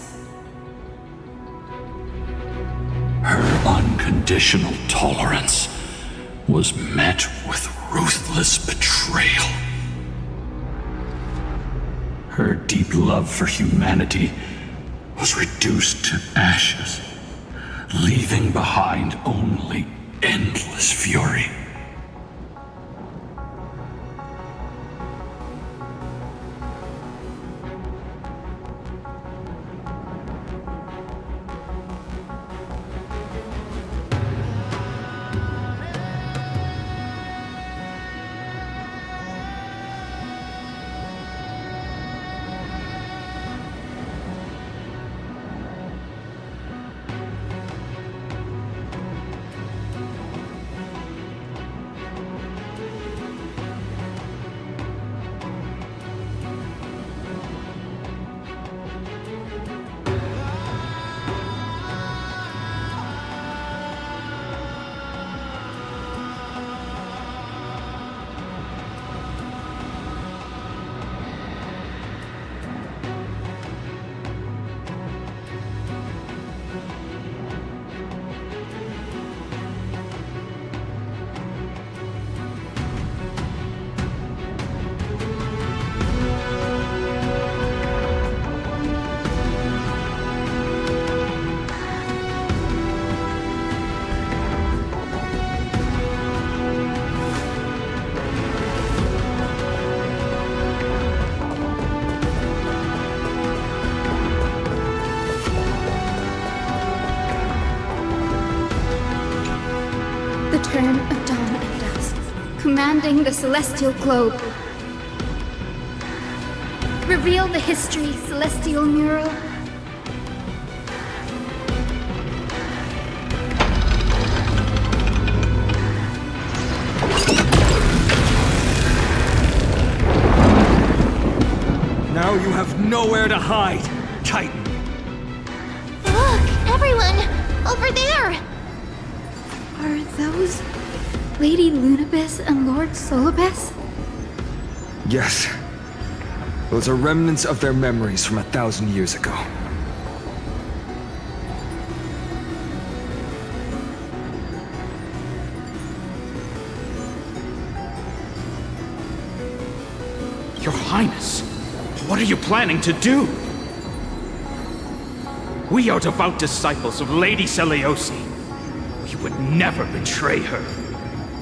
Her unconditional tolerance was met with ruthless betrayal. Her deep love for humanity was reduced to ashes, leaving behind only endless fury. return of dawn and dusk, commanding the celestial globe. Reveal the history, celestial mural. Now you have nowhere to hide, Titan. Look, everyone! Over there! Are those Lady Lunabis and Lord Solibus? Yes. Those are remnants of their memories from 1,000 years ago. Your Highness, what are you planning to do? We are devout disciples of Lady Seliosi. We would never betray her.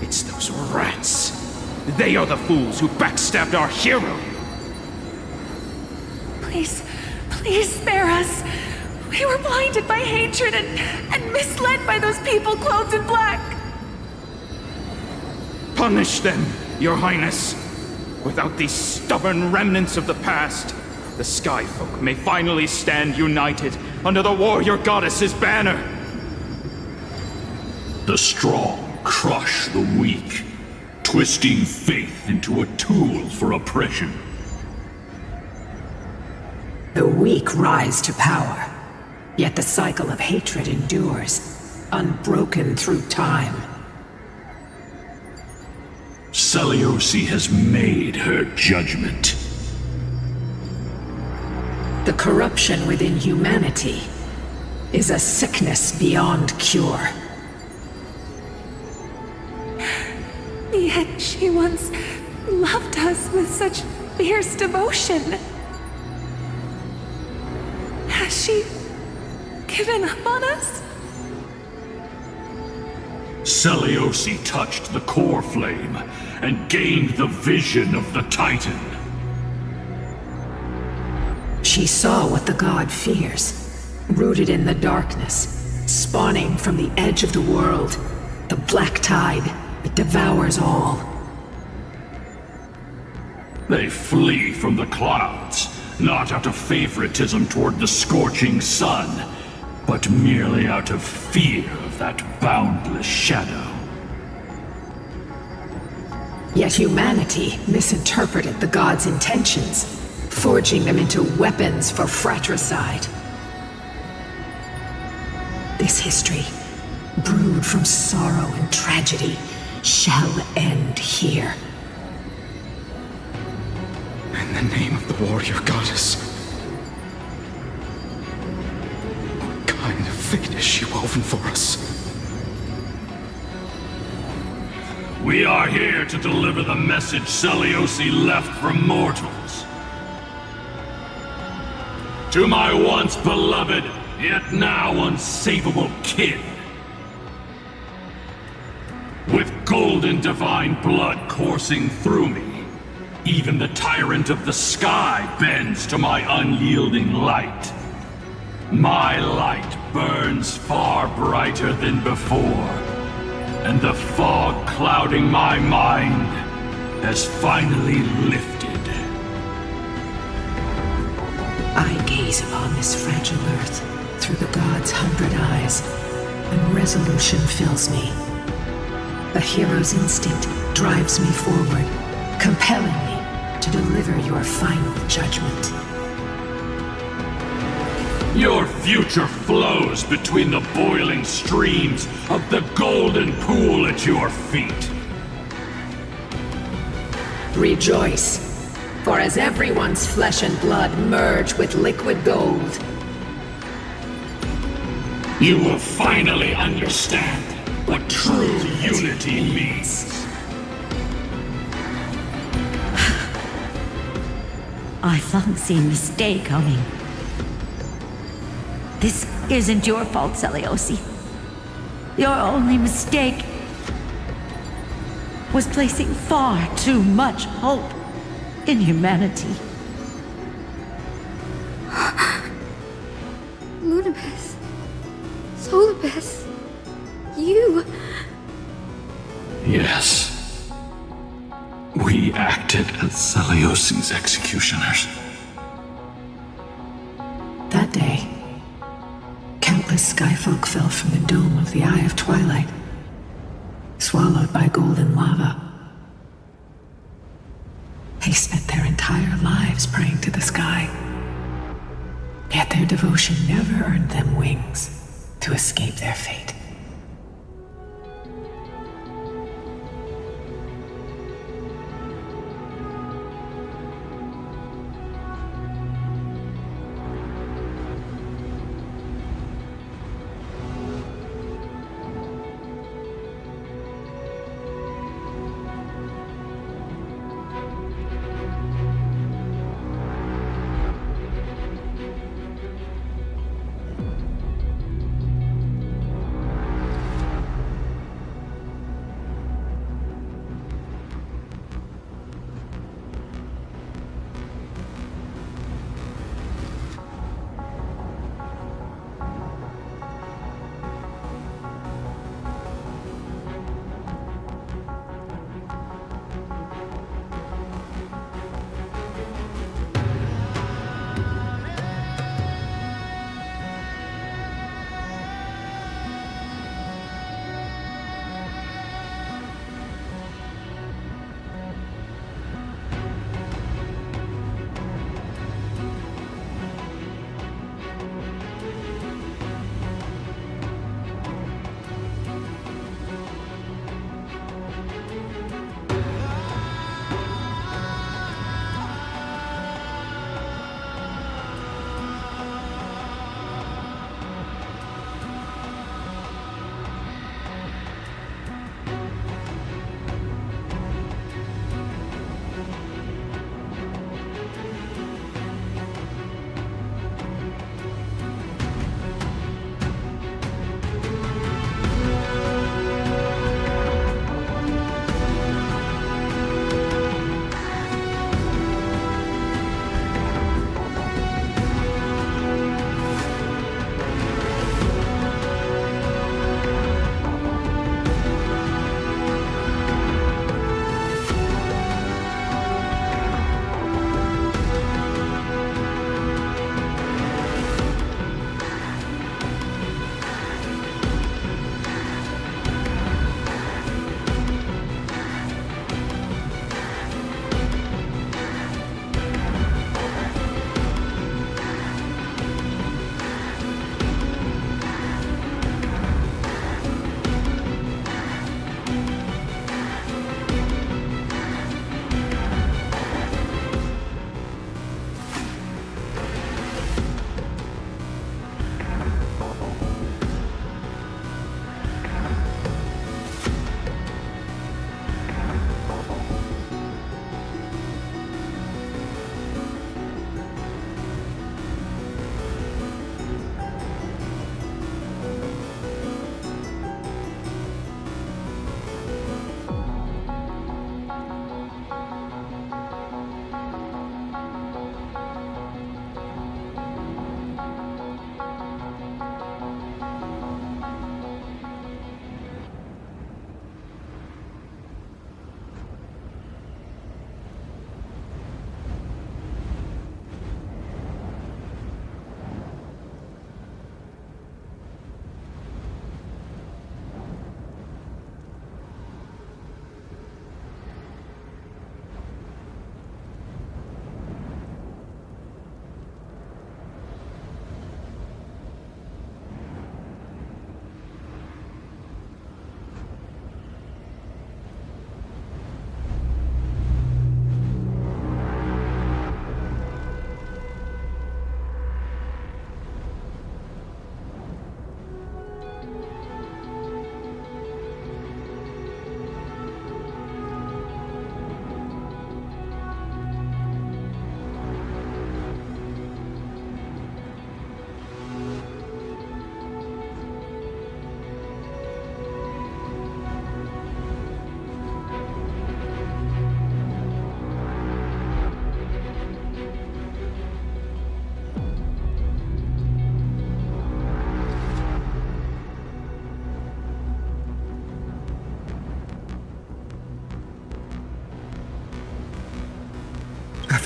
It's those rats. They are the fools who backstabbed our hero. Please, please spare us. We were blinded by hatred and misled by those people clothed in black. Punish them, Your Highness. Without these stubborn remnants of the past, the Skyfolk may finally stand united under the warrior goddess's banner. The strong crush the weak, twisting faith into a tool for oppression. The weak rise to power, yet the cycle of hatred endures, unbroken through time. Seliosi has made her judgment. The corruption within humanity is a sickness beyond cure. Yet she once loved us with such fierce devotion. Has she given up on us? Seliosi touched the core flame and gained the vision of the Titan. She saw what the god fears, rooted in the darkness, spawning from the edge of the world, the black tide that devours all. They flee from the clouds, not out of favoritism toward the scorching sun, but merely out of fear of that boundless shadow. Yet humanity misinterpreted the gods' intentions, forging them into weapons for fratricide. This history, brewed from sorrow and tragedy, shall end here. In the name of the warrior goddess, what kind of fate is she woven for us? We are here to deliver the message Seliosi left for mortals. To my once beloved, yet now unsavable kin. With golden divine blood coursing through me, even the tyrant of the sky bends to my unyielding light. My light burns far brighter than before, and the fog clouding my mind has finally lifted. I gaze upon this fragile earth through the gods' 100 eyes, and resolution fills me. A hero's instinct drives me forward, compelling me to deliver your final judgment. Your future flows between the boiling streams of the golden pool at your feet. Rejoice, for as everyone's flesh and blood merge with liquid gold, you will finally understand what true unity means. I fancy a mistake coming. This isn't your fault, Seliosi. Your only mistake was placing far too much hope in humanity. Lunabis, Solibus, you... Yes. We acted as Zeliosi's executioners. That day, countless skyfolk fell from the dome of the Eye of Twilight, swallowed by golden lava. They spent their entire lives praying to the sky, yet their devotion never earned them wings to escape their fate.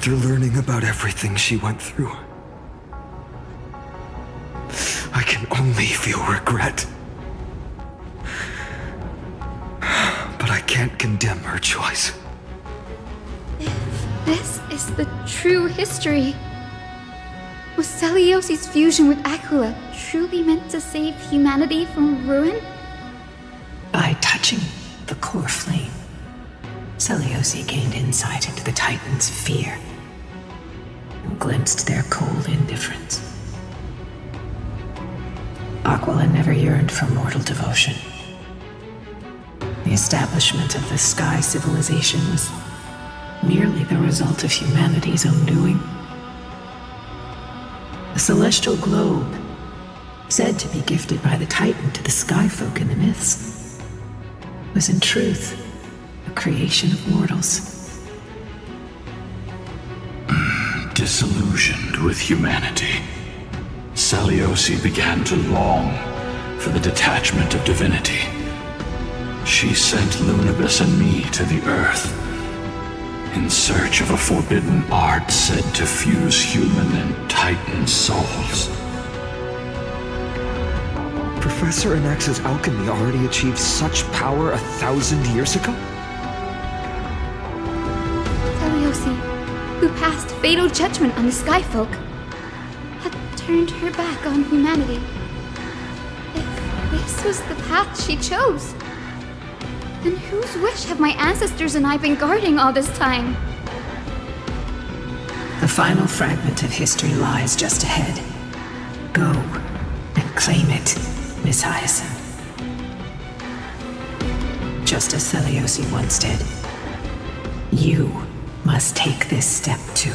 After learning about everything she went through, I can only feel regret. But I can't condemn her choice. If this is the true history, was Celiosi's fusion with Aquila truly meant to save humanity from ruin? By touching the core flame, Celiosi gained insight into the Titans' fear and glimpsed their cold indifference. Aquila never yearned for mortal devotion. The establishment of the Sky Civilization was merely the result of humanity's own doing. The celestial globe, said to be gifted by the Titan to the Sky folk in the myths, was in truth a creation of mortals. Disillusioned with humanity, Celiosi began to long for the detachment of divinity. She sent Lunibus and me to the Earth in search of a forbidden art said to fuse human and Titan souls. Professor Anax's alchemy already achieved such power 1,000 years ago? Celiosi, who passed fatal judgment on the Skyfolk, had turned her back on humanity. If this was the path she chose, then whose wish have my ancestors and I been guarding all this time? The final fragment of history lies just ahead. Go and claim it, Miss Hyacinth. Just as Celiosi once did, you must take this step too.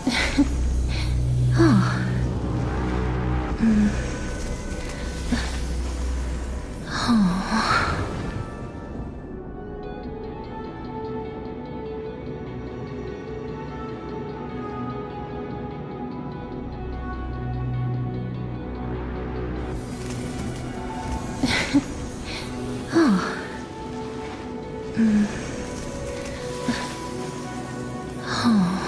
Oh. Oh. Oh. Oh.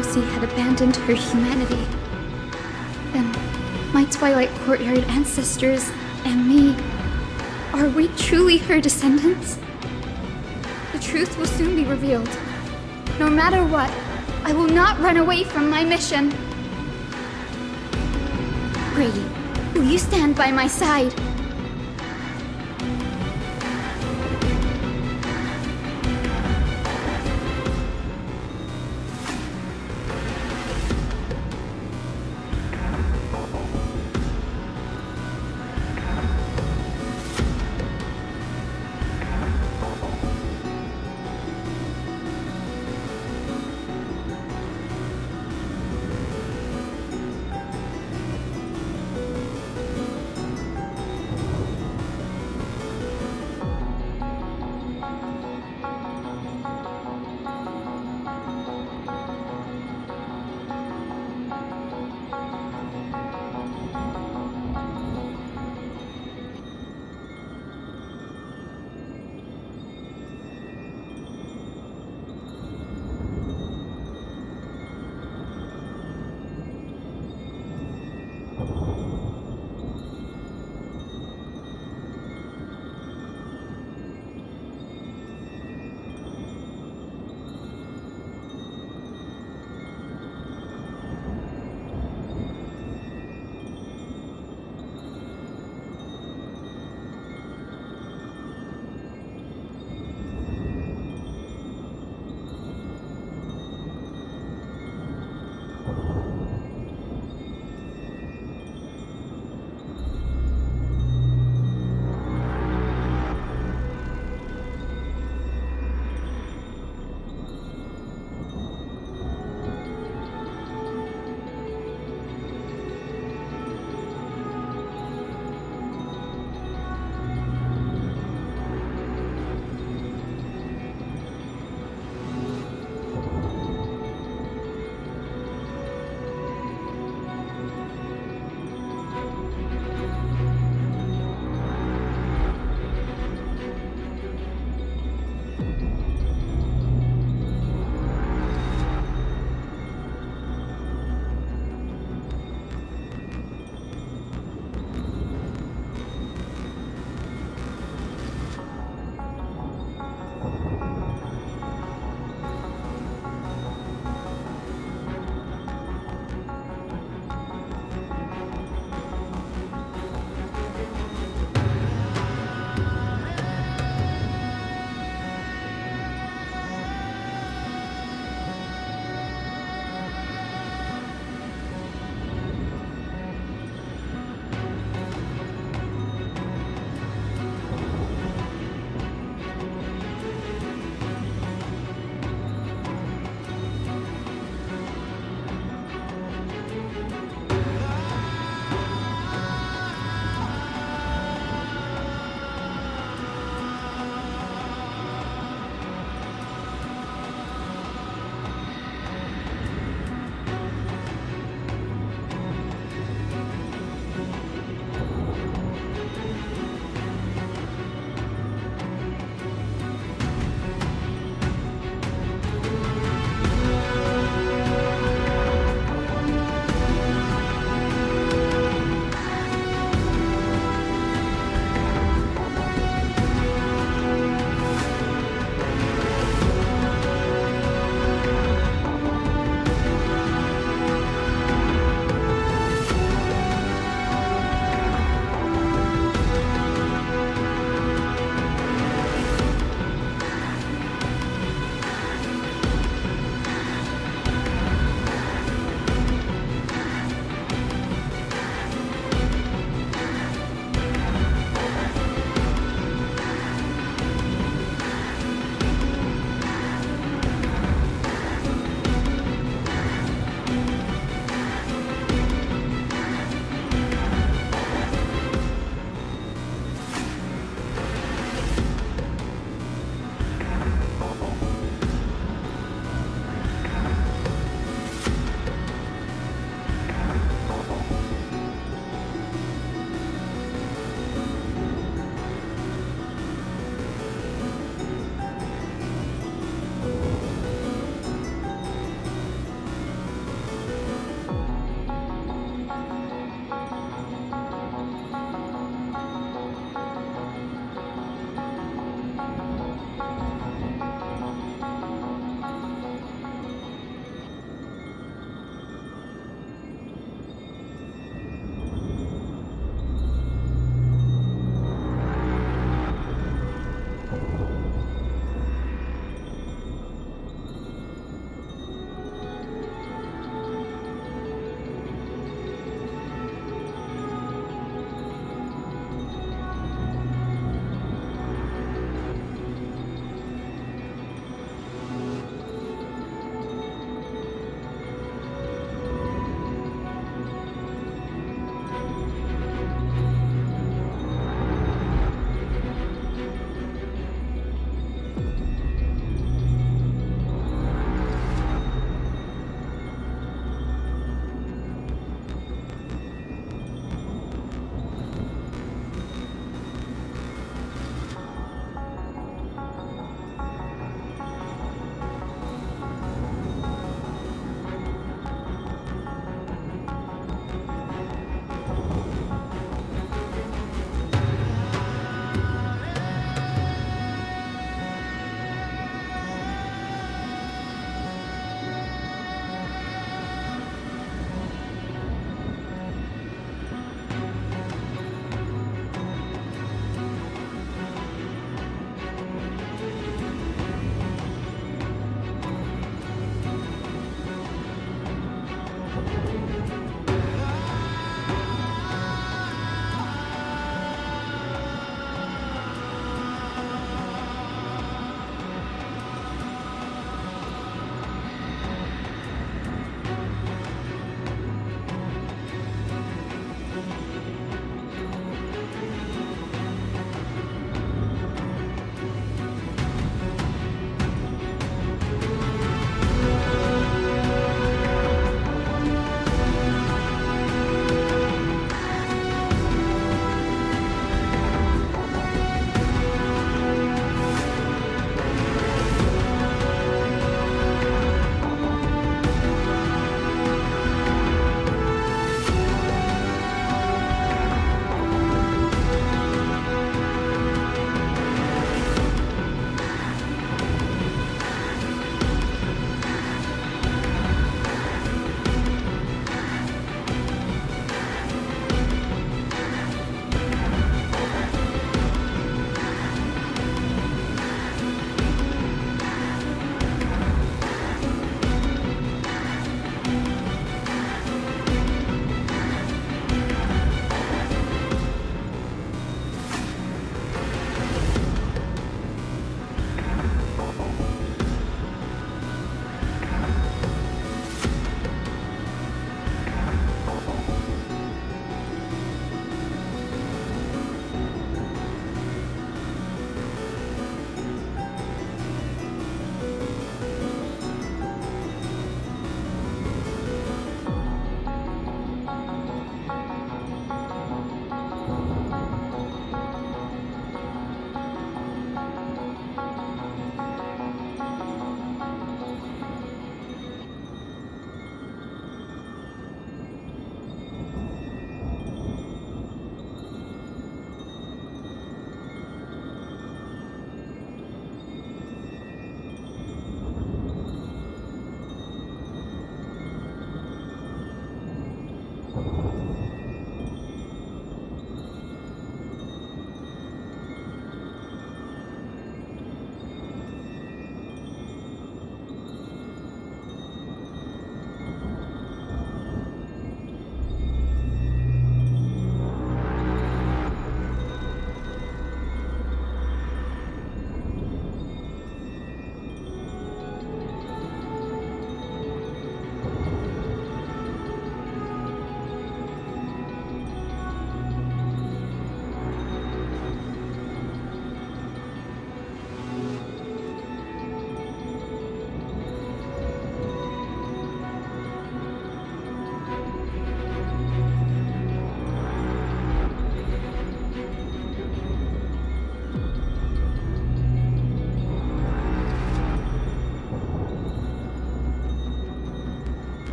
Lucy had abandoned her humanity, then my Twilight Courtyard ancestors and me, are we truly her descendants? The truth will soon be revealed. No matter what, I will not run away from my mission. Grady, will you stand by my side?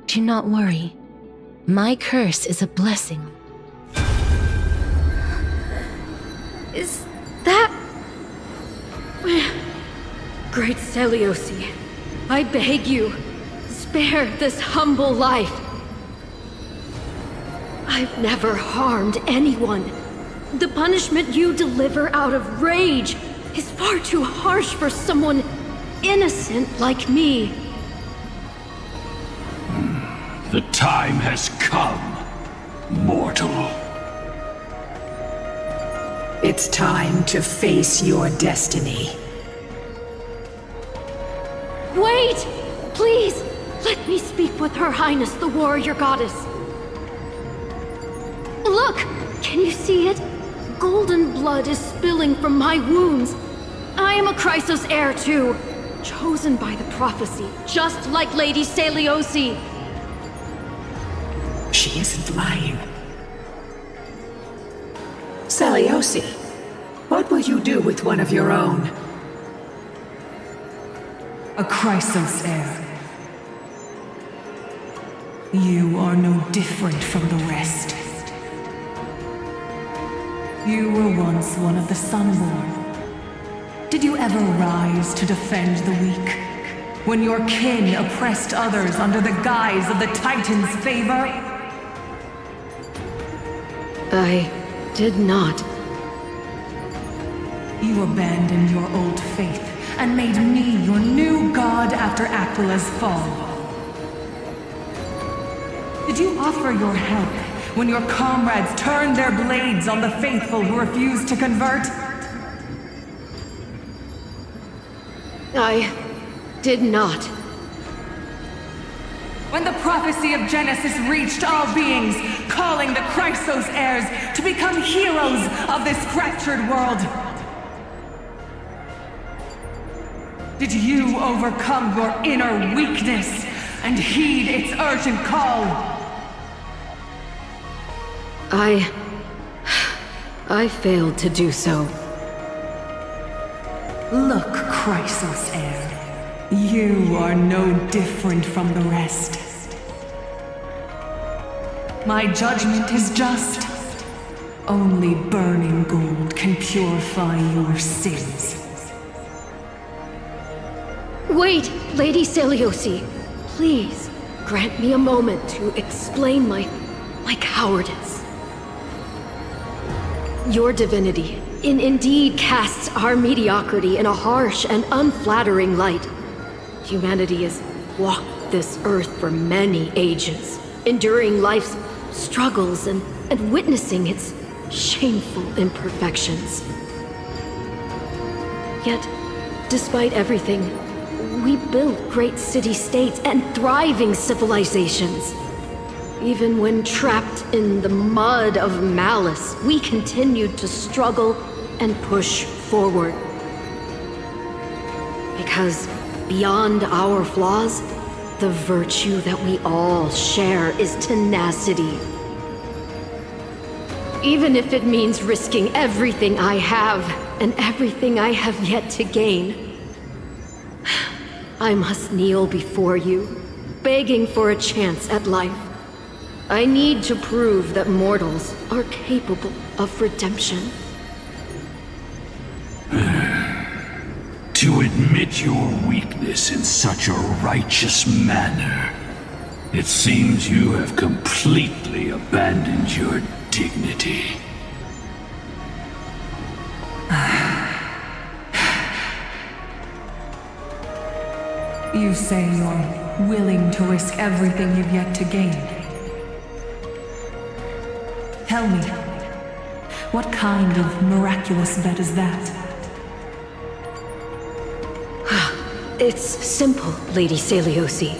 Do not worry. My curse is a blessing. Is that... Great Seliosi, I beg you, spare this humble life. I've never harmed anyone. The punishment you deliver out of rage is far too harsh for someone innocent like me. The time has come, mortal. It's time to face your destiny. Wait! Please, let me speak with Her Highness the Warrior Goddess. Look! Can you see it? Golden blood is spilling from my wounds. I am a Chrysos heir too, chosen by the prophecy, just like Lady Seliosi. She isn't lying. Seliosi, what will you do with one of your own? A Chrysos heir. You are no different from the rest. You were once one of the Sunborn. Did you ever rise to defend the weak? When your kin oppressed others under the guise of the Titan's favor? I did not. You abandoned your old faith and made me your new god after Aquila's fall. Did you offer your help when your comrades turned their blades on the faithful who refused to convert? I did not. When the prophecy of Genesis reached all beings, calling the Chrysos heirs to become heroes of this fractured world, did you overcome your inner weakness and heed its urgent call? I failed to do so. Look, Chrysos heir. You are no different from the rest. My judgment is just. Only burning gold can purify your sins. Wait, Lady Seliosi. Please, grant me a moment to explain my cowardice. Your divinity indeed casts our mediocrity in a harsh and unflattering light. Humanity has walked this earth for many ages, enduring life's struggles and witnessing its shameful imperfections. Yet, despite everything, we built great city-states and thriving civilizations. Even when trapped in the mud of malice, we continued to struggle and push forward. Because beyond our flaws, the virtue that we all share is tenacity. Even if it means risking everything I have and everything I have yet to gain. I must kneel before you, begging for a chance at life. I need to prove that mortals are capable of redemption. To admit your weakness in such a righteous manner, it seems you have completely abandoned your dignity. You say you're willing to risk everything you've yet to gain. Tell me, what kind of miraculous bet is that? It's simple, Lady Celiosi.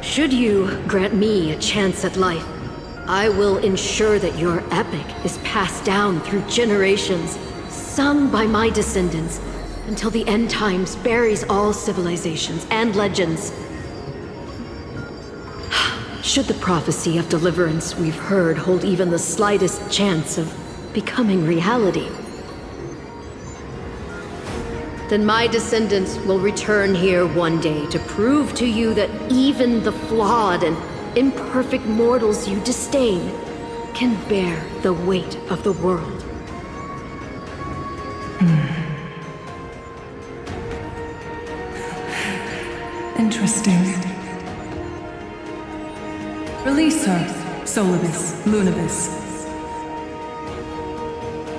Should you grant me a chance at life, I will ensure that your epic is passed down through generations, sung by my descendants, until the end times buries all civilizations and legends. Should the prophecy of deliverance we've heard hold even the slightest chance of becoming reality, then my descendants will return here one day to prove to you that even the flawed and imperfect mortals you disdain can bear the weight of the world. Interesting. Release her, Solibus, Lunibus.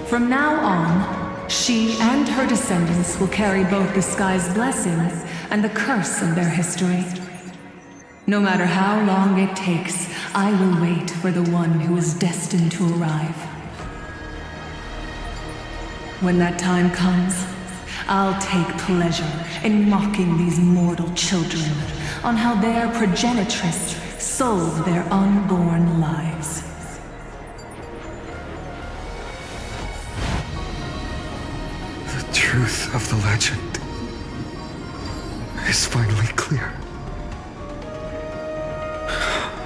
From now on, she and her descendants will carry both the sky's blessings and the curse of their history. No matter how long it takes, I will wait for the one who is destined to arrive. When that time comes, I'll take pleasure in mocking these mortal children on how their progenitress sold their unborn lives. The truth of the legend is finally clear.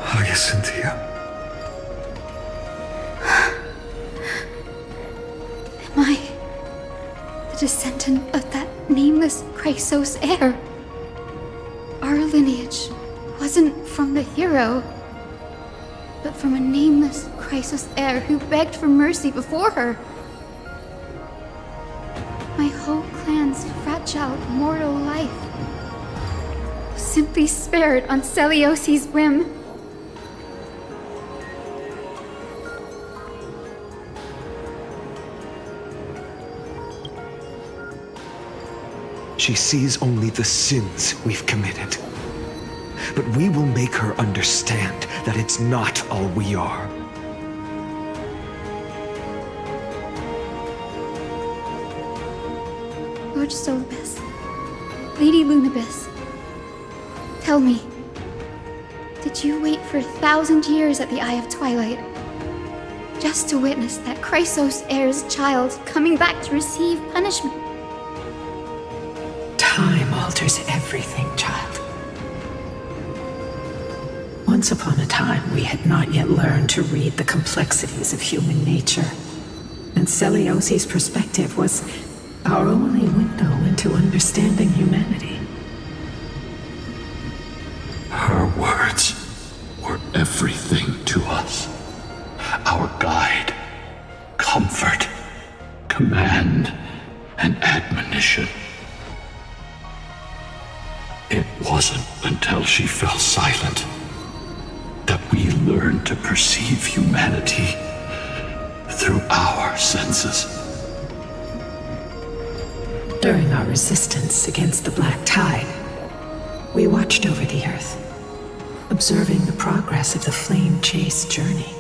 Hyacinthia. Am I the descendant of that nameless Chrysos heir? Our lineage wasn't from the hero, but from a nameless Chrysos heir who begged for mercy before her. My whole clan's fragile mortal life was simply spared on Celiosi's whim. She sees only the sins we've committed. But we will make her understand that it's not all we are. Lord Solibus, Lady Lunibus, tell me, did you wait for 1,000 years at the Eye of Twilight just to witness that Chrysos heir's child coming back to receive punishment? Time alters everything, child. Once upon a time, we had not yet learned to read the complexities of human nature, and Celiosi's perspective was our only window into understanding humanity. Her words were everything to us. Our guide, comfort, command, and admonition. It wasn't until she fell silent that we learned to perceive humanity through our senses. During our resistance against the Black Tide, we watched over the Earth, observing the progress of the Flame Chase journey.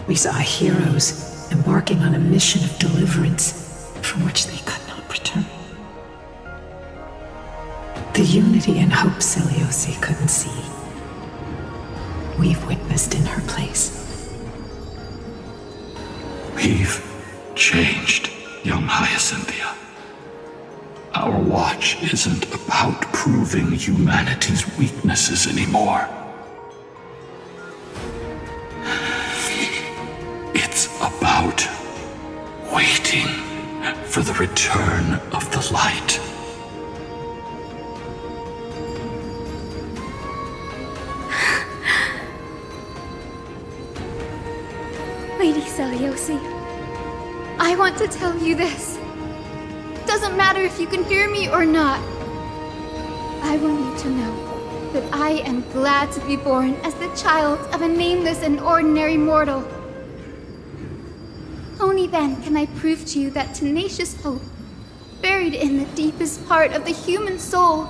We saw heroes embarking on a mission of deliverance from which they could not return. The unity and hope Celiosi couldn't see, we've witnessed in her place. We've changed, young Hyacinthia. Our watch isn't about proving humanity's weaknesses anymore. It's about waiting for the return of the light. Lady Celiosi, I want to tell you this. Doesn't matter if you can hear me or not. I want you to know that I am glad to be born as the child of a nameless and ordinary mortal. Only then can I prove to you that tenacious hope, buried in the deepest part of the human soul,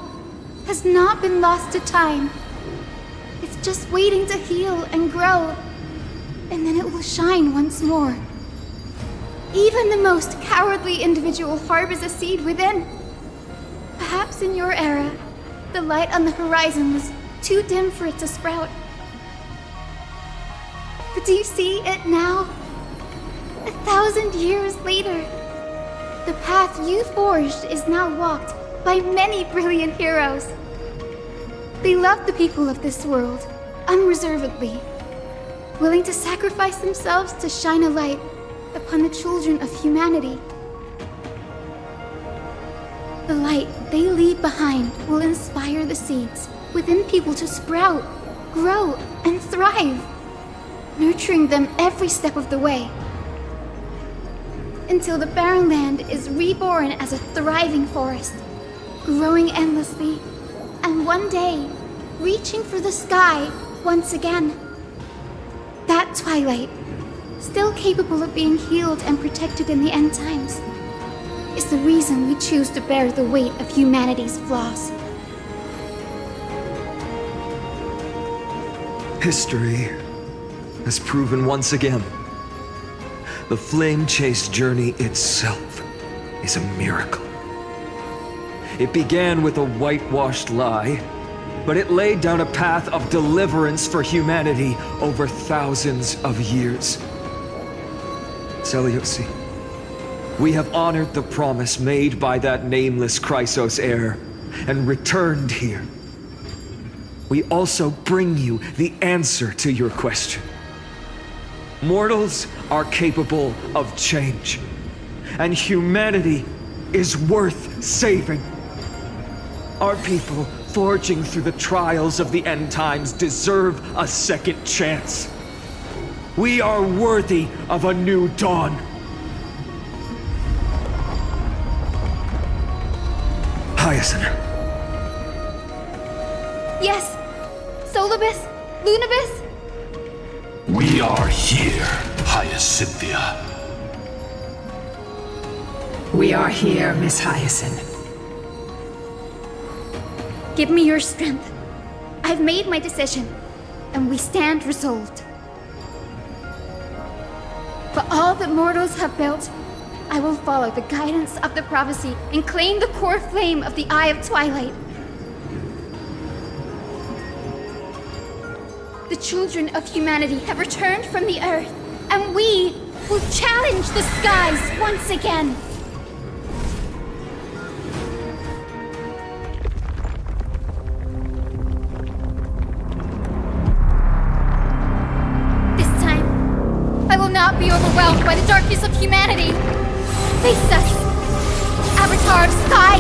has not been lost to time. It's just waiting to heal and grow, and then it will shine once more. Even the most cowardly individual harbors a seed within, Perhaps in your era, the light on the horizon was too dim for it to sprout. But do you see it now? 1,000 years later, the path you forged is now walked by many brilliant heroes. They love the people of this world unreservedly, willing to sacrifice themselves to shine a light upon the children of humanity. The light they leave behind will inspire the seeds within people to sprout, grow, and thrive, nurturing them every step of the way, until the barren land is reborn as a thriving forest, growing endlessly, and one day, reaching for the sky once again. That twilight, still capable of being healed and protected in the end times, is the reason we choose to bear the weight of humanity's flaws. History has proven once again, the flame chase journey itself is a miracle. It began with a whitewashed lie, but it laid down a path of deliverance for humanity over thousands of years. Seleuci, we have honored the promise made by that nameless Chrysos heir and returned here. We also bring you the answer to your question. Mortals are capable of change, and humanity is worth saving. Our people, forging through the trials of the end times, deserve a second chance. We are worthy of a new dawn. Hyacinth. Yes! Solibus? Lunibus? We are here, Hyacinthia. We are here, Miss Hyacinth. Give me your strength. I've made my decision, and we stand resolved. For all that mortals have built, I will follow the guidance of the prophecy and claim the core flame of the Eye of Twilight. The children of humanity have returned from the earth, and we will challenge the skies once again. This time, I will not be overwhelmed by the darkness of humanity. Face us, Avatar of Sky!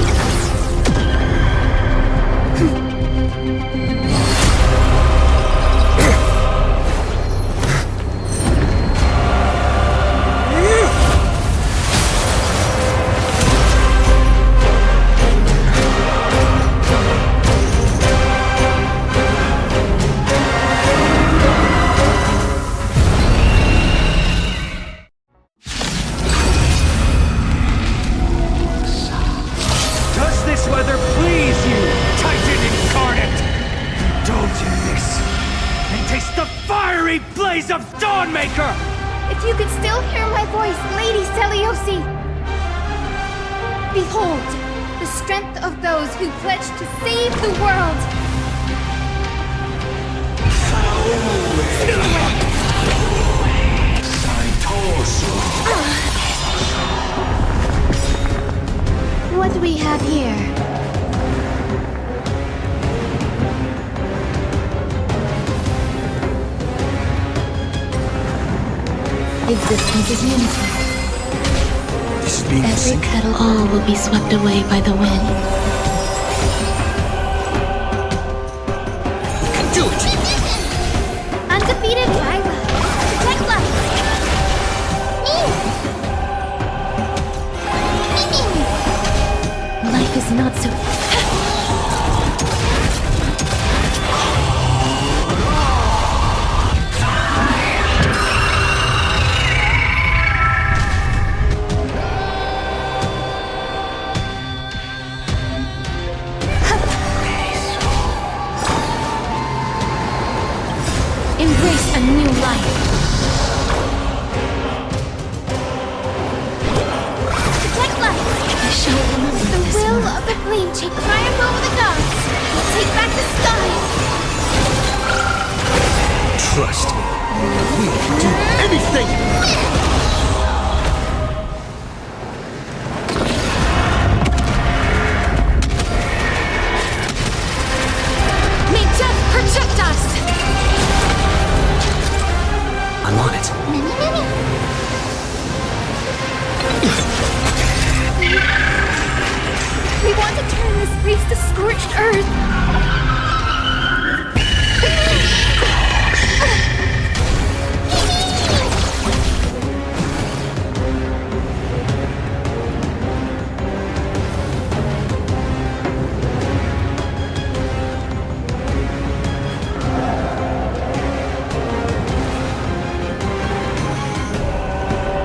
Does this weather please you, Titan incarnate? Indulge in this, and taste the fiery blaze of Dawnmaker! If you could still hear my voice, Lady Seleuci! Behold, the strength of those who pledge to save the world! What do we have here? Existence is unity. This is being Every petal all will be swept away by the wind. Do it! Undefeated Lila! Protect life! Life is not so... Embrace a new life! Protect life! I shall remember The this will moment. of the flame take triumph over the gods. Take back the skies. Trust me, we'll do anything! May death protect us! I'm on it. We want to turn this place to scorched earth.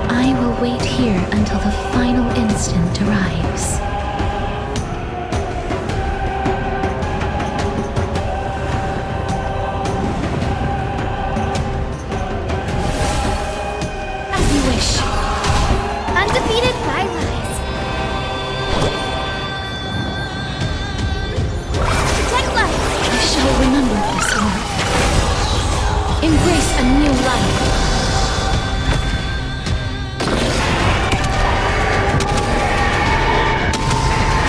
I will wait here until the final instant arrives. As you wish. Undefeated by lies. Protect life. I shall remember this one. Embrace a new life.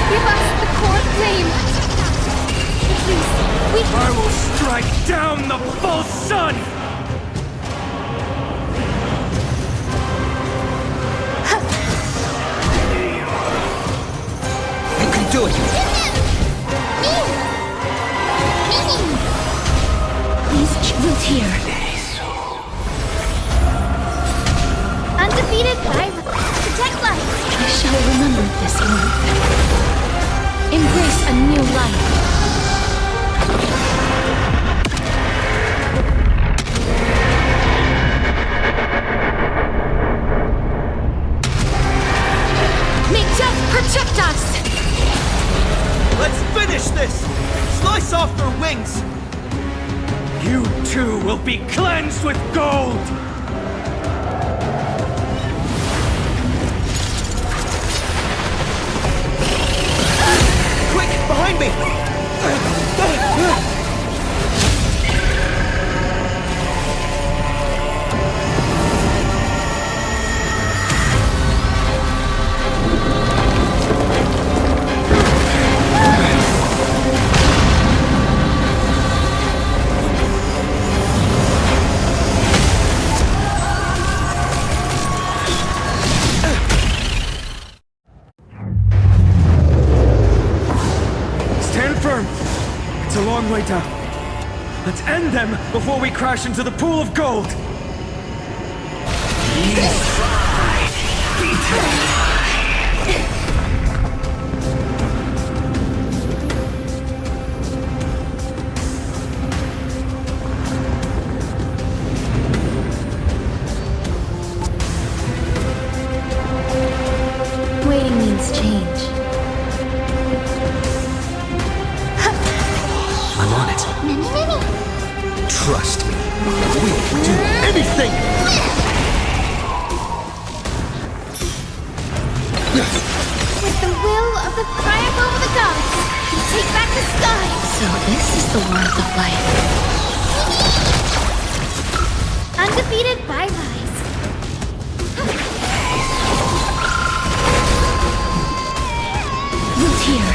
Give us the core flame. Please, I will strike down the false sun! You can do it! Please choose here. Undefeated by protect life. I shall remember this one. embrace a new life. May death protect us! Let's finish this! Slice off their wings! You too will be cleansed with gold! Quick, behind me! Stand firm! It's a long way down. Let's end them before we crash into the pool of gold! Waiting means change. I'm on it. Trust me. We'll do anything! With the will of the triumph over the gods, we take back the sky. So this is the warmth of life. Undefeated by lies. Root here.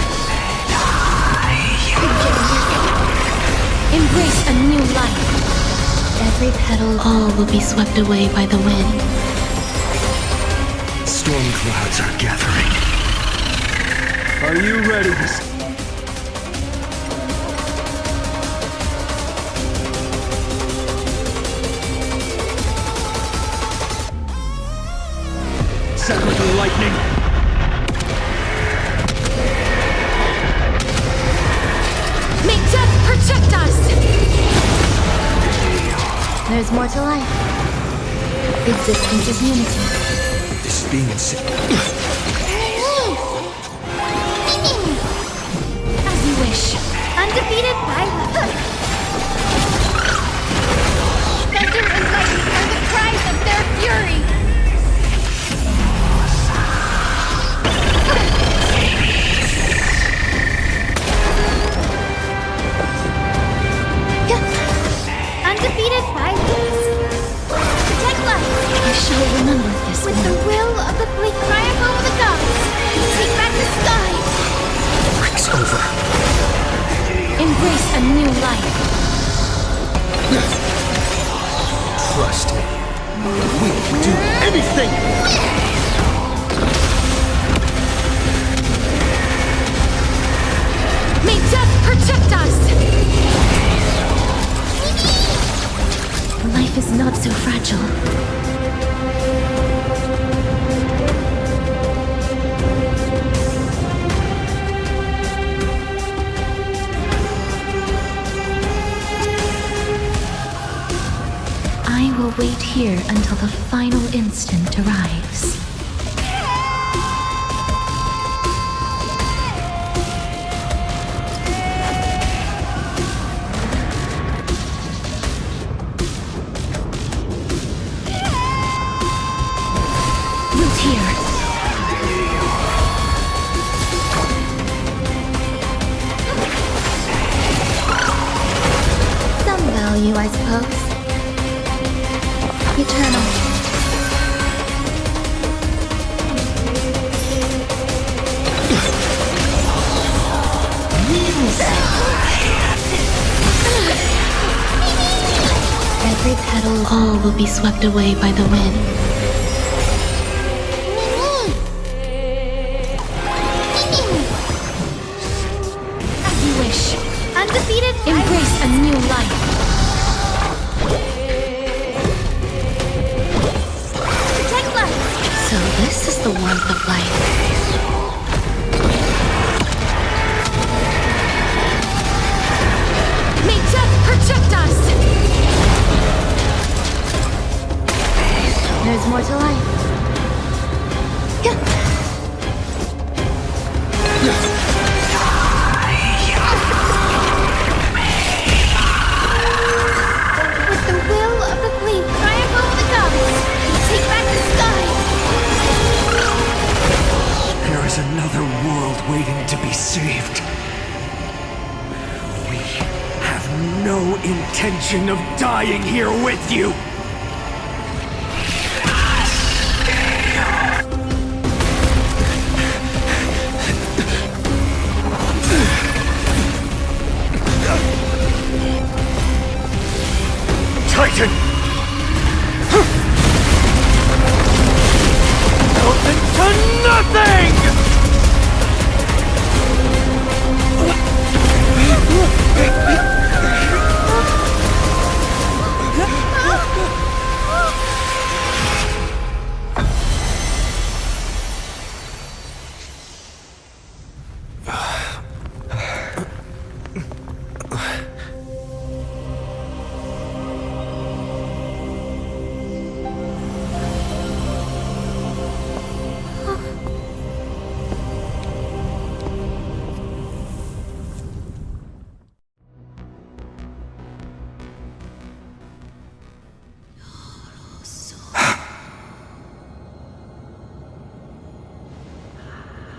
Embrace a new life. Every petal, all will be swept away by the wind. Storm clouds are gathering. Are you ready? Sever the lightning! May death protect us! There's more to life. Existence is unity. This being As you wish. Undefeated by lies. Thunder and lightning are the cries of their fury. Embrace a new life. Trust me. We can do anything! May death protect us! Life is not so fragile. I will wait here until the final instant arrives. Root here. Some value, I suppose. Eternal. Every petal, all will be swept away by the wind. As you wish. Undefeated? Embrace a new life. Protect life! So this is the warmth of life. May death protect us! There's more to life. With the will of the Queen, triumph over the gods, take back the sky! There is another world waiting to be saved. We have no intention of dying here with you. Titan! Out into nothing!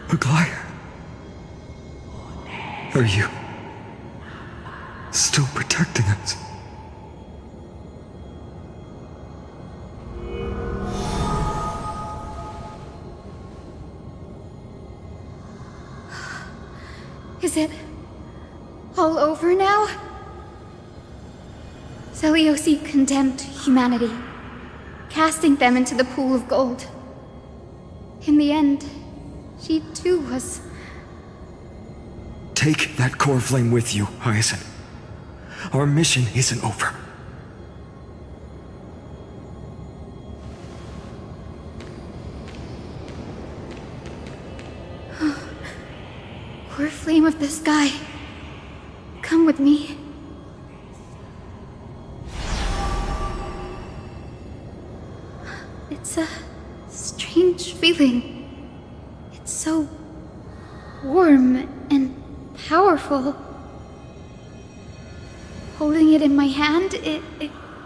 Maglaya? Are you still protecting us? Is it all over now? Zeliosi condemned humanity, casting them into the pool of gold. In the end, she too was... Take that core flame with you, Hyacinth. Our mission isn't over. Core flame of the sky, come with me. It's a strange feeling. It's so warm and powerful. Holding it in my hand, it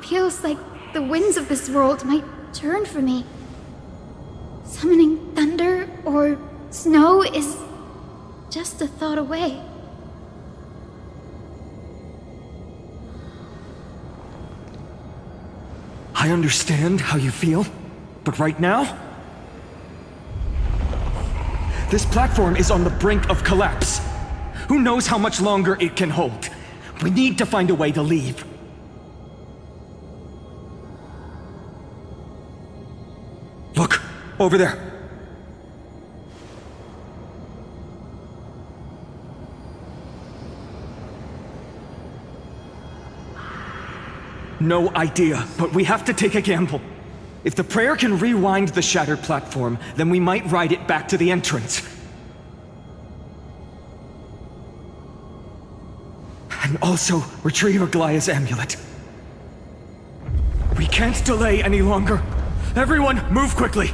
feels like the winds of this world might turn for me. Summoning thunder or snow is just a thought away. I understand how you feel, but right now, this platform is on the brink of collapse. Who knows how much longer it can hold? We need to find a way to leave. Look, over there. No idea, but we have to take a gamble. If the prayer can rewind the shattered platform, then we might ride it back to the entrance. And also retrieve Aglaya's amulet. We can't delay any longer. Everyone, move quickly!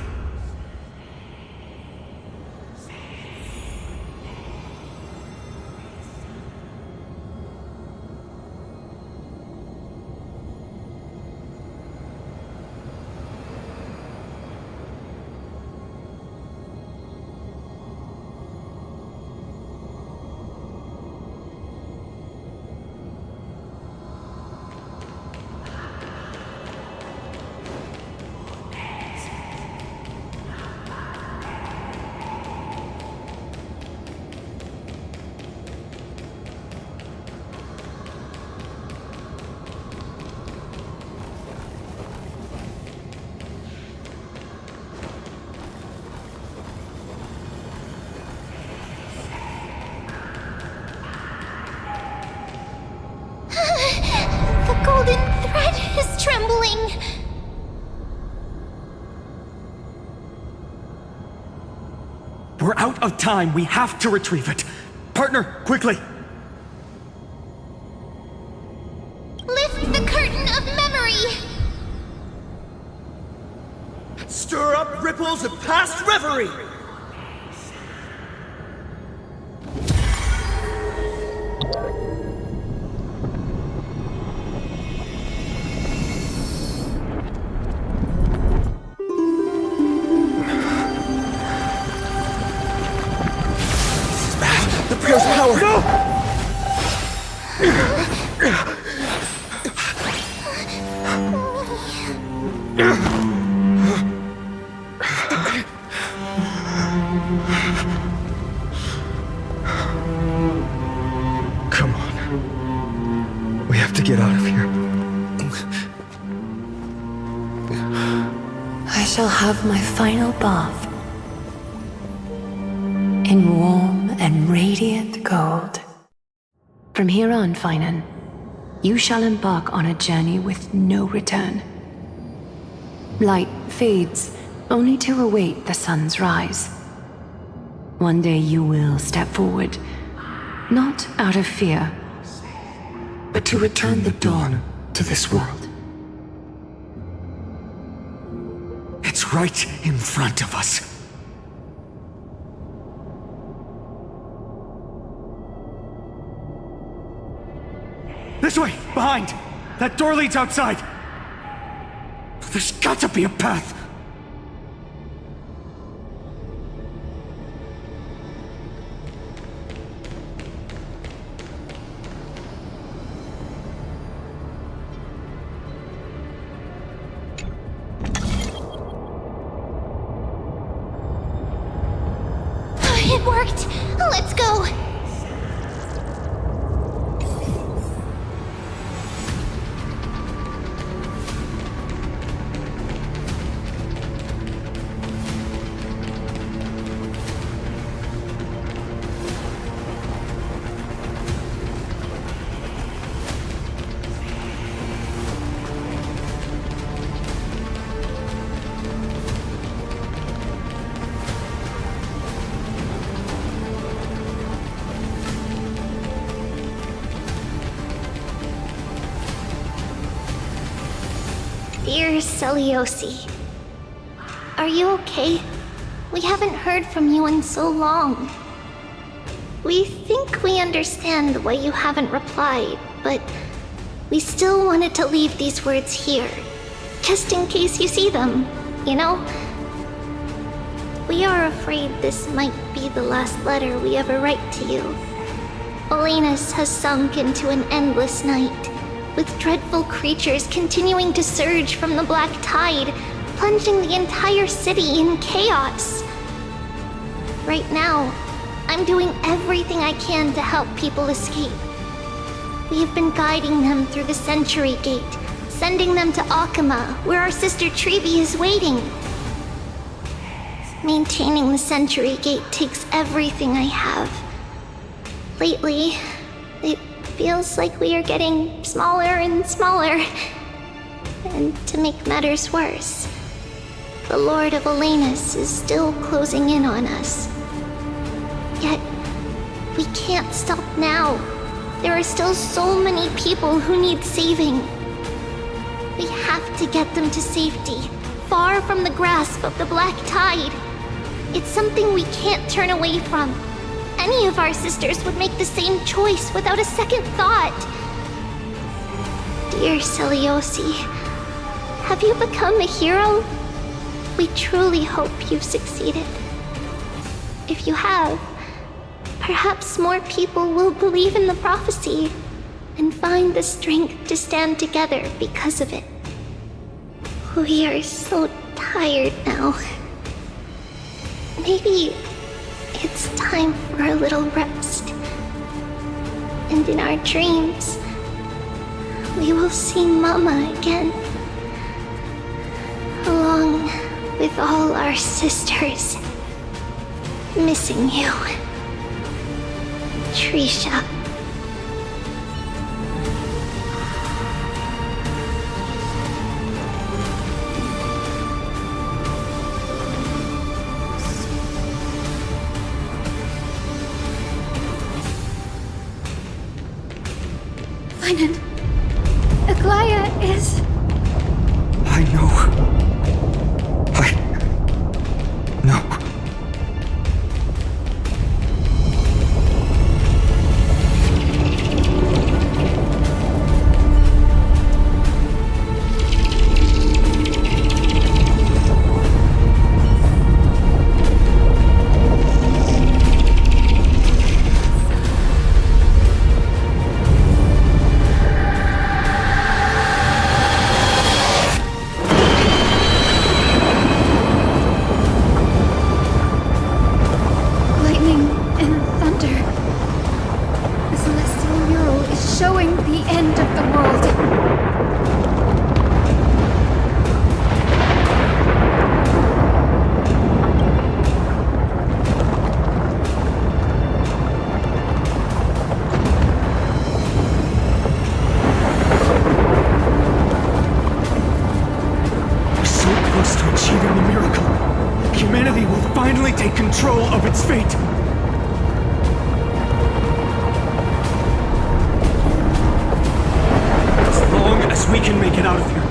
The golden thread is trembling. We're out of time. We have to retrieve it. Partner, quickly! Lift the curtain of memory. Stir up ripples of past reverie! The prayer's power! No! Come on. We have to get out of here. I shall have my final bath in warm and radiant gold. From here on, Finan, you shall embark on a journey with no return. Light fades, only to await the sun's rise. One day you will step forward, not out of fear, but to return the dawn to this world. It's right in front of us. This way! Behind! That door leads outside! There's got to be a path! It worked. Let's go. Dear Celiosi, are you okay? We haven't heard from you in so long. We think we understand why you haven't replied, but we still wanted to leave these words here, just in case you see them, you know? We are afraid this might be the last letter we ever write to you. Olenus has sunk into an endless night, with dreadful creatures continuing to surge from the black tide, plunging the entire city in chaos. Right now, I'm doing everything I can to help people escape. We have been guiding them through the Century Gate, sending them to Akama, where our sister Treeby is waiting. Maintaining the Century Gate takes everything I have. Lately, it feels like we are getting smaller and smaller. And to make matters worse, the Lord of Elenus is still closing in on us. Yet, we can't stop now. There are still so many people who need saving. We have to get them to safety, far from the grasp of the Black Tide. It's something we can't turn away from. Any of our sisters would make the same choice without a second thought. Dear Celiosi, have you become a hero? We truly hope you've succeeded. If you have, perhaps more people will believe in the prophecy and find the strength to stand together because of it. We are so tired now. Maybe it's time for a little rest. And in our dreams, we will see Mama again. Along with all our sisters. Missing you. Trisha. Finan, Aglaya is... I know. No. lightning and thunder. The celestial mural is showing the end of the world. We're so close to achieving the miracle. Humanity will finally take control of its fate. As long as we can make it out of here.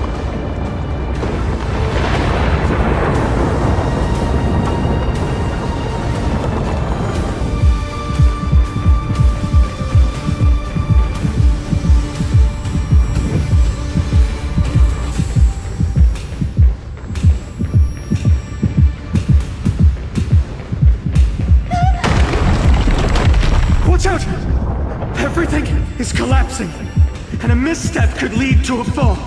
Watch out! Everything is collapsing, and a misstep could lead to a fall.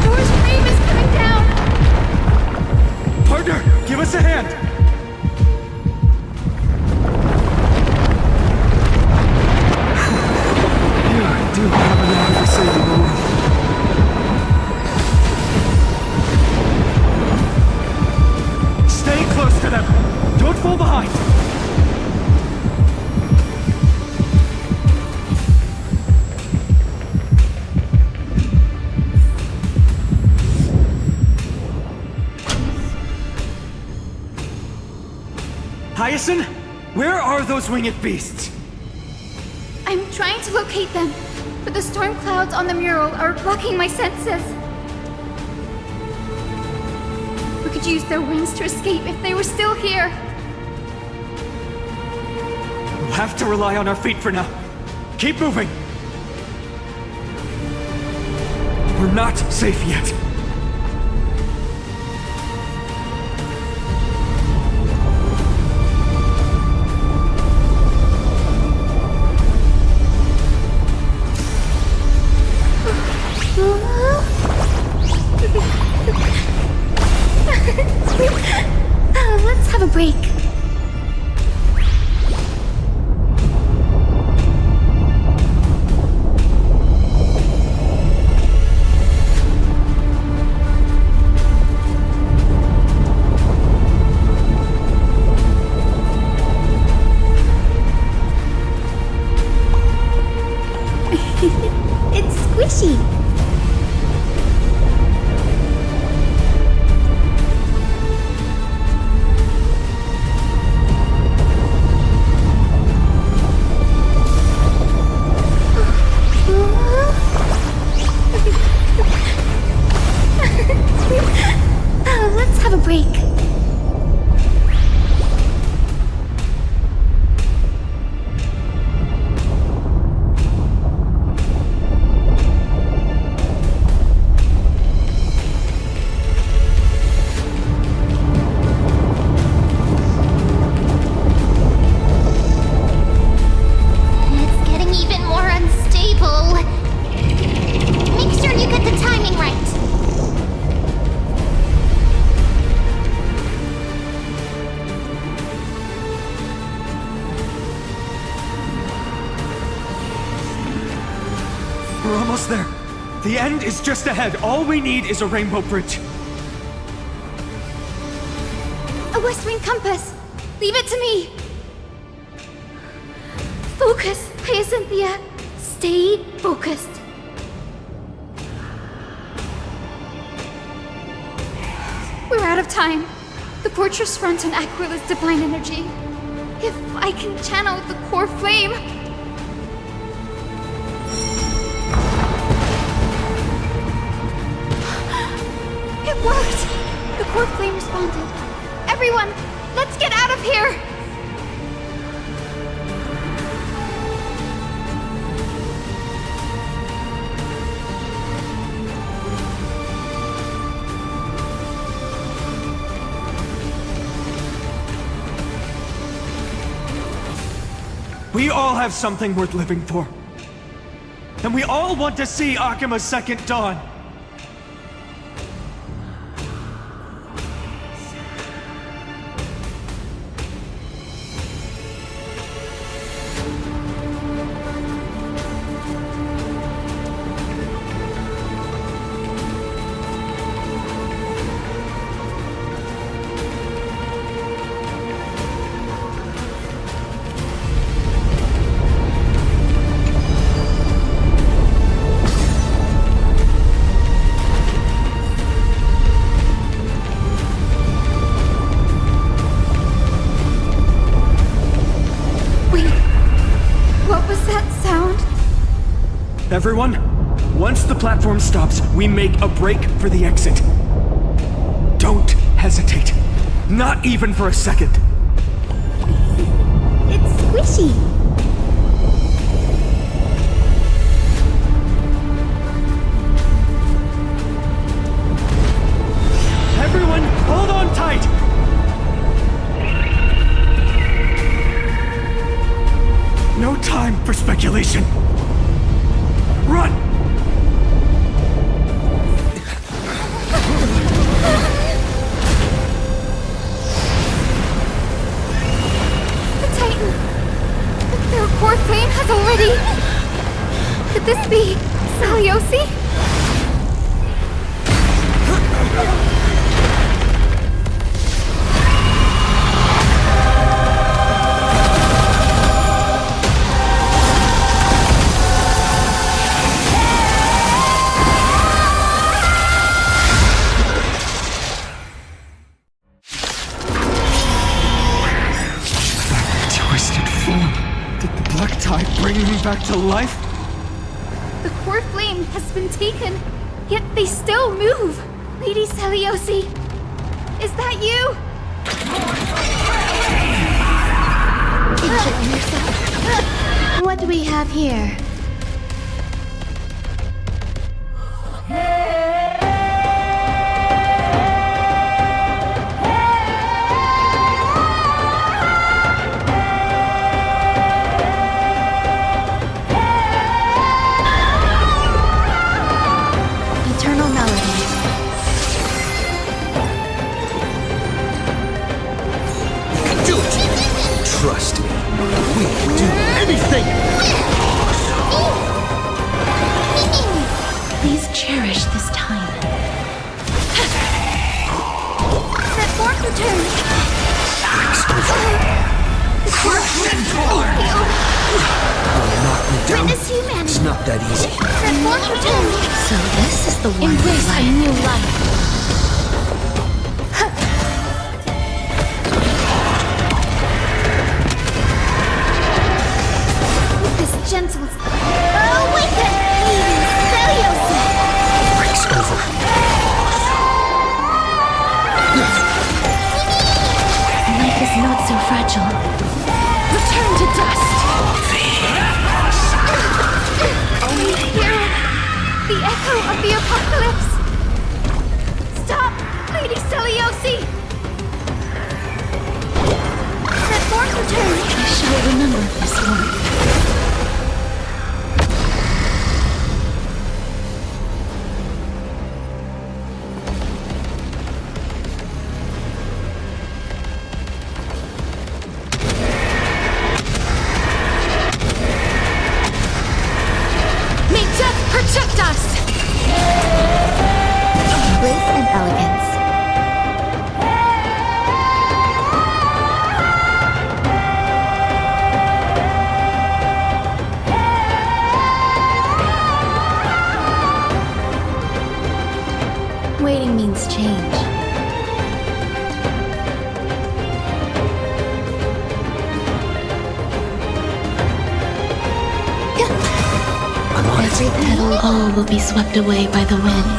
Door's frame is coming down! Partner, give us a hand! You do have an eye for saving the world. Stay close to them! Don't fall behind! Hyacinth, where are those winged beasts? I'm trying to locate them, but the storm clouds on the mural are blocking my senses. We could use their wings to escape if they were still here. We'll have to rely on our feet for now. Keep moving! We're not safe yet. a break. It's squishy. Let's have a break. It's getting even more unstable. Make sure you get the timing right. We're almost there. The end is just ahead. All we need is a rainbow bridge. A West Wing compass. Leave it to me. Focus, Hyacinthia. Stay focused. We're out of time. The fortress runs on Aquila's divine energy. If I can channel the core flame. It worked! The core flame responded. Everyone, let's get out of here! We all have something worth living for. And we all want to see Akima's second dawn. Everyone, once the platform stops, we make a break for the exit. Don't hesitate. Not even for a second. It's squishy. Everyone, hold on tight! No time for speculation. Run! The Titan! Their core flame has already... Could this be Saliosi? Bring me back to life? The core flame has been taken, yet they still move. Lady Saliosi, is that you? Enjoy yourself. What do we have here? Knock me down. Witness humanity. It's not that easy. Transform return. So this is the one. Embrace a new life. With this gentle... Awaken! Celiosi! Breaks over. Life is not so fragile. Return to dust! Only hear the echo of the apocalypse! Stop, Lady Celiosi! Transform return! I shall remember this one. May death protect us! Grace and elegance. Waiting means change. Every petal, all will be swept away by the wind.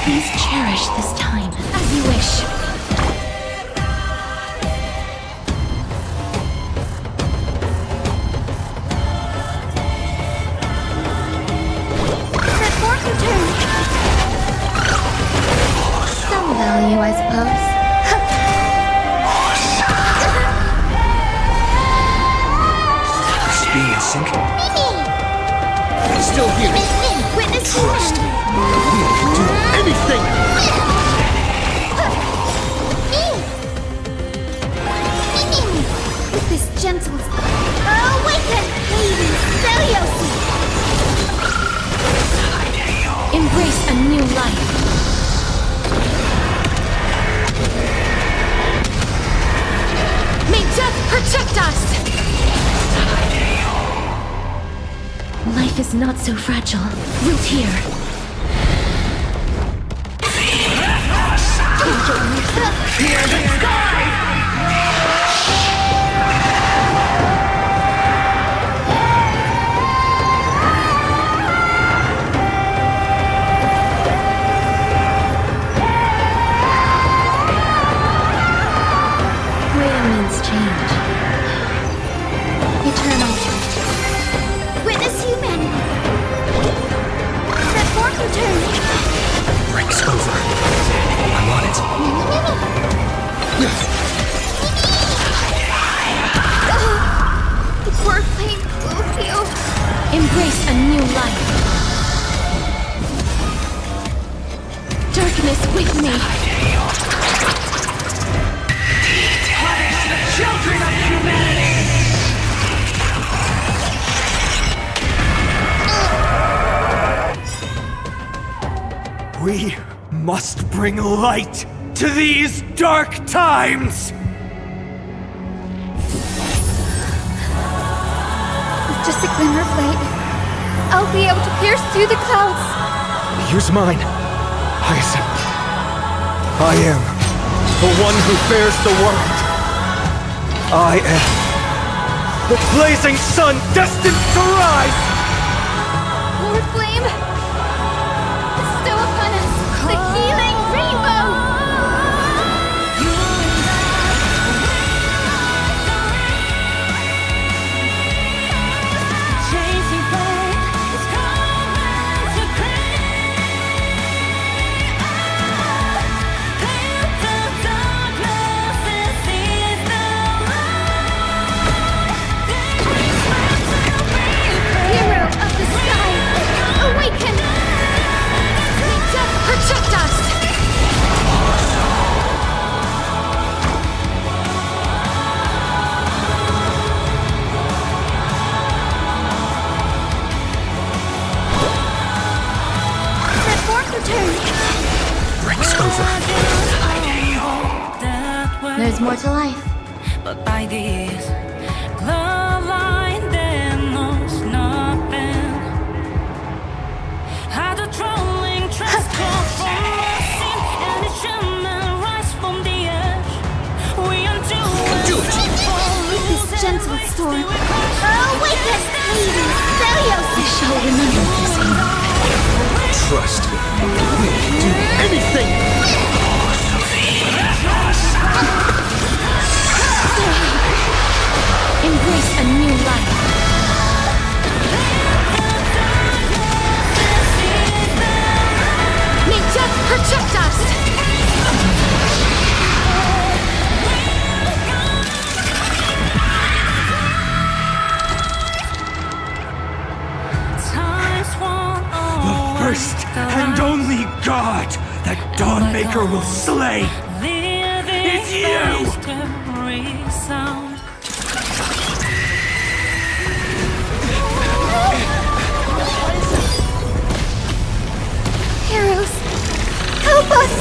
Please cherish this time. As you wish. Transform return! Some value, I suppose. Experiencing. Still here. Witness Trust me. humanity. We can do anything. With this gentle... Awaken! Lady Celiosi! Embrace a new life. May death protect us! Life is not so fragile. Root here. Waiting means change. Eternal. Witness humanity. Transform return. Breaks over. I'm on it. The poor flame will feel... Embrace a new life. Darkness with me. Children of humanity! We must bring light to these dark times! With just a glimmer of light, I'll be able to pierce through the clouds. Here's mine, Hyacinth. I am the one who bears the world. I am the blazing sun destined to rise! Lord Flame, bestow upon us the healing rainbow! Hero of the sky, awaken! more to life. But by this, the line there knows nothing. How the trolling transport from the scene and the shaman rise from the edge. We undo This gentle storm. Wake us, lady! Thelios! I shall remember this. Trust me. We can do anything! Embrace a new life. Ninja projectiles! The first and only god that Dawnmaker will slay is you! Heroes, help us!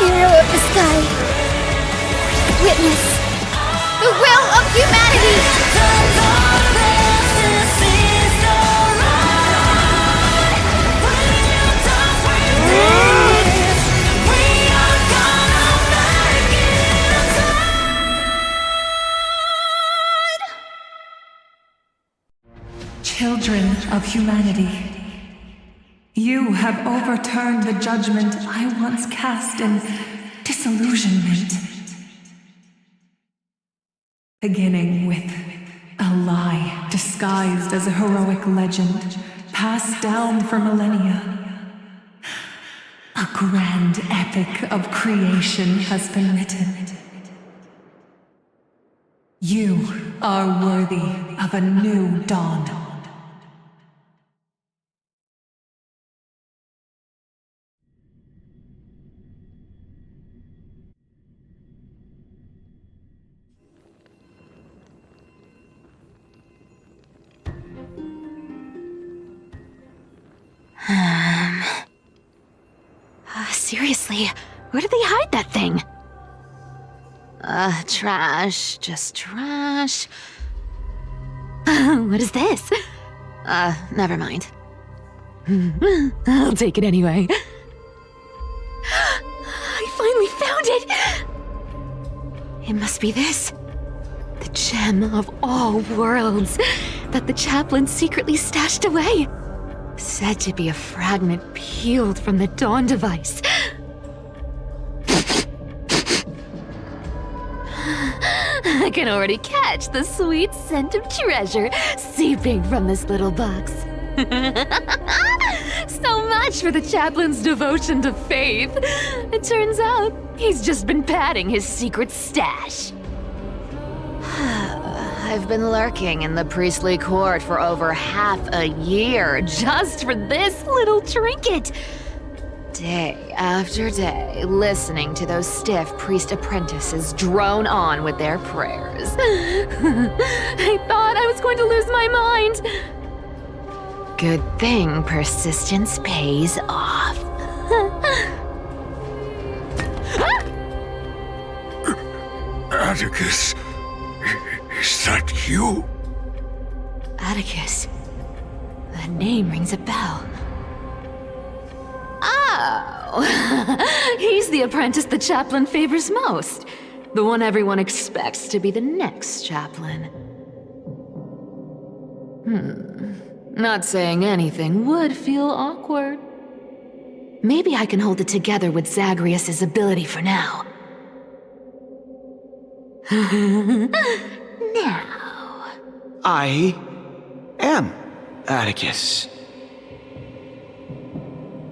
Hero of the sky, witness the will of humanity! Children of humanity, you have overturned the judgment I once cast in disillusionment. Beginning with a lie disguised as a heroic legend, passed down for millennia. A grand epic of creation has been written. You are worthy of a new dawn. Seriously, where did they hide that thing? Trash. Just trash. What is this? Never mind. I'll take it anyway. I finally found it! It must be this. The gem of all worlds that the chaplain secretly stashed away. Said to be a fragment peeled from the Dawn device. I can already catch the sweet scent of treasure seeping from this little box. So much for the chaplain's devotion to faith. It turns out he's just been padding his secret stash. I've been lurking in the priestly court for over half a year just for this little trinket. Day after day, listening to those stiff priest apprentices drone on with their prayers. I thought I was going to lose my mind. Good thing persistence pays off. Atticus, is that you? Atticus. That name rings a bell. Oh, he's the apprentice the chaplain favors most. The one everyone expects to be the next chaplain. Not saying anything would feel awkward. Maybe I can hold it together with Zagreus' ability for now. Now. I am Atticus.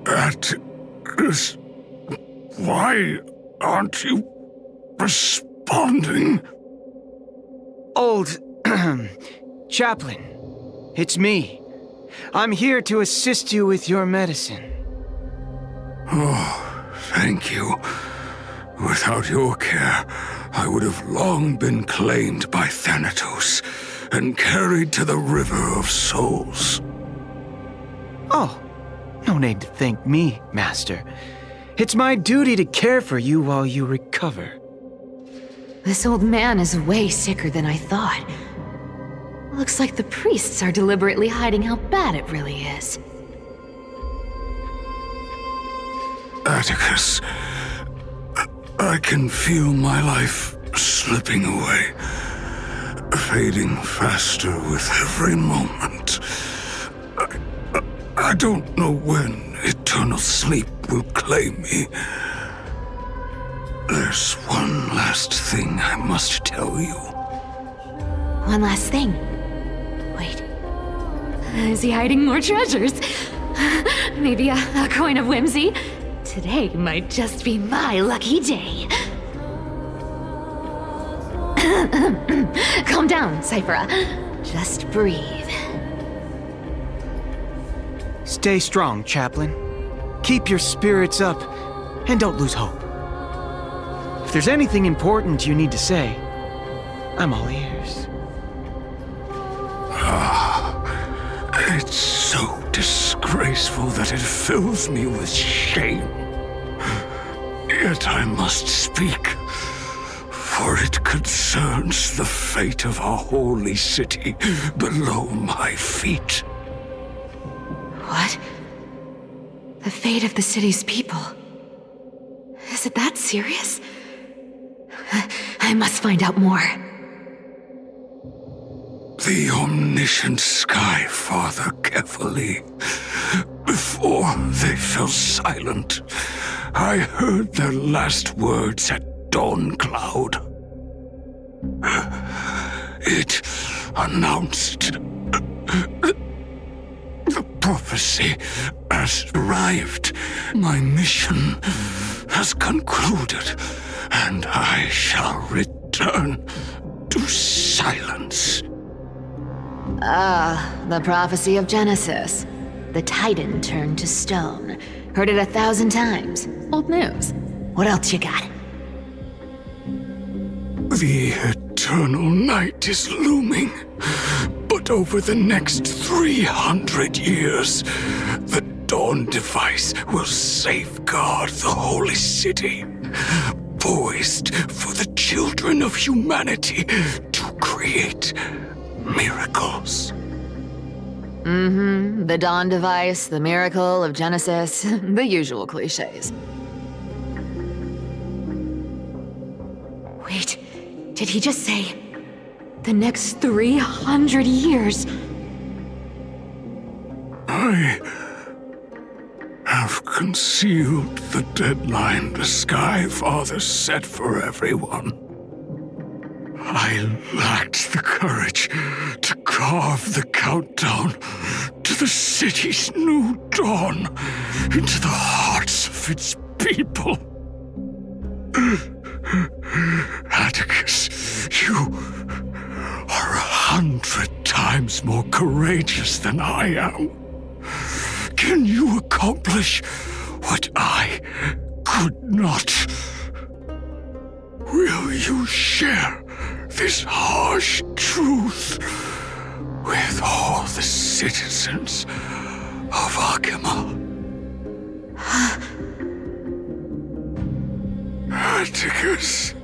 Atticus, why aren't you responding? Old chaplain, it's me, I'm here to assist you with your medicine. Oh, thank you. Without your care, I would have long been claimed by Thanatos and carried to the River of Souls. Oh, no need to thank me, Master. It's my duty to care for you while you recover. This old man is way sicker than I thought. Looks like the priests are deliberately hiding how bad it really is. Atticus, I can feel my life slipping away, fading faster with every moment. I don't know when eternal sleep will claim me. There's one last thing I must tell you. One last thing. Wait. Is he hiding more treasures? Maybe a coin of whimsy? Today might just be my lucky day. Calm down, Cyphera. Just breathe. Stay strong, Chaplain. Keep your spirits up, and don't lose hope. If there's anything important you need to say, I'm all ears. It's so disgraceful that it fills me with shame. Yet I must speak, for it concerns the fate of our holy city below my feet. What? The fate of the city's people? Is it that serious? I must find out more. The omniscient Sky Father carefully. Before they fell silent, I heard their last words at Dawn Cloud. It announced the prophecy has arrived. My mission has concluded, and I shall return to silence. The prophecy of Genesis. The Titan turned to stone. Heard it 1,000 times. Old news. What else you got? The eternal night is looming, but over the next 300 years, the Dawn device will safeguard the holy city, poised for the children of humanity to create miracles. The Dawn device, the miracle of Genesis, the usual cliches. Wait, did he just say the next 300 years? I have concealed the deadline the Sky Father set for everyone. I lacked the courage to carve the countdown to the city's new dawn into the hearts of its people. Atticus, you are 100 times more courageous than I am. Can you accomplish what I could not? Will you share this harsh truth with all the citizens of Akima? Atticus.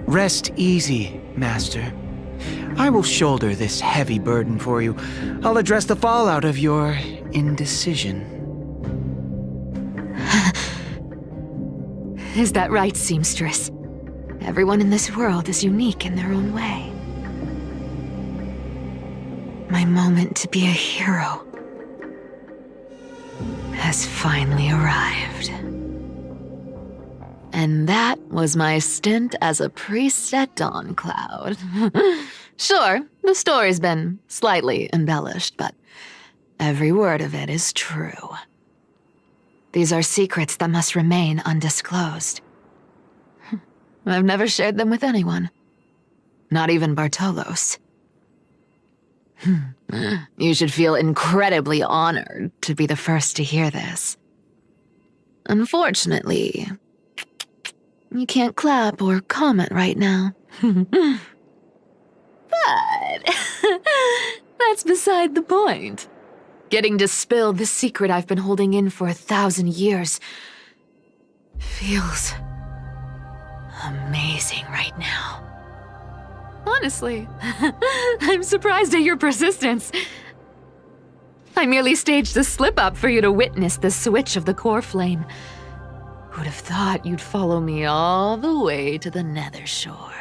Rest easy, Master. I will shoulder this heavy burden for you. I'll address the fallout of your indecision. Is that right, seamstress? Everyone in this world is unique in their own way. My moment to be a hero has finally arrived. And that was my stint as a priest at Dawn Cloud. Sure, the story's been slightly embellished, but every word of it is true. These are secrets that must remain undisclosed. I've never shared them with anyone. Not even Bartolos. You should feel incredibly honored to be the first to hear this. Unfortunately, you can't clap or comment right now. But that's beside the point. Getting to spill the secret I've been holding in for 1,000 years feels amazing right now. Honestly, I'm surprised at your persistence. I merely staged a slip-up for you to witness the switch of the core flame. Who'd have thought you'd follow me all the way to the Nether Shore?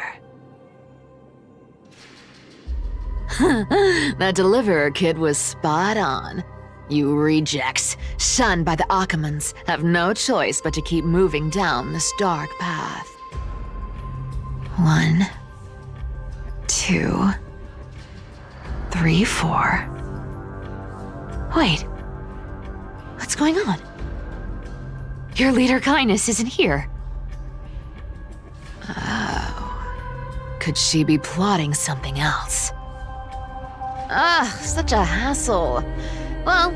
That Deliverer kid was spot on. You rejects, shunned by the Akamans, have no choice but to keep moving down this dark path. 1, 2, 3, 4. Wait. What's going on? Your leader Kindness isn't here. Oh. Could she be plotting something else? Such a hassle. Well,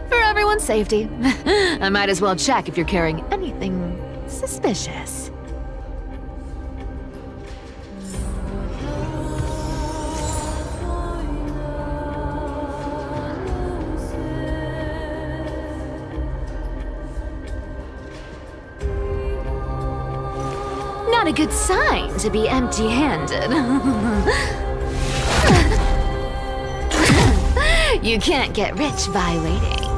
for everyone's safety, I might as well check if you're carrying anything suspicious. Not a good sign to be empty-handed. You can't get rich by waiting.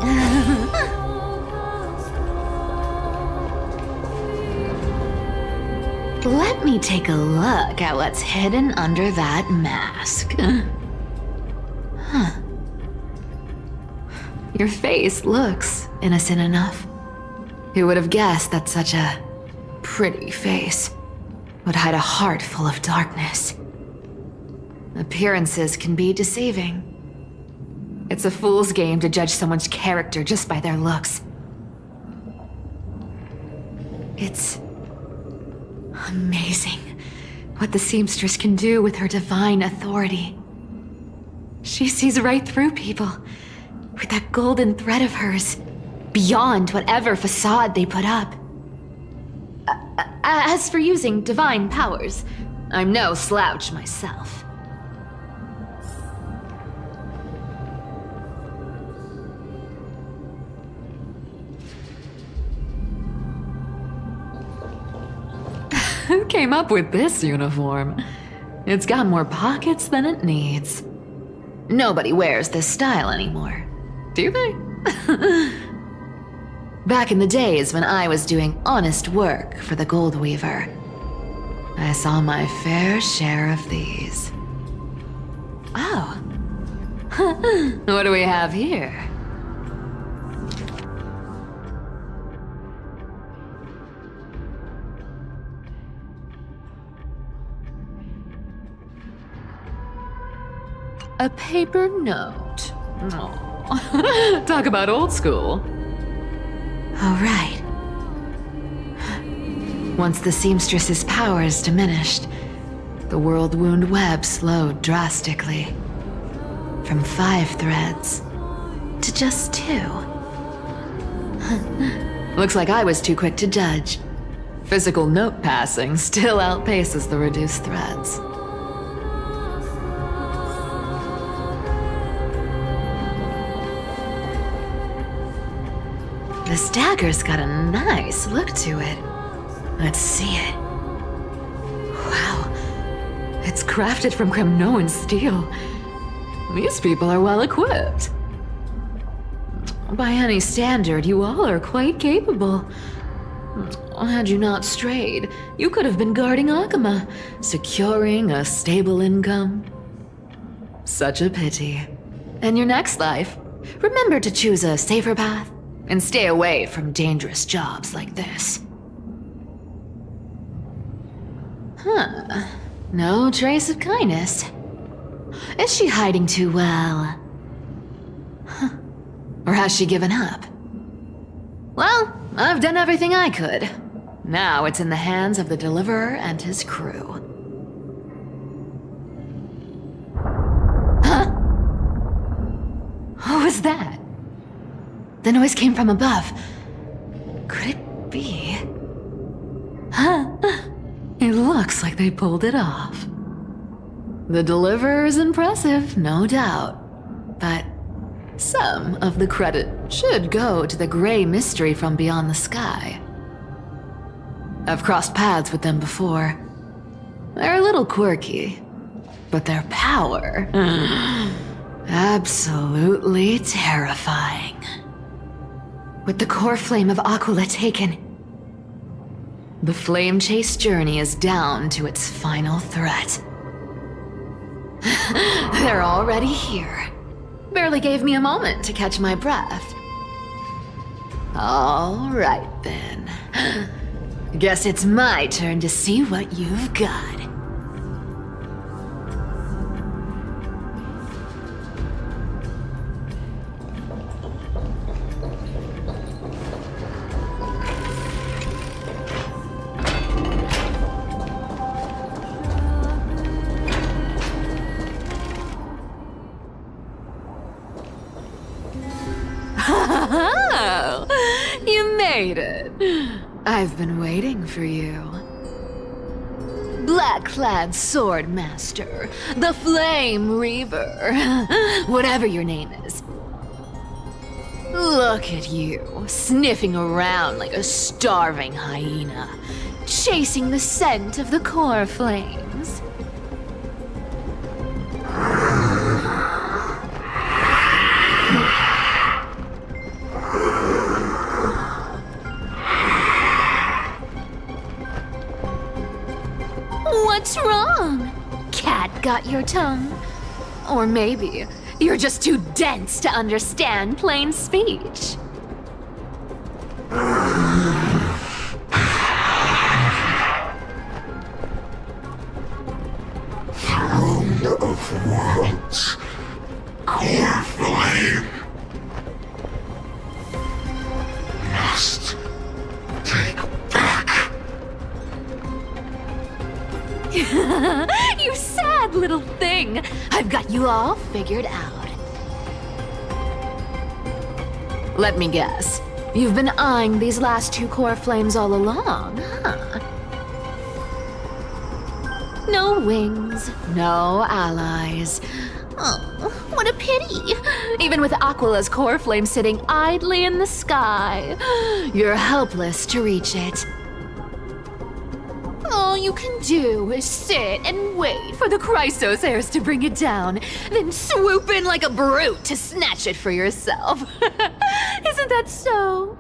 Let me take a look at what's hidden under that mask. Huh. Your face looks innocent enough. Who would have guessed that such a pretty face would hide a heart full of darkness? Appearances can be deceiving. It's a fool's game to judge someone's character just by their looks. It's amazing what the seamstress can do with her divine authority. She sees right through people with that golden thread of hers, beyond whatever facade they put up. As for using divine powers, I'm no slouch myself. Who came up with this uniform? It's got more pockets than it needs. Nobody wears this style anymore, do they? Back in the days when I was doing honest work for the Gold Weaver, I saw my fair share of these. Oh. What do we have here? A paper note. Aw. Talk about old school. All right. Once the seamstress's powers diminished, the world wound web slowed drastically. From 5 threads to just 2. Looks like I was too quick to judge. Physical note passing still outpaces the reduced threads. This dagger's got a nice look to it. Let's see it. Wow. It's crafted from Kremnoan steel. These people are well equipped. By any standard, you all are quite capable. Had you not strayed, you could have been guarding Akama, securing a stable income. Such a pity. In your next life, remember to choose a safer path and stay away from dangerous jobs like this. Huh. No trace of kindness. Is she hiding too well? Huh. Or has she given up? Well, I've done everything I could. Now it's in the hands of the Deliverer and his crew. Huh? noise came from above. Could it be? Huh? It looks like they pulled it off. The deliverer's impressive, no doubt. But some of the credit should go to the gray mystery from beyond the sky. I've crossed paths with them before. They're a little quirky, but their power... absolutely terrifying. With the core flame of Aquila taken, the flame chase journey is down to its final threat. They're already here. Barely gave me a moment to catch my breath. All right then. Guess it's my turn to see what you've got. Oh, you made it. I've been waiting for you. Black-clad sword master, the Flame Reaver, whatever your name is. Look at you, sniffing around like a starving hyena, chasing the scent of the core flames. What's wrong? Cat got your tongue? Or maybe you're just too dense to understand plain speech. Throne of Worlds, core flame. Must take back. You sad little thing. I've got you all figured out. Let me guess. You've been eyeing these last two core flames all along, huh? No wings, no allies. Oh, what a pity. Even with Aquila's core flame sitting idly in the sky, you're helpless to reach it. All you can do is sit and wait for the Chrysos heirs to bring it down, then swoop in like a brute to snatch it for yourself. Isn't that so?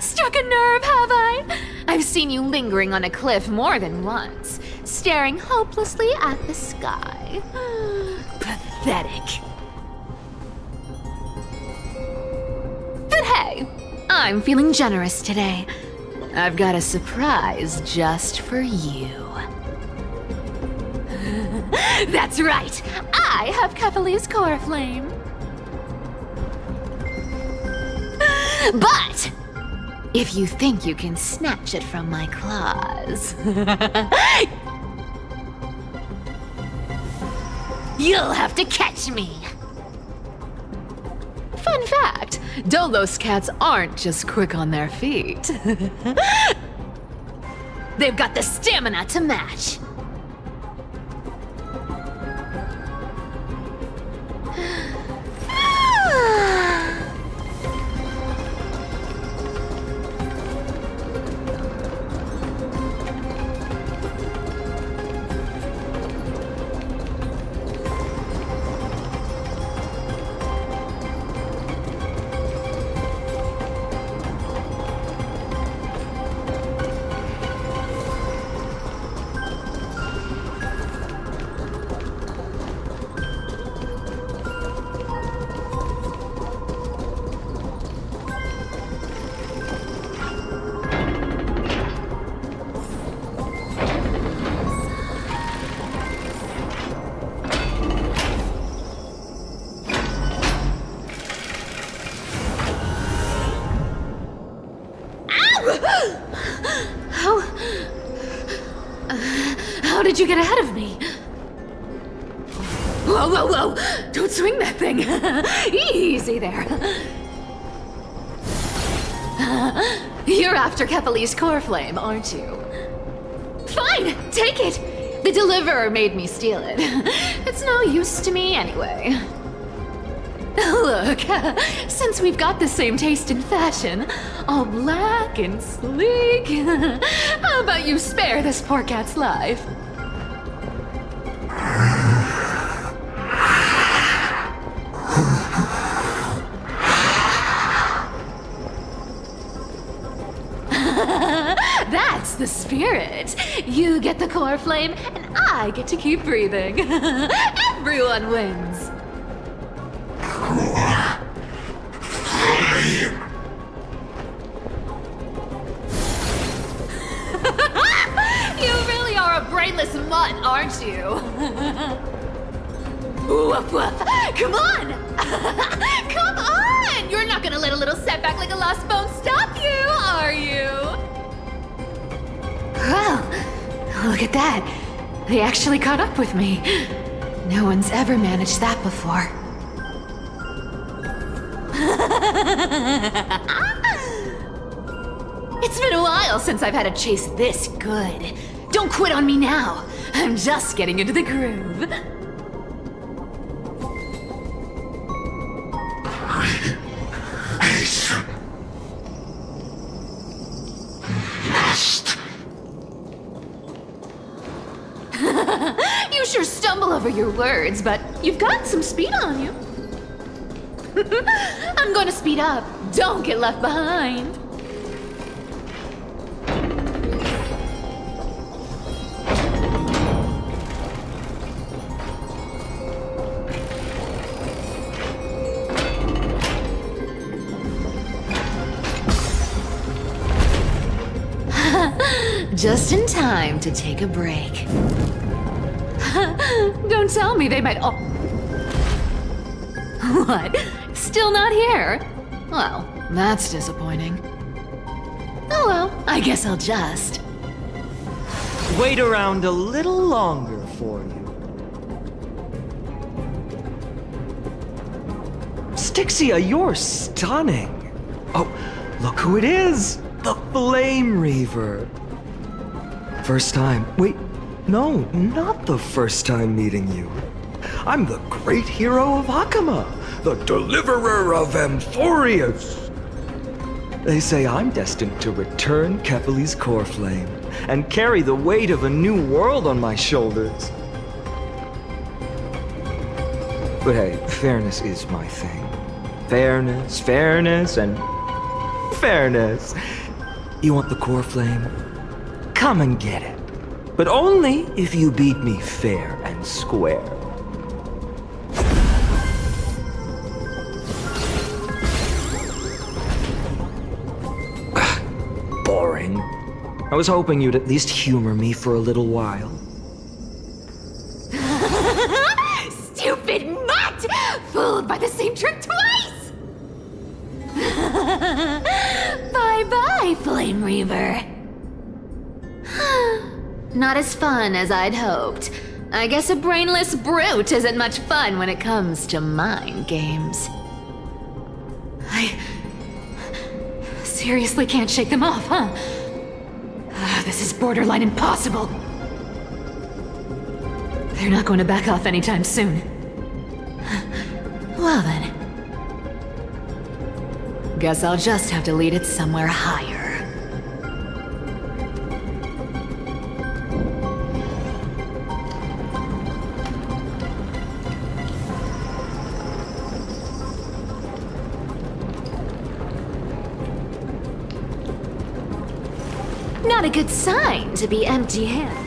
Struck a nerve, have I? I've seen you lingering on a cliff more than once, staring hopelessly at the sky. Pathetic. But hey, I'm feeling generous today. I've got a surprise just for you. That's right, I have Kefali's core flame. But if you think you can snatch it from my claws, you'll have to catch me. Fun fact, Dolos cats aren't just quick on their feet. They've got the stamina to match. How did you get ahead of me? Whoa, whoa, whoa! Don't swing that thing! Easy there. You're after Kepali's core flame, aren't you? Fine, take it! The deliverer made me steal it. It's no use to me anyway. Look, since we've got the same taste in fashion, all black and sleek, how about you spare this poor cat's life? That's the spirit. You get the core flame, and I get to keep breathing. Everyone wins. You really are a brainless mutt, aren't you? Woof woof. Come on! Come on! You're not gonna let a little setback like a lost bone stop you, are you? Well, look at that. They actually caught up with me. No one's ever managed that before. It's been a while since I've had a chase this good. Don't quit on me now. I'm just getting into the groove. You sure stumble over your words, but you've got some speed on you. I'm going to speed up. Don't get left behind. Just in time to take a break. Don't tell me they might all... What? Still not here? Well, that's disappointing. Oh well, I guess I'll just... Wait around a little longer for you. Styxia, you're stunning. Oh, look who it is! The Flame Reaver. First time. Wait, no, not the first time meeting you. I'm the great hero of Hakama, the deliverer of Amphorius. They say I'm destined to return Kepali's core flame and carry the weight of a new world on my shoulders. But hey, fairness is my thing. Fairness, and fairness. You want the core flame? Come and get it. But only if you beat me fair and square. Boring. I was hoping you'd at least humor me for a little while. Stupid mutt! Fooled by the same trick twice! Bye-bye, Flame Reaver. Not as fun as I'd hoped. I guess a brainless brute isn't much fun when it comes to mind games. I seriously can't shake them off, huh? This is borderline impossible. They're not going to back off anytime soon. Well then. Guess I'll just have to lead it somewhere higher. Not a good sign to be empty-handed.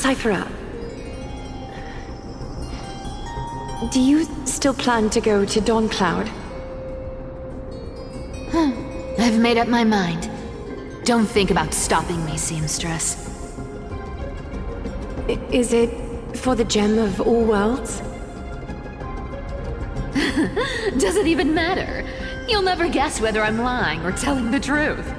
Cyphera, do you still plan to go to Dawncloud? I've made up my mind. Don't think about stopping me, seamstress. Is it for the gem of all worlds? Does it even matter? You'll never guess whether I'm lying or telling the truth.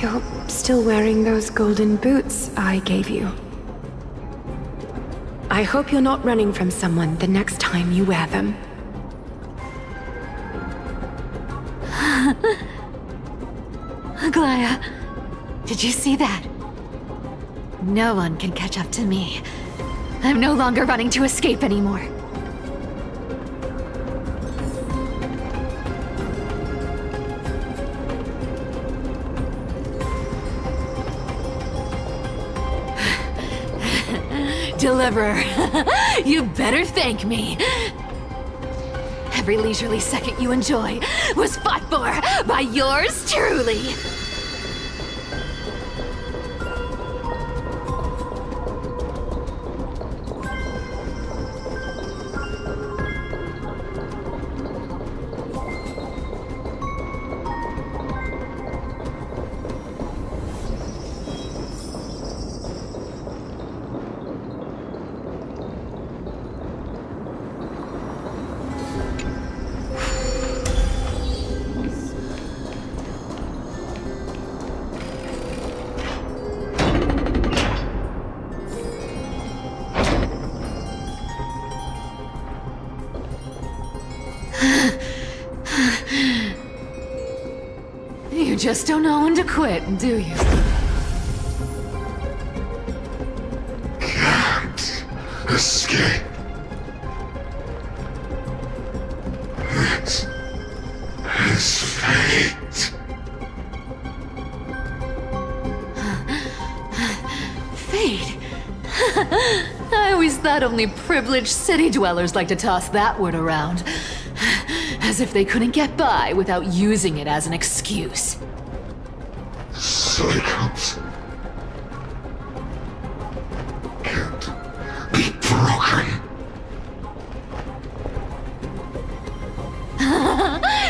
You're still wearing those golden boots I gave you. I hope you're not running from someone the next time you wear them. Aglaya, did you see that? No one can catch up to me. I'm no longer running to escape anymore. Deliverer, you better thank me. Every leisurely second you enjoy was fought for by yours truly. You just don't know when to quit, do you? Can't escape. It is fate. Fate? I always thought only privileged city dwellers like to toss that word around. As if they couldn't get by without using it as an excuse. Cycles can't be broken.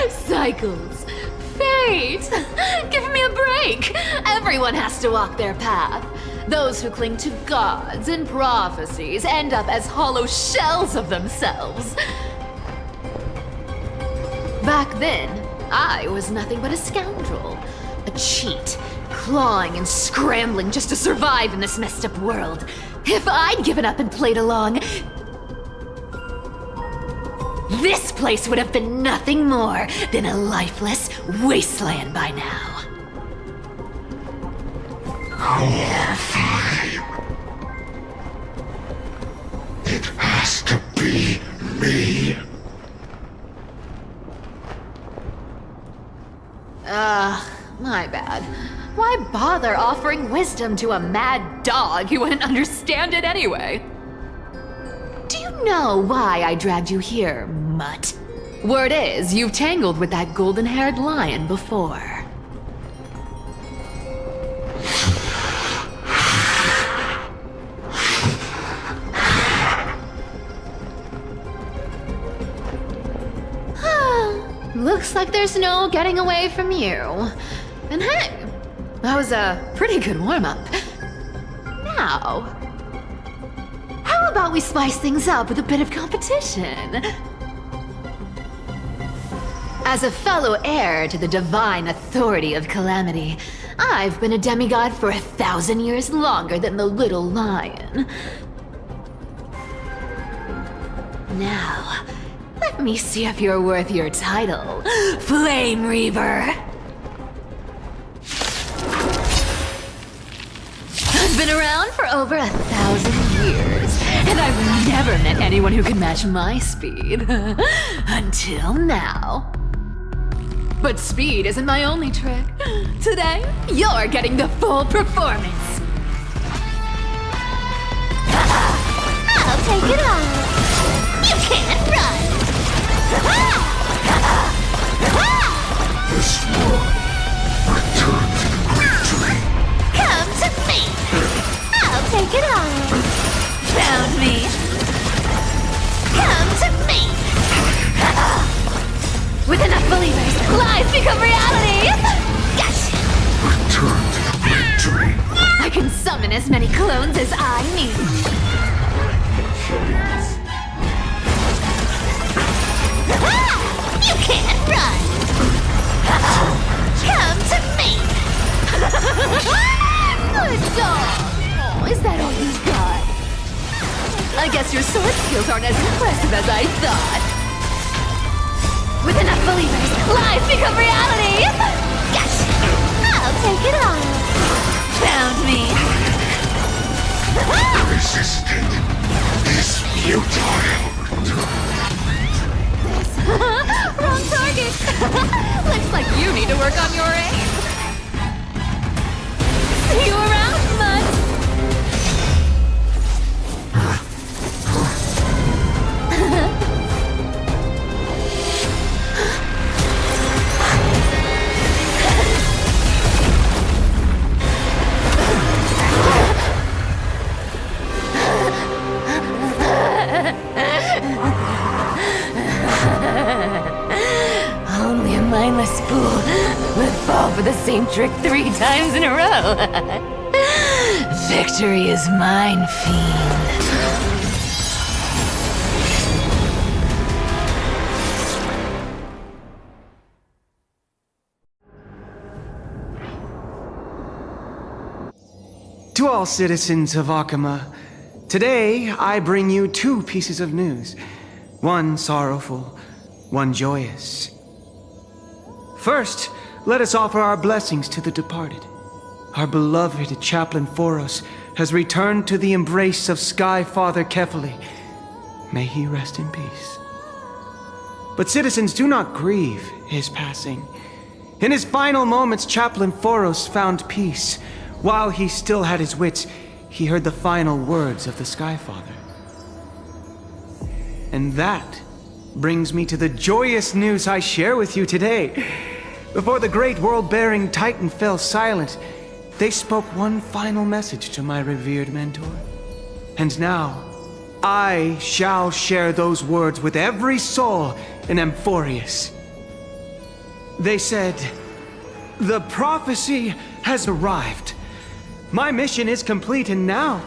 Cycles. Fate! Give me a break! Everyone has to walk their path. Those who cling to gods and prophecies end up as hollow shells of themselves. Back then, I was nothing but a scoundrel. A cheat, clawing and scrambling just to survive in this messed up world. If I'd given up and played along, this place would have been nothing more than a lifeless wasteland by now. Fine. It has to be me. My bad. Why bother offering wisdom to a mad dog who wouldn't understand it anyway? Do you know why I dragged you here, mutt? Word is, you've tangled with that golden-haired lion before. Looks like there's no getting away from you. And hey, that was a pretty good warm-up. Now, how about we spice things up with a bit of competition? As a fellow heir to the divine authority of Calamity, I've been a demigod for 1,000 years longer than the little lion. Now, let me see if you're worth your title, Flame Reaver. I've been around for over 1,000 years, and I've never met anyone who could match my speed. Until now. But speed isn't my only trick. Today, you're getting the full performance. I'll take it all. You can't run. This world become reality! Yes! Return to the great dream. I can summon as many clones as I need. You can't run! Come to me! Good dog! Oh, is that all you got? I guess your sword skills aren't as impressive as I thought. With enough believers, lies become reality! Yes! I'll take it on! Found me! Resisting is futile. Wrong target! Looks like you need to work on your aim. See you around, Mud! Only a mindless fool would fall for the same trick 3 times in a row. Victory is mine, fiend. To all citizens of Akama, today I bring you 2 pieces of news. One sorrowful, one joyous. First, let us offer our blessings to the departed. Our beloved Chaplain Foros has returned to the embrace of Sky Father Kefali. May he rest in peace. But citizens, do not grieve his passing. In his final moments, Chaplain Foros found peace. While he still had his wits, he heard the final words of the Sky Father. And that brings me to the joyous news I share with you today. Before the great world-bearing Titan fell silent, they spoke one final message to my revered mentor. And now, I shall share those words with every soul in Amphorius. They said, "The prophecy has arrived. My mission is complete, and now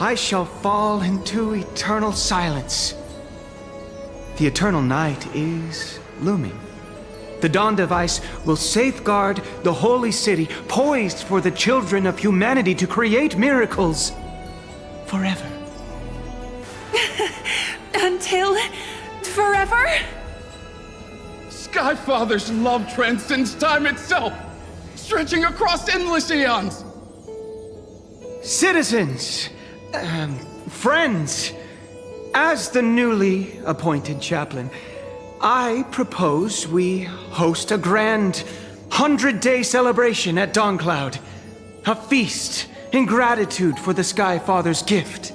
I shall fall into eternal silence." The eternal night is looming. The Dawn Device will safeguard the holy city, poised for the children of humanity to create miracles forever. Until forever? Skyfather's love transcends time itself, stretching across endless eons. Citizens, friends, as the newly appointed chaplain, I propose we host a grand 100-day celebration at Dawncloud. A feast in gratitude for the Sky Father's gift.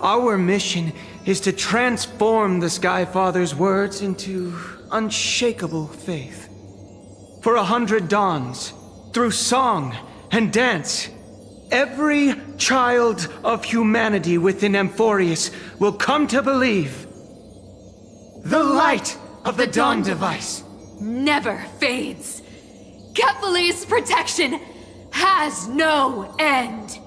Our mission is to transform the Sky Father's words into unshakable faith. For 100 dawns, through song and dance, every child of humanity within Amphorius will come to believe the light of the Dawn Device Never fades. Kefali's protection has no end.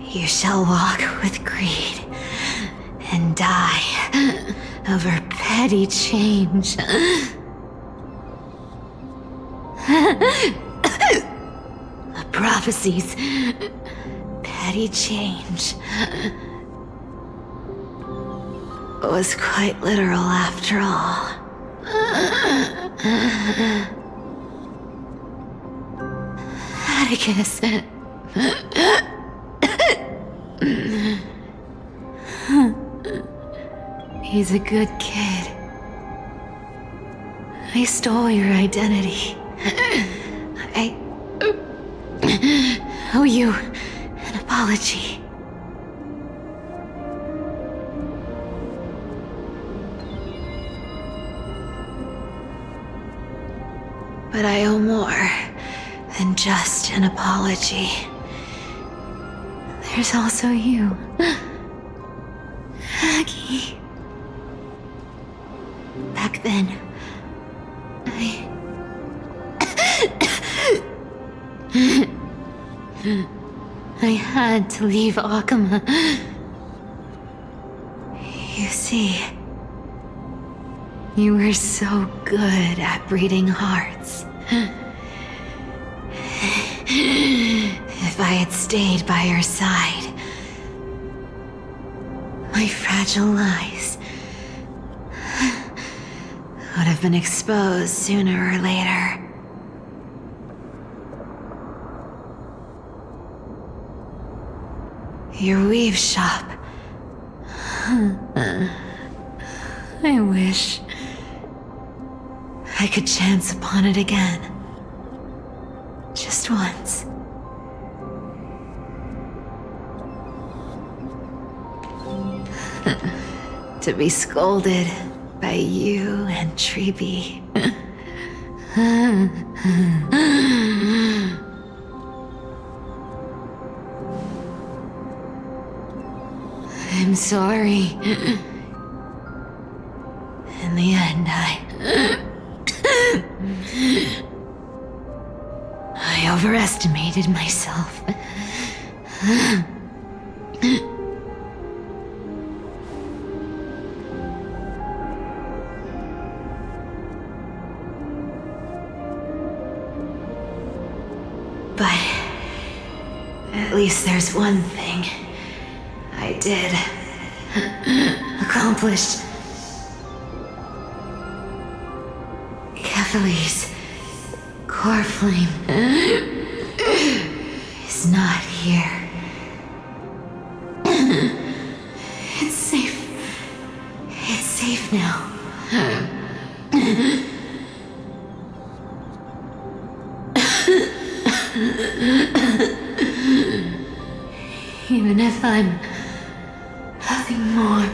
You shall walk with greed and die over petty change. The prophecies, petty change, was quite literal after all. Atticus. He's a good kid. I stole your identity. I owe you an apology. But I owe more than just an apology. there's also you. Aggie. Back then, I had to leave Akama. You see, you were so good at breeding hearts. If I had stayed by your side, my fragile lies would have been exposed sooner or later. Your weave shop. I wish I could chance upon it again. Just once. To be scolded by you and Treeby. I'm sorry. In the end, I overestimated myself. But at least there's one thing I did accomplish. Kefali's core flame is not here. It's safe. It's safe now. Even if I'm nothing more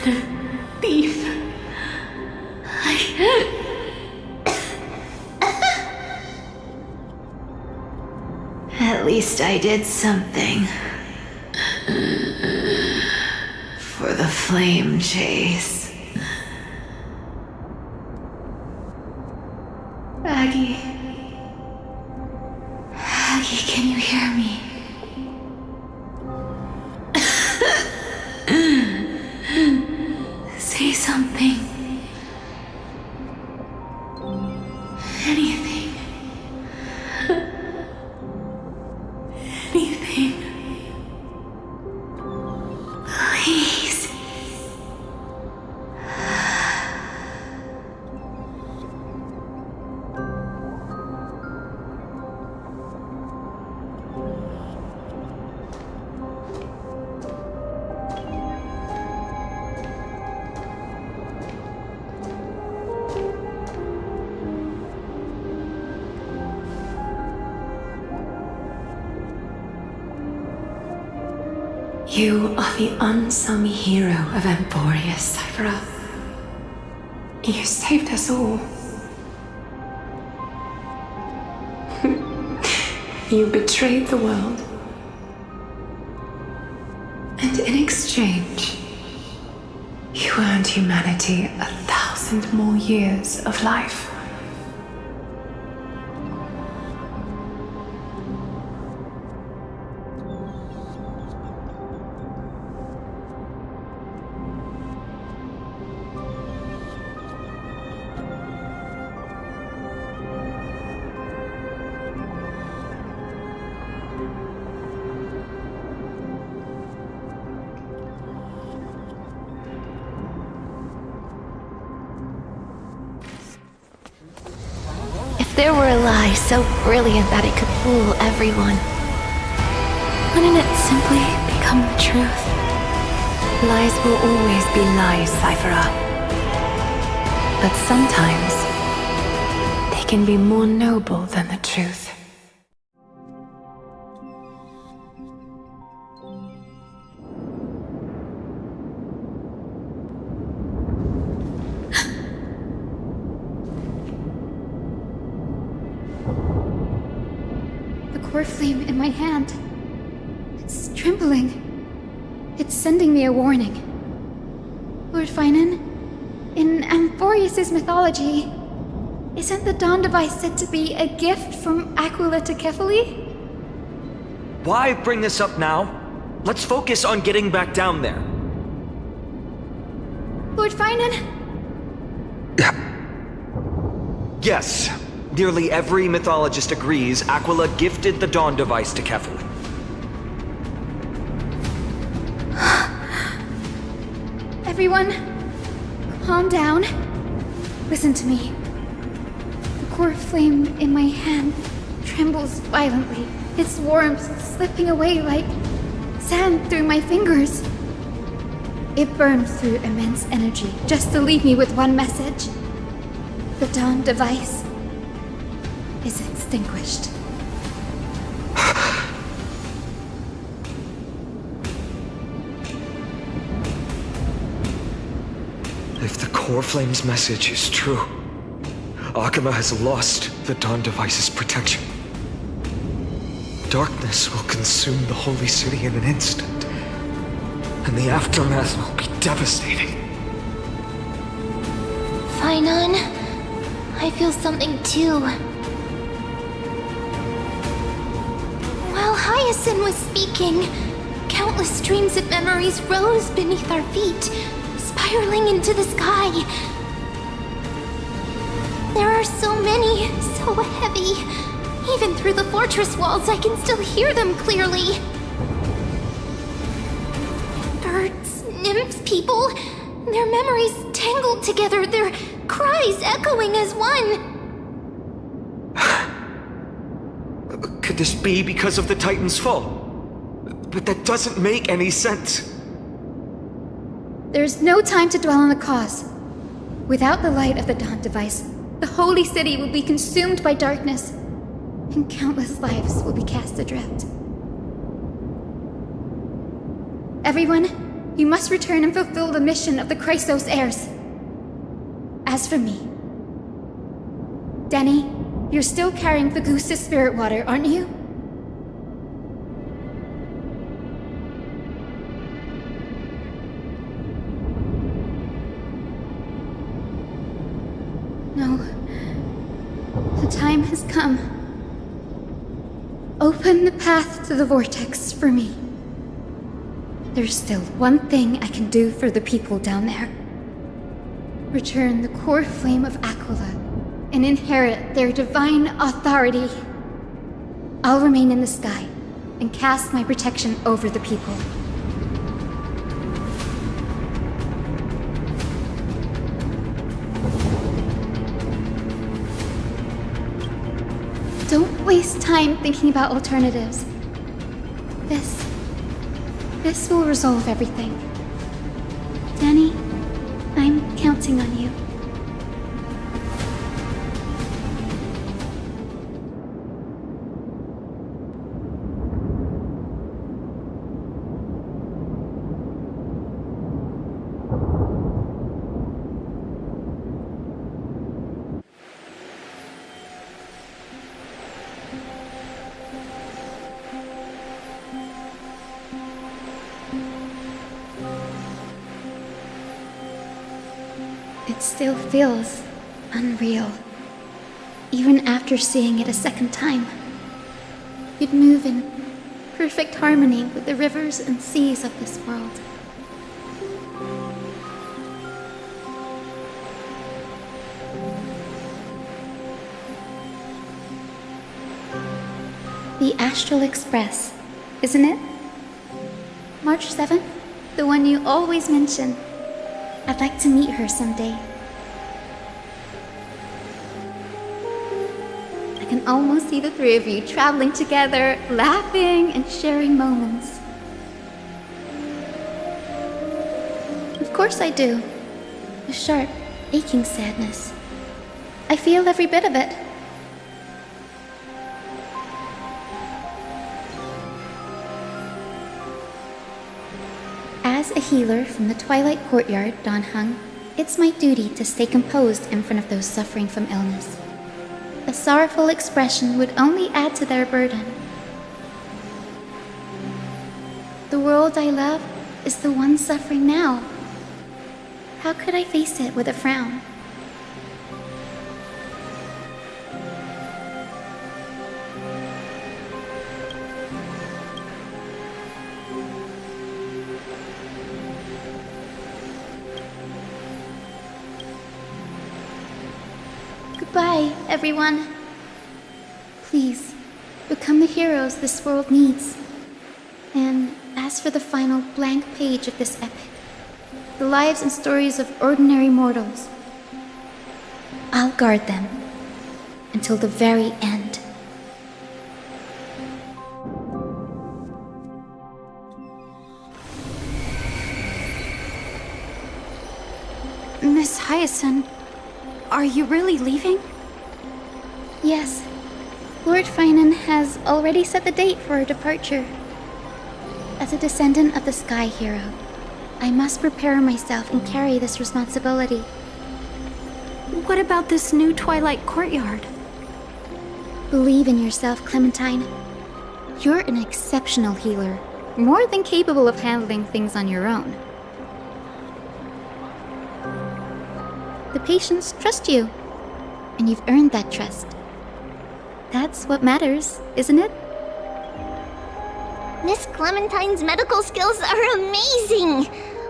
than a thief, at least I did something for the flame chase. Aggie. Aggie, can you hear me? Say something. Anything. Anything. Please. You are the unsung hero of Emporia, Cypher. You saved us all. You betrayed the world. And in exchange, you earned humanity 1,000 more years of life. There were a lie so brilliant that it could fool everyone. Wouldn't it simply become the truth? Lies will always be lies, Cypher. But sometimes they can be more noble than the truth. The core flame in my hand. It's trembling. It's sending me a warning. Lord Finan, in Amphorius' mythology, isn't the Dawn device said to be a gift from Aquila to Kefali? Why bring this up now? Let's focus on getting back down there. Lord Finan? Yes. Nearly every mythologist agrees Aquila gifted the Dawn device to Kefali. Everyone, calm down. Listen to me. The core flame in my hand trembles violently, its warmth slipping away like sand through my fingers. It burns through immense energy just to leave me with one message. The Dawn device is extinguished. If the core flame's message is true, Akima has lost the Dawn device's protection. Darkness will consume the holy city in an instant, and the aftermath will be devastating. Finan, I feel something too. While Hyacinth was speaking, countless streams of memories rose beneath our feet, spiraling into the sky. There are so many, so heavy. Even through the fortress walls, I can still hear them clearly. Birds, nymphs, people, their memories tangled together, their cries echoing as one. Could this be because of the Titan's fall? But that doesn't make any sense. There's no time to dwell on the cause. Without the light of the Dawn device, the holy city will be consumed by darkness, and countless lives will be cast adrift. Everyone, you must return and fulfill the mission of the Chrysos heirs. As for me, Denny, you're still carrying Fagusta's spirit water, aren't you? No. The time has come. Open the path to the vortex for me. There's still one thing I can do for the people down there. Return the core flame of Aquila and inherit their divine authority. I'll remain in the sky and cast my protection over the people. Don't waste time thinking about alternatives. This will resolve everything. Danny, I'm counting on you. It still feels unreal, even after seeing it a second time. You'd move in perfect harmony with the rivers and seas of this world. The Astral Express, isn't it? March 7th? The one you always mention. I'd like to meet her someday. I can almost see the three of you traveling together, laughing and sharing moments. Of course I do. A sharp, aching sadness. I feel every bit of it. As a healer from the Twilight Courtyard, Don Hung, it's my duty to stay composed in front of those suffering from illness. A sorrowful expression would only add to their burden. The world I love is the one suffering now. How could I face it with a frown? Goodbye, everyone. Please, become the heroes this world needs. And as for the final blank page of this epic, the lives and stories of ordinary mortals, I'll guard them until the very end. Miss Hyacinth, are you really leaving? Yes, Lord Finan has already set the date for our departure. As a descendant of the Sky Hero, I must prepare myself and carry this responsibility. What about this new Twilight Courtyard? Believe in yourself, Clementine. You're an exceptional healer, more than capable of handling things on your own. The patients trust you, and you've earned that trust. That's what matters, isn't it? Miss Clementine's medical skills are amazing!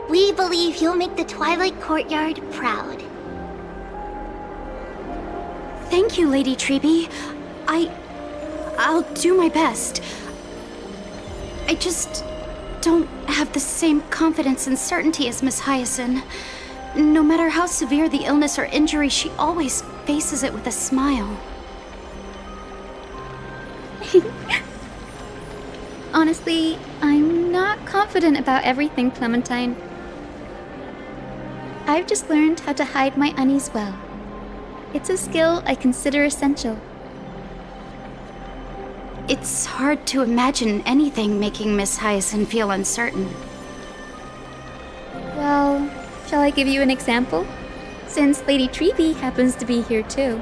We believe you'll make the Twilight Courtyard proud. Thank you, Lady Treby. I'll do my best. I just don't have the same confidence and certainty as Miss Hyacinth. No matter how severe the illness or injury, she always faces it with a smile. Honestly, I'm not confident about everything, Clementine. I've just learned how to hide my unease well. It's a skill I consider essential. It's hard to imagine anything making Miss Hyacinth feel uncertain. Well, shall I give you an example? Since Lady Treby happens to be here too.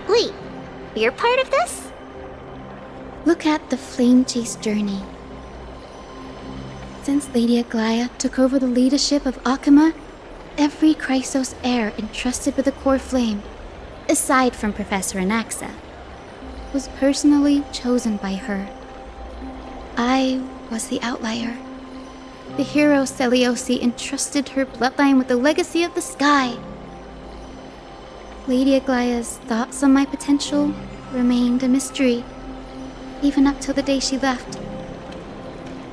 Wait, you're part of this? Look at the Flame Chase journey. Since Lady Aglaya took over the leadership of Akama, every Chrysos heir entrusted with the core flame, aside from Professor Anaxa, was personally chosen by her. I was the outlier. The hero Celiosi entrusted her bloodline with the legacy of the sky. Lady Aglaya's thoughts on my potential remained a mystery, even up till the day she left.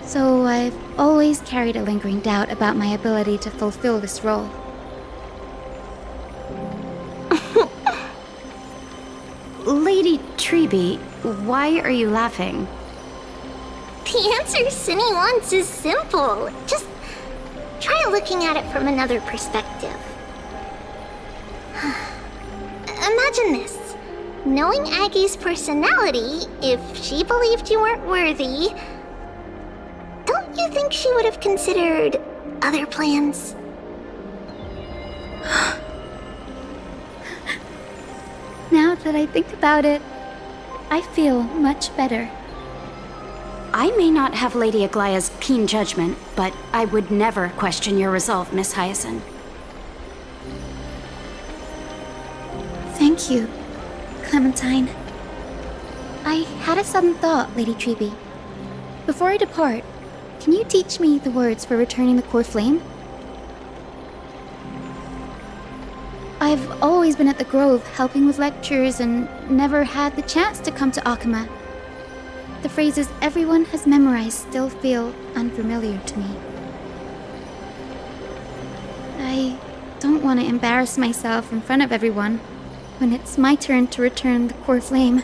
So I've always carried a lingering doubt about my ability to fulfill this role. Lady Treby, why are you laughing? The answer Cindy wants is simple. Just try looking at it from another perspective. Imagine this. Knowing Aggie's personality, if she believed you weren't worthy, don't you think she would have considered other plans? Now that I think about it, I feel much better. I may not have Lady Aglaya's keen judgment, but I would never question your resolve, Miss Hyacinth. Thank you, Clementine. I had a sudden thought, Lady Treby. Before I depart, can you teach me the words for returning the core flame? I've always been at the Grove helping with lectures and never had the chance to come to Akama. The phrases everyone has memorized still feel unfamiliar to me. I don't want to embarrass myself in front of everyone when it's my turn to return the core flame.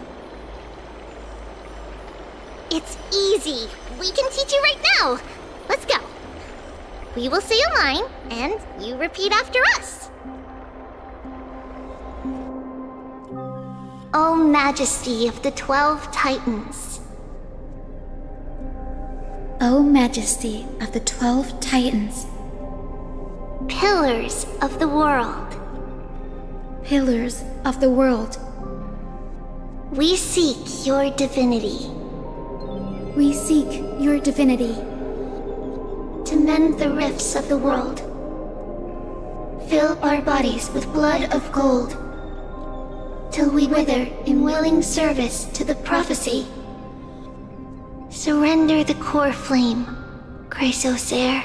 It's easy. We can teach you right now. Let's go. We will say a line, and you repeat after us. O Majesty of the 12 Titans. O Majesty of the 12 Titans. Pillars of the world. Pillars of the world. We seek your divinity. We seek your divinity. To mend the rifts of the world. Fill our bodies with blood of gold. Till we wither in willing service to the prophecy. Surrender the core flame, Chrysosair.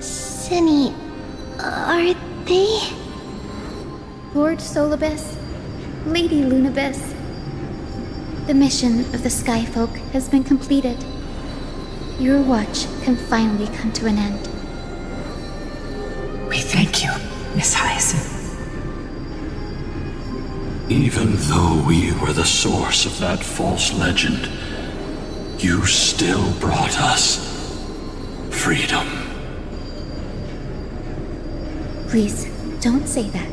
Cinny, are they? Lord Solibus, Lady Lunabis. The mission of the Skyfolk has been completed. Your watch can finally come to an end. We thank you, Miss Hyacinth. Even though we were the source of that false legend, you still brought us freedom. Please, don't say that.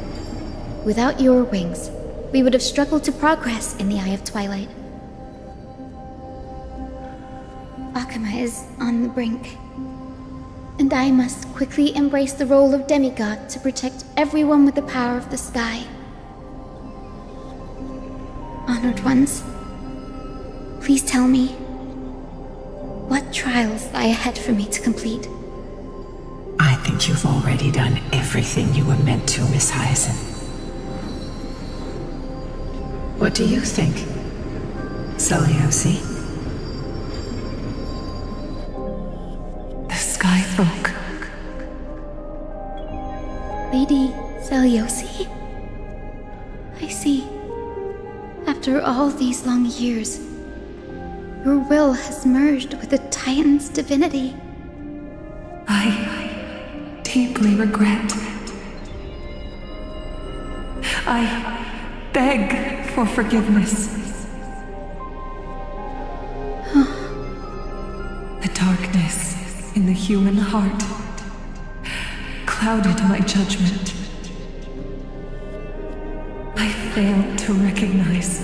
Without your wings, we would have struggled to progress in the Eye of Twilight. Akama is on the brink, and I must quickly embrace the role of demigod to protect everyone with the power of the sky. Honored ones, please tell me, what trials lie ahead for me to complete? I think you've already done everything you were meant to, Miss Hyacinth. What do you think, Seliosi? The Skyfolk. Lady Seliosi? I see. After all these long years, your will has merged with the Titan's divinity. I deeply regret. I beg for forgiveness. The darkness in the human heart clouded my judgment. I failed to recognize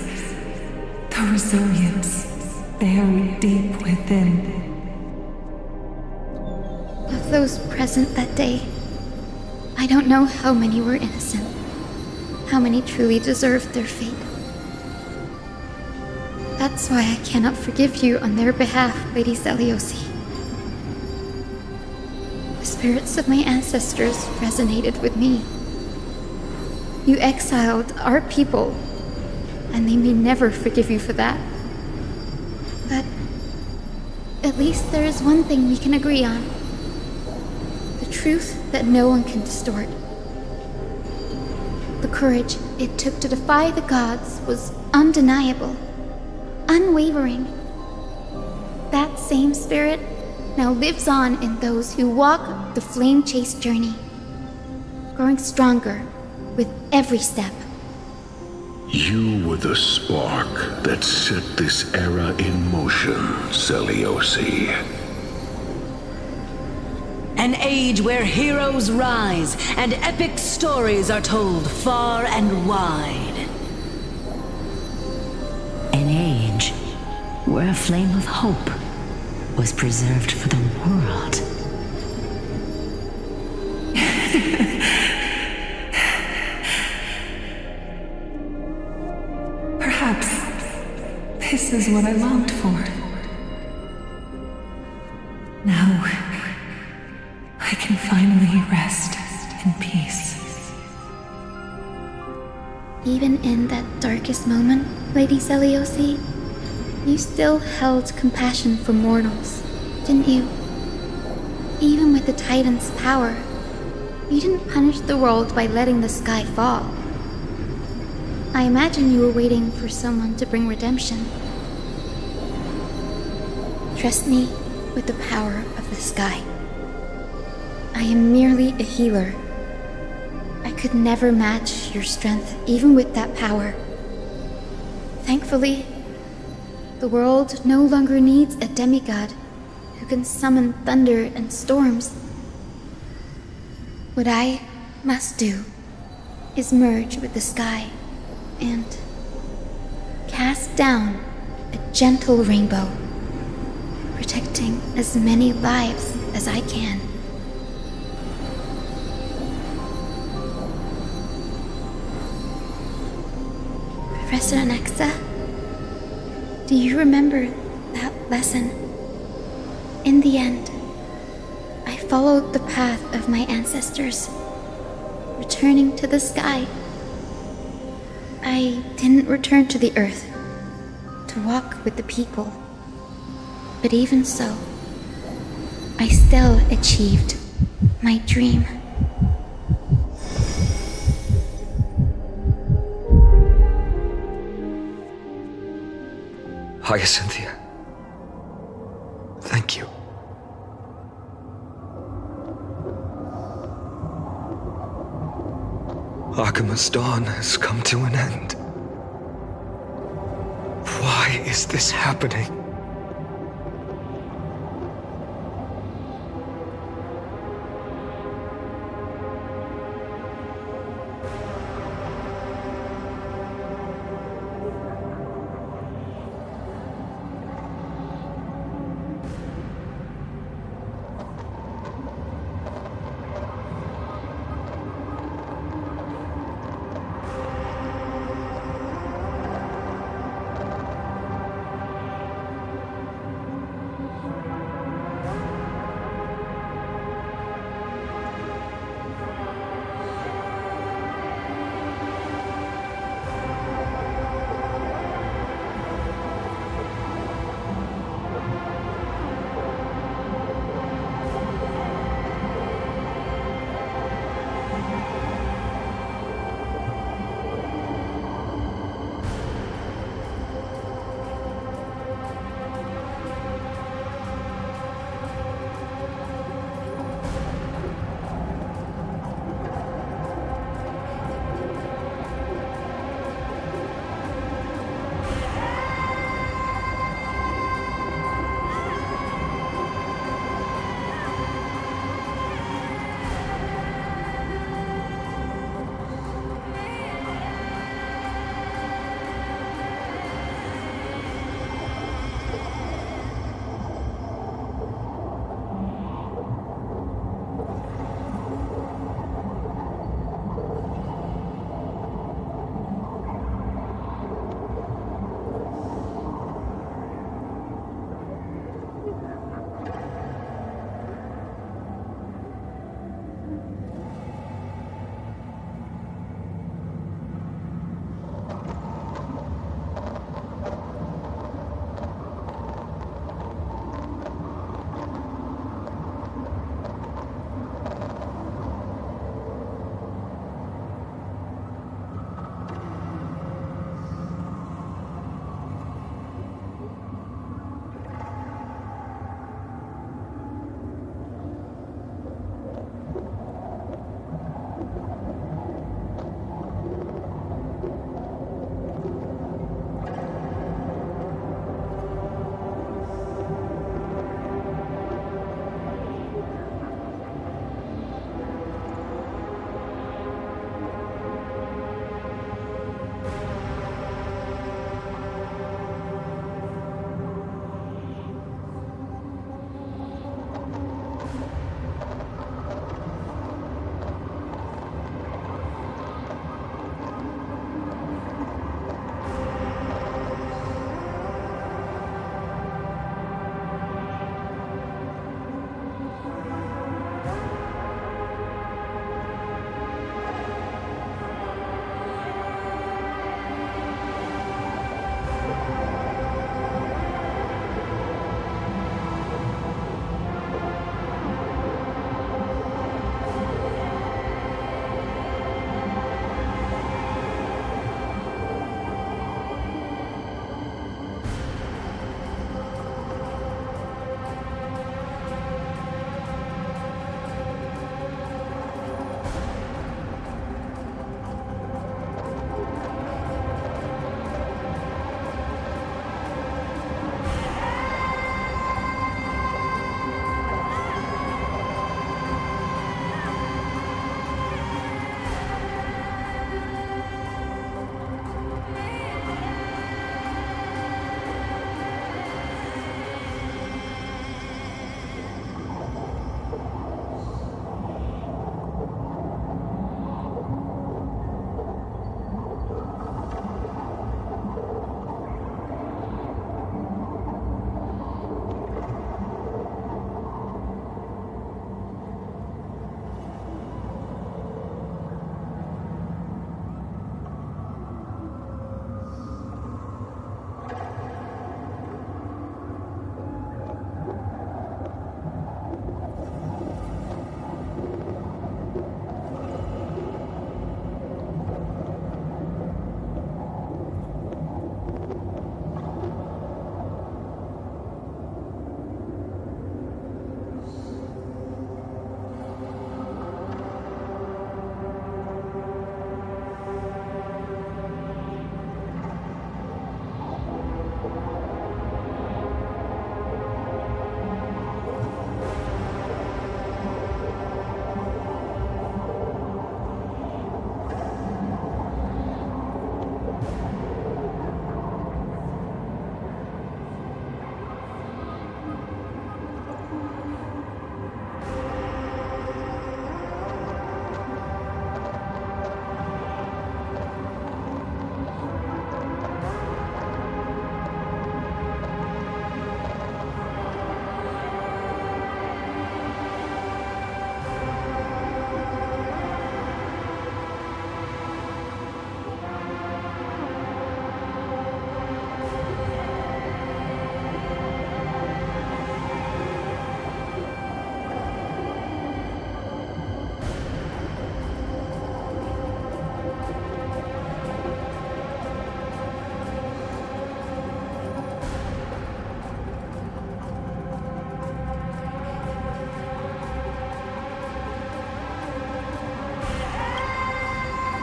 the resilience buried deep within. Of those present that day, I don't know how many were innocent, how many truly deserved their fate. That's why I cannot forgive you on their behalf, Lady Seliosi. The spirits of my ancestors resonated with me. You exiled our people, and they may never forgive you for that. But at least there is one thing we can agree on. The truth that no one can distort. The courage it took to defy the gods was undeniable, unwavering. That same spirit now lives on in those who walk the flame-chased journey, growing stronger with every step. You were the spark that set this era in motion, Seliosi. An age where heroes rise and epic stories are told far and wide. An age where a flame of hope was preserved for the world. Perhaps this is what I longed for. Now, I can finally rest in peace. Even in that darkest moment, Lady Seliosi, you still held compassion for mortals, didn't you? Even with the Titan's power, you didn't punish the world by letting the sky fall. I imagine you were waiting for someone to bring redemption. Trust me with the power of the sky. I am merely a healer. I could never match your strength, even with that power. Thankfully, the world no longer needs a demigod who can summon thunder and storms. What I must do is merge with the sky and cast down a gentle rainbow, protecting as many lives as I can. Professor Anaxa, do you remember that lesson? In the end, I followed the path of my ancestors, returning to the sky. I didn't return to the earth to walk with the people, but even so, I still achieved my dream. Hyacinthia. Thank you. Akima's dawn has come to an end. Why is this happening?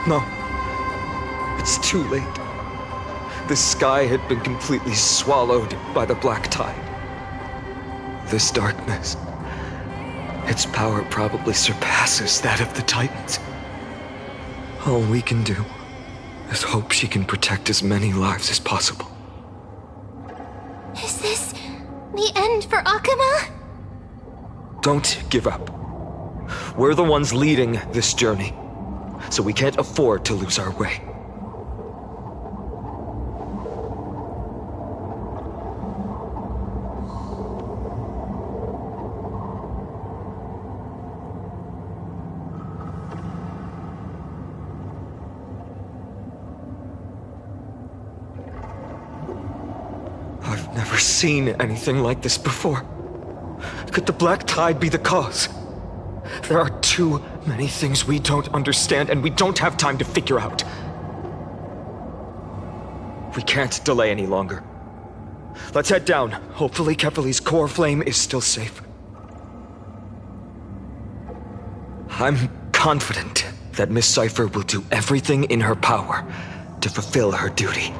No. It's too late. The sky had been completely swallowed by the black tide. This darkness, its power probably surpasses that of the Titans. All we can do is hope she can protect as many lives as possible. Is this the end for Akuma? Don't give up. We're the ones leading this journey, so we can't afford to lose our way. I've never seen anything like this before. Could the black tide be the cause? There are too many things we don't understand, and we don't have time to figure out. We can't delay any longer. Let's head down. Hopefully Kefali's core flame is still safe. I'm confident that Miss Cypher will do everything in her power to fulfill her duty.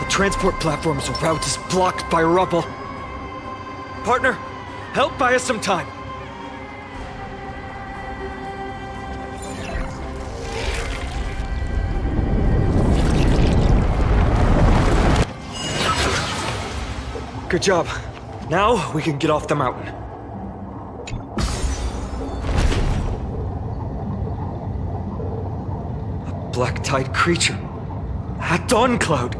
Transport platform's route is blocked by rubble. Partner, help buy us some time. Good job. Now we can get off the mountain. A black tide creature. At Dawn Cloud.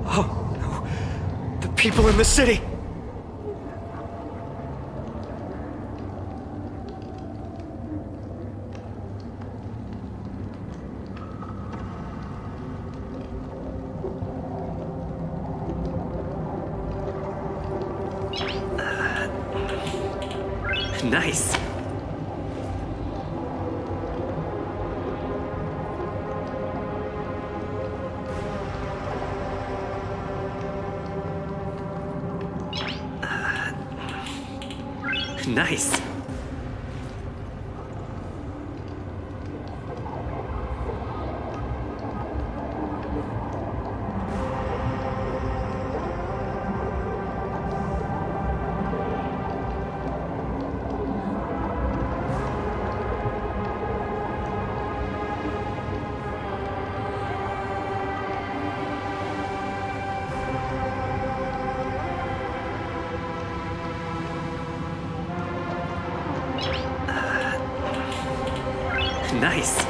Oh, no. The people in the city! Nice. Nice. Nice.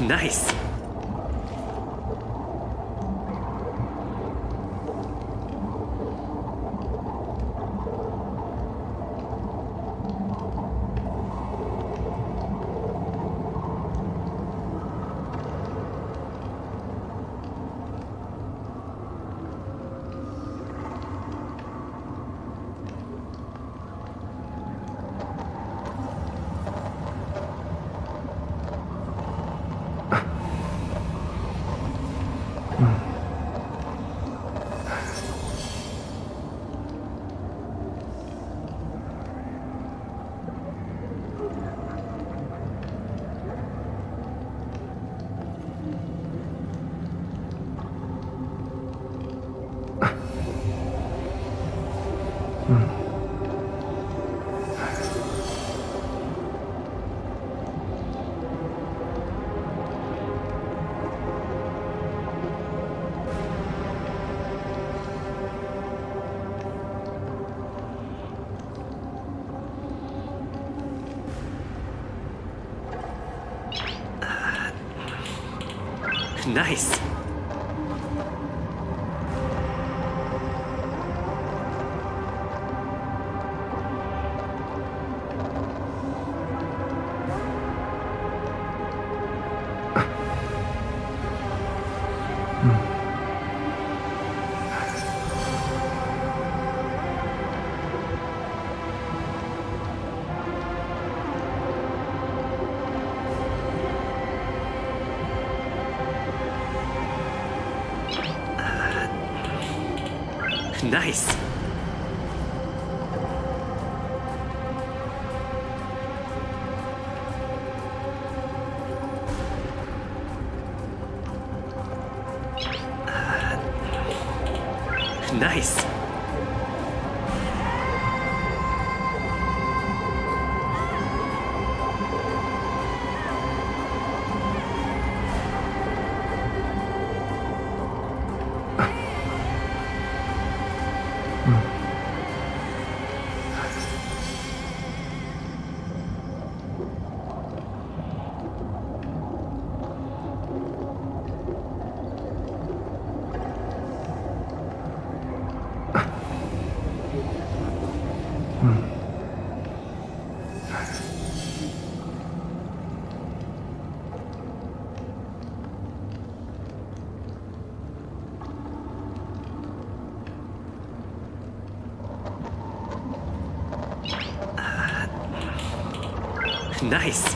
Nice. Nice. Nice. Nice. Nice.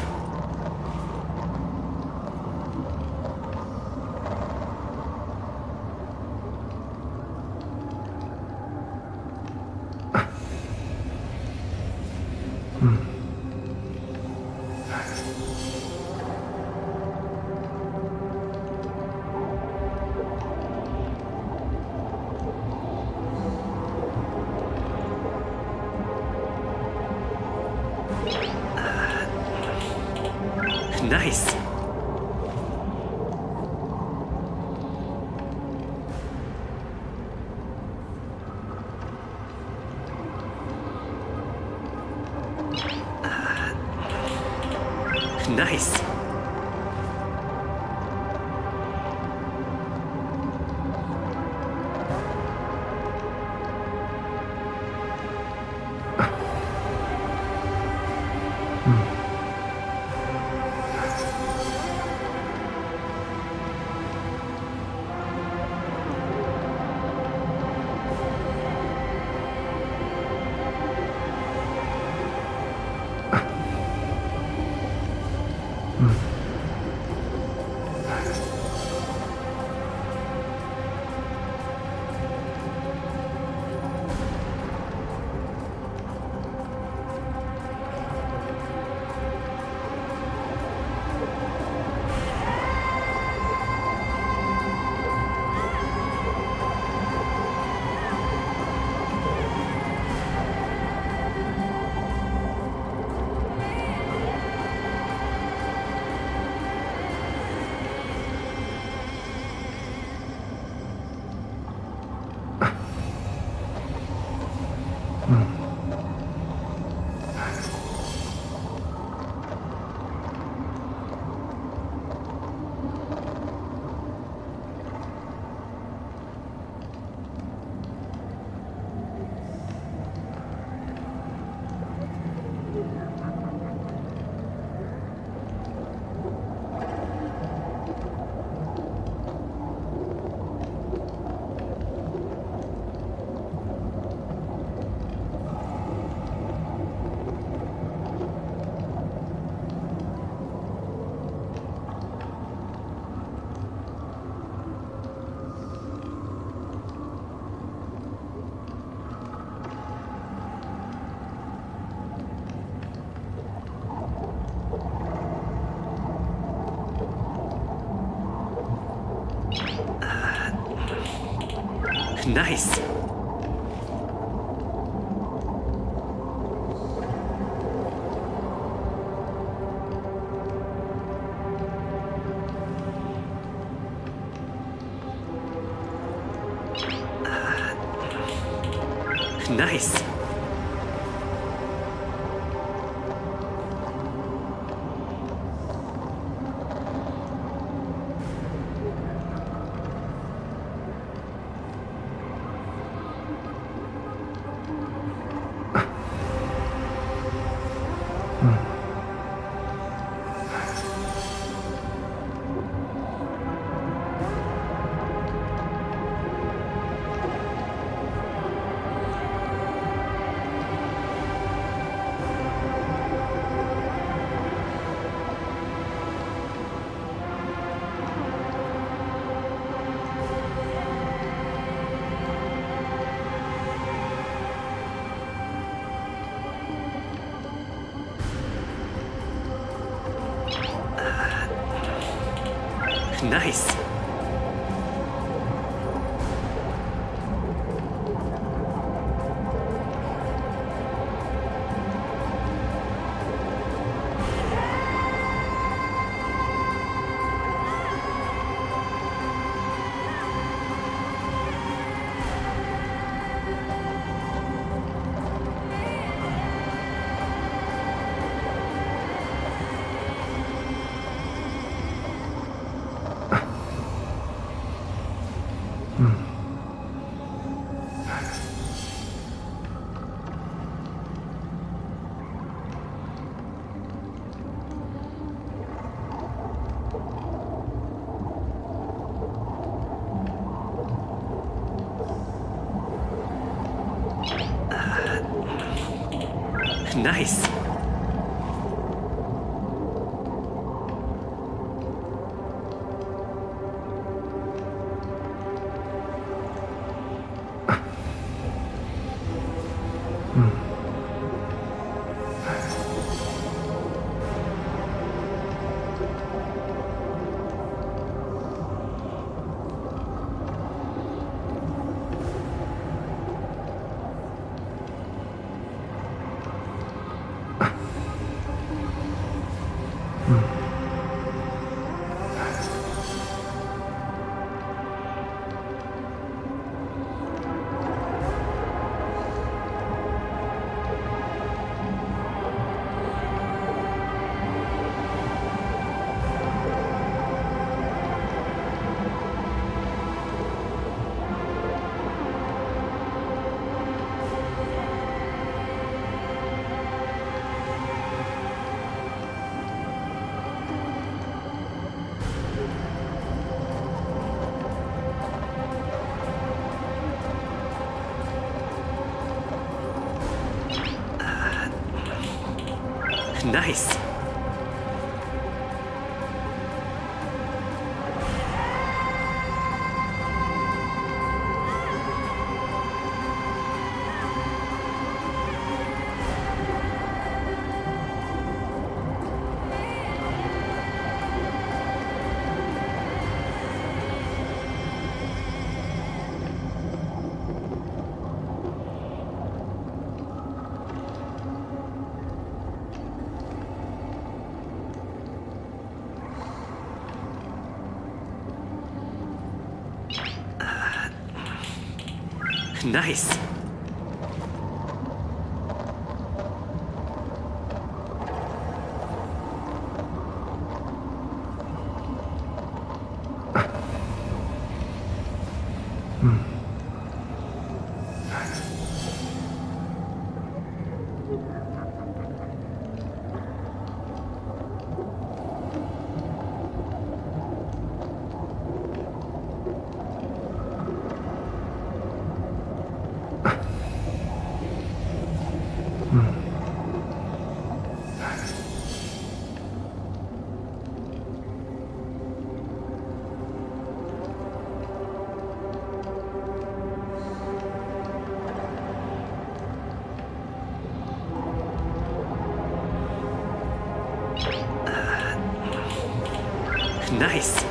Nice. Nice. Nice. Nice. Nice. Nice. Nice. Nice. Nice.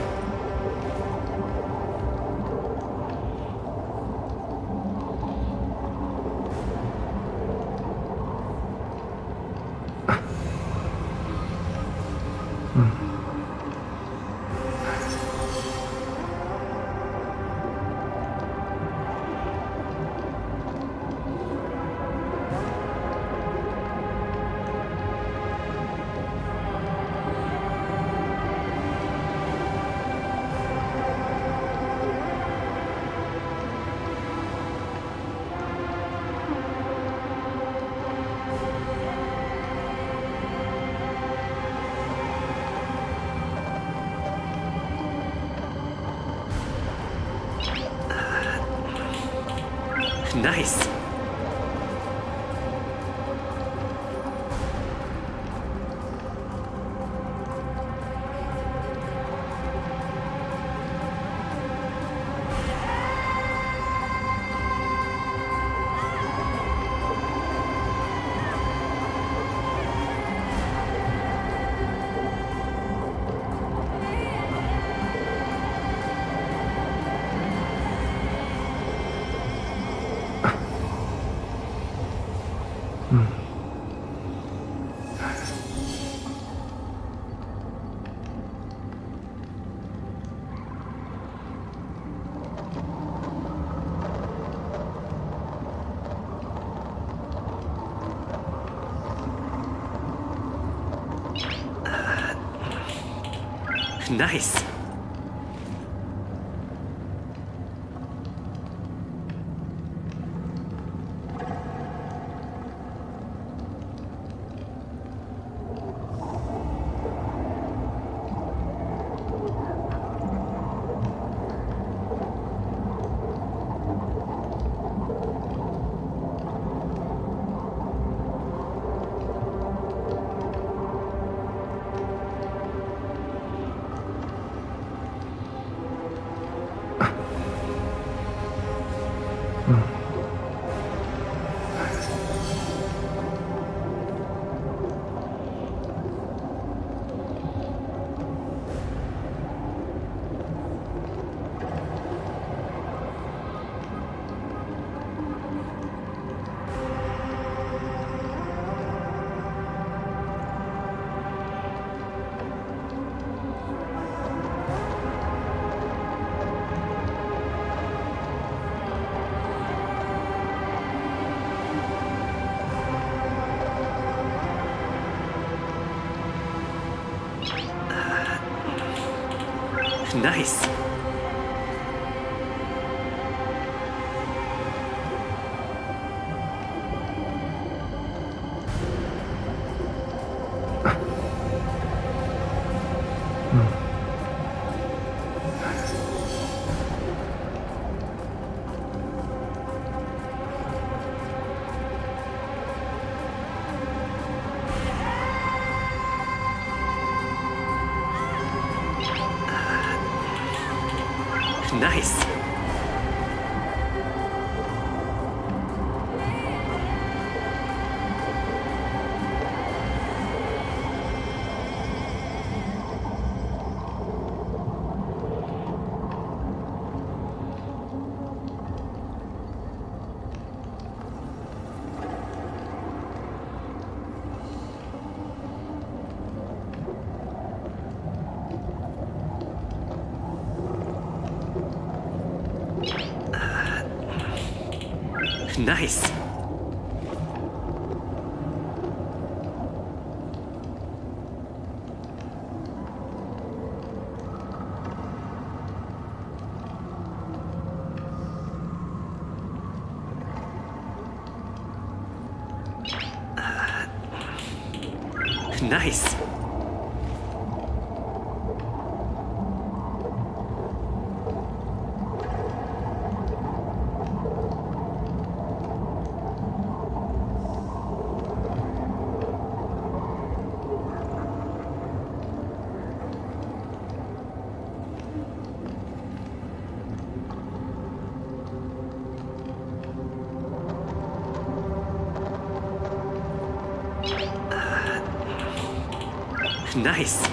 Nice. Nice. Nice. Nice. Nice. Nice. Nice.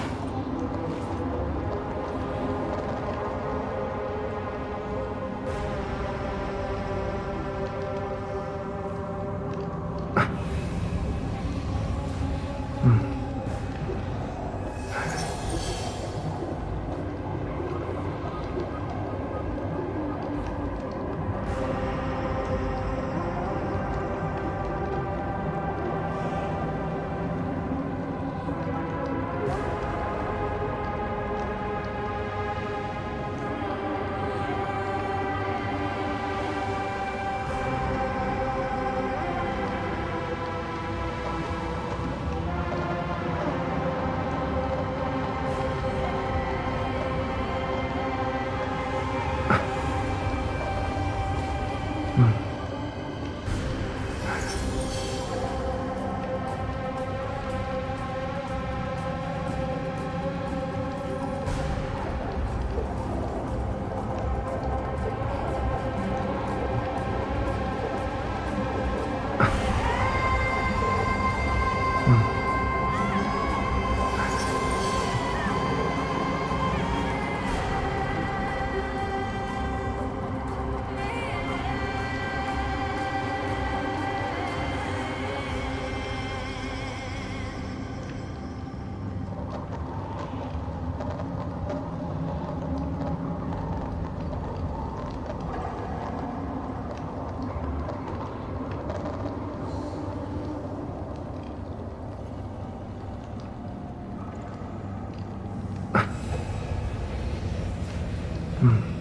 Nice.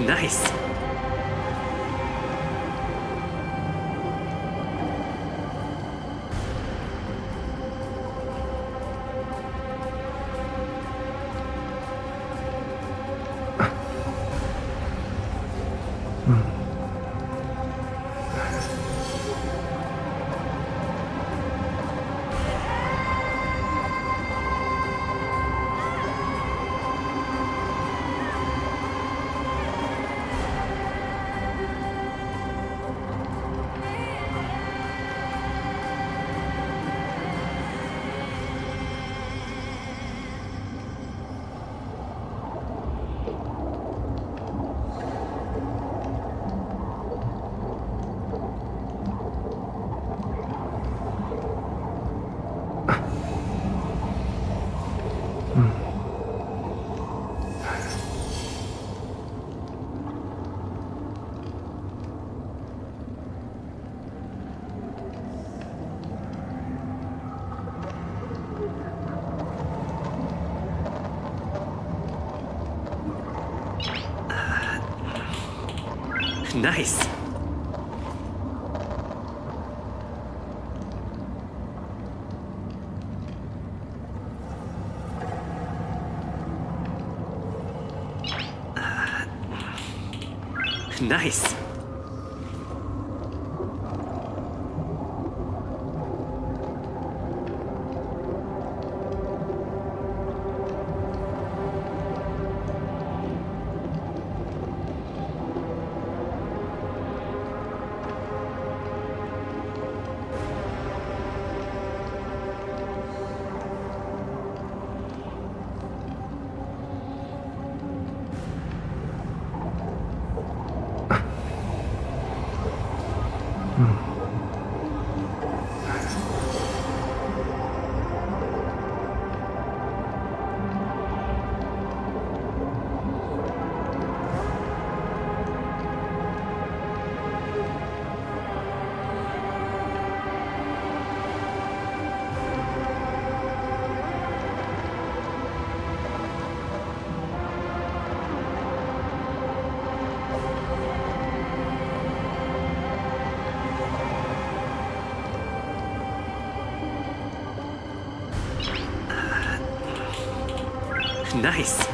Nice. Nice. Nice.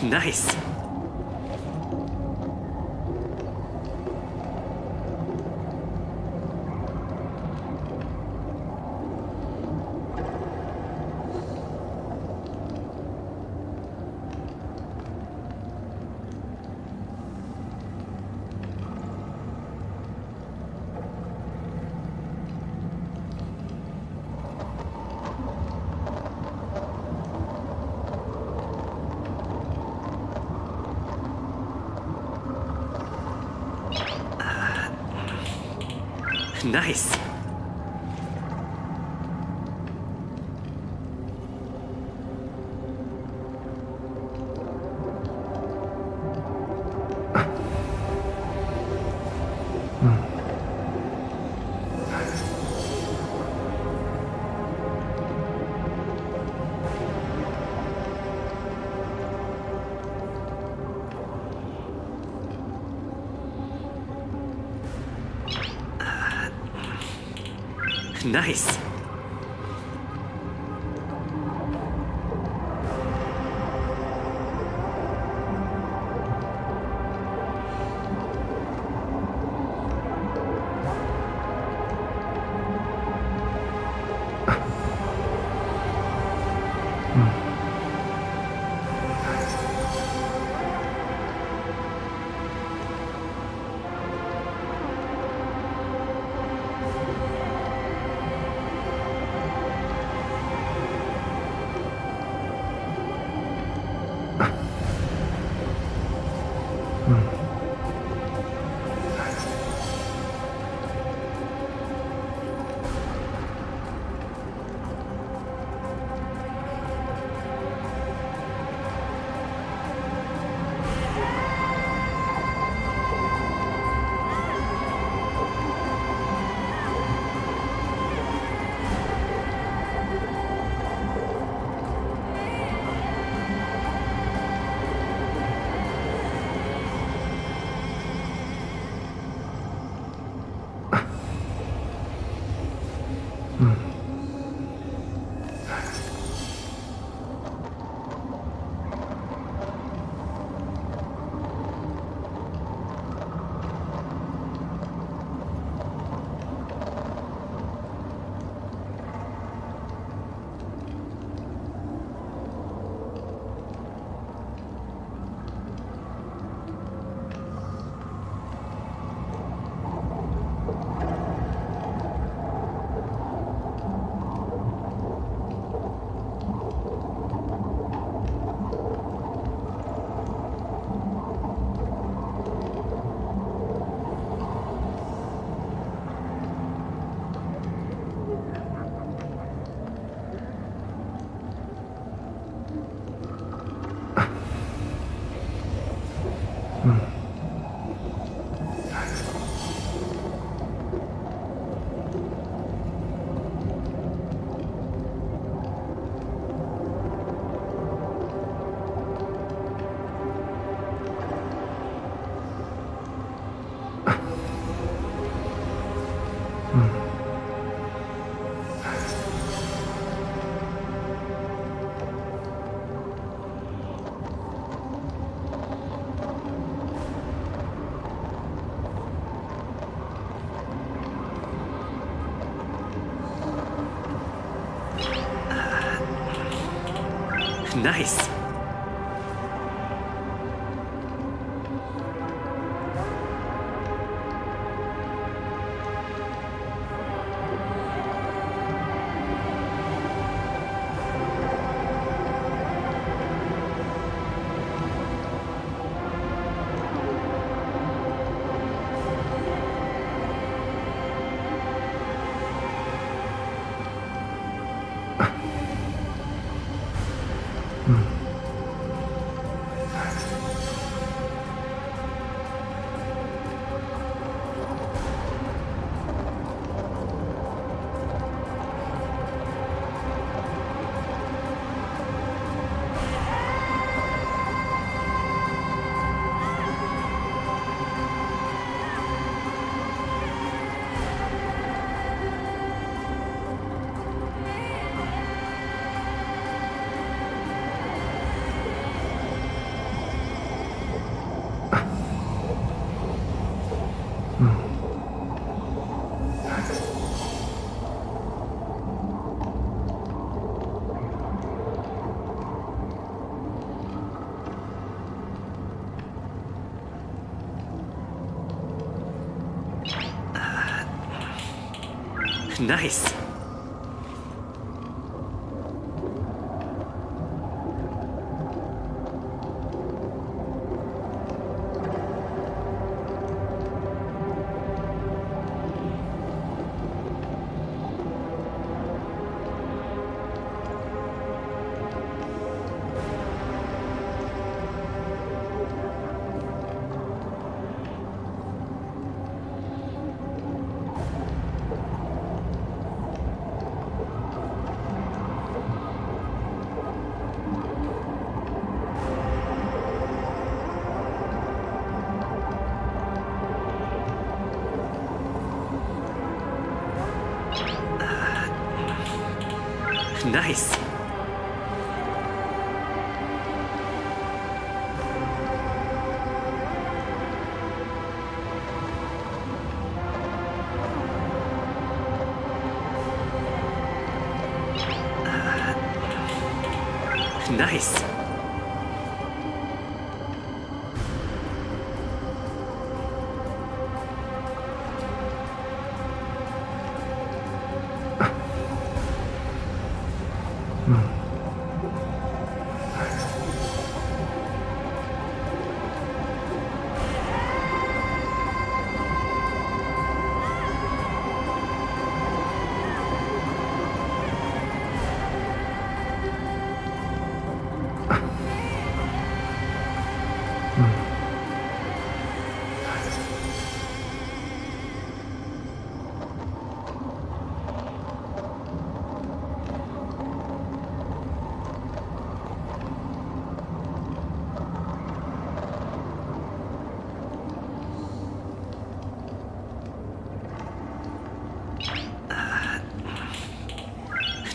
Nice. Nice. Nice. Nice. Nice. Nice. Nice.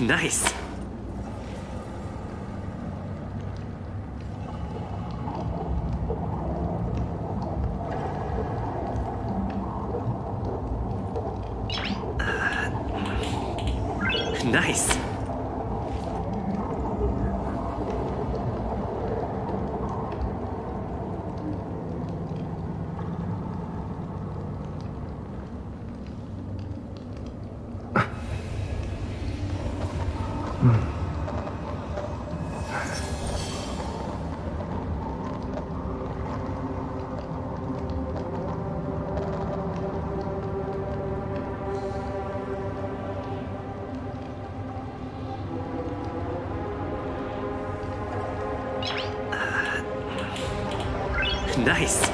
Nice. Nice. Nice.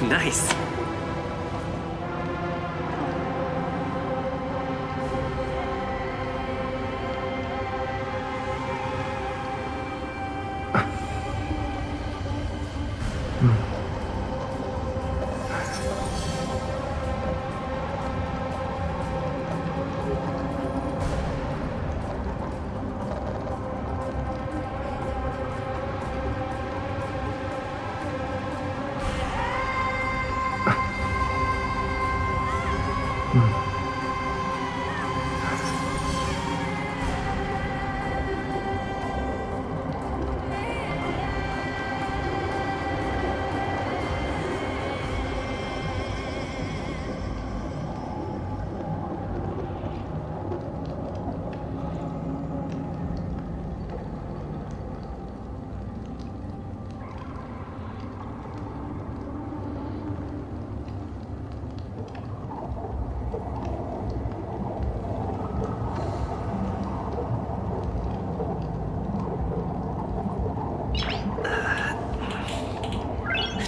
Nice.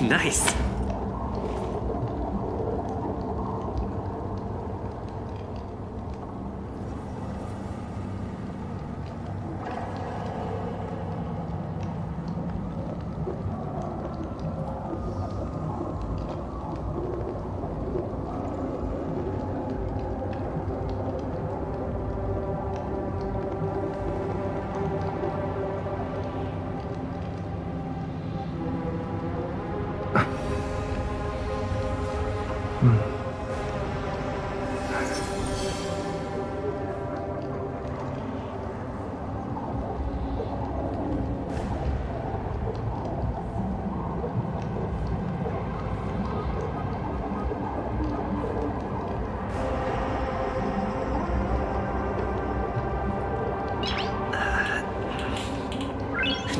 Nice.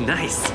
Nice.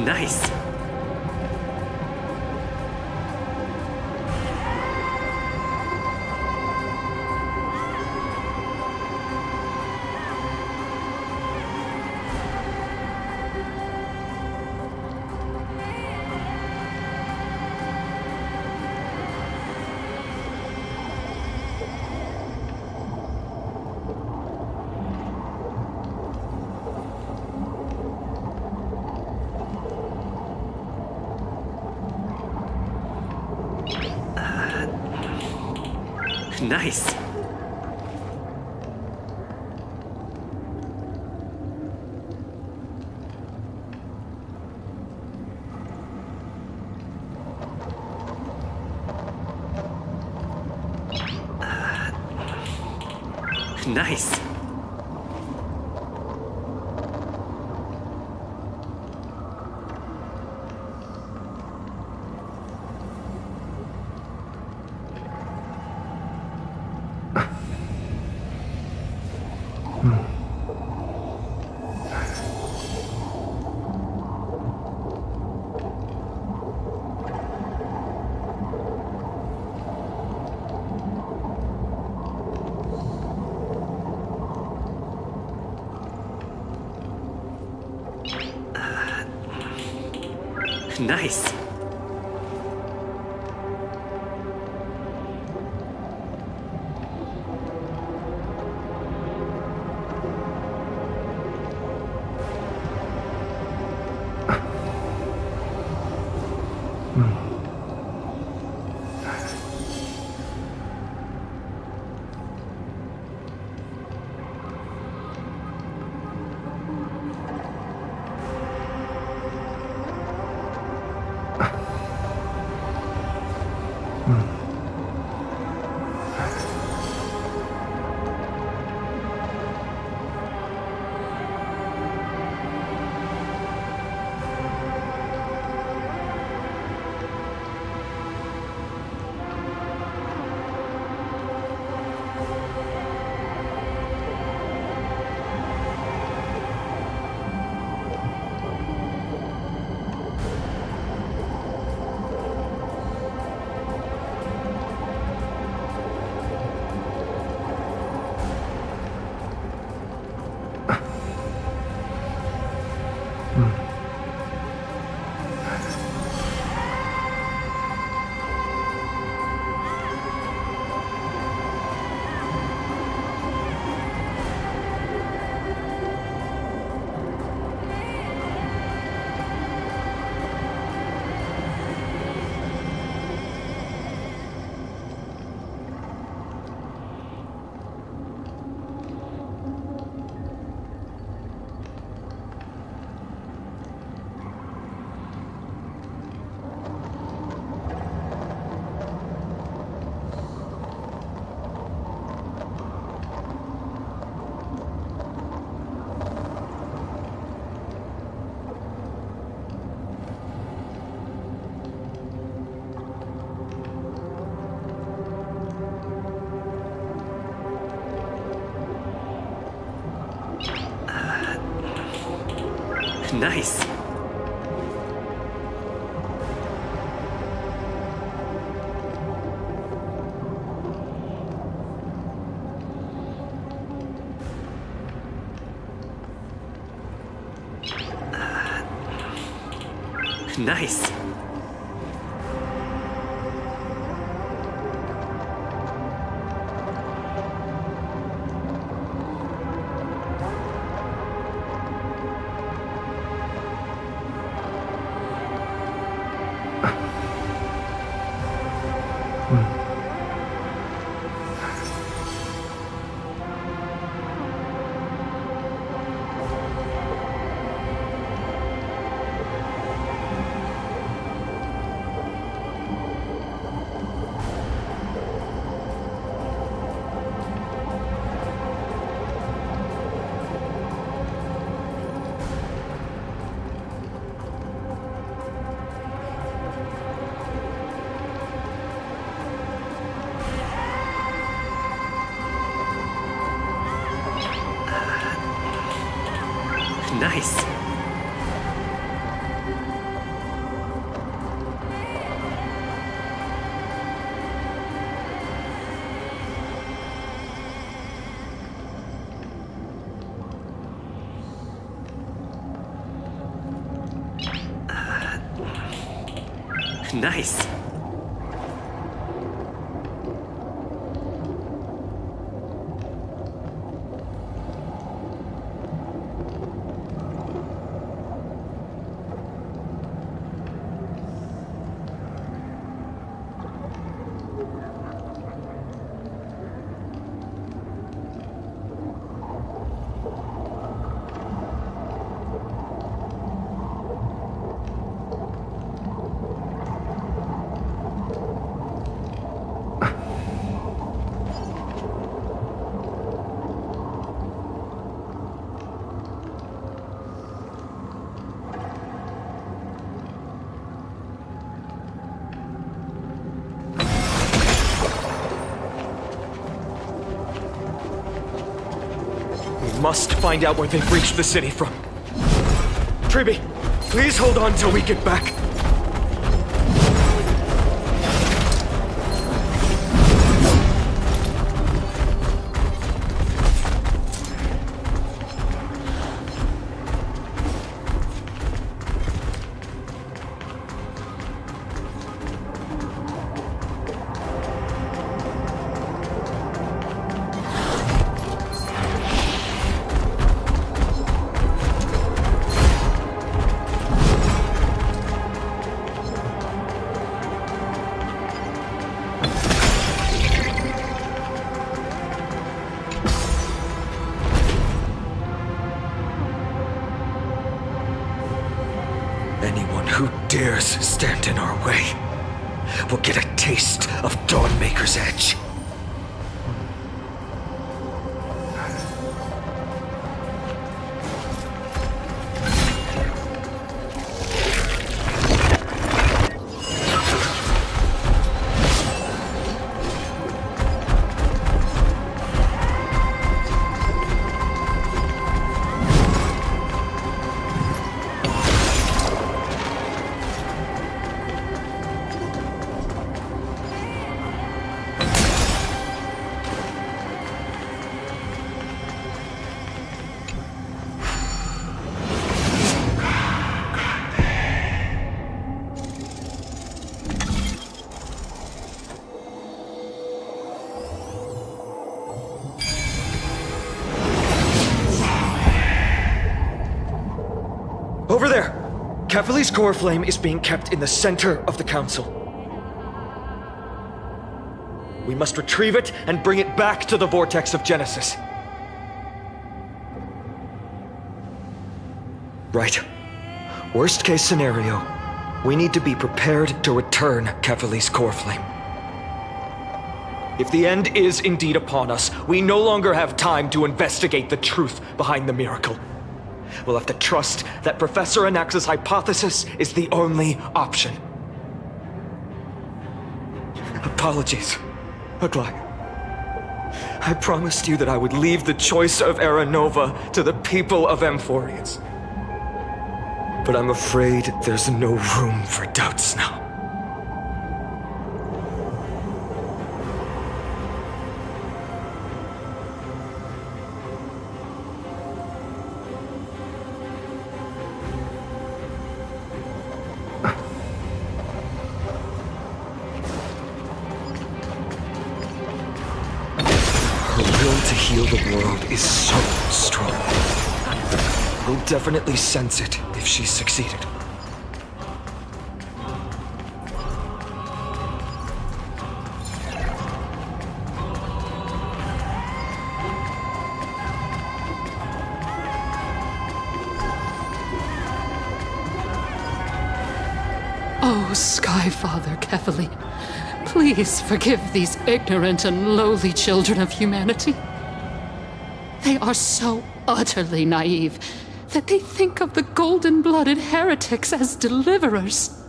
Nice. Nice. Nice. Nice. Nice. Nice. Nice. Nice. We must find out where they've reached the city from. Treby, please hold on till we get back. Anyone who dares stand in our way will get a taste of Dawnmaker's edge. Over there! Kefali's core flame is being kept in the center of the council. We must retrieve it and bring it back to the vortex of Genesis. Right. Worst case scenario, we need to be prepared to return Kefali's core flame. If the end is indeed upon us, we no longer have time to investigate the truth behind the miracle. We'll have to trust that Professor Anax's hypothesis is the only option. Apologies, Aglaia. I promised you that I would leave the choice of Era Nova to the people of Amphorians. But I'm afraid there's no room for doubts now. To heal the world is so strong. We'll definitely sense it if she's succeeded. Oh, Skyfather Kefali, please forgive these ignorant and lowly children of humanity. They are so utterly naive that they think of the golden-blooded heretics as deliverers.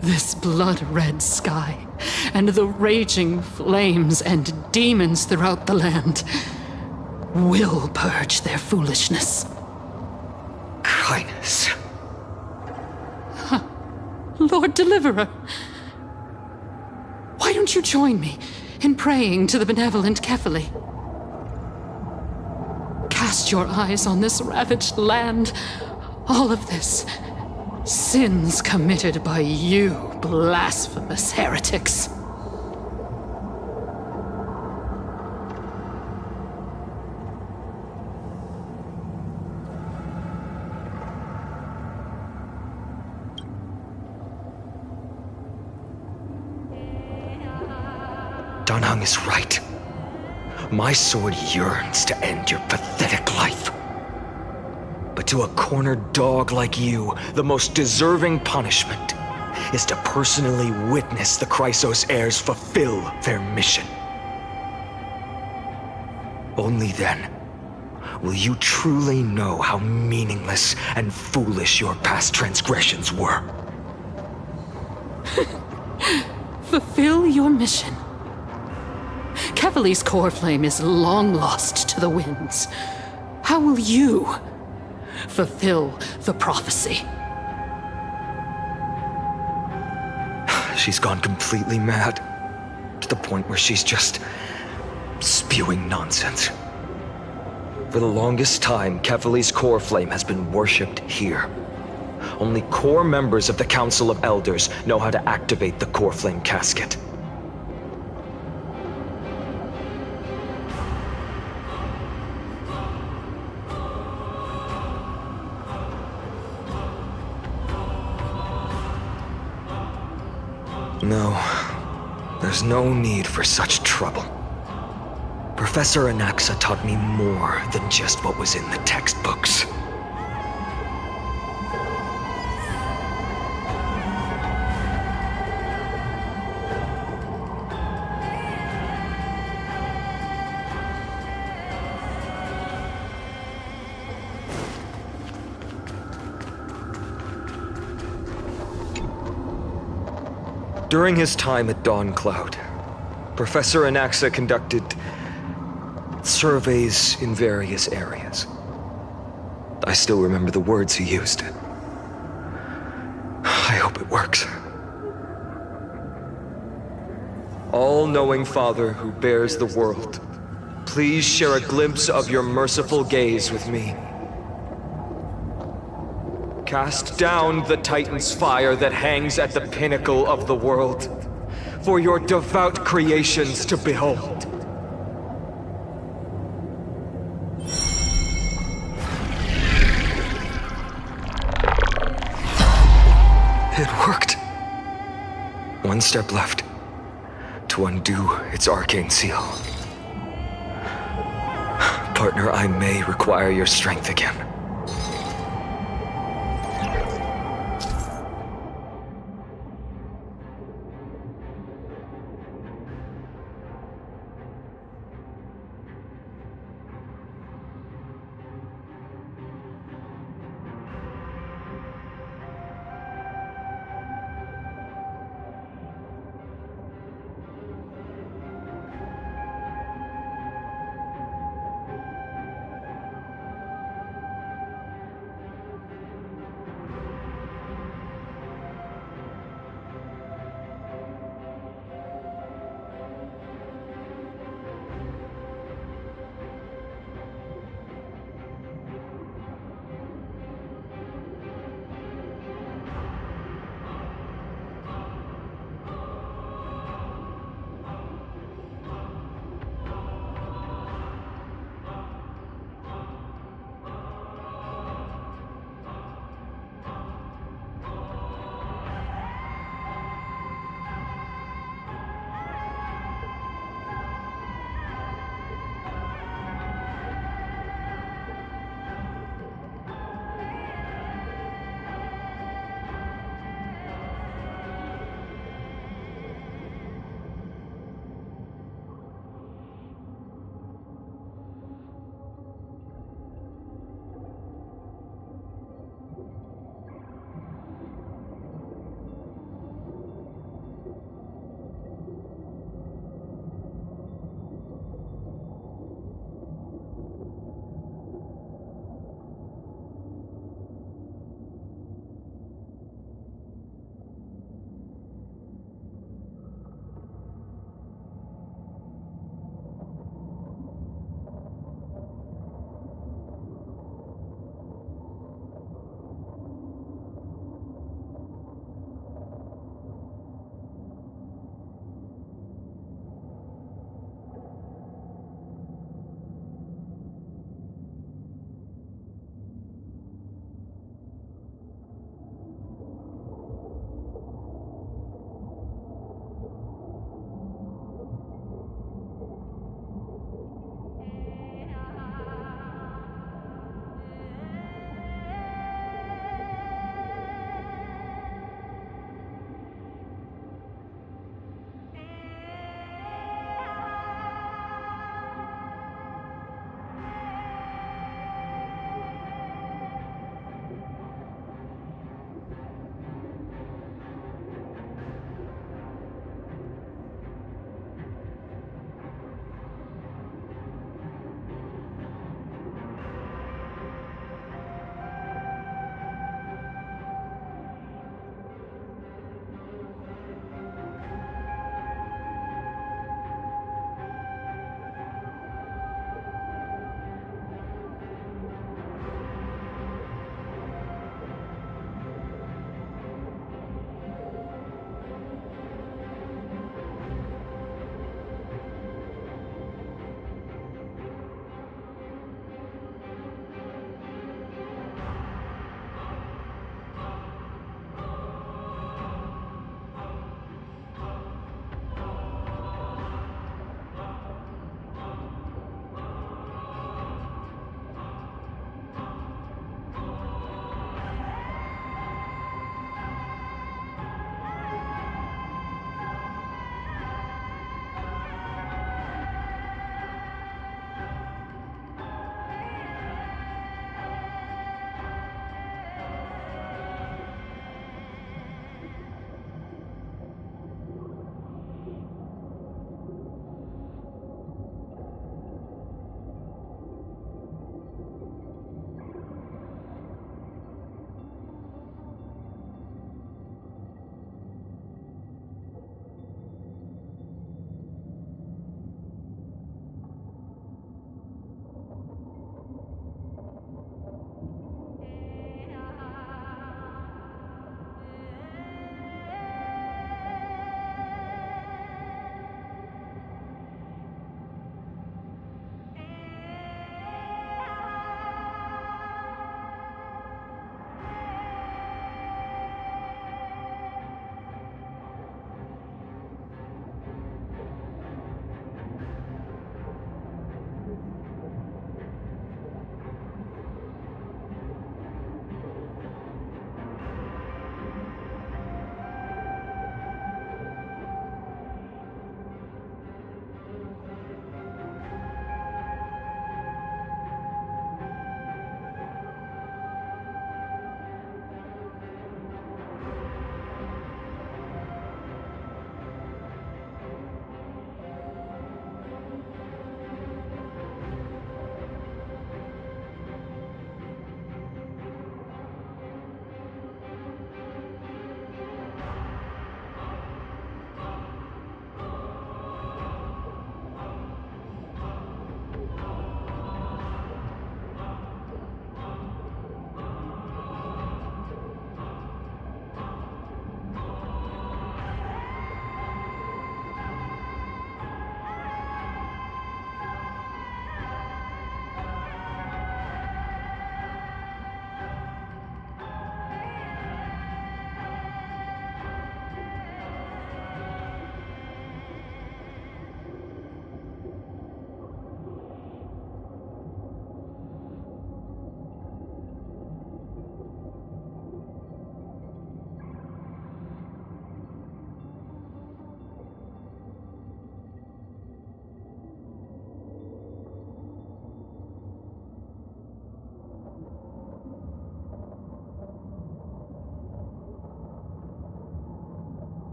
This blood-red sky, and the raging flames and demons throughout the land will purge their foolishness. Kindness. Lord Deliverer, why don't you join me in praying to the benevolent Kefali? Cast your eyes on this ravaged land. All of this Sins committed by you, blasphemous heretics. Danheng is right. My sword yearns to end your pathetic life. But to a cornered dog like you, the most deserving punishment is to personally witness the Chrysos heirs fulfill their mission. Only then will you truly know how meaningless and foolish your past transgressions were. Fulfill your mission. Kevali's core flame is long lost to the winds. How will you fulfill the prophecy? She's gone completely mad, to the point where she's just spewing nonsense. For the longest time, Kevali's core flame has been worshipped here. Only core members of the Council of Elders know how to activate the core flame casket. No, there's no need for such trouble. Professor Anaxa taught me more than just what was in the textbooks. During his time at Dawn Cloud, Professor Anaxa conducted surveys in various areas. I still remember the words he used. I hope it works. All-knowing Father who bears the world, please share a glimpse of your merciful gaze with me. Cast down the Titan's fire that hangs at the pinnacle of the world, for your devout creations to behold. It worked. One step left to undo its arcane seal. Partner, I may require your strength again.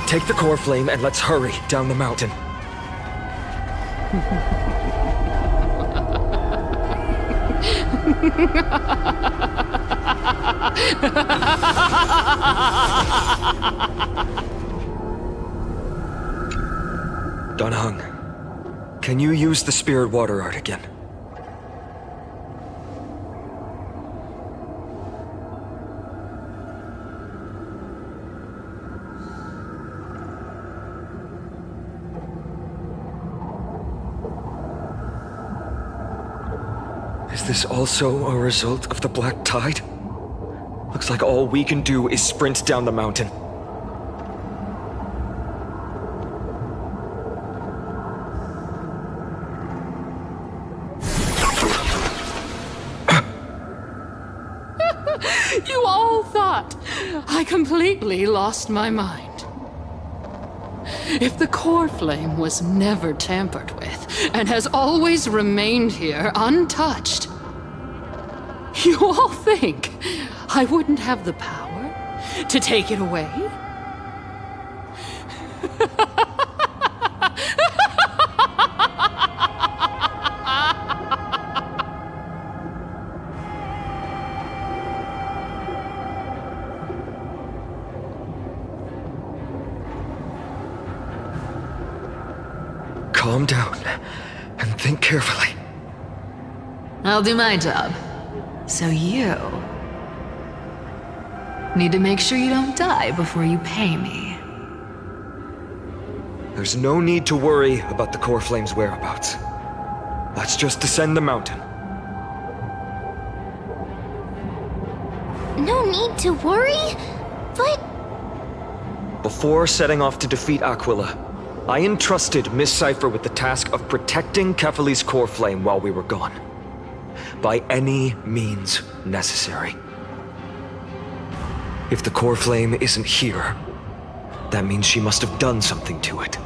Take the core flame and let's hurry down the mountain. Donhung, can you use the spirit water art again? Is this also a result of the black tide? Looks like all we can do is sprint down the mountain. You all thought I completely lost my mind. If the core flame was never tampered with and has always remained here untouched, you all think I wouldn't have the power to take it away? Calm down and think carefully. I'll do my job. So you need to make sure you don't die before you pay me. There's no need to worry about the core flame's whereabouts. Let's just descend the mountain. No need to worry? But... Before setting off to defeat Aquila, I entrusted Miss Cipher with the task of protecting Kefali's core flame while we were gone. By any means necessary. If the core flame isn't here, that means she must have done something to it.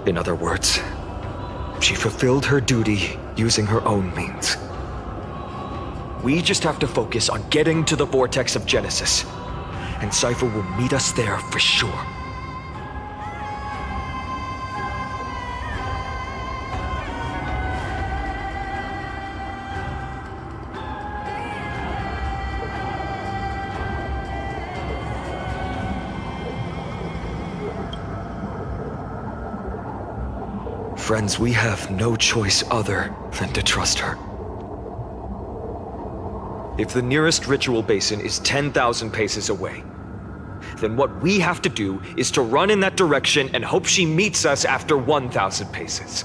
In other words, she fulfilled her duty using her own means. We just have to focus on getting to the vortex of Genesis, and Cipher will meet us there for sure. Friends, we have no choice other than to trust her. If the nearest ritual basin is 10,000 paces away, then what we have to do is to run in that direction and hope she meets us after 1,000 paces.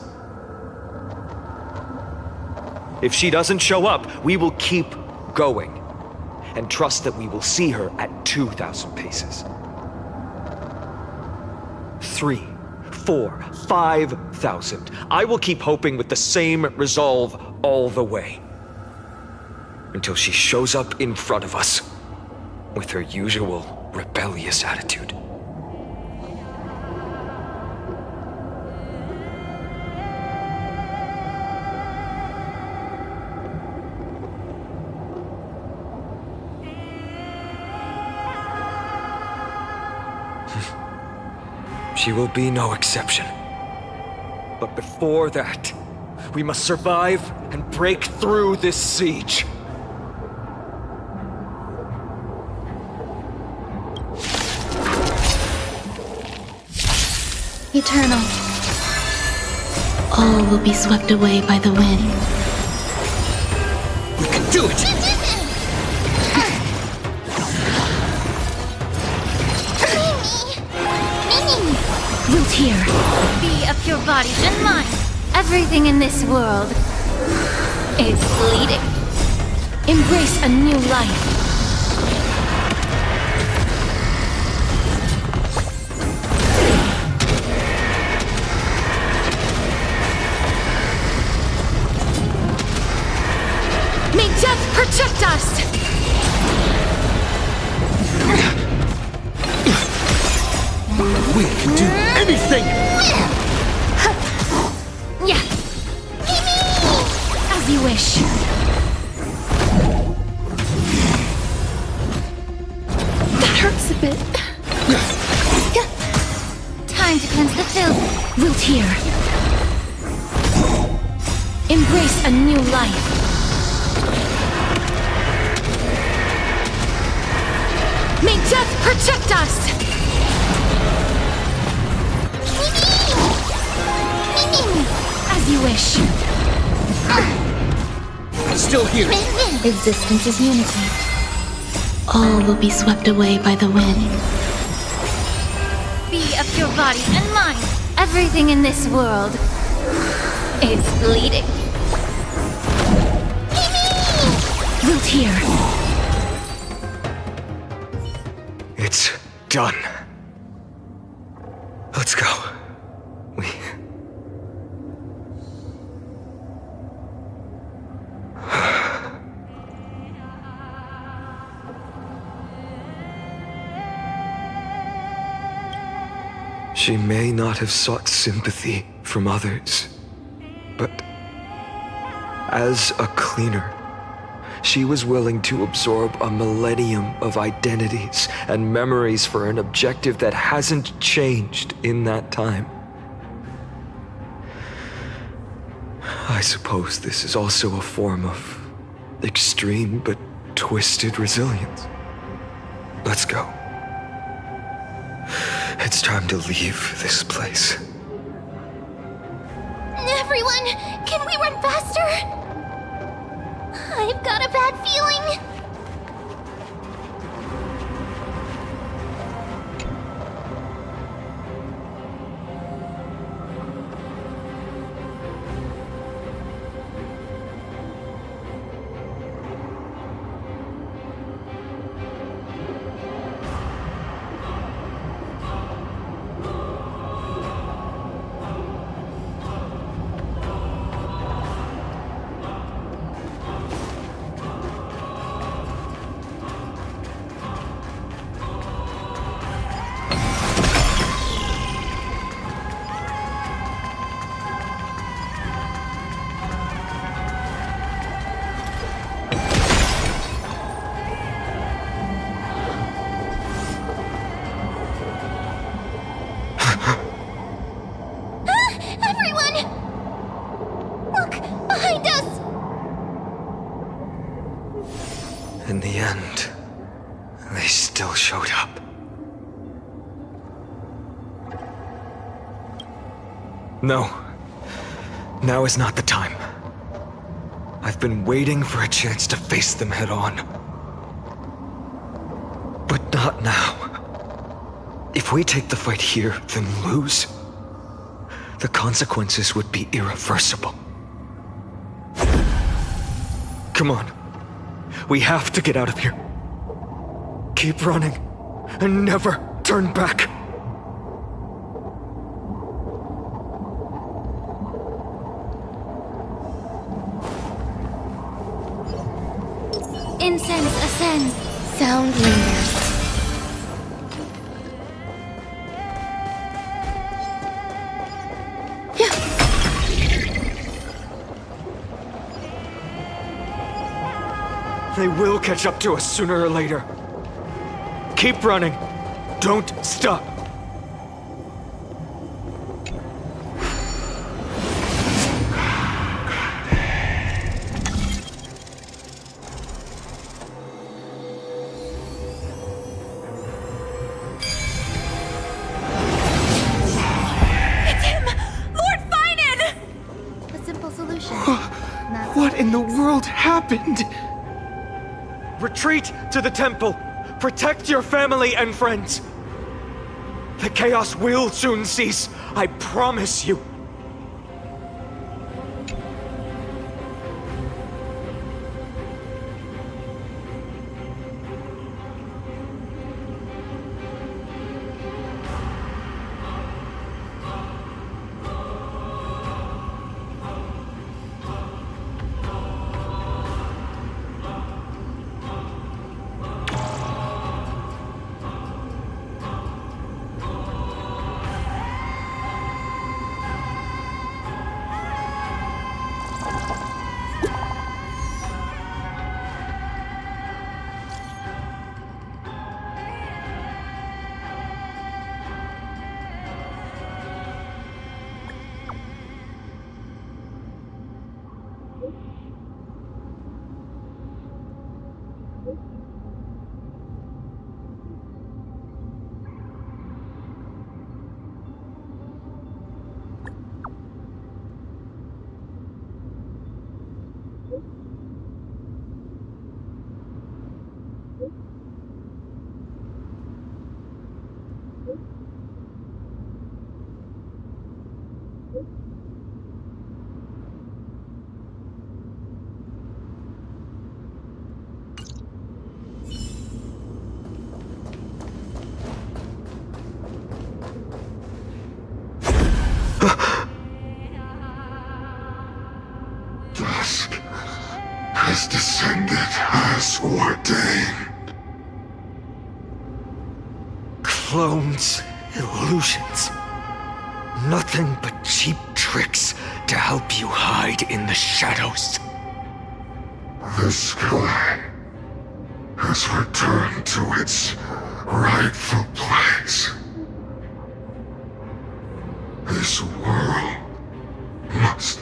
If she doesn't show up, we will keep going and trust that we will see her at 2,000 paces. 3, 4, 5,000. I will keep hoping with the same resolve all the way. Until she shows up in front of us with her usual rebellious attitude. She will be no exception. But before that, we must survive and break through this siege. Eternal. All will be swept away by the wind. We can do it! Wilt here. Be of your bodies and mine. Everything in this world is bleeding. Embrace a new life. May death protect us! We can do anything! Yeah. As you wish. That hurts a bit. Embrace a new life. May death protect us! As you wish. Still here. Existence is unity. All will be swept away by the wind. Be of your body and mind. Everything in this world is bleeding. Wilt here. It's done. Let's go. She may not have sought sympathy from others, but as a cleaner, she was willing to absorb a millennium of identities and memories for an objective that hasn't changed in that time. I suppose this is also a form of extreme but twisted resilience. Let's go. It's time to leave this place. Everyone, can we run faster? I've got a bad feeling. In the end, they still showed up. No. Now is not the time. I've been waiting for a chance to face them head on. But not now. If we take the fight here, then lose, the consequences would be irreversible. Come on. We have to get out of here. Keep running, and never turn back. Incense ascends. Sound lingers. They will catch up to us sooner or later. Keep running. Don't stop. It's him! Lord Finan! A simple solution. What in the world happened? Retreat to the temple. Protect your family and friends. The chaos will soon cease. I promise you. Dusk has descended as ordained. Clones, illusions. Nothing but cheap tricks to help you hide in the shadows. The sky has returned to its rightful place. This world must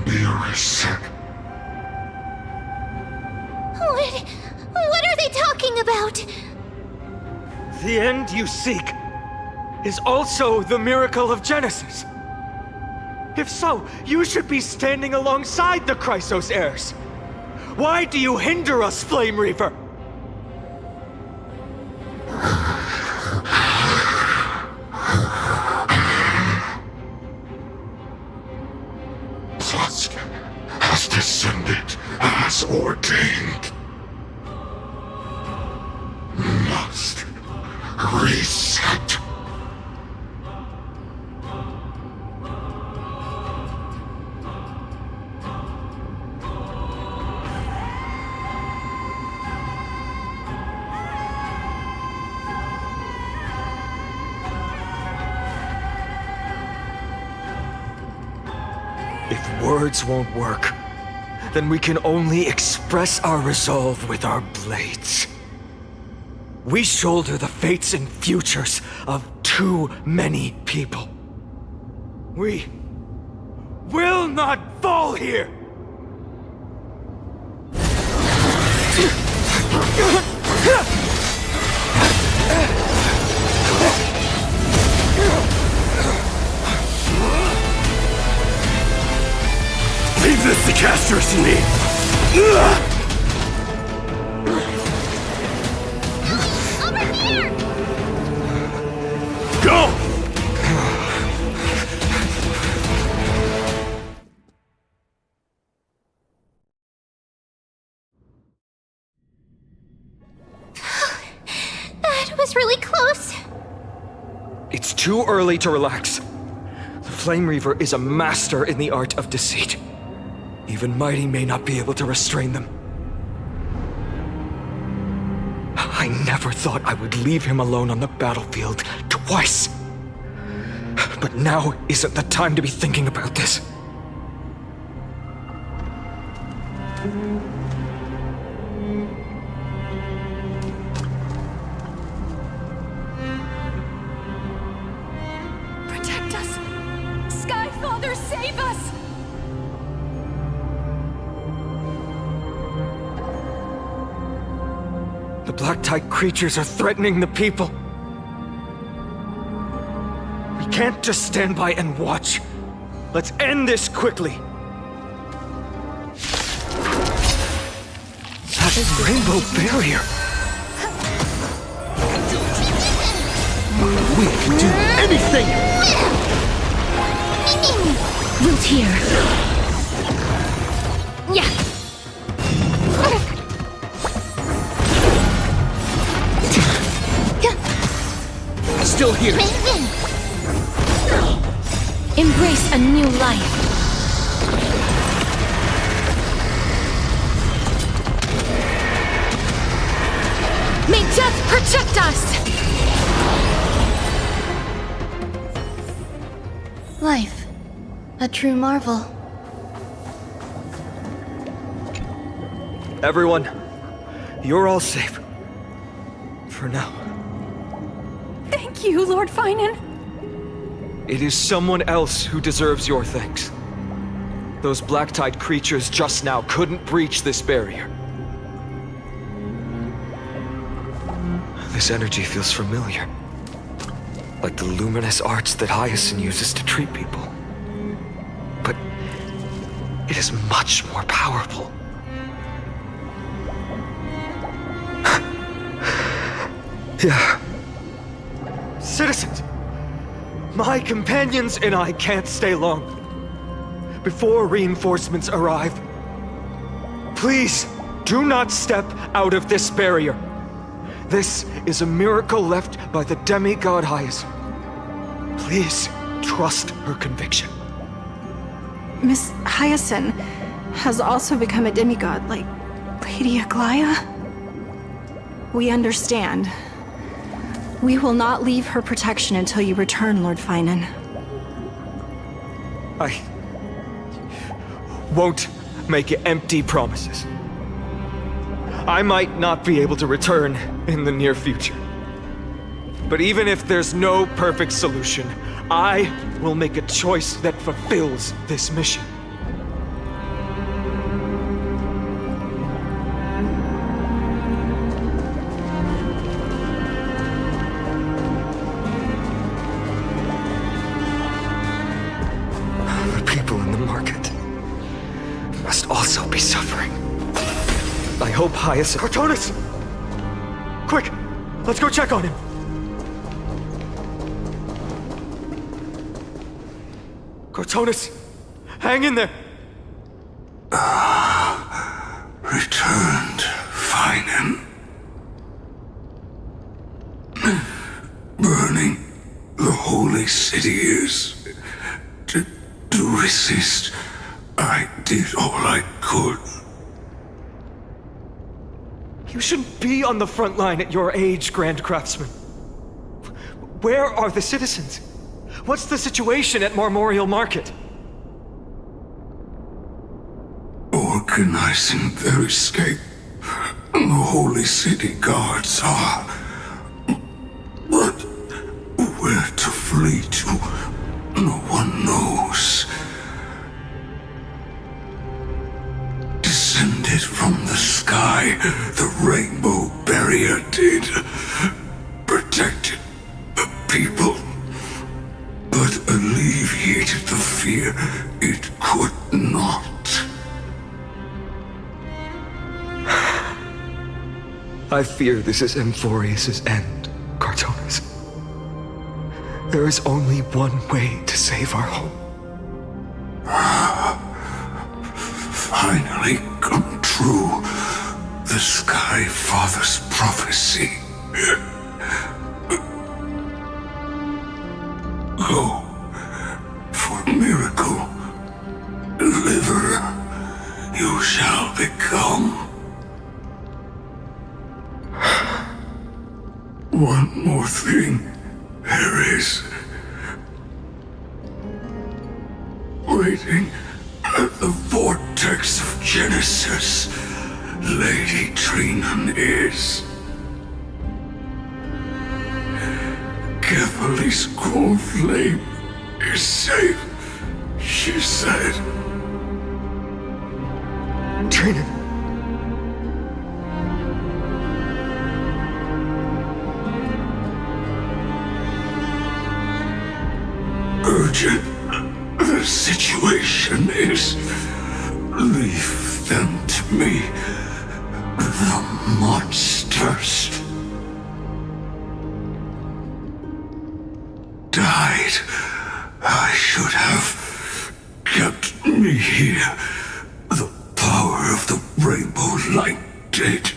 be reset. What are they talking about? The end you seek is also the miracle of Genesis. If so, you should be standing alongside the Chrysos heirs. Why do you hinder us, Flame Reaver? Dusk has descended as ordained. Must reset. If words won't work, then we can only express our resolve with our blades. We shoulder the fates and futures of too many people. We will not fall here! Leave this to Castros and me! Over here! Go! That was really close. It's too early to relax. The Flame Reaver is a master in the art of deceit. Even Mighty may not be able to restrain them. I never thought I would leave him alone on the battlefield twice. But now isn't the time to be thinking about this. Protect us! Sky Father, save us! The Black Tide creatures are threatening the people. We can't just stand by and watch. Let's end this quickly. That rainbow barrier. We can do anything! Root here. Yeah. Still here. Embrace a new life. May death protect us! Life. A true marvel. Everyone, you're all safe. For now. Thank you, Lord Finan. It is someone else who deserves your thanks. Those Black Tide creatures just now couldn't breach this barrier. This energy feels familiar. Like the luminous arts that Hyacinth uses to treat people. But it is much more powerful. Yeah. Citizens, my companions and I can't stay long. Before reinforcements arrive, please do not step out of this barrier. This is a miracle left by the demigod Hyacinth. Please trust her conviction. Miss Hyacinth, has also become a demigod like Lady Aglaya? We understand. We will not leave her protection until you return, Lord Finan. I won't make empty promises. I might not be able to return in the near future. But even if there's no perfect solution, I will make a choice that fulfills this mission. The people in the market must also be suffering. I hope Hyacinth— Cartonis! Quick! Let's go check on him! Cartonis! Hang in there! Returned, Finan. Burning the holy city is... To resist, I did all I could. You shouldn't be on the front line at your age, Grand Craftsman. Where are the citizens? What's the situation at Marmorial Market? Organizing their escape. The holy city guards are... But where to flee to, no one knows. Descended from the sky, the rainbow barrier did. Protected the people, but alleviated the fear it could not. I fear this is Amphorius' end, Cartonis. There is only one way to save our home. Finally come true, the Sky Father's prophecy. Go for miracle. Deliver, you shall become. One more thing there is. Waiting at the vortex of Genesis, Lady Trinan is. Kefali's core flame is safe, she said. Trinan. Urgent. The situation is... Leave them to me. The monsters. Died. I should have kept me here. The power of the rainbow light did.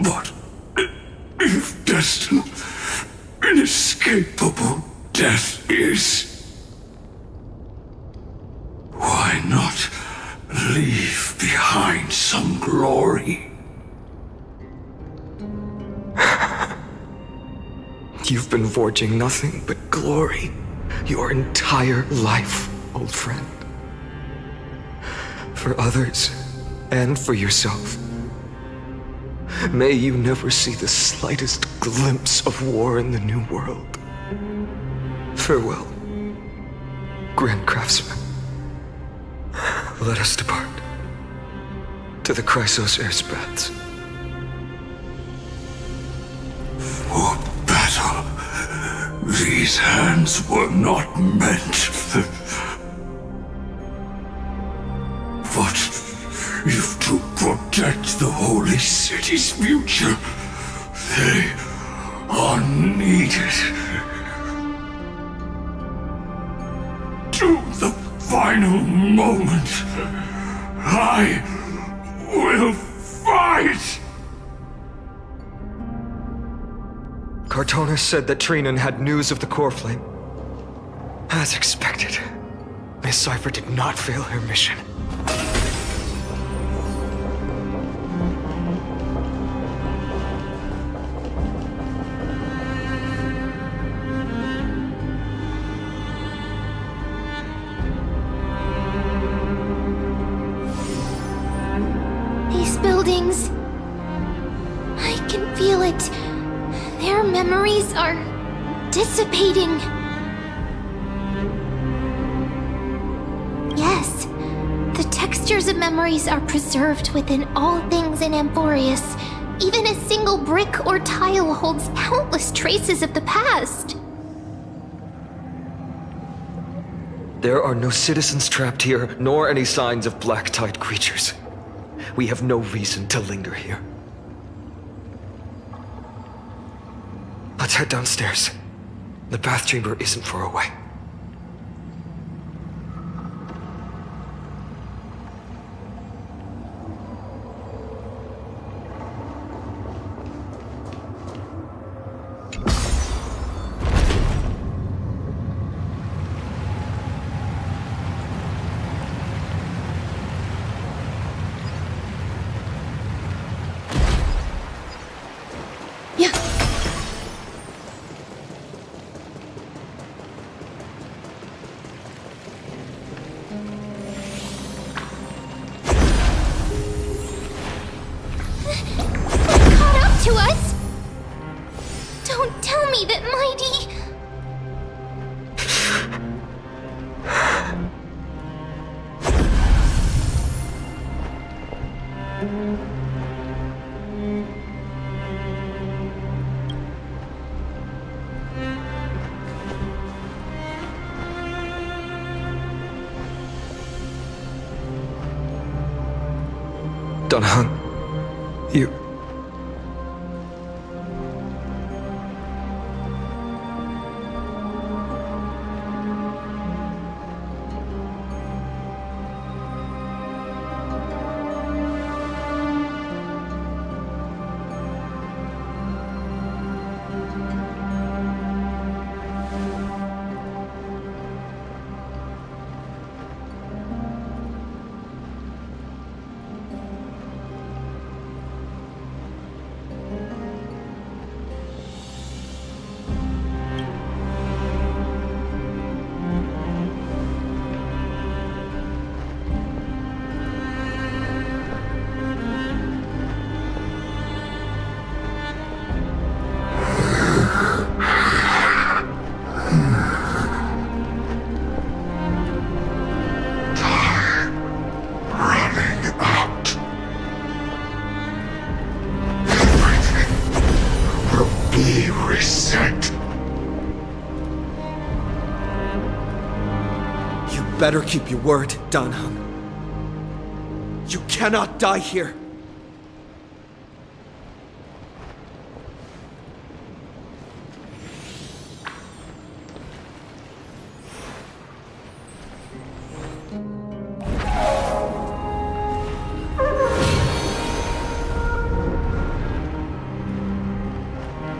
But if destined, inescapable death is, why not leave behind some glory? You've been forging nothing but glory your entire life, old friend. For others, and for yourself. May you never see the slightest glimpse of war in the New World. Farewell, Grand Craftsman. Let us depart to the Chrysos airspaths. For battle, these hands were not meant. But if to protect the holy city's future, they are needed. To the final moment, I will fight! Cartonis said that Trinan had news of the core flame. As expected. Miss Cypher did not fail her mission. These buildings... I can feel it. Their memories are dissipating. Yes, the textures of memories are preserved within all things in Amphorius. Even a single brick or tile holds countless traces of the past. There are no citizens trapped here, nor any signs of black tide creatures. We have no reason to linger here. Let's head downstairs. The bath chamber isn't far away. To us? Don't tell me that Mighty... Dunhung, you... Better keep your word, Danhung. You cannot die here.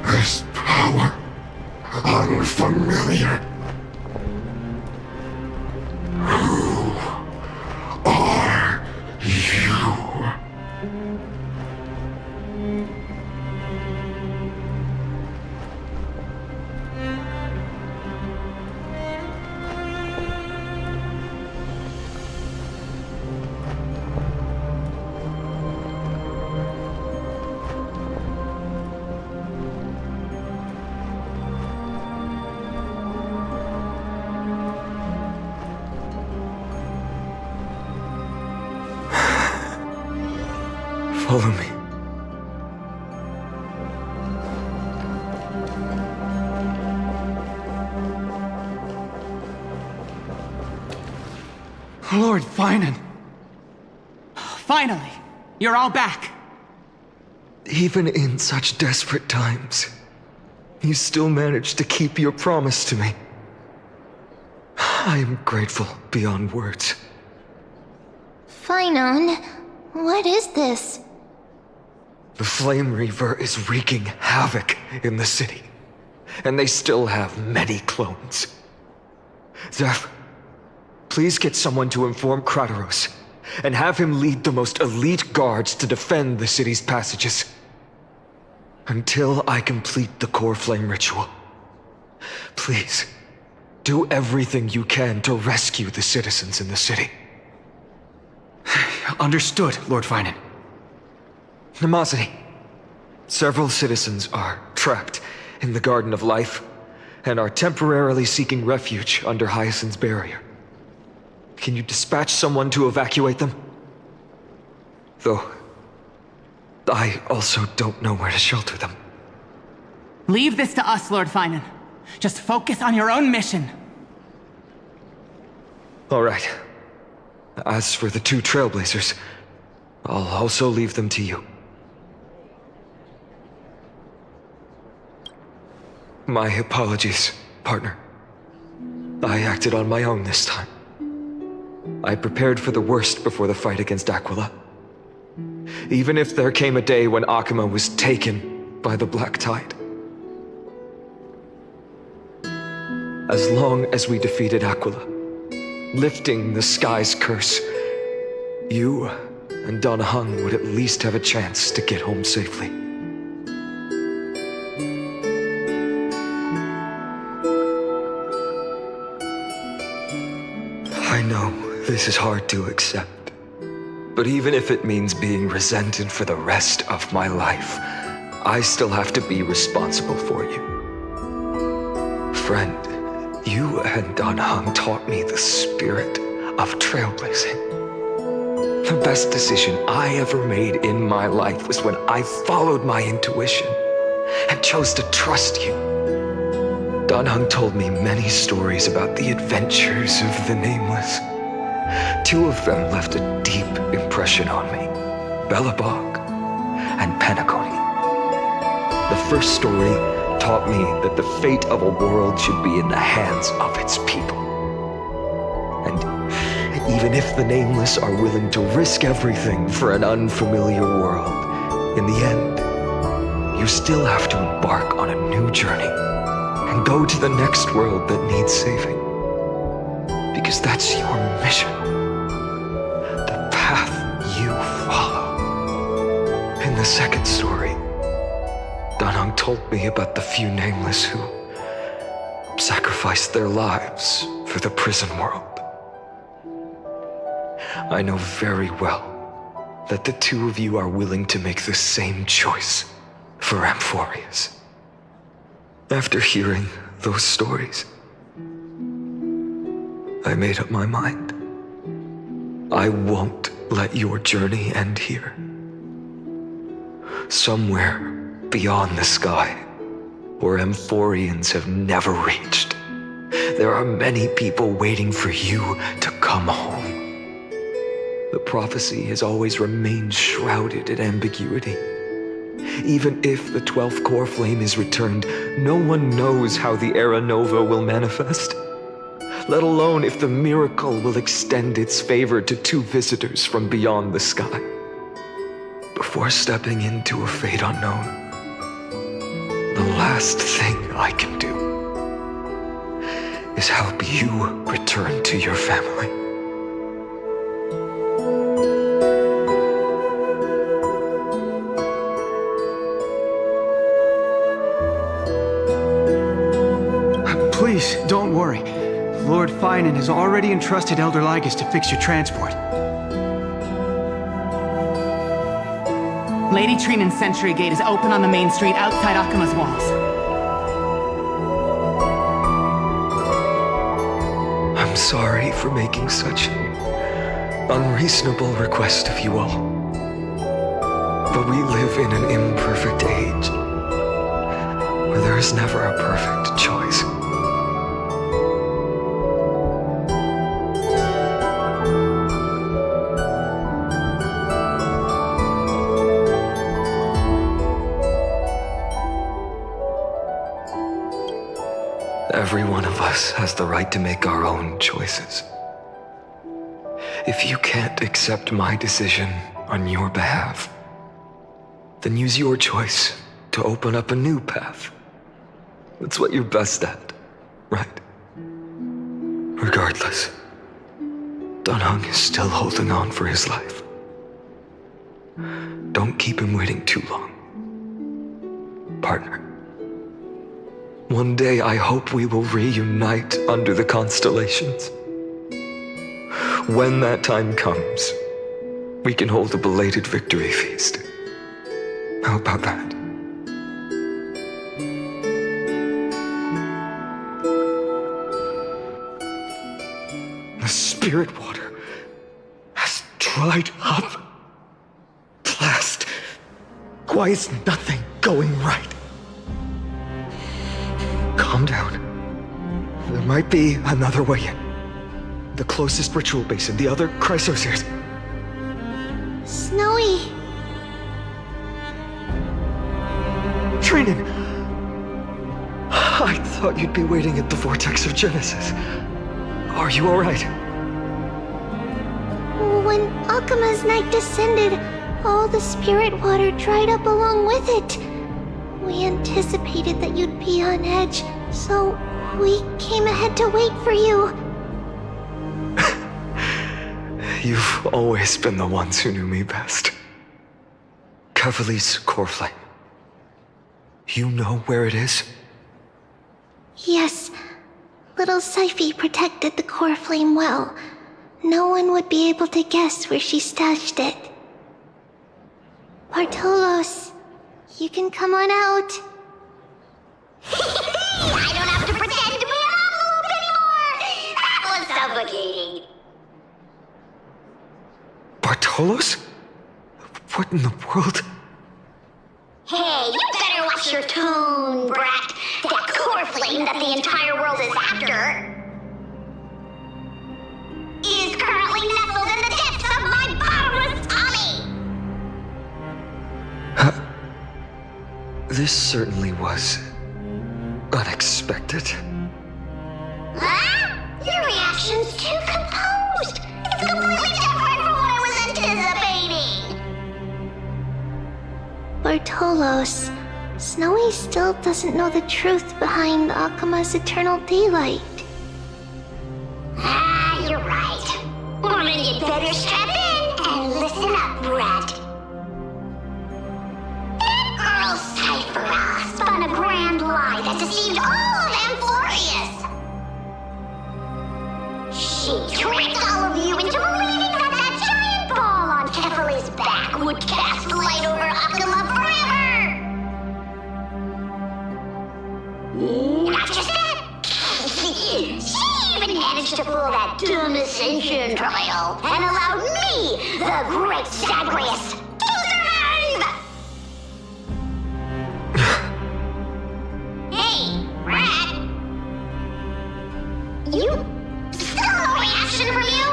This power, unfamiliar. Follow me. Lord Finan. Finally, you're all back. Even in such desperate times, you still managed to keep your promise to me. I am grateful beyond words. Finon, what is this? The Flame Reaver is wreaking havoc in the city, and they still have many clones. Zeph, please please get someone to inform Krateros, and have him lead the most elite guards to defend the city's passages. Until I complete the core flame ritual. Please, do everything you can to rescue the citizens in the city. Understood, Lord Finan. Nemazini, several citizens are trapped in the Garden of Life and are temporarily seeking refuge under Hyacinth's barrier. Can you dispatch someone to evacuate them? Though, I also don't know where to shelter them. Leave this to us, Lord Finan. Just focus on your own mission. All right. As for the 2 Trailblazers, I'll also leave them to you. My apologies, partner. I acted on my own this time. I prepared for the worst before the fight against Aquila. Even if there came a day when Akima was taken by the Black Tide. As long as we defeated Aquila, lifting the sky's curse, you and Don Hung would at least have a chance to get home safely. I know this is hard to accept, but even if it means being resented for the rest of my life, I still have to be responsible for you. Friend, you and Don Hung taught me the spirit of trailblazing. The best decision I ever made in my life was when I followed my intuition and chose to trust you. Don Hung told me many stories about the adventures of the Nameless. 2 of them left a deep impression on me, Belobog and Penacony. The first story taught me that the fate of a world should be in the hands of its people. And even if the Nameless are willing to risk everything for an unfamiliar world, in the end, you still have to embark on a new journey and go to the next world that needs saving. Because that's your mission. The path you follow. In the second story, Don Hung told me about the few Nameless who sacrificed their lives for the prison world. I know very well that the 2 of you are willing to make the same choice for Amphorius. After hearing those stories, I made up my mind. I won't let your journey end here. Somewhere beyond the sky, where Amphorians have never reached, there are many people waiting for you to come home. The prophecy has always remained shrouded in ambiguity. Even if the 12th core flame is returned, no one knows how the Era Nova will manifest, let alone if the miracle will extend its favor to 2 visitors from beyond the sky. Before stepping into a fate unknown, the last thing I can do is help you return to your family. Please, don't worry. Lord Finan has already entrusted Elder Lygus to fix your transport. Lady Trinan's sentry gate is open on the main street outside Akima's walls. I'm sorry for making such an unreasonable request of you all. But we live in an imperfect age, where there is never a perfect choice. Every one of us has the right to make our own choices. If you can't accept my decision on your behalf, then use your choice to open up a new path. That's what you're best at, right? Regardless, Dunhung is still holding on for his life. Don't keep him waiting too long. Partner. One day I hope we will reunite under the constellations. When that time comes, we can hold a belated victory feast. How about that? The spirit water has dried up. Blast. Why is nothing going right? Calm down. There might be another way in. The closest ritual basin, the other chrysosirs. Snowy. Trinan! I thought you'd be waiting at the vortex of Genesis. Are you alright? When Akuma's night descended, all the spirit water dried up along with it. We anticipated that you'd be on edge, so we came ahead to wait for you. You've always been the ones who knew me best. Kavali's core flame. You know where it is? Yes. Little Syphi protected the core flame well. No one would be able to guess where she stashed it. Bartolos, you can come on out. I don't have to pretend to be an envelope anymore! That was suffocating! Bartolos? What in the world? Hey, you better watch your tone, brat! That core flame that the entire world is after is currently nestled in the depths of my bottomless tummy! This certainly was unexpected. Huh? Your reaction's too composed! It's completely different from what I was anticipating! Bartolos, Snowy still doesn't know the truth behind Akuma's eternal daylight. Ah, you're right. Well, then you'd better strap in and listen up, brat. That girl Cyphera spun a grand lie that deceived all of Amphorius. She tricked all of you into believing that that giant ball on Kefali's back would cast light over Akuma forever! Not just that! She even managed to pull that dumb ascension trial and allowed me, the great Zagreus, to survive! Hey, Rat! You... still no reaction from you?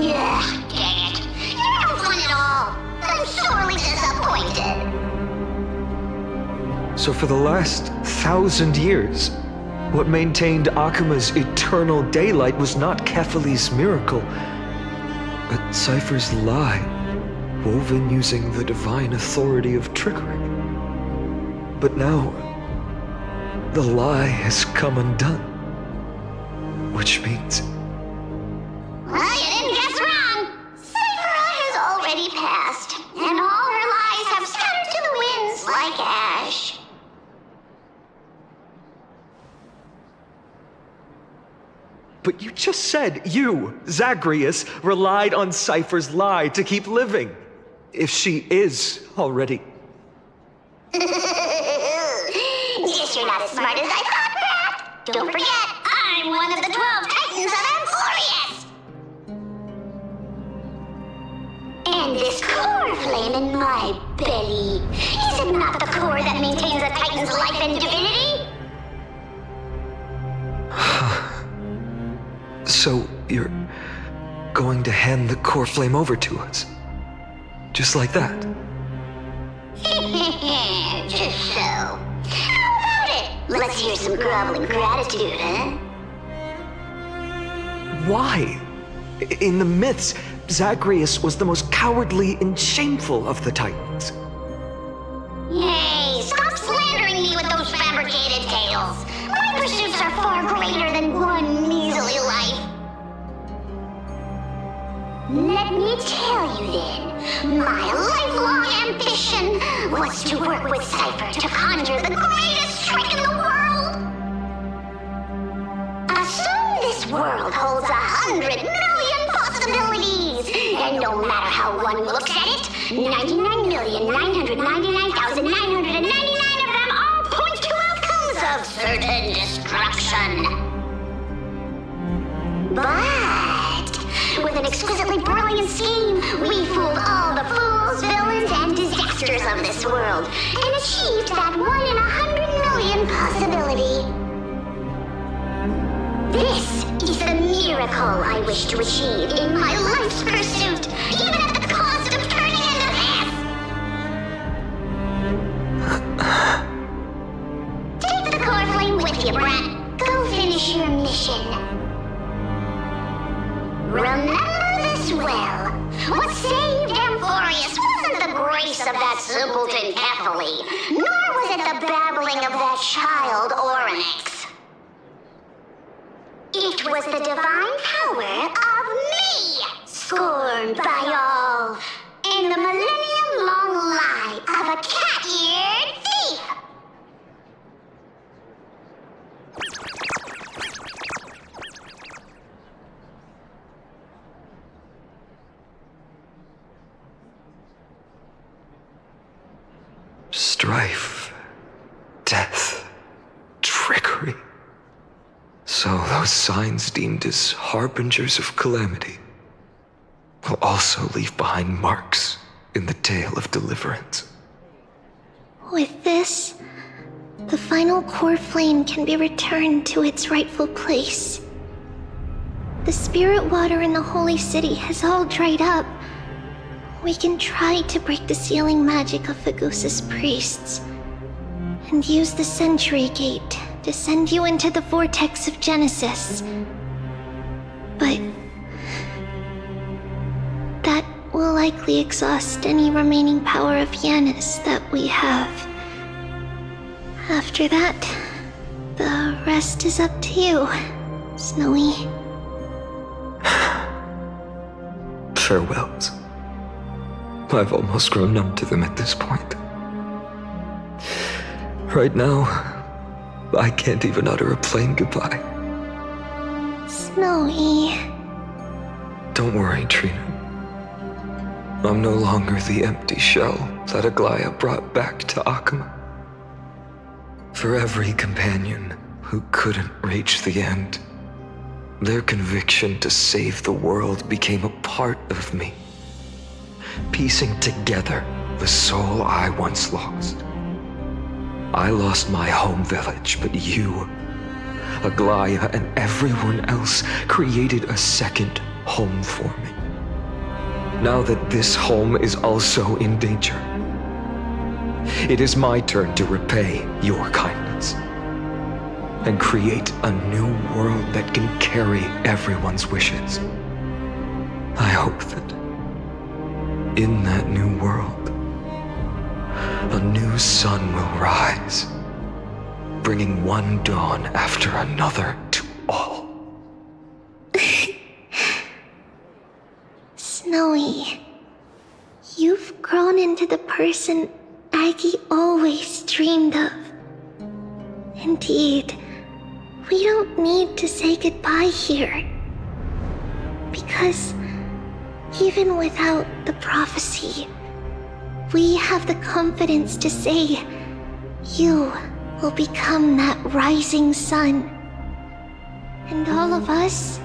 Yeah, dang it. You're no fun at all. I'm sorely disappointed. So for the last 1,000 years, what maintained Akuma's eternal daylight was not Kefali's miracle, but Cypher's lie, woven using the divine authority of trickery. But now, the lie has come undone. Which means... Well, you didn't guess wrong. Cyphera has already passed, and all her lies have scattered to the winds like ash. But you just said you, Zagreus, relied on Cypher's lie to keep living. If she is already... Guess you're not as smart as I thought, Pat. Don't forget, I'm one of the 12 Titans of Amphorius. And this core flame in my belly, is it not the core that maintains a Titan's life and divinity? So you're going to hand the core flame over to us? Just like that? Just so. How about it? Let's hear some groveling gratitude, huh? Why? In the myths, Zagreus was the most cowardly and shameful of the Titans. Hey, stop slandering me with those fabricated tales. My pursuits are far greater than one measly life. Let me tell you then, my lifelong ambition was to work with Cypher to conjure the greatest trick in the world. Assume this world holds 100 million possibilities, and no matter how one looks at it, 99,999,999 of them all point to outcomes of certain destruction. But with an exquisitely brilliant scheme, we fooled all the fools, villains, and disasters of this world, and achieved that 1 in 100 million possibility. This is the miracle I wish to achieve in my life's pursuit, even at the cost of turning into this! Take the core flame with you, Brat. Go finish your mission. Remember this well. What saved Amphorius wasn't the grace of that simpleton Kephale, nor was it the babbling of that child Oryx. It was the divine power of me, scorned by all, and the millennium-long lie of a cat-eared thief. Strife, death, trickery. So those signs deemed as harbingers of calamity will also leave behind marks in the tale of deliverance. With this, the final core flame can be returned to its rightful place. The spirit water in the holy city has all dried up. We can try to break the sealing magic of Fagusa's priests and use the Century Gate to send you into the vortex of Genesis. But that will likely exhaust any remaining power of Yanis that we have. After that, the rest is up to you, Snowy. Farewells. I've almost grown numb to them at this point. Right now, I can't even utter a plain goodbye. Snowy. Don't worry, Trina. I'm no longer the empty shell that Aglaya brought back to Akama. For every companion who couldn't reach the end, their conviction to save the world became a part of me, piecing together the soul I once lost. I lost my home village, but you, Aglaya, and everyone else created a second home for me. Now that this home is also in danger, it is my turn to repay your kindness and create a new world that can carry everyone's wishes. I hope that in that new world, a new sun will rise, bringing one dawn after another to all. Snowy, you've grown into the person Aggie always dreamed of. Indeed, we don't need to say goodbye here. Because even without the prophecy, we have the confidence to say you will become that rising sun. And all of us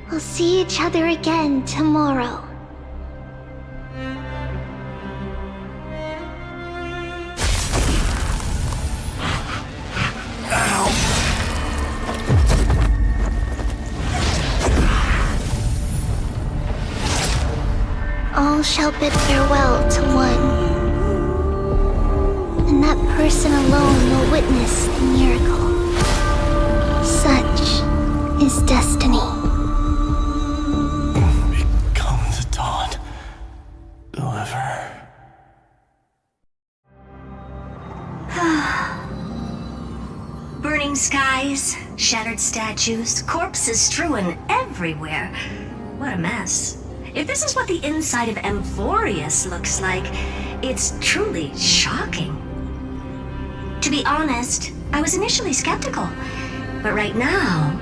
will see each other again tomorrow. All shall bid farewell to one, and that person alone will witness the miracle. Such is destiny. Become the dawn. Deliver. Burning skies, shattered statues, corpses strewn everywhere. What a mess. If this is what the inside of Amphorius looks like, it's truly shocking. To be honest, I was initially skeptical, but right now,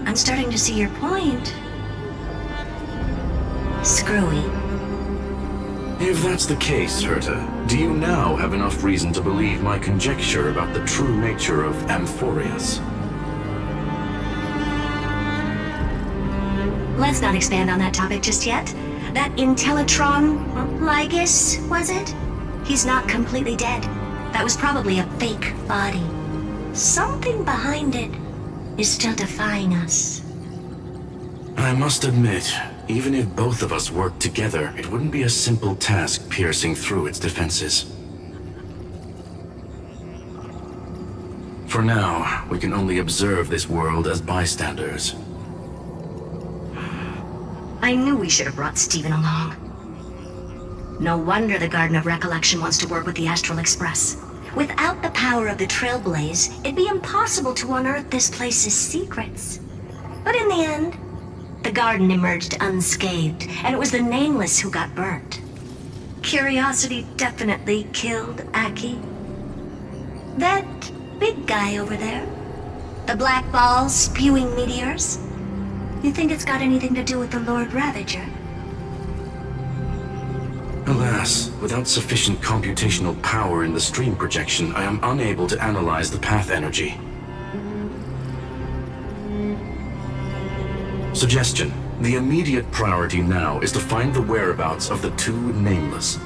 I'm starting to see your point. Screwy. If that's the case, Herta, do you now have enough reason to believe my conjecture about the true nature of Amphorius? Let's not expand on that topic just yet. That Intellitron, Lygus, was it? He's not completely dead. That was probably a fake body. Something behind it is still defying us. I must admit, even if both of us worked together, it wouldn't be a simple task piercing through its defenses. For now, we can only observe this world as bystanders. I knew we should have brought Stephen along. No wonder the Garden of Recollection wants to work with the Astral Express. Without the power of the Trailblaze, it'd be impossible to unearth this place's secrets. But in the end, the garden emerged unscathed, and it was the Nameless who got burnt. Curiosity definitely killed Aki. That big guy over there, the black ball spewing meteors, you think it's got anything to do with the Lord Ravager? Alas, without sufficient computational power in the stream projection, I am unable to analyze the path energy. Suggestion. The immediate priority now is to find the whereabouts of the two Nameless.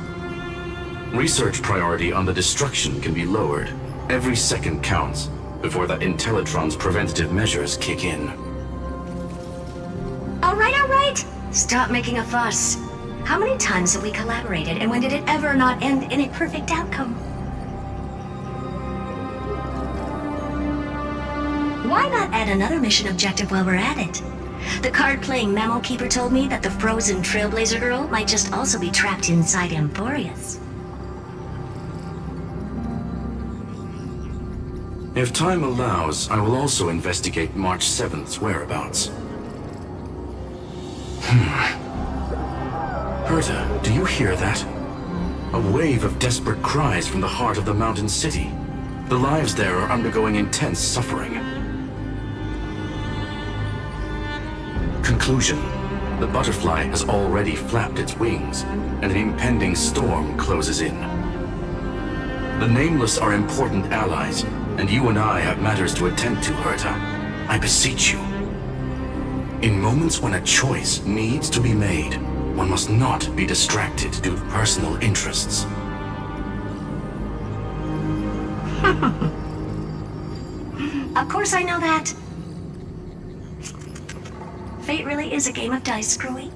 Research priority on the destruction can be lowered. Every second counts before that Intellitron's preventative measures kick in. All right. Stop making a fuss. How many times have we collaborated, and when did it ever not end in a perfect outcome? Why not add another mission objective while we're at it? The card-playing memo keeper told me that the frozen Trailblazer girl might just also be trapped inside Amphorius. If time allows, I will also investigate March 7th's whereabouts. Herta, do you hear that? A wave of desperate cries from the heart of the mountain city. The lives there are undergoing intense suffering. Conclusion. The butterfly has already flapped its wings, and an impending storm closes in. The Nameless are important allies, and you and I have matters to attend to, Herta. I beseech you. In moments when a choice needs to be made, one must not be distracted due to personal interests. Of course I know that. Fate really is a game of dice, Screwy.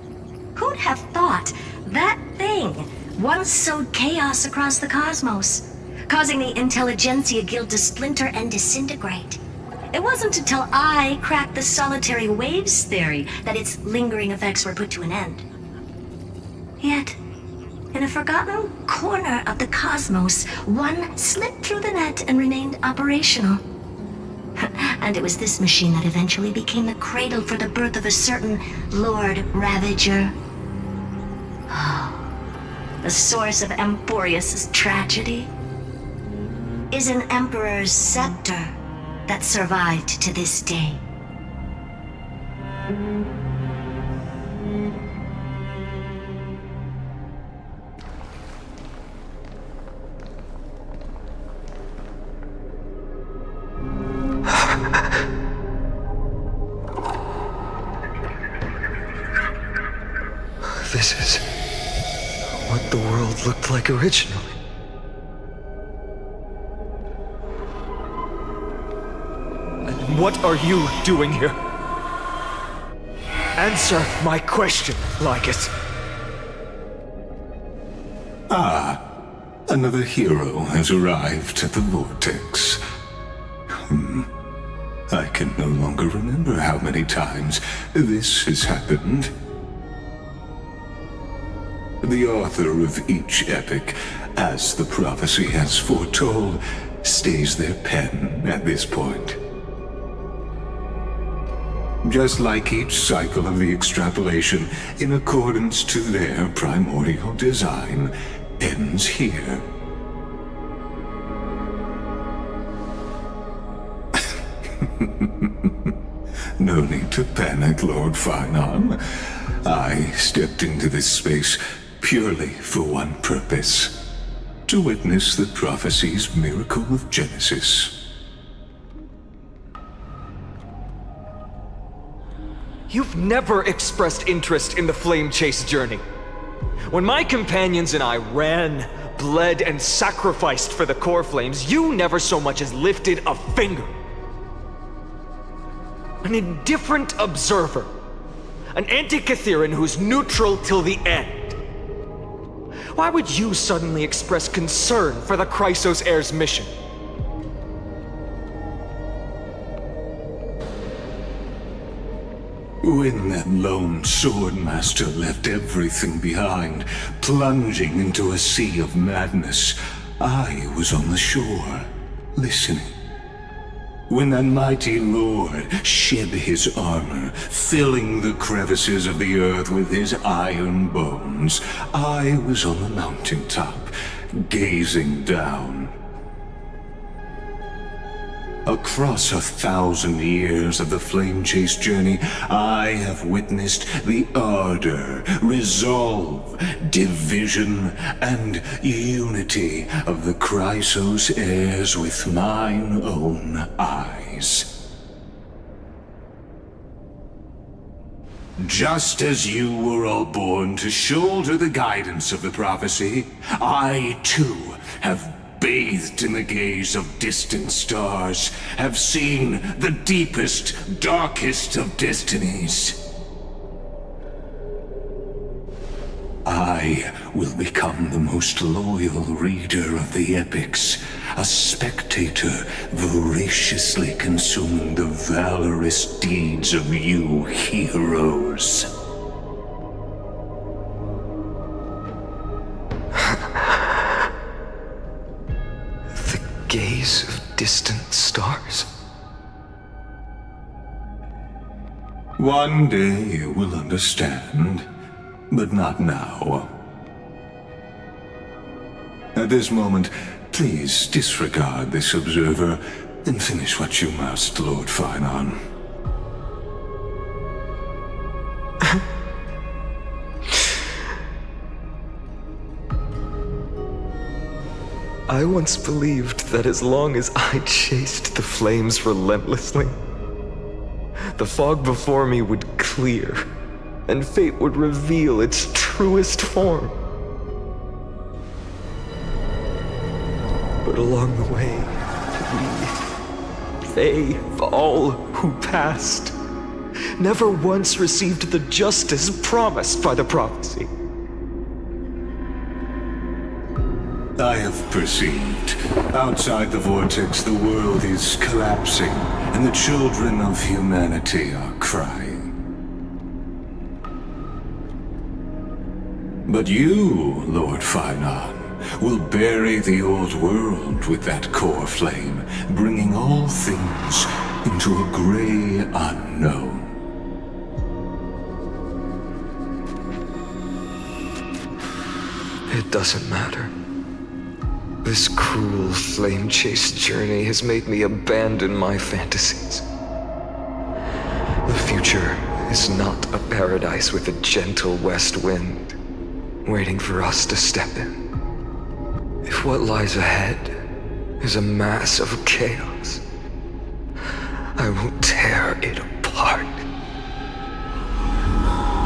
Who'd have thought that thing once sowed chaos across the cosmos, causing the Intelligentsia Guild to splinter and disintegrate? It wasn't until I cracked the solitary waves theory that its lingering effects were put to an end. Yet, in a forgotten corner of the cosmos, one slipped through the net and remained operational. And it was this machine that eventually became the cradle for the birth of a certain Lord Ravager. The source of Amphorius' tragedy is an Emperor's scepter that survived to this day. This is what the world looked like originally. And what are you doing here? Answer my question, Lycus. Another hero has arrived at the Vortex. I can no longer remember how many times this has happened. The author of each epic, as the prophecy has foretold, stays their pen at this point. just like each cycle of the extrapolation, in accordance to their primordial design, ends here. No need to panic, Lord Finon. I stepped into this space purely for one purpose: to witness the prophecy's miracle of Genesis. You've never expressed interest in the flame chase journey. When my companions and I ran, bled, and sacrificed for the core flames, you never so much as lifted a finger. An indifferent observer. An anti-Catharan who's neutral till the end. Why would you suddenly express concern for the Chrysos heir's mission? When that lone swordmaster left everything behind, plunging into a sea of madness, I was on the shore, listening. When that mighty lord shed his armor, filling the crevices of the earth with his iron bones, I was on the mountaintop, gazing down. Across 1,000 years of the flame chase journey, I have witnessed the ardor, resolve, division, and unity of the Chrysos heirs with mine own eyes. Just as you were all born to shoulder the guidance of the prophecy, I too have bathed in the gaze of distant stars, have seen the deepest, darkest of destinies. I will become the most loyal reader of the epics, a spectator voraciously consuming the valorous deeds of you heroes. Gaze of distant stars. One day you will understand, but not now. At this moment, please disregard this observer and finish what you must, Lord Finon. I once believed that as long as I chased the flames relentlessly, the fog before me would clear, and fate would reveal its truest form. But along the way, they, all who passed, never once received the justice promised by the prophecy. I have perceived. Outside the vortex, the world is collapsing, and the children of humanity are crying. But you, Lord Finon, will bury the old world with that core flame, bringing all things into a gray unknown. It doesn't matter. This cruel flame chase journey has made me abandon my fantasies. The future is not a paradise with a gentle west wind, waiting for us to step in. If what lies ahead is a mass of chaos, I will tear it apart.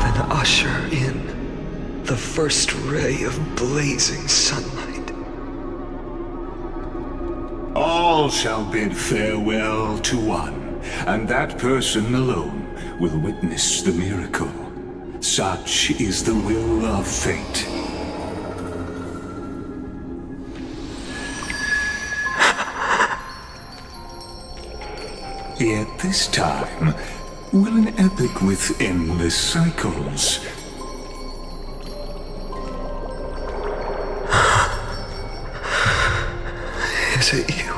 Then usher in the first ray of blazing sunlight. All shall bid farewell to one, and that person alone will witness the miracle. Such is the will of fate. Yet this time, will an epic with endless cycles. Is it you?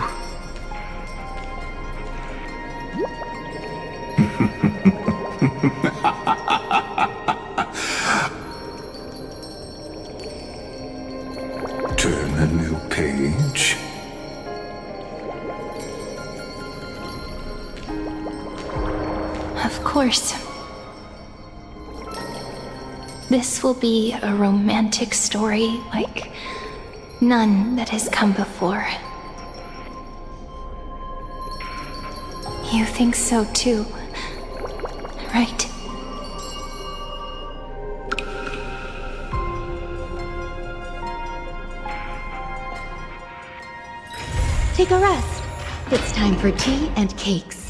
course. This will be a romantic story like none that has come before. You think so too, right? Take a rest. It's time for tea and cakes.